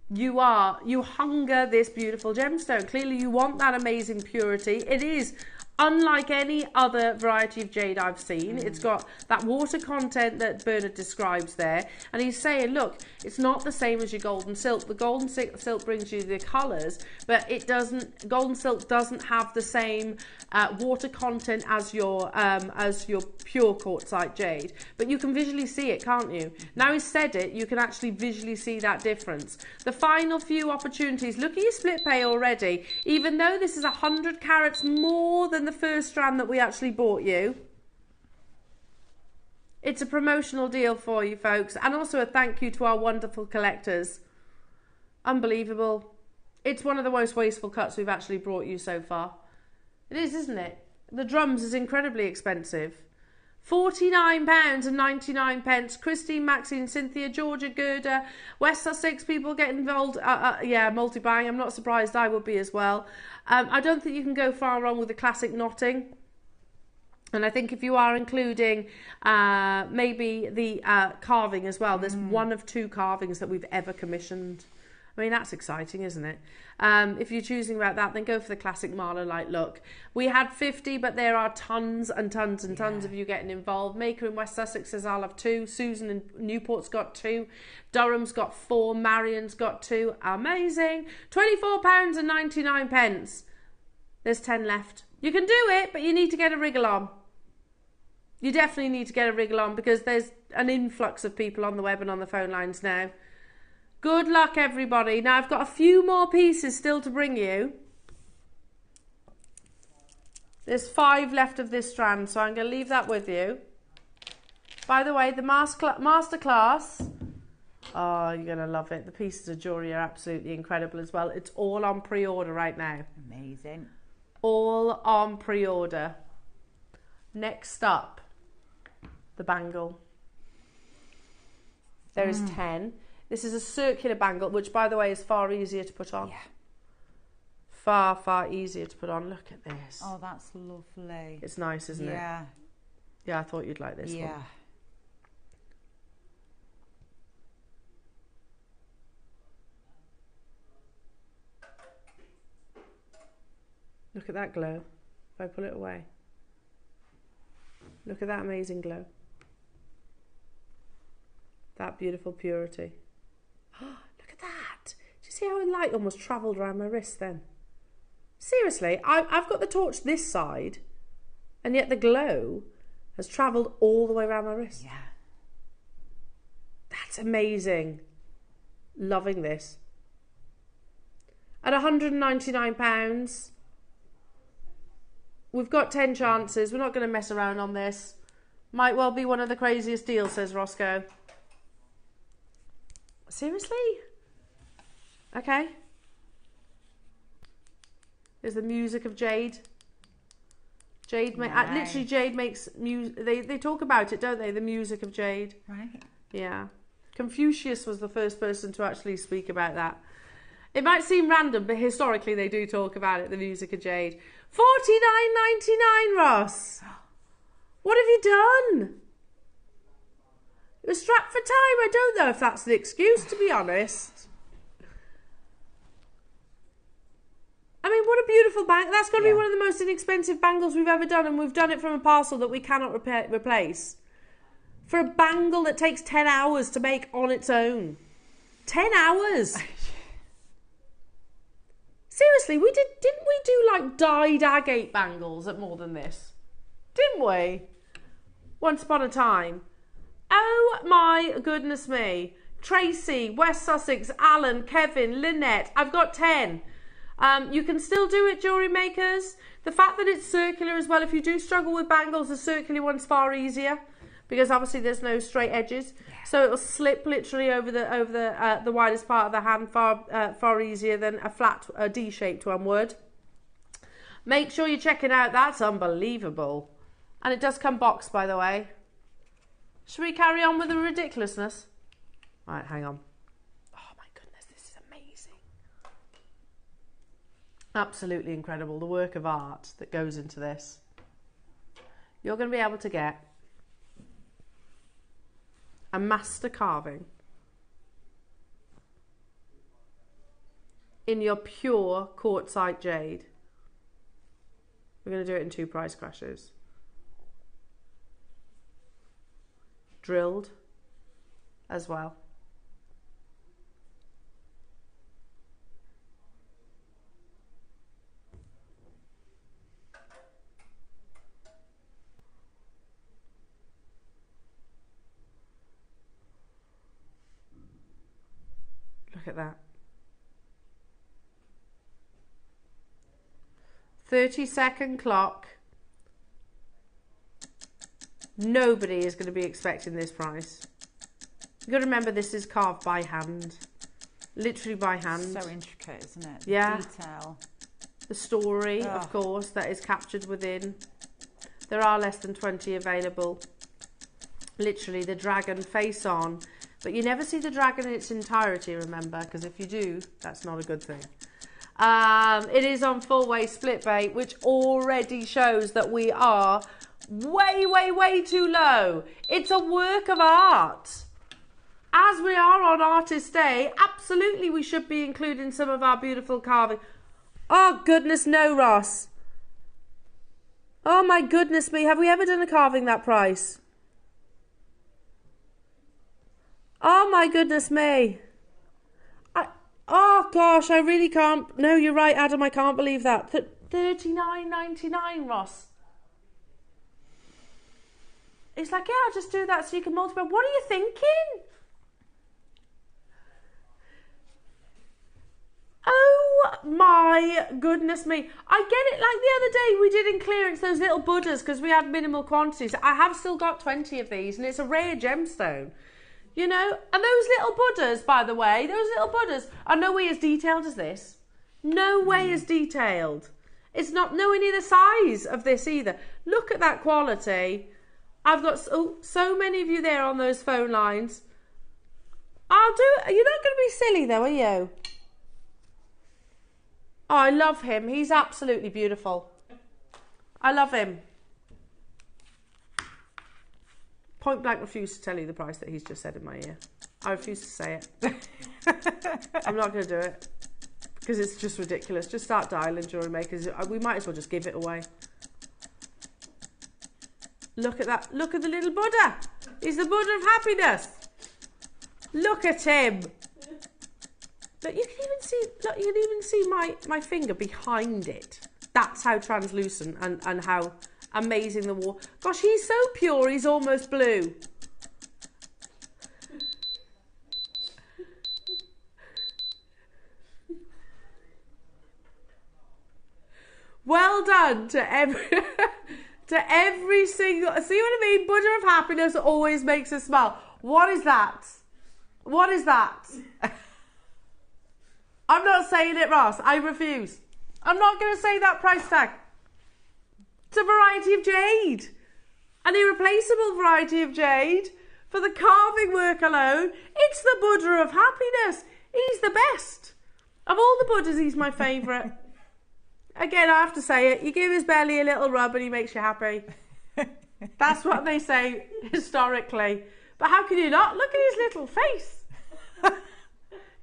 you hunger this beautiful gemstone. Clearly you want that amazing purity. It is unlike any other variety of jade I've seen. It's got that water content that Bernard describes there. And he's saying, look, it's not the same as your golden silk. The golden silk brings you the colours, but it doesn't, golden silk doesn't have the same water content as your pure quartzite jade. But you can visually see it, can't you? Now he's said it, you can actually visually see that difference. The final few opportunities, look at your split pay already. Even though this is 100 carats more than the first strand that we actually bought you, it's a promotional deal for you folks, and also a thank you to our wonderful collectors. Unbelievable. It's one of the most wasteful cuts we've actually brought you so far. It is, isn't it? The drums is incredibly expensive. £49.99. Christine, Maxine, Cynthia, Georgia, Gerda, West Sussex, people get involved. Yeah, multi-buying. I'm not surprised, I would be as well. I don't think you can go far wrong with the classic knotting. And I think if you are including maybe the carving as well, there's one of 2 carvings that we've ever commissioned. I mean, that's exciting, isn't it? If you're choosing about that, then go for the classic Marlow Light look. We had 50, but there are tons and tons and tons of you getting involved. Maker in West Sussex says, I'll have 2. Susan in Newport's got 2. Durham's got 4. Marion's got 2. Amazing. £24.99. There's 10 left. You can do it, but you need to get a wriggle on. You definitely need to get a wriggle on because there's an influx of people on the web and on the phone lines now. Good luck, everybody. Now, I've got a few more pieces still to bring you. There's 5 left of this strand, so I'm going to leave that with you. By the way, the masterclass Oh, you're going to love it. The pieces of jewellery are absolutely incredible as well. It's all on pre-order right now. Amazing. All on pre-order. Next up, the bangle. There is 10. This is a circular bangle, which, by the way, is far easier to put on. Yeah. Far, far easier to put on. Look at this. Oh, that's lovely. It's nice, isn't it? Yeah. Yeah, I thought you'd like this one. Yeah. Look at that glow. If I pull it away. Look at that amazing glow. That beautiful purity. Look at that. Do you see how the light almost travelled around my wrist then? Seriously, I've got the torch this side, and yet the glow has travelled all the way around my wrist. Yeah. That's amazing. Loving this. At £199, we've got 10 chances. We're not going to mess around on this. Might well be one of the craziest deals, says Roscoe. Seriously? Okay. There's the music of jade. Literally jade makes music. They talk about it, don't they? The music of jade. Right. Yeah. Confucius was the first person to actually speak about that. It might seem random, but historically they do talk about it, the music of jade. $49.99, Ross. What have you done? It was strapped for time. I don't know if that's the excuse, to be honest. I mean, what a beautiful bangle. That's got to be one of the most inexpensive bangles we've ever done, and we've done it from a parcel that we cannot replace. For a bangle that takes 10 hours to make on its own. 10 hours! Seriously, didn't we do like dyed agate bangles at more than this? Didn't we? Once upon a time. Oh my goodness me. Tracy, West Sussex, Alan, Kevin, Lynette. I've got 10. You can still do it, jewellery makers. The fact that it's circular as well, if you do struggle with bangles, the circular one's far easier because obviously there's no straight edges. Yeah. So it'll slip literally over the widest part of the hand, far easier than a flat D-shaped one would. Make sure you check it out. That's unbelievable. And it does come boxed, by the way. Should we carry on with the ridiculousness? Right, hang on. Oh my goodness, this is amazing. Absolutely incredible, the work of art that goes into this. You're going to be able to get a master carving in your pure quartzite jade. We're going to do it in 2 price crashes. Drilled as well. Look at that. 30-second clock. Nobody is going to be expecting this price. You've got to remember this is carved by hand. Literally by hand. So intricate, isn't it? Yeah. The detail. The story, of course, that is captured within. There are less than 20 available. Literally the dragon face on. But you never see the dragon in its entirety, remember, because if you do, that's not a good thing. It is on full weight split bait, which already shows that we are way, way, way too low. It's a work of art. As we are on Artist Day, absolutely we should be including some of our beautiful carving. Oh, goodness, no, Ross. Oh, my goodness me. Have we ever done a carving that price? Oh, my goodness me. Oh, gosh, I really can't. No, you're right, Adam. I can't believe that. $39.99, Ross. It's like, yeah, I'll just do that so you can multiply. What are you thinking? Oh my goodness me. I get it, like the other day we did in clearance those little Buddhas because we had minimal quantities. I have still got 20 of these and it's a rare gemstone. You know, and those little Buddhas, by the way, those little Buddhas are nowhere as detailed as this. No way as detailed. It's not nowhere near the size of this either. Look at that quality. I've got so many of you there on those phone lines. I'll do it. You're not going to be silly though, are you? Oh, I love him. He's absolutely beautiful. I love him. Point blank refuse to tell you the price that he's just said in my ear. I refuse to say it. I'm not going to do it because it's just ridiculous. Just start dialing, jewellery makers. We might as well just give it away. Look at that. Look at the little Buddha. He's the Buddha of happiness. Look at him. Look, you can even see. Look, you can even see my finger behind it. That's how translucent and how amazing the wall. Gosh, he's so pure. He's almost blue. Well done to every single. See what I mean? Buddha of happiness always makes us smile. What is that? What is that? I'm not saying it, Ross. I refuse. I'm not going to say that price tag. It's a variety of jade. An irreplaceable variety of jade. For the carving work alone, it's the Buddha of happiness. He's the best. Of all the Buddhas, he's my favourite. Again, I have to say it. You give his belly a little rub and he makes you happy. That's what they say historically. But how can you not? Look at his little face.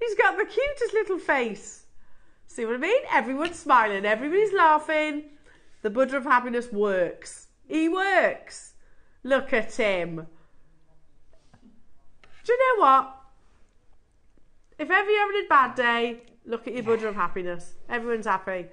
He's got the cutest little face. See what I mean? Everyone's smiling. Everybody's laughing. The Buddha of happiness works. He works. Look at him. Do you know what? If ever you're having a bad day, look at your Buddha of happiness. Everyone's happy.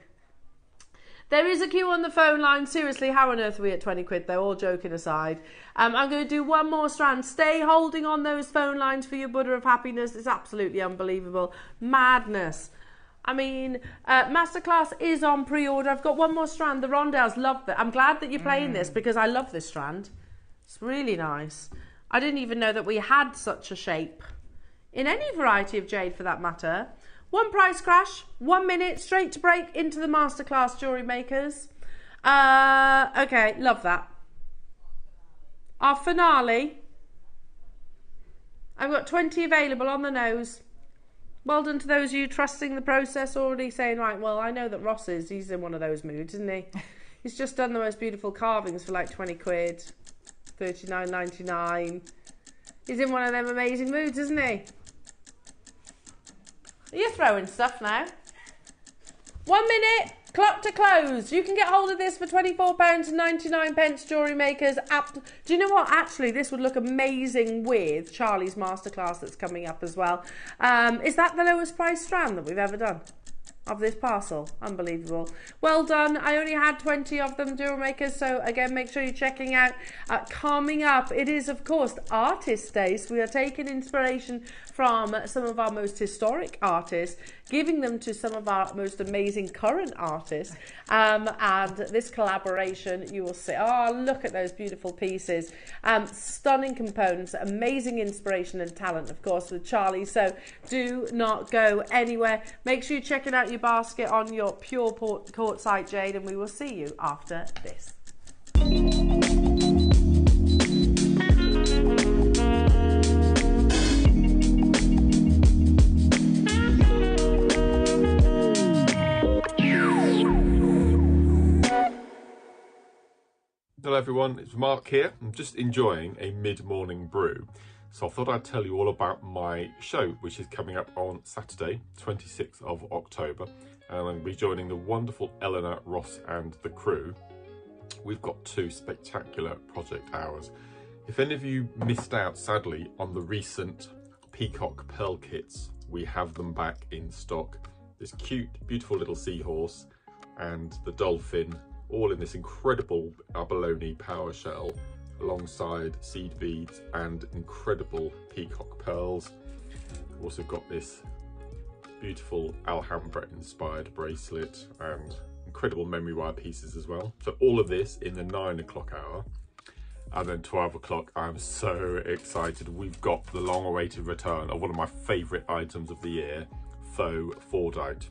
There is a queue on the phone line. Seriously, how on earth are we at 20 quid though? All joking aside. I'm going to do one more strand. Stay holding on those phone lines for your Buddha of happiness. It's absolutely unbelievable. Madness. I mean, Masterclass is on pre-order. I've got one more strand. The rondelles, love that. I'm glad that you're playing this because I love this strand. It's really nice. I didn't even know that we had such a shape in any variety of jade for that matter. One price crash, 1 minute, straight to break into the Masterclass jewellery makers. Okay, love that. Our finale. I've got 20 available on the nose. Well done to those of you trusting the process, already saying, right, well, I know that Ross is. He's in one of those moods, isn't he? He's just done the most beautiful carvings for like 20 quid, 39.99. He's in one of them amazing moods, isn't he? You're throwing stuff now. 1 minute, clock to close. You can get hold of this for £24.99, jewellery makers. Do you know what? Actually, this would look amazing with Charlie's masterclass that's coming up as well. Is that the lowest price strand that we've ever done of this parcel? Unbelievable. Well done. I only had 20 of them, jewellery makers, so again, make sure you're checking out. Coming up, it is of course Artist Day, so we are taking inspiration from some of our most historic artists, giving them to some of our most amazing current artists, and this collaboration, you will see, oh, look at those beautiful pieces, stunning components, amazing inspiration and talent, of course, with Charlie. So do not go anywhere. Make sure you're checking out your basket on your pure quartzite jade, and we will see you after this. Hello everyone, it's Mark here. I'm just enjoying a mid-morning brew. So I thought I'd tell you all about my show, which is coming up on Saturday, 26th of October. And I'm going to be joining the wonderful Eleanor, Ross and the crew. We've got 2 spectacular project hours. If any of you missed out, sadly, on the recent Peacock Pearl kits, we have them back in stock. This cute, beautiful little seahorse and the dolphin, all in this incredible abalone power shell, alongside seed beads and incredible peacock pearls. We've also got this beautiful Alhambra inspired bracelet and incredible memory wire pieces as well. So all of this in the 9 o'clock hour. And then 12 o'clock, I'm so excited. We've got the long-awaited return of one of my favourite items of the year, faux Fordite.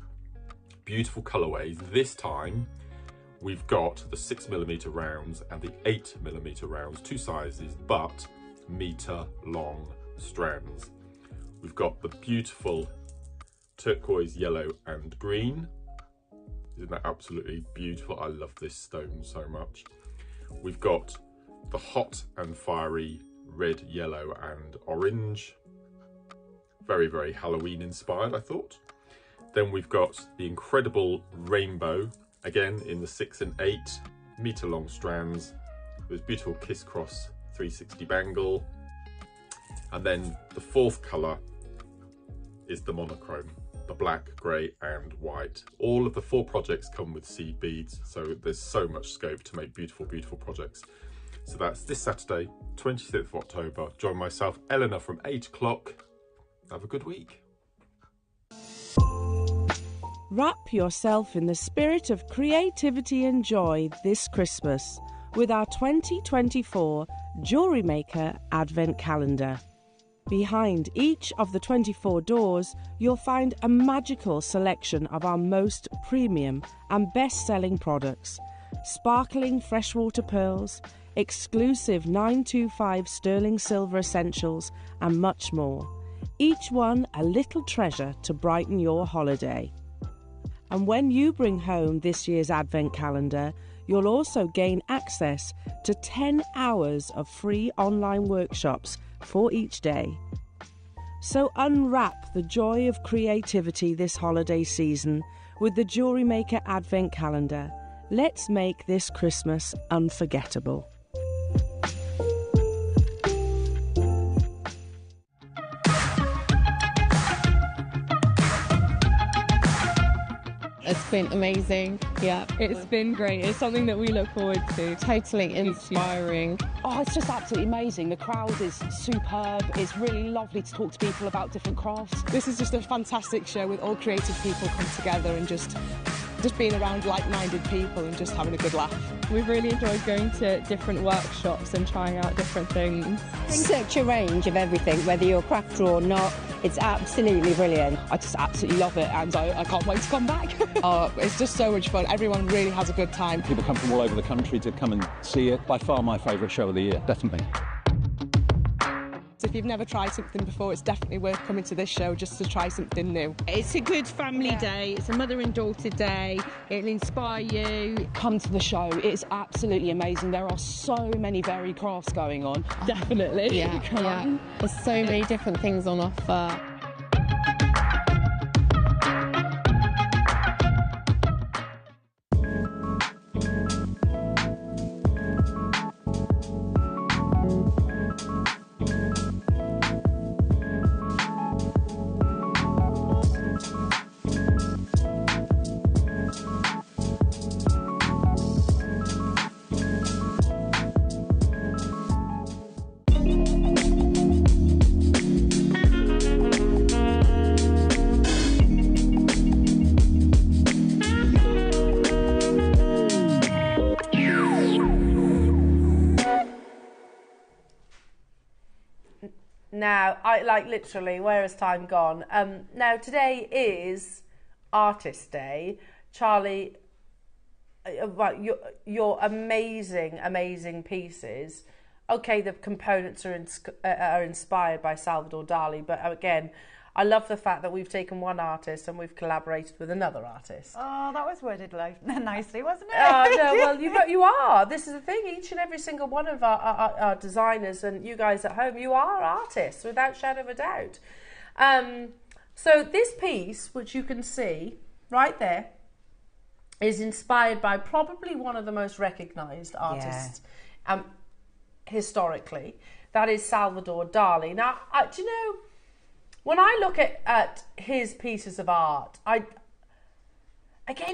Beautiful colourways. This time, we've got the 6mm rounds and the 8mm rounds, two sizes, but metre-long strands. We've got the beautiful turquoise, yellow and green. Isn't that absolutely beautiful? I love this stone so much. We've got the hot and fiery red, yellow and orange. Very, very Halloween inspired, I thought. Then we've got the incredible rainbow, again in the 6 and 8 long strands. With beautiful kiss cross 360 bangle. And then the fourth colour is the monochrome, the black, grey and white. All of the 4 projects come with seed beads, so there's so much scope to make beautiful, beautiful projects. So that's this Saturday, 26th of October. Join myself, Eleanor, from 8 o'clock. Have a good week. Wrap yourself in the spirit of creativity and joy this Christmas with our 2024 JewelleryMaker Advent Calendar. Behind each of the 24 doors, you'll find a magical selection of our most premium and best-selling products, sparkling freshwater pearls, exclusive 925 sterling silver essentials, and much more. Each one a little treasure to brighten your holiday. And when you bring home this year's Advent Calendar, you'll also gain access to 10 hours of free online workshops for each day. So unwrap the joy of creativity this holiday season with the JewelleryMaker Advent Calendar. Let's make this Christmas unforgettable. It's been amazing. Yeah, It's been great. It's something that we look forward to. totally inspiring. Oh, it's just absolutely amazing. The crowd is superb. It's really lovely to talk to people about different crafts. This is just a fantastic show with all creative people come together and just being around like-minded people and just having a good laugh. We've really enjoyed going to different workshops and trying out different things. Such a range of everything, whether you're a crafter or not. It's absolutely brilliant. I just absolutely love it, and I can't wait to come back. It's just so much fun. Everyone really has a good time. People come from all over the country to come and see it. By far my favourite show of the year, definitely. So if you've never tried something before, it's definitely worth coming to this show just to try something new. It's a good family day. It's a mother and daughter day. It'll inspire you. Come to the show. It's absolutely amazing. There are so many varied crafts going on. Definitely. Yeah. There's so many different things on offer. Now, literally, where has time gone? Now, today is Artist Day. Charlie, your amazing, amazing pieces. Okay, the components are inspired by Salvador Dali, but again, I love the fact that we've taken one artist and we've collaborated with another artist. Oh, that was worded nicely, wasn't it? No, well, you are. This is the thing. Each and every single one of our designers and you guys at home, you are artists without shadow of a doubt. So this piece, which you can see right there, is inspired by probably one of the most recognised artists historically. That is Salvador Dali. Now, do you know, when I look at his pieces of art, again,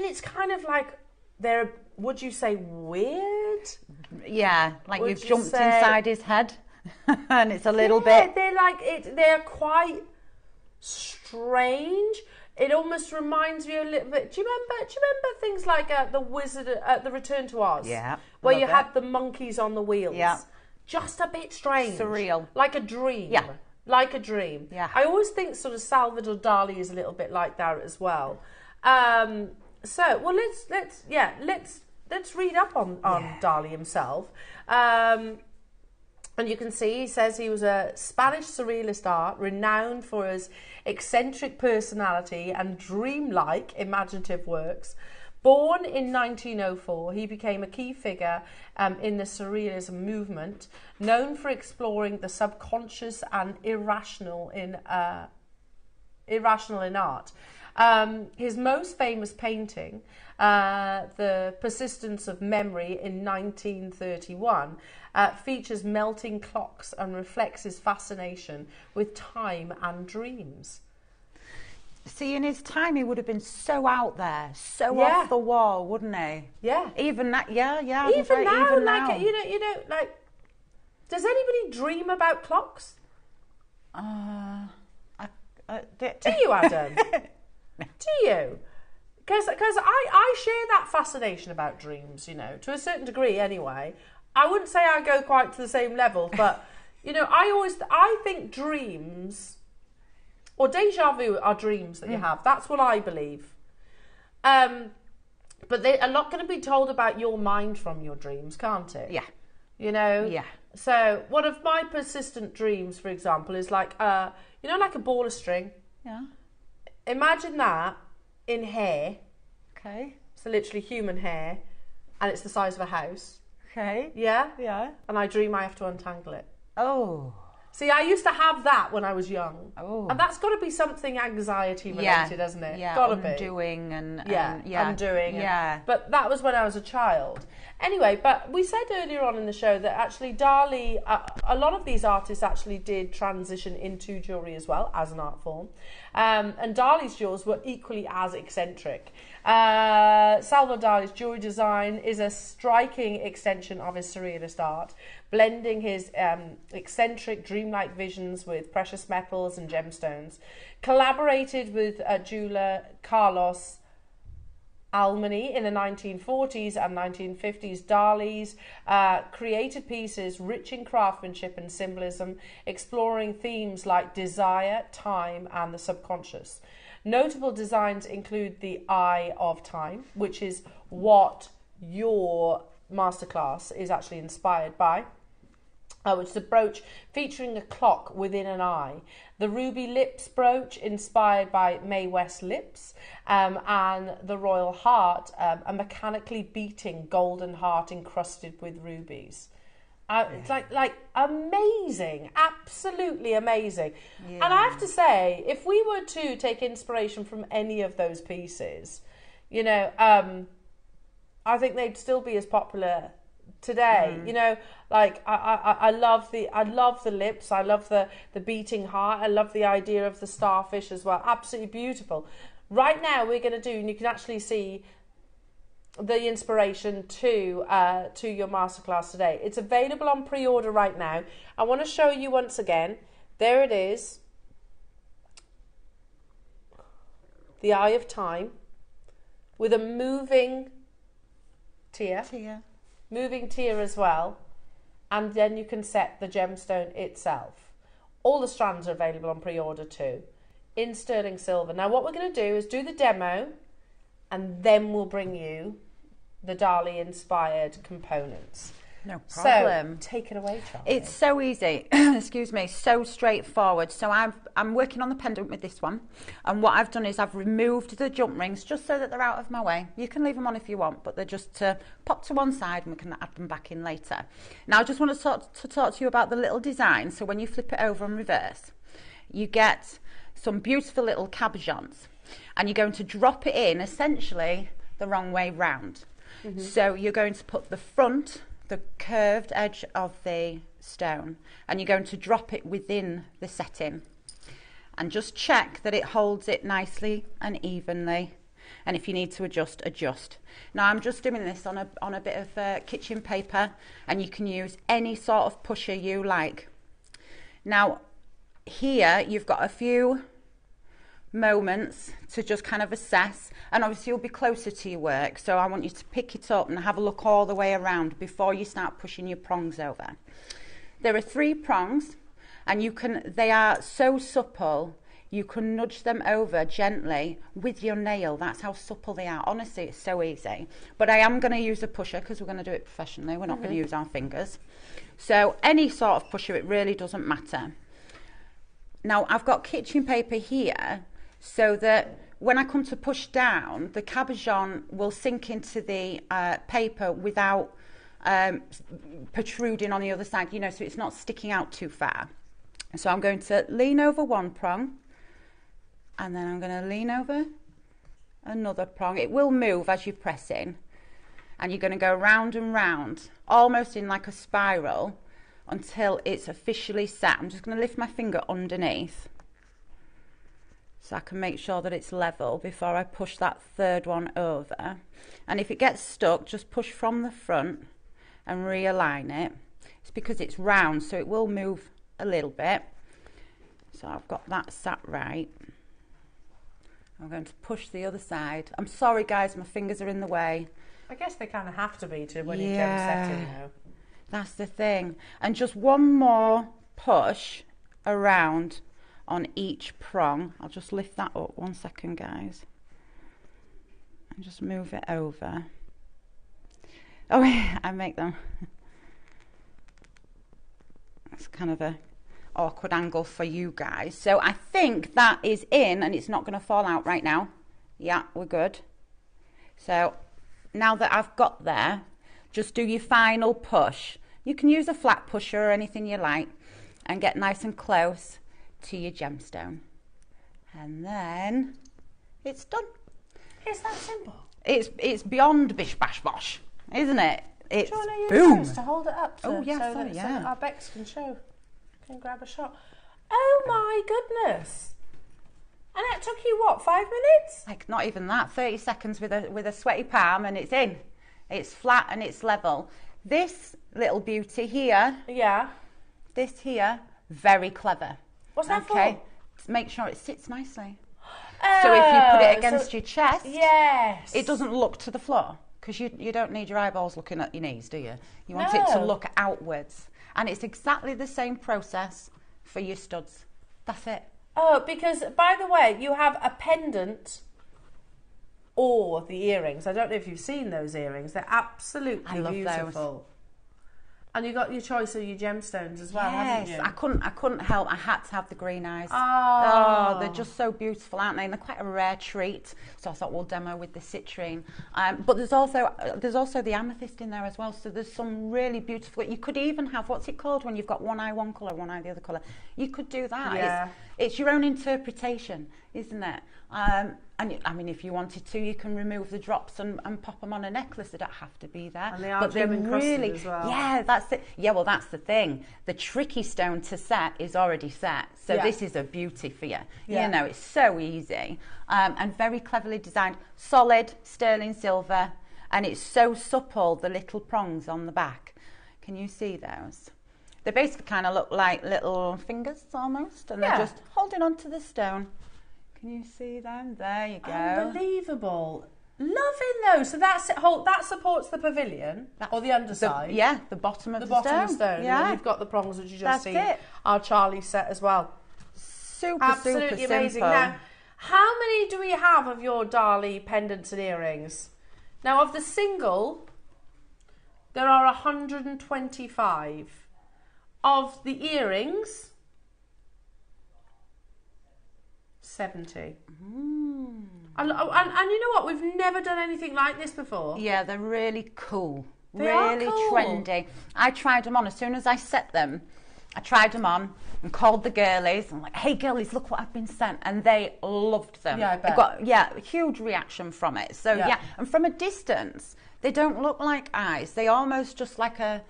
it's kind of like they're, would you say, weird? Yeah, like you've jumped inside his head, and it's a little bit. They're quite strange. It almost reminds me a little bit. Do you remember things like the Return to Oz? Yeah, where you had the monkeys on the wheels. Yeah. just a bit strange. Surreal. Like a dream. Yeah. Like a dream. Yeah. I always think sort of Salvador Dali is a little bit like that as well. So, well, let's read up on Dali himself. And you can see, he says he was a Spanish surrealist art, renowned for his eccentric personality and dreamlike imaginative works. Born in 1904, he became a key figure in the surrealism movement, known for exploring the subconscious and irrational in art. His most famous painting, The Persistence of Memory in 1931, features melting clocks and reflects his fascination with time and dreams. See, in his time, he would have been so out there, so off the wall, wouldn't he? Yeah. Even that, yeah. Even now, even like, now. you know, like, does anybody dream about clocks? Do you, Adam? Do you? Because I share that fascination about dreams, you know, to a certain degree anyway. I wouldn't say I go quite to the same level, but, you know, I think dreams, or déjà vu, are dreams that you have. That's what I believe. But they are not going to be told about your mind from your dreams, can't it? Yeah. You know? Yeah. So one of my persistent dreams, for example, is like, you know, like a ball of string. Yeah. Imagine that in hair. Okay. So literally human hair, and it's the size of a house. Okay. Yeah? Yeah. And I dream I have to untangle it. Oh. See, I used to have that when I was young. Oh. And that's got to be something anxiety related, hasn't it? Yeah, Gotta be. undoing and undoing. Yeah. But that was when I was a child. Anyway, but we said earlier on in the show that actually Dali, a lot of these artists actually did transition into jewellery as well, as an art form. And Dali's jewels were equally as eccentric. Salvador Dali's jewellery design is a striking extension of his surrealist art, blending his eccentric, dreamlike visions with precious metals and gemstones. Collaborated with jeweller Carlos Almany in the 1940s and 1950s, Dali's created pieces rich in craftsmanship and symbolism, exploring themes like desire, time, and the subconscious. Notable designs include the Eye of Time, which is what your masterclass is actually inspired by, which is a brooch featuring a clock within an eye. The Ruby Lips brooch, inspired by Mae West lips, and the Royal Heart, a mechanically beating golden heart encrusted with rubies. It's like amazing, absolutely amazing. Yeah. And I have to say, if we were to take inspiration from any of those pieces, you know, I think they'd still be as popular today. You know, like I love the lips, I love the beating heart, I love the idea of the starfish as well. Absolutely beautiful. Right now we're going to do, and you can actually see the inspiration to your masterclass today. It's available on pre-order right now. I want to show you once again. There it is. The Eye of Time with a moving tear. Moving tear as well, and then you can set the gemstone itself. All the strands are available on pre-order too, in sterling silver. Now what we're going to do is do the demo, and then we'll bring you the Dali inspired components. No problem. So take it away, Charlie. It's so easy. Excuse me. So straightforward. So I'm working on the pendant with this one, and what I've done is I've removed the jump rings just so that they're out of my way. You can leave them on if you want, but they're just to pop to one side, and we can add them back in later. Now I just want to talk to you about the little design. So when you flip it over and reverse, you get some beautiful little cabochons, and you're going to drop it in essentially the wrong way round. So you're going to put the front, the curved edge of the stone, and you're going to drop it within the setting, and just check that it holds it nicely and evenly, and if you need to adjust. Now I'm just doing this on a bit of kitchen paper, and you can use any sort of pusher you like. Now here you've got a few moments to just kind of assess, and obviously you'll be closer to your work, so I want you to pick it up and have a look all the way around before you start pushing your prongs over. There are 3 prongs, and they are so supple, you can nudge them over gently with your nail. That's how supple they are. Honestly, it's so easy. But I am going to use a pusher because we're going to do it professionally. We're not going to use our fingers. So any sort of pusher, it really doesn't matter. Now, I've got kitchen paper here so that when I come to push down, the cabochon will sink into the paper without protruding on the other side, you know, so it's not sticking out too far. So I'm going to lean over one prong, and then I'm going to lean over another prong. It will move as you press in, and you're going to go round and round, almost in like a spiral, until it's officially set. I'm just going to lift my finger underneath so I can make sure that it's level before I push that 3rd one over. And if it gets stuck, just push from the front and realign it. It's because it's round, so it will move a little bit. So I've got that sat right. I'm going to push the other side. I'm sorry guys, my fingers are in the way. I guess they kind of have to be to when you're gem setting, though. That's the thing. And just one more push around on each prong. I'll just lift that up 1 second, guys, and just move it over. Oh, I make them. That's kind of a awkward angle for you guys. So I think that is in, and it's not going to fall out right now. Yeah, we're good. So now that I've got there, just do your final push. You can use a flat pusher or anything you like, and get nice and close to your gemstone. And then it's done. It's that simple. It's beyond bish bash bosh, isn't it? It's do you want to boom. use to hold it up Oh yeah, so sorry, that our Bex can grab a shot. Oh my goodness. And that took you what, 5 minutes? Like not even that, 30 seconds with a sweaty palm, and it's in. It's flat and it's level. This little beauty here, this here, very clever. What's that for? To make sure it sits nicely. So if you put it against your chest, it doesn't look to the floor, because you don't need your eyeballs looking at your knees, do you? You want it to look outwards. And it's exactly the same process for your studs. That's it. Oh, because, by the way, you have a pendant or the earrings. I don't know if you've seen those earrings. They're absolutely beautiful. Those. And you got your choice of your gemstones as well, haven't you? I couldn't help. I had to have the green eyes. Oh, they're just so beautiful, aren't they? And they're quite a rare treat. So I thought we'll demo with the citrine. But there's also the amethyst in there as well. So there's some really beautiful. You could even have, what's it called when you've got one eye one colour, one eye the other colour? You could do that. Yeah. It's your own interpretation, isn't it? And I mean, if you wanted to, you can remove the drops and pop them on a necklace. They don't have to be there. And they are gem encrusted as well. Yeah, that's it. Yeah, well, that's the thing. The tricky stone to set is already set. So this is a beauty for you. You know, it's so easy and very cleverly designed. Solid sterling silver, and it's so supple, the little prongs on the back. Can you see those? They basically kind of look like little fingers almost, and they're just holding onto the stone. Can you see them? There you go. Unbelievable. Loving those. So that supports the pavilion, or the underside. The bottom of the bottom stone. of the stone. Yeah. And you've got the prongs that you just seen. That's it. Our Charlie set as well. Absolutely super amazing. simple. Now, how many do we have of your Dali pendants and earrings? Now, of the single, there are 125. Of the earrings, 70. And you know what? We've never done anything like this before. Yeah, they're really cool. They are really cool. trendy. I tried them on as soon as I set them. I tried them on and called the girlies. I'm like, hey girlies, look what I've been sent. And they loved them. Yeah, I bet. I got a huge reaction from it. So and from a distance, they don't look like eyes. They almost just like a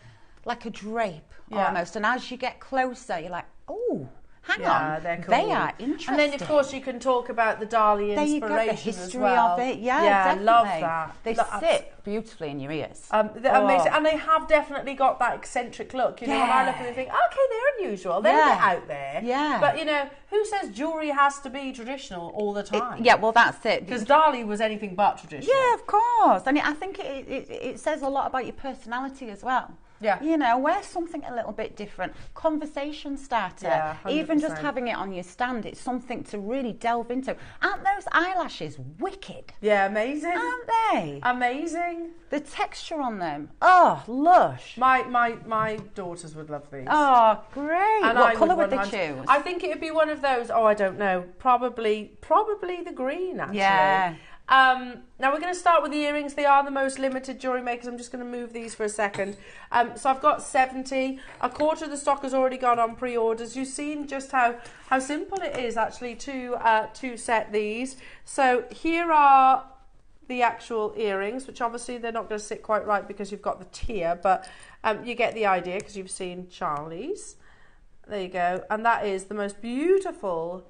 drape almost. And as you get closer, you're like, oh, hang on. They're cool. They are interesting. And then, of course, you can talk about the Dali there inspiration you go, the history as well. of it. Yeah, definitely. Love that. They sit beautifully in your ears. They're amazing. And they have definitely got that eccentric look. You know, when I look at them and think, okay, they're unusual. They're a bit out there. Yeah. But, you know, who says jewellery has to be traditional all the time? Well, that's it. Because Dali was anything but traditional. Yeah, of course. And I think it says a lot about your personality as well. Yeah. You know, wear something a little bit different. Conversation starter. Yeah, 100%. Even just having it on your stand, it's something to really delve into. Aren't those eyelashes wicked? Yeah, amazing. Aren't they? Amazing. The texture on them. Oh, lush. My daughters would love these. Oh, great. And what colour would they choose? I think it would be one of those, I don't know, probably the green, actually. Yeah. Now we're going to start with the earrings. They are the most limited Jewellery Makers. I'm just going to move these for a second. So I've got 70. A quarter of the stock has already gone on pre-orders. You've seen just how simple it is actually to set these. So here are the actual earrings, which obviously they're not going to sit quite right because you've got the tier, but you get the idea because you've seen Charlie's. There you go. And that is the most beautiful,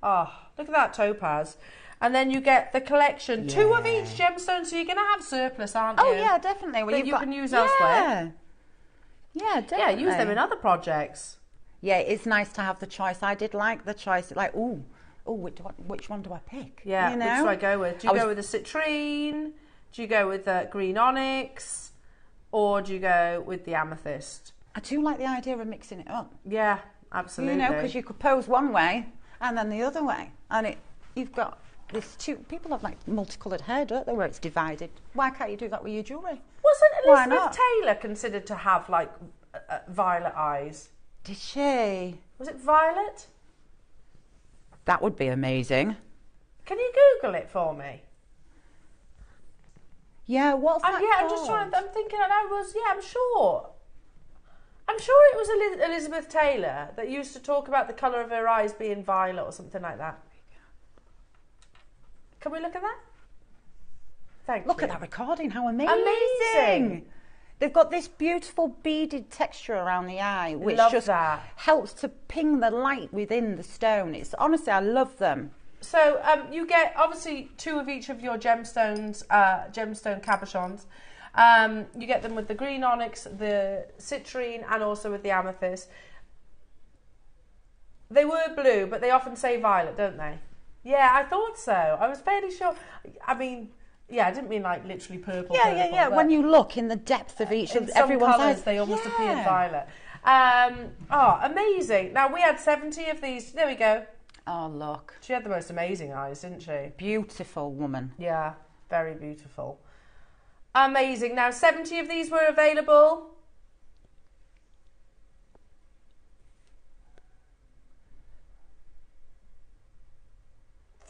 look at that topaz. And then you get the collection, 2 of each gemstone, so you're going to have surplus, aren't you? Oh, yeah, definitely. Well, that you can use elsewhere. Yeah, definitely. Yeah, use them in other projects. Yeah, it's nice to have the choice. I did like the choice. Like, which one do I pick? Yeah, you know? which do I go with? Do you go with the citrine? Do you go with the green onyx? Or do you go with the amethyst? I do like the idea of mixing it up. Yeah, absolutely. You know, because you could pose one way and then the other way. And you've got this people have like multicoloured hair, don't they, where it's divided. Why can't you do that with your jewellery? Wasn't Elizabeth Taylor considered to have like violet eyes? Did she? Was it violet? That would be amazing. Can you Google it for me? Yeah, what's that called? I'm just trying. I'm thinking. I'm sure. I'm sure it was Elizabeth Taylor that used to talk about the colour of her eyes being violet or something like that. Can we look at that? Thank you. Look at that recording, how amazing. They've got this beautiful beaded texture around the eye, which just helps to ping the light within the stone. It's honestly, I love them. So you get obviously 2 of each of your gemstones, gemstone cabochons. You get them with the green onyx, the citrine, and also with the amethyst. They were blue, but they often say violet, don't they? Yeah, I thought so. I was fairly sure. I mean, yeah, I didn't mean like literally purple. Yeah. When you look in the depth of each of everyone's eyes, they almost appeared violet. Amazing. Now we had 70 of these. There we go. Oh, look. She had the most amazing eyes, didn't she? Beautiful woman. Yeah, very beautiful. Amazing. Now 70 of these were available.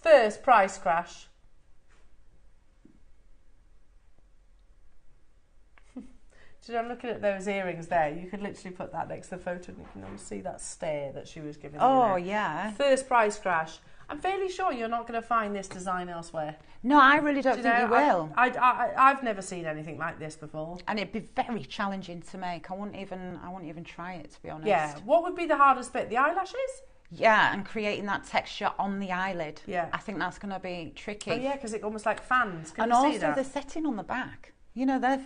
First price crash. Do you know, I'm looking at those earrings there. You could literally put that next to the photo and you can almost see that stare that she was giving. Oh, yeah. First price crash. I'm fairly sure you're not going to find this design elsewhere. No, I really don't think you will. I've never seen anything like this before. And it'd be very challenging to make. I wouldn't even try it, to be honest. Yeah. What would be the hardest bit? The eyelashes? Yeah, and creating that texture on the eyelid. Yeah. I think that's going to be tricky. Oh, yeah, because it almost like fans. Can and you also see that? the setting on the back. You know, they're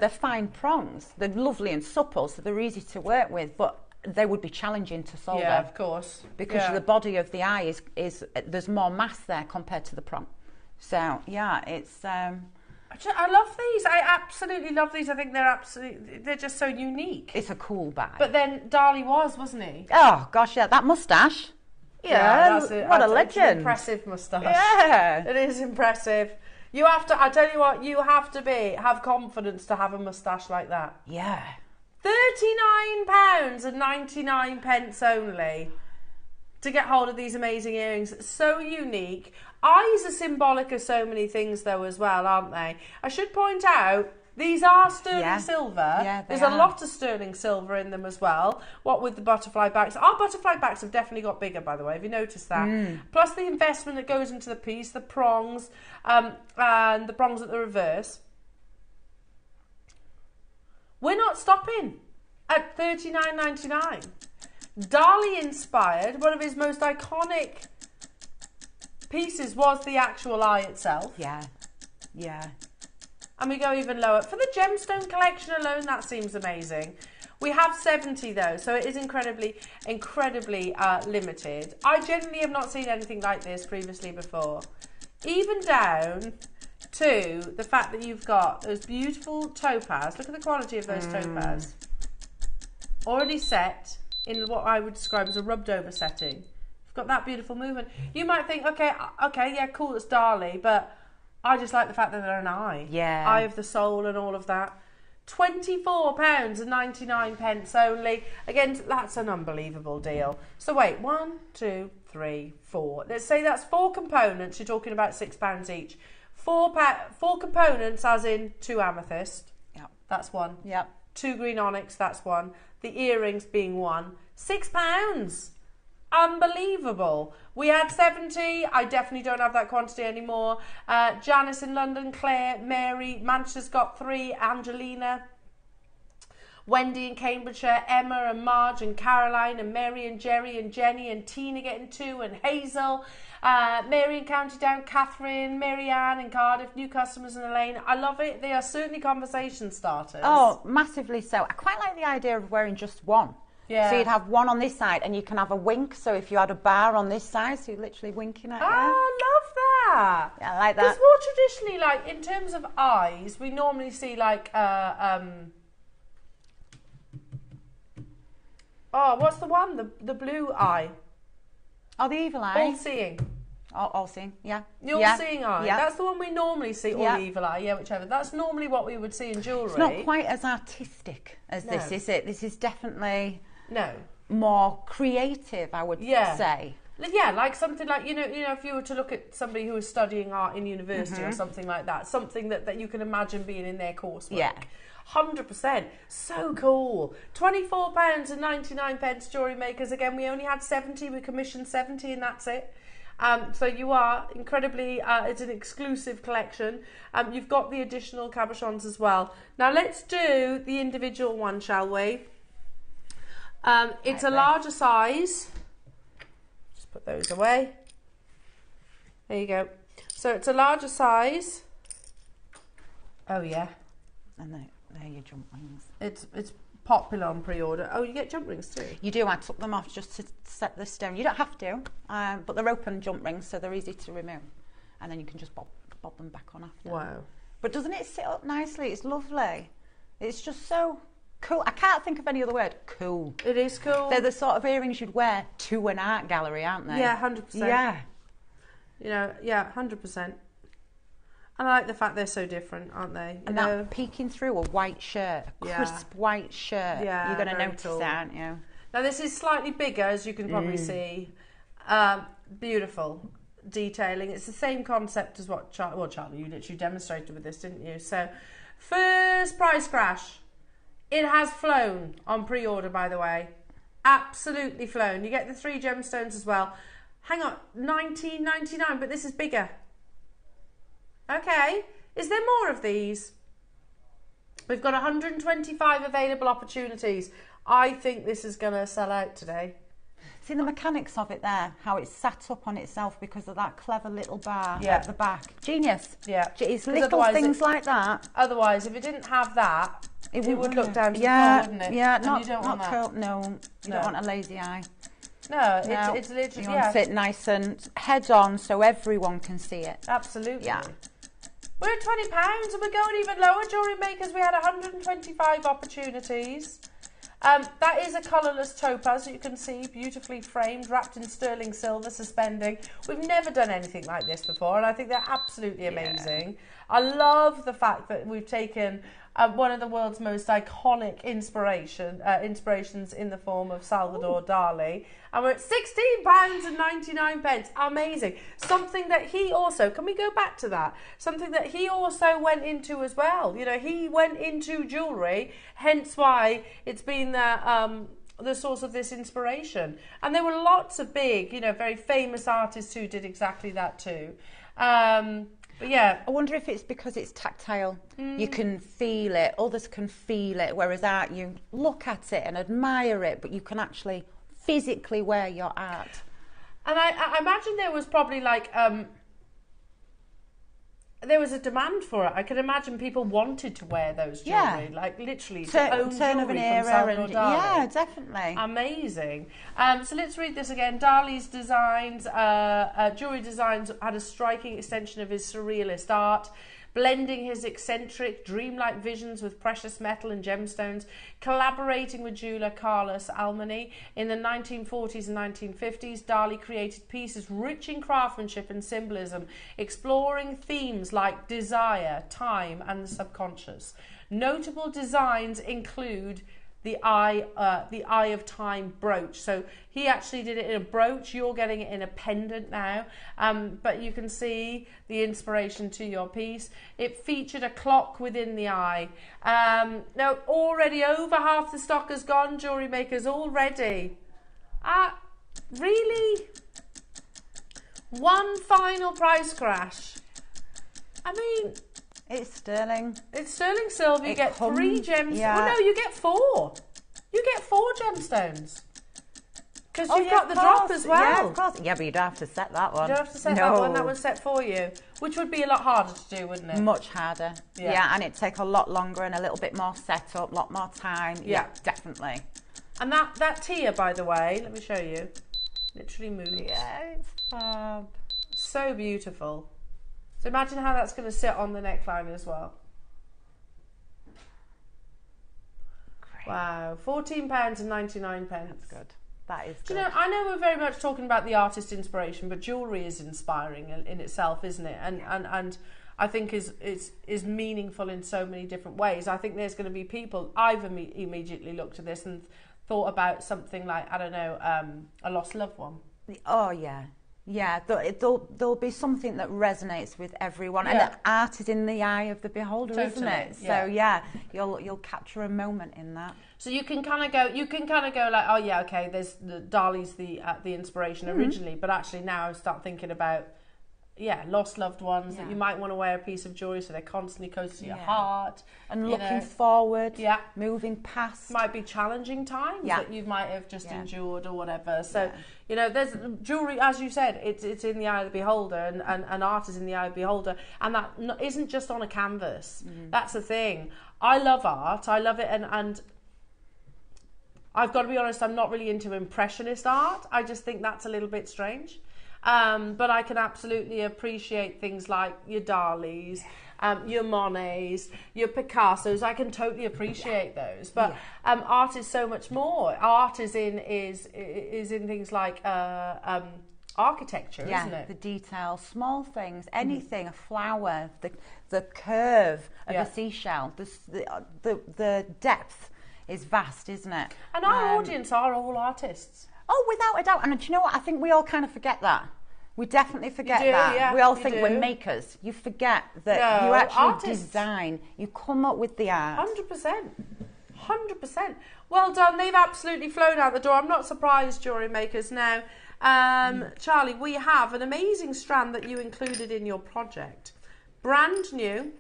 fine prongs. They're lovely and supple, so they're easy to work with, but they would be challenging to solder. Yeah, of course. Because the body of the eye is there's more mass there compared to the prong. So, yeah, it's... I love these. I absolutely love these. I think they're just so unique. It's a cool bag. But then Dali wasn't he? Oh, gosh, yeah, that moustache. Yeah, what a legend. It's an impressive moustache. Yeah. It is impressive. You have to, I tell you what, you have to have confidence to have a moustache like that. Yeah. £39.99 only to get hold of these amazing earrings. So unique. Eyes are symbolic of so many things though as well, aren't they? I should point out, these are sterling silver. Yeah, There's a lot of sterling silver in them as well. What with the butterfly backs. Our butterfly backs have definitely got bigger, by the way. Have you noticed that? Plus the investment that goes into the piece, the prongs, and the prongs at the reverse. We're not stopping at $39.99. Dali inspired, one of his most iconic pieces was the actual eye itself. Yeah, yeah. And we go even lower. For the gemstone collection alone, that seems amazing. We have 70 though, so it is incredibly limited. I genuinely have not seen anything like this previously before. Even down to the fact that you've got those beautiful topaz. Look at the quality of those topaz. Already set in what I would describe as a rubbed over setting. You've got that beautiful movement. You might think, okay, yeah, cool, it's Dali, but I just like the fact that they're an eye. Yeah. Eye of the soul and all of that. £24.99 only. Again, that's an unbelievable deal. So wait, 1, 2, 3, 4. Let's say that's 4 components. You're talking about £6 each. 4 components, as in 2 amethyst. Yep. That's 1. Yep. 2 green onyx. That's 1. The earrings being 1. £6. Unbelievable. We had 70. I definitely don't have that quantity anymore. Janice in London, Claire, Mary, Manchester's got 3, Angelina, Wendy in Cambridgeshire, Emma and Marge and Caroline and Mary and Jerry and Jenny and Tina getting 2 and Hazel, Mary in County Down, Catherine, Mary Ann in Cardiff, new customers in Elaine. I love it. They are certainly conversation starters. Oh, massively so. I quite like the idea of wearing just one. Yeah. So you'd have one on this side and you can have a wink. So if you had a bar on this side, so you're literally winking at you. I love that. Yeah, I like that. Because more traditionally, like in terms of eyes, we normally see like oh, what's the one? The blue eye. Oh, the evil eye. All seeing. All seeing, yeah. The all seeing eye. Yeah. That's the one we normally see, or the evil eye, yeah, whichever. That's normally what we would see in jewellery. It's not quite as artistic as this, is it? This is definitely no more creative, I would say. Yeah, like something like, you know, if you were to look at somebody who was studying art in university or something like that, something that you can imagine being in their coursework. Yeah. 100%. So cool. £24.99 Jewellery Makers. Again, we only had 70. We commissioned 70 and that's it. So you are incredibly, it's an exclusive collection. You've got the additional cabochons as well. Now let's do the individual one, shall we? It's a larger size. Just put those away. There you go. So it's a larger size. Oh yeah. And there are your jump rings. It's popular on pre-order. Oh, you get jump rings too? You do. I took them off just to set this down. You don't have to, but they're open jump rings, so they're easy to remove. And then you can just bob them back on after. Wow. But doesn't it sit up nicely? It's lovely. It's just so cool. I can't think of any other word. Cool. It is cool. They're the sort of earrings you'd wear to an art gallery, aren't they? Yeah, 100%. Yeah. You know, yeah, 100%. And I like the fact they're so different, aren't they? And that peeking through a white shirt, a crisp white shirt. Yeah, you're going to notice cool. that, aren't you? Now this is slightly bigger, as you can probably see. Beautiful detailing. It's the same concept as what Charlie, you literally demonstrated with this, didn't you? So, first price crash. It has flown on pre-order, by the way. Absolutely flown. You get the 3 gemstones as well. Hang on, $19.99, but this is bigger. Okay, is there more of these? We've got 125 available opportunities. I think this is going to sell out today. See the mechanics of it there, how it's sat up on itself because of that clever little bar at the back. Genius. Yeah. It's little things like that. Otherwise, if it didn't have that, it would look down to the floor, wouldn't it? Yeah, and you don't want that. Cool. No, you don't want a lazy eye. No, it's literally, you want to sit nice and head on so everyone can see it. Absolutely. Yeah. We're at £20 and we're going even lower. Jewellery Makers, we had 125 opportunities. That is a colourless topaz, you can see, beautifully framed, wrapped in sterling silver, suspending. We've never done anything like this before, and I think they're absolutely amazing. I love the fact that we've taken one of the world's most iconic inspirations in the form of Salvador Dali, and we're at £16.99. Amazing. Something that he also, can we go back to that? Something that he also went into as well. You know, he went into jewellery, hence why it's been the source of this inspiration. And there were lots of big, you know, very famous artists who did exactly that too. But yeah, I wonder if it's because it's tactile. You can feel it, others can feel it, whereas art, you look at it and admire it, but you can actually physically wear your art. And I imagine there was probably like there was a demand for it. I could imagine people wanted to wear those jewellery, like literally to own turn of an era, and yeah, definitely amazing. So let's read this again. Dali's designs, jewellery designs, had a striking extension of his surrealist art. blending his eccentric, dreamlike visions with precious metal and gemstones, collaborating with jeweller Carlos Almani. In the 1940s and 1950s, Dali created pieces rich in craftsmanship and symbolism, exploring themes like desire, time, and the subconscious. Notable designs include the Eye of Time brooch. So he actually did it in a brooch. You're getting it in a pendant now, but you can see the inspiration to your piece. It featured a clock within the eye. Now, already over half the stock has gone, Jewellery Makers, already. Really? One final price crash. I mean... It's sterling. It's sterling silver. You get 3 gemstones. Yeah. Oh no, you get 4. You get 4 gemstones. Because you've got the of drop course. as well. Yeah, of course. Yeah, but you don't have to set that one. You don't have to set that one. That one's set for you. Which would be a lot harder to do, wouldn't it? Much harder. Yeah, and it'd take a lot longer and a little bit more setup, a lot more time. Yeah, definitely. And that tier, by the way, let me show you. Literally moves. Yeah, it's fab. So beautiful. So imagine how that's going to sit on the neckline as well. Great. Wow, £14.99. That's good. That is good. Do you know, I know we're very much talking about the artist inspiration, but jewellery is inspiring in itself, isn't it? And I think is meaningful in so many different ways. I think there's going to be people, I've immediately looked at this and thought about something like, I don't know, a lost loved one. Oh, yeah. Yeah, there'll be something that resonates with everyone, and the art is in the eye of the beholder, isn't it? So you'll capture a moment in that. So you can kind of go like, oh yeah, okay, there's Dali's the inspiration originally, but actually now I start thinking about lost loved ones that you might want to wear a piece of jewellery so they're constantly close to your heart. And looking forward, moving past. Might be challenging times that you might have just endured or whatever. So, you know, there's jewellery, as you said, it's in the eye of the beholder, and art is in the eye of the beholder. And that isn't just on a canvas. That's the thing. I love art. I love it. And I've got to be honest, I'm not really into impressionist art. I just think that's a little bit strange. But I can absolutely appreciate things like your Dalis, your Monets, your Picassos. I can totally appreciate those. But art is so much more. Art is in things like architecture, isn't it? The details, small things, anything, a flower, the curve of a seashell, the depth is vast, isn't it? And our audience are all artists. Oh, without a doubt. And do you know what? I think we all kind of forget that. We definitely forget that. Yeah, we all think we're makers. You forget that you actually design. You come up with the art. 100%. 100%. Well done. They've absolutely flown out the door. I'm not surprised, Jewellery Makers. Now, Charlie, we have an amazing strand that you included in your project. Brand new,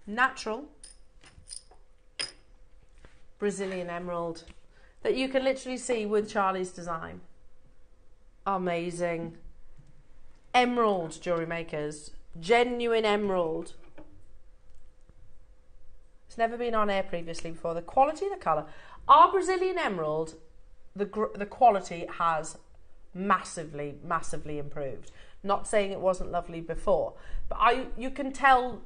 natural, Brazilian emerald that you can literally see with Charlie's design. Amazing. Emerald, Jewellery Makers. Genuine emerald. It's never been on air previously before. The quality, the colour. Our Brazilian emerald, the quality has massively, massively improved. Not saying it wasn't lovely before, but I can tell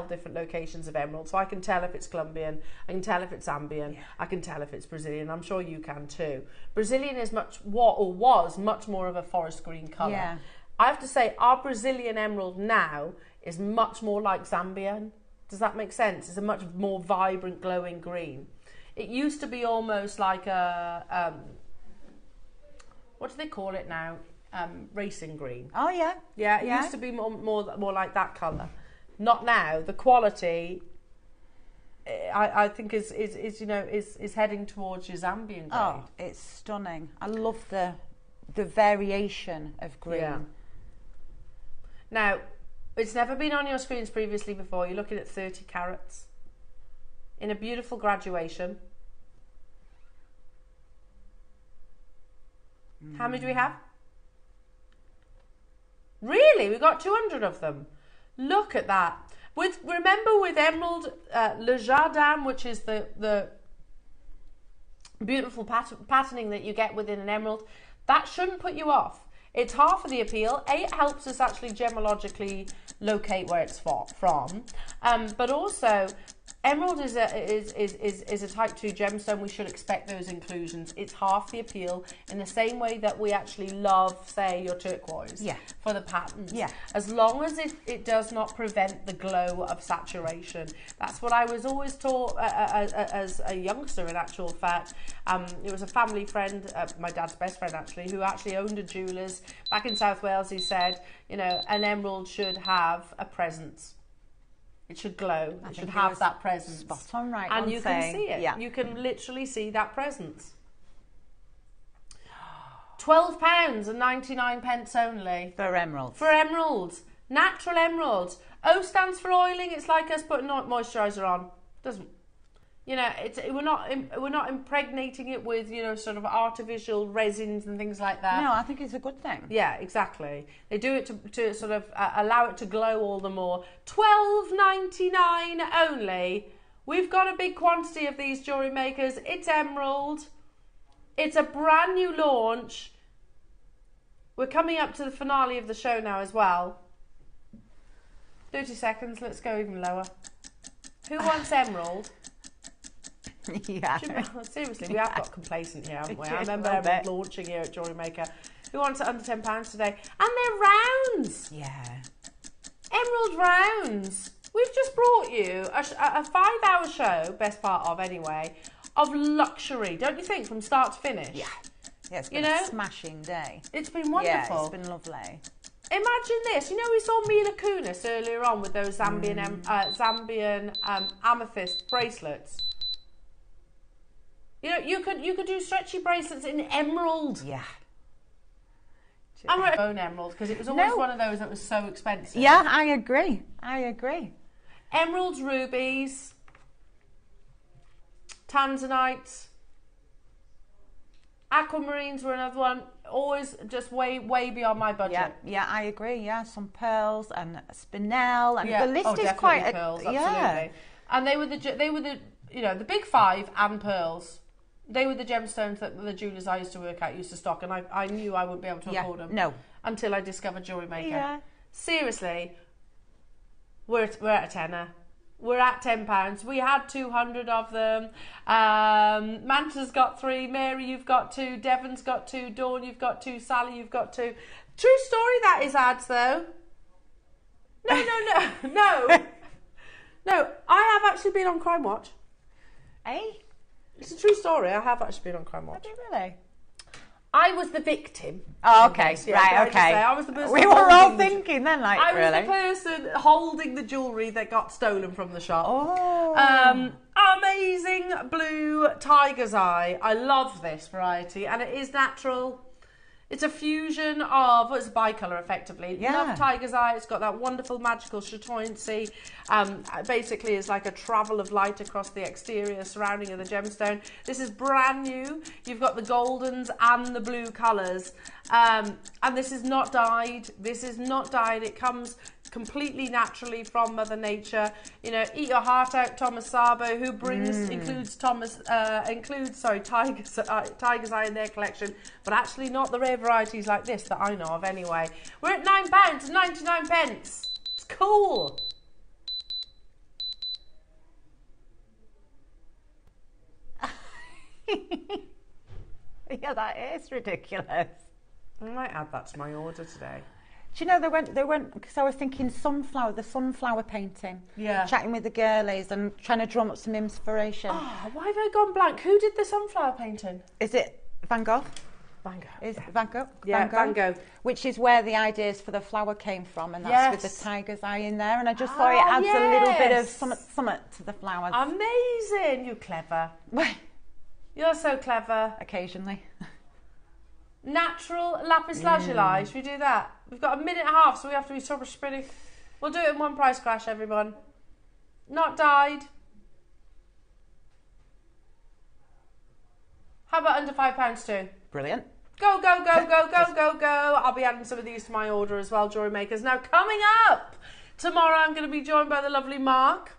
different locations of emerald, so I can tell if it's Colombian, I can tell if it's Zambian, I can tell if it's Brazilian. I'm sure you can too. Brazilian is was much more of a forest green colour. Yeah. I have to say our Brazilian emerald now is much more like Zambian. Does that make sense? It's a much more vibrant, glowing green. It used to be almost like a what do they call it now? Racing green. Oh yeah, yeah. It used to be more like that colour. Not now. The quality, I think, is heading towards your Zambian grade. Oh, it's stunning. I love the variation of green. Yeah. Now, it's never been on your screens previously before. You're looking at 30 carats in a beautiful graduation. How many do we have? Really? We got 200 of them. Look at that. Remember with emerald, Le Jardin, which is the beautiful patterning that you get within an emerald, that shouldn't put you off. It's half of the appeal. It helps us actually gemologically locate where it's from. But also, emerald is a type 2 gemstone. We should expect those inclusions. It's half the appeal in the same way that we actually love, say, your turquoise for the patterns. Yeah. As long as it does not prevent the glow of saturation. That's what I was always taught as a youngster, in actual fact. It was a family friend, my dad's best friend actually, who actually owned a jeweller's back in South Wales. He said, you know, an emerald should have a presence. It should glow. It should have that presence. Spot on, right? And you can see it. Yeah. You can literally see that presence. £12.99 only. For emeralds. For emeralds. Natural emeralds. O stands for oiling. It's like us putting moisturiser on. Doesn't. You know, we're not impregnating it with, you know, sort of artificial resins and things like that. No, I think it's a good thing. Yeah, exactly. They do it to sort of allow it to glow all the more. $12.99 only. We've got a big quantity of these jewellery makers. It's emerald. It's a brand new launch. We're coming up to the finale of the show now as well. 30 seconds. Let's go even lower. Who wants emerald? Yeah. Seriously, we have got complacent here, haven't we? I remember emerald launching here at JewelleryMaker. Who wants it under £10 today? And they're rounds. Yeah. Emerald rounds. We've just brought you a 5-hour show, best part of anyway, of luxury, don't you think, from start to finish? Yeah. Yeah, it's been a smashing day. It's been wonderful. Yeah, it's been lovely. Imagine this. You know, we saw Mila Kunis earlier on with those Zambian amethyst bracelets. You know, you could do stretchy bracelets in emerald. Yeah. I'm going to own emerald because it was always one of those that was so expensive. Yeah, I agree. I agree. Emeralds, rubies, tanzanites, aquamarines were another one. Always just way beyond my budget. Yeah, I agree. Yeah, some pearls and spinel, and the list is quite pearls. Absolutely. And they were the you know, the big five and pearls. They were the gemstones that the jewellers I used to work at used to stock, and I knew I wouldn't be able to afford them. No. Until I discovered JewelleryMaker. Yeah. Seriously, we're at a tenner. We're at £10. We had 200 of them. Manta's got 3. Mary, you've got 2. Devon's got 2. Dawn, you've got 2. Sally, you've got 2. True story, that is ads, though. No. No, I have actually been on Crime Watch. Eh? It's a true story. I have actually been on Crime Watch. Have you really? I was the victim. Oh, okay. Right, okay. I was the person. We were all thinking then, like, I really? was the person holding the jewellery that got stolen from the shop. Oh. Amazing blue tiger's eye. I love this variety, and it is natural. It's a fusion of, it's a bicolour effectively. Yeah. Love tiger's eye. It's got that wonderful magical chatoyancy. Basically, it's like a travel of light across the exterior surrounding of the gemstone. This is brand new. You've got the goldens and the blue colours. And this is not dyed. This is not dyed. It comes completely naturally from Mother Nature. You know, eat your heart out, Thomas Sabo, who includes tiger's eye in their collection, but actually not the rare varieties like this that I know of anyway. We're at £9.99. It's cool. Yeah, that is ridiculous. I might add that to my order today. Do you know, they went, because I was thinking the sunflower painting. Yeah. Chatting with the girlies and trying to drum up some inspiration. Oh, why have I gone blank? Who did the sunflower painting? Is it Van Gogh? Van Gogh. Is it Van Gogh? Yeah, Van Gogh. Which is where the ideas for the flower came from, and that's with the tiger's eye in there. And I just thought it adds a little bit of summit to the flowers. Amazing. You're clever. You're so clever. Occasionally. Natural lapis lazuli. Should we do that? We've got a minute and a half, so we have to be super spinning. We'll do it in one price crash, everyone. Not dyed. How about under £5 too? Brilliant. Go, go, go, go, go, go, go. I'll be adding some of these to my order as well, Jewellery Makers. Now, coming up tomorrow, I'm going to be joined by the lovely Mark.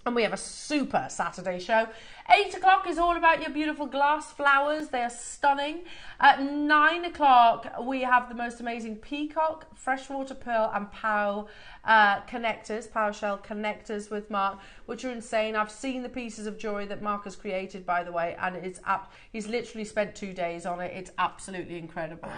And we have a super Saturday show. 8 o'clock is all about your beautiful glass flowers. They are stunning. At 9 o'clock, we have the most amazing peacock, freshwater pearl and pow connectors, power shell connectors with Mark, which are insane. I've seen the pieces of jewellery that Mark has created, by the way, and he's literally spent 2 days on it. It's absolutely incredible.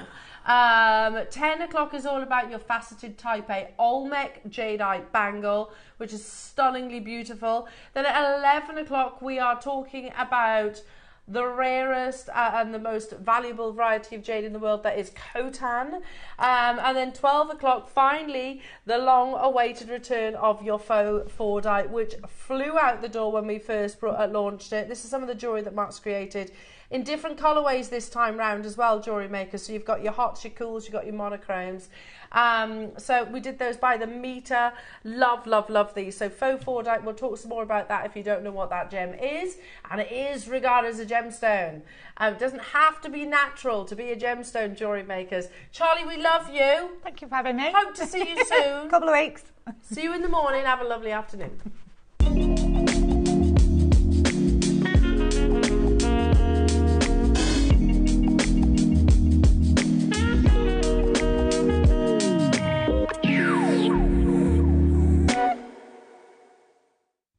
10 o'clock is all about your faceted Type A Olmec jadeite bangle, which is stunningly beautiful. Then at 11 o'clock, we are talking about the rarest and the most valuable variety of jade in the world, that is Khotan. And then 12 o'clock, finally, the long-awaited return of your faux Fordite, which flew out the door when we first launched it. This is some of the jewellery that Mark's created in different colourways this time round as well, Jewellery Maker. So you've got your hots, your cools, you've got your monochromes. So we did those by the metre. Love, love, love these. So faux Fordite, we'll talk some more about that if you don't know what that gem is. And it is regarded as a gemstone. It doesn't have to be natural to be a gemstone, Jewellery Makers. Charlie, we love you. Thank you for having me. Hope to see you soon. Couple of weeks. See you in the morning. Have a lovely afternoon.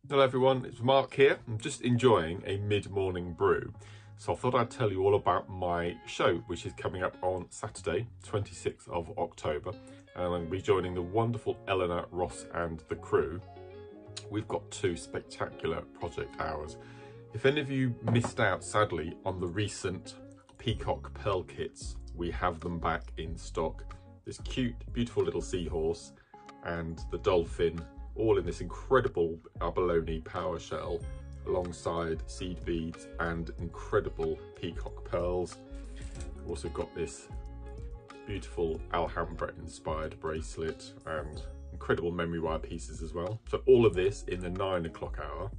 Hello everyone, it's Mark here. I'm just enjoying a mid-morning brew. So I thought I'd tell you all about my show, which is coming up on Saturday, 26th of October. And I'm going to be joining the wonderful Eleanor, Ross and the crew. We've got 2 spectacular project hours. If any of you missed out, sadly, on the recent Peacock Pearl kits, we have them back in stock. This cute, beautiful little seahorse and the dolphin, all in this incredible abalone power shell, alongside seed beads and incredible peacock pearls. We've also got this beautiful Alhambra inspired bracelet and incredible memory wire pieces as well. So all of this in the 9 o'clock hour.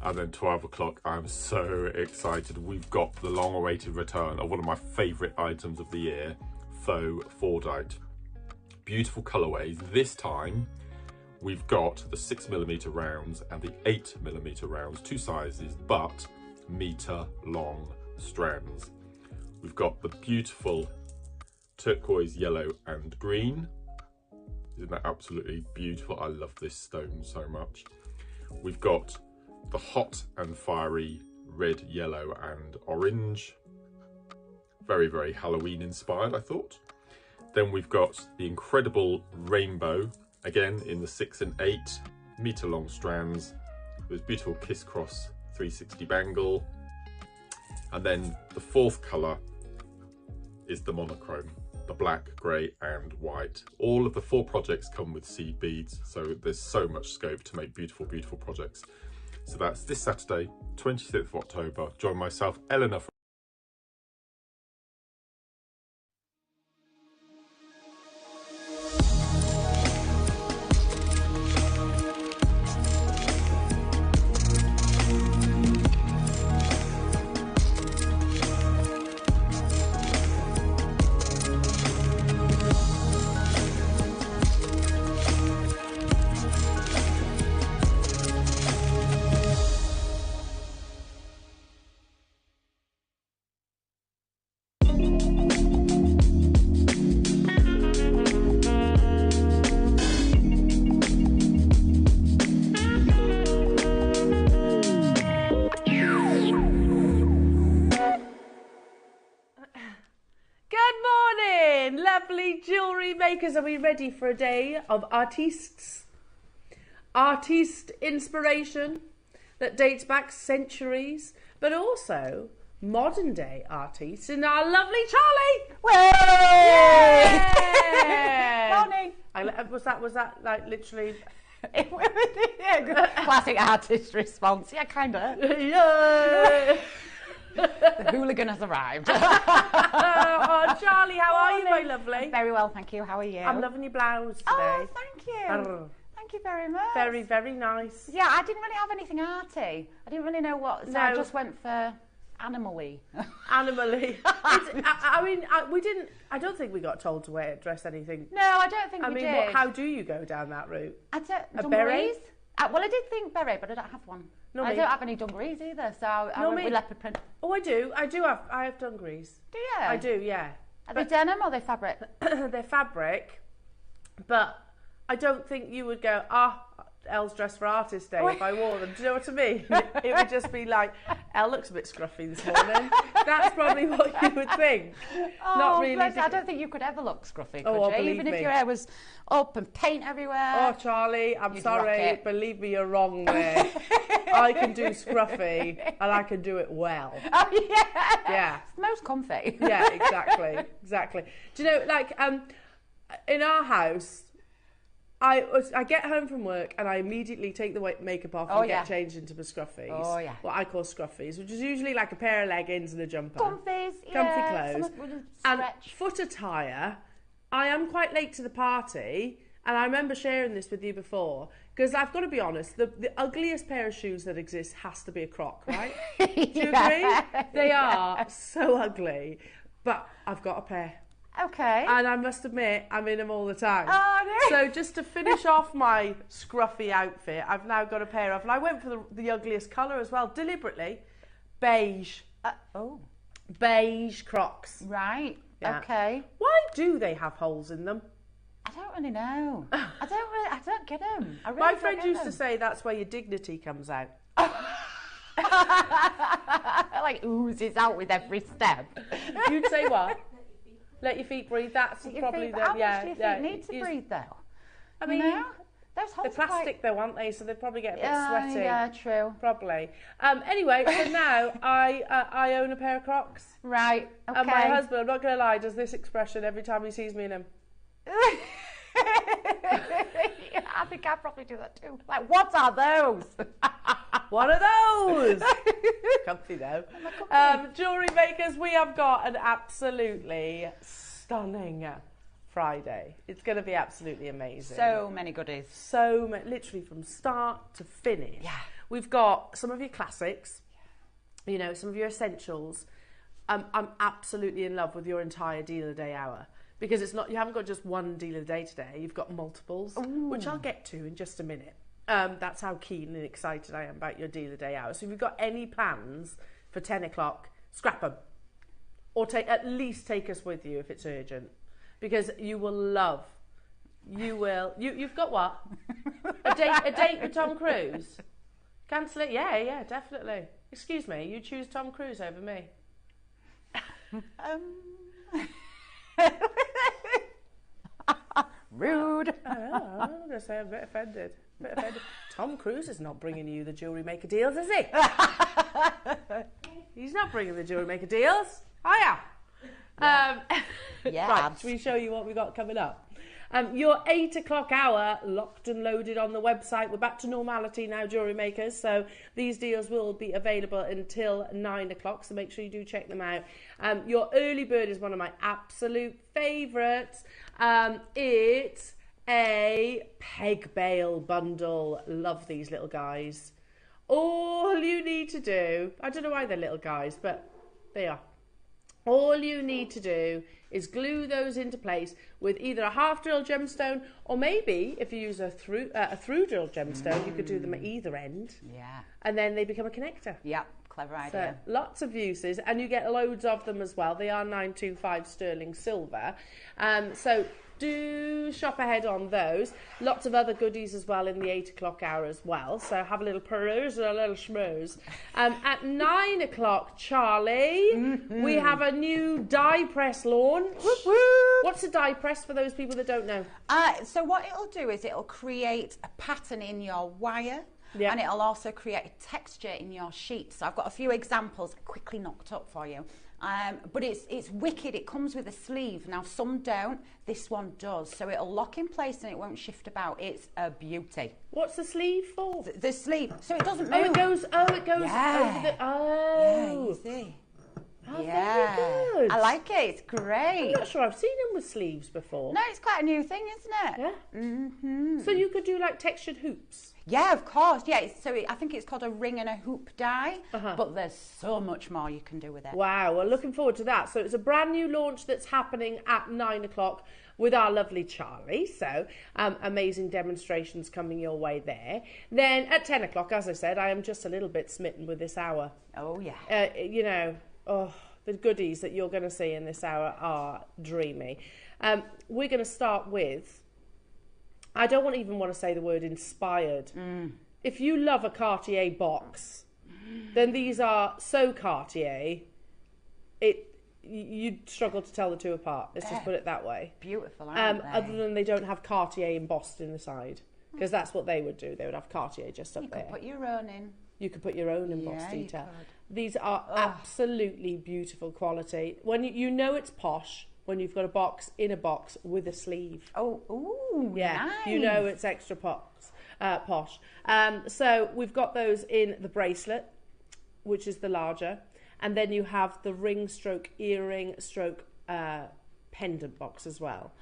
And then 12 o'clock, I'm so excited. We've got the long awaited return of one of my favourite items of the year, faux Fordite. Beautiful colourways. This time, we've got the 6mm rounds and the 8mm rounds, 2 sizes, but metre long strands. We've got the beautiful turquoise, yellow and green. Isn't that absolutely beautiful? I love this stone so much. We've got the hot and fiery red, yellow and orange. Very, very Halloween inspired, I thought. Then we've got the incredible rainbow, again in the 6 and 8 long strands, with beautiful kiss cross 360 bangle. And then the 4th colour is the monochrome, the black, grey and white. All of the 4 projects come with seed beads, so there's so much scope to make beautiful, beautiful projects. So that's this Saturday, 26th of October. Join myself, Eleanor. Jewellery makers, are we ready for a day of artiste inspiration that dates back centuries, but also modern day artists in our lovely Charlie? Yeah! Morning. Was that like literally? Yeah, classic artist response. Yeah, kind of. Yeah. The hooligan has arrived. Oh, Charlie, how are you, my lovely? Very well, thank you. How are you? I'm loving your blouse today. Oh, thank you. Thank you very much. Very, very nice. Yeah, I didn't really have anything arty. I didn't really know what, so I just went for animal-y. Animal-y. I mean, I don't think we got told to dress anything. No, I don't think we did. How do you go down that route? A beret? Well, I did think beret, but I don't have one. No, I don't have any dungarees either, so I went with leopard print. Oh, I have dungarees. Do you? I do, yeah. Are they denim or are they fabric? They're fabric, but I don't think you would go, Elle's dressed for artist day if I wore them. Do you know what I mean? It would just be like, Elle looks a bit scruffy this morning. That's probably what you would think. Not really. I don't think you could ever look scruffy, could you? Believe Even me. if your hair was up and paint everywhere. Oh, Charlie, I'm sorry. Believe me, you're wrong there. I can do scruffy and I can do it well. Oh, yeah. Yeah. It's the most comfy. Yeah, exactly. Do you know, like, in our house, I get home from work and I immediately take the makeup off and get changed into my scruffies. Oh, yeah. What I call scruffies, which is usually like a pair of leggings and a jumper. Comfy clothes. And foot attire, I am quite late to the party, and I remember sharing this with you before, because I've got to be honest, the ugliest pair of shoes that exists has to be a Croc, right? Do you agree? They are so ugly, but I've got a pair. Okay. And I must admit, I'm in them all the time. Oh, no. So just to finish off my scruffy outfit, I've now got a pair of, and I went for the ugliest colour as well, deliberately, beige. Beige Crocs. Right. Yeah. Okay. Why do they have holes in them? I don't really know. I don't get them. My friend used to say that's where your dignity comes out. Like oozes out with every step. You'd say what? Let your feet breathe. That's probably How much do your feet need to breathe, though? I mean, they're plastic though, aren't they? So they probably get a bit sweaty. Yeah, true. Probably. Anyway, so now I own a pair of Crocs. Right. Okay. And my husband, I'm not going to lie, does this expression every time he sees me in them. I think I probably do that too. Like, what are those? What are those? Comfy though. Jewellery makers, we have got an absolutely stunning Friday. It's going to be absolutely amazing. So many goodies. Literally from start to finish. Yeah. We've got some of your classics, you know, some of your essentials. I'm absolutely in love with your entire deal of the day hour. Because it's not, you haven't got just one deal of the day today, you've got multiples, which I'll get to in just a minute. That's how keen and excited I am about your deal of the day hour. So if you've got any plans for 10 o'clock, scrap them. Or at least take us with you if it's urgent. Because you will love, you've got what? A date with Tom Cruise? Cancel it? Yeah, definitely. Excuse me, you choose Tom Cruise over me. Rude. I'm going to say I'm a bit offended. Tom Cruise is not bringing you the Jewellery Maker deals, is he? He's not bringing the Jewellery Maker deals. I am. Yeah. Right, shall we show you what we got coming up? Your 8 o'clock hour locked and loaded on the website. We're back to normality now, Jewellery Makers. So these deals will be available until 9 o'clock. So make sure you do check them out. Your early bird is one of my absolute favourites. It's a peg bale bundle. Love these little guys. All you need to do, I don't know why they're little guys, but they are. All you need to do is glue those into place with either a half drill gemstone, or maybe if you use a through drill gemstone, you could do them at either end. Yeah. And then they become a connector. Yeah, clever idea. So lots of uses, and you get loads of them as well. They are 925 sterling silver. So do shop ahead on those. Lots of other goodies as well in the 8 o'clock hour as well. So have a little peruse and a little schmooze. At 9 o'clock, Charlie, we have a new die press launch. Whoop, whoop. What's a die press for those people that don't know? So what it'll do is it'll create a pattern in your wire. Yep. And it'll also create a texture in your sheet. So I've got a few examples quickly knocked up for you. But it's wicked. It comes with a sleeve. Now, some don't. This one does. So it'll lock in place and it won't shift about. It's a beauty. What's the sleeve for? The sleeve. So it doesn't move. Oh, it goes over the... Oh. Yeah, you see. Oh, yeah. Very good. I like it. It's great. I'm not sure I've seen them with sleeves before. No, it's quite a new thing, isn't it? Yeah. Mm-hmm. So you could do like textured hoops. Yeah, of course. Yeah. I think it's called a ring and a hoop die. But there's so much more you can do with it. Wow. Well, looking forward to that. So it's a brand new launch that's happening at 9 o'clock with our lovely Charlie. So amazing demonstrations coming your way there. Then at 10 o'clock, as I said, I am just a little bit smitten with this hour. Oh, yeah. You know, the goodies that you're going to see in this hour are dreamy. We're going to start with, I don't even want to say the word inspired. If you love a Cartier box, then these are so Cartier, you'd struggle to tell the two apart. Let's just put it that way. Beautiful, aren't they? Other than they don't have Cartier embossed in the side, because that's what they would do. They would have Cartier just up there. You could put your own in. You could put your own embossed detail. These are absolutely beautiful quality. When you know it's posh, when you've got a box in a box with a sleeve. Oh, ooh, yeah, nice. You know it's extra posh. So we've got those in the bracelet, which is the larger, and then you have the ring stroke earring stroke pendant box as well,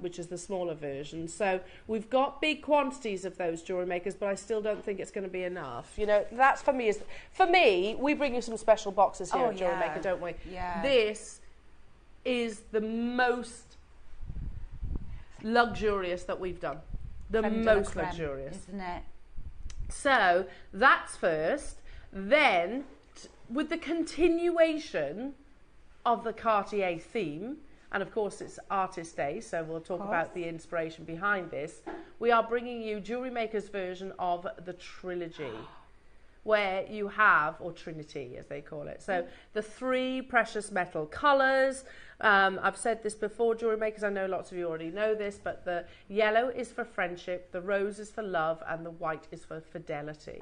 which is the smaller version. So we've got big quantities of those jewellery makers, but I still don't think it's going to be enough. You know, that's for me, we bring you some special boxes here at Jewellery Maker, don't we? Yeah. This is the most luxurious that we've done. The most luxurious. Isn't it? So that's first. Then, with the continuation of the Cartier theme, and of course it's Artist Day, so we'll talk about the inspiration behind this, we are bringing you Jewellery Maker's version of the Trilogy, where you have, or Trinity as they call it, so the 3 precious metal colours. I've said this before, Jewellery Makers, I know lots of you already know this, but the yellow is for friendship, the rose is for love, and the white is for fidelity.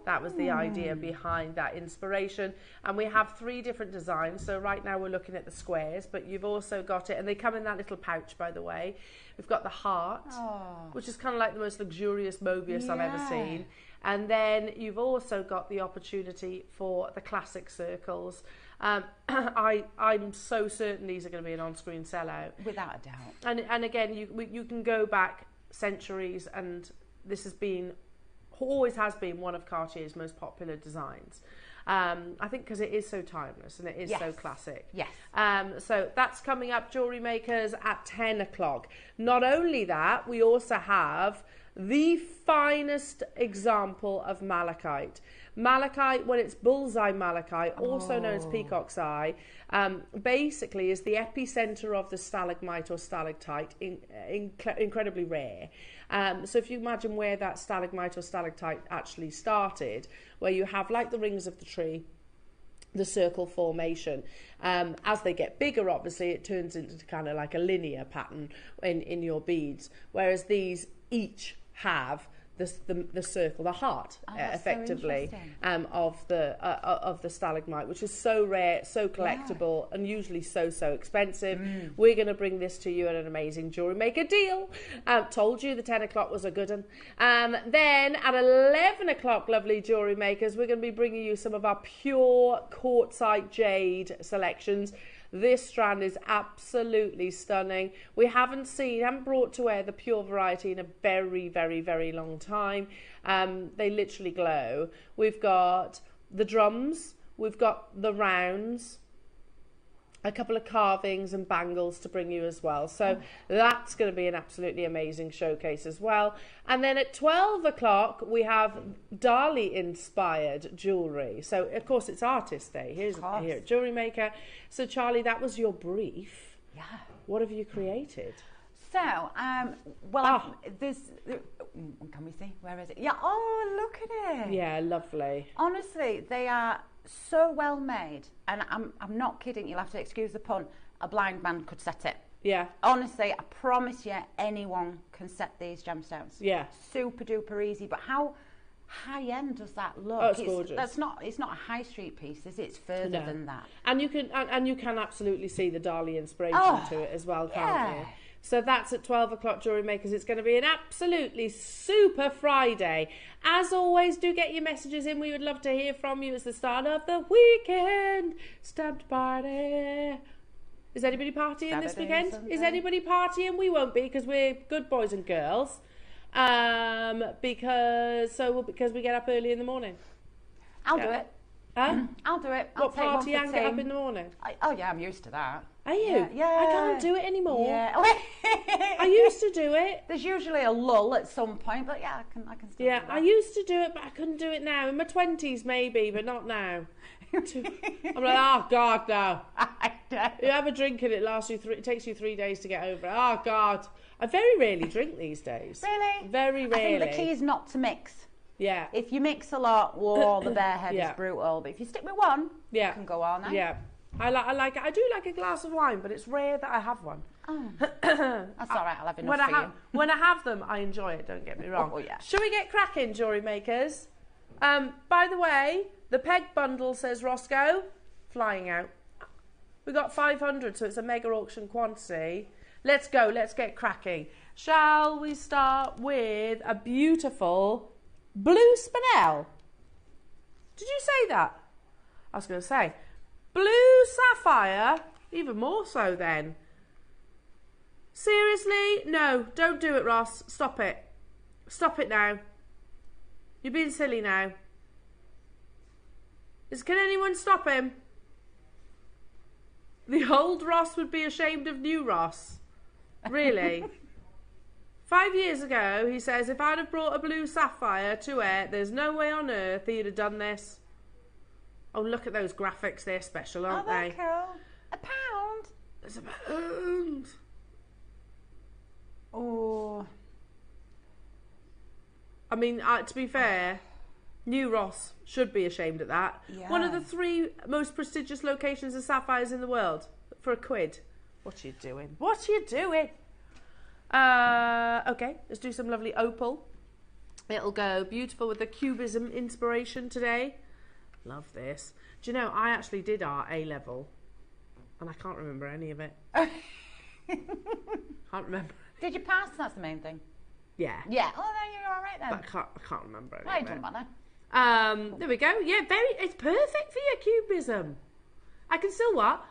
That was the idea behind that inspiration. And we have 3 different designs, so right now we're looking at the squares, but you've also got it, and they come in that little pouch, by the way. We've got the heart, which is kind of like the most luxurious Mobius I've ever seen. And then you've also got the opportunity for the classic circles. I'm so certain these are going to be an on-screen sellout. Without a doubt. And again, you can go back centuries, and this has been, always has been, one of Cartier's most popular designs. I think because it is so timeless and it is so classic. Yes. So that's coming up, Jewellery Makers, at 10 o'clock. Not only that, we also have the finest example of malachite. Malachite, when it's bullseye malachite, also known as peacock's eye, basically is the epicenter of the stalagmite or stalactite, incredibly rare. So if you imagine where that stalagmite or stalactite actually started, where you have, like the rings of the tree, the circle formation. As they get bigger, obviously, it turns into kind of like a linear pattern in your beads, whereas these each have the circle, the heart, effectively, of the stalagmite, which is so rare, so collectible, and usually so expensive. We're going to bring this to you at an amazing Jewellery Maker deal. Told you the 10 o'clock was a good one. Then at 11 o'clock, lovely Jewellery Makers, we're going to be bringing you some of our pure quartzite jade selections. This strand is absolutely stunning. We haven't brought to air the pure variety in a very, very, very long time. They literally glow. We've got the drums, we've got the rounds, a couple of carvings and bangles to bring you as well. So that's going to be an absolutely amazing showcase as well. And then at 12 o'clock, we have Dali inspired jewellery. So of course it's Artist Day here at Jewellery Maker. So Charlie, that was your brief. Yeah. What have you created? So, can we see? Where is it? Yeah, look at it. Yeah, lovely. Honestly, they are so well made, and I'm not kidding, you'll have to excuse the pun, a blind man could set it. Yeah. Honestly, I promise you, anyone can set these gemstones. Yeah. Super duper easy, but how high end does that look? Oh, it's gorgeous. It's not a high street piece, is it? It's further than that. And you can absolutely see the Dali inspiration to it as well, can't you? So that's at 12 o'clock, Jewellery Makers. It's going to be an absolutely super Friday. As always, do get your messages in. We would love to hear from you. It's the start of the weekend. Stamped party. Is anybody partying this weekend? Sunday. Is anybody partying? We won't be, because we're good boys and girls. Because we get up early in the morning. I'll do it. Huh? I'll do it. What, party and get up in the morning? I'm used to that. Are you? Yeah. I can't do it anymore. Yeah. I used to do it. There's usually a lull at some point, but yeah, I can still do that. I used to do it, but I couldn't do it now. In my 20s maybe, but not now. I'm like, oh God, no. You have a drink and it takes you 3 days to get over it. Oh God. I very rarely drink these days. Really? Very rarely. I think the key is not to mix. Yeah. If you mix a lot, the bare head is brutal. But if you stick with one, you can go all night. Yeah. I like it. I do like a glass of wine, but it's rare that I have one. Oh. That's all right. I'll have enough for you. When I have them, I enjoy it. Don't get me wrong. Oh yeah. Shall we get cracking, jewellery makers? By the way, the peg bundle, says Roscoe, flying out. We got 500, so it's a mega auction quantity. Let's go. Let's get cracking. Shall we start with a beautiful blue spinel? Did you say that? I was going to say blue sapphire, even more so then. Seriously? No, don't do it, Ross. Stop it. Stop it now. You're being silly now. Can anyone stop him? The old Ross would be ashamed of new Ross. Really? 5 years ago, he says, if I'd have brought a blue sapphire to it, there's no way on earth he'd have done this. Oh, look at those graphics. They're special, aren't they? Cool. £1? It's £1. Oh. I mean, to be fair, new Ross should be ashamed of that. Yeah. One of the 3 most prestigious locations of sapphires in the world for £1. What are you doing? What are you doing? Okay, let's do some lovely opal. It'll go beautiful with the Cubism inspiration today. Love this. Do you know, I actually did our A-level and I can't remember any of it. Can't remember. Did you pass? That's the main thing. Yeah. Yeah. Oh, no, you're all right then. But I can't remember any No, of it doesn't matter. There we go. Yeah, it's perfect for your cubism. I can still what?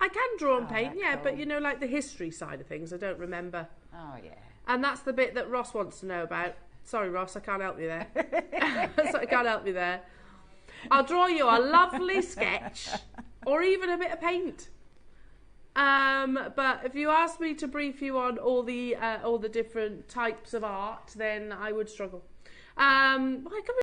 I can draw and paint, yeah, cool. But you know, like the history side of things, I don't remember. Oh, yeah. And that's the bit that Ross wants to know about. Sorry, Ross, I can't help you there. I can't help you there. I'll draw you a lovely sketch or even a bit of paint. But if you ask me to brief you on all the different types of art, then I would struggle.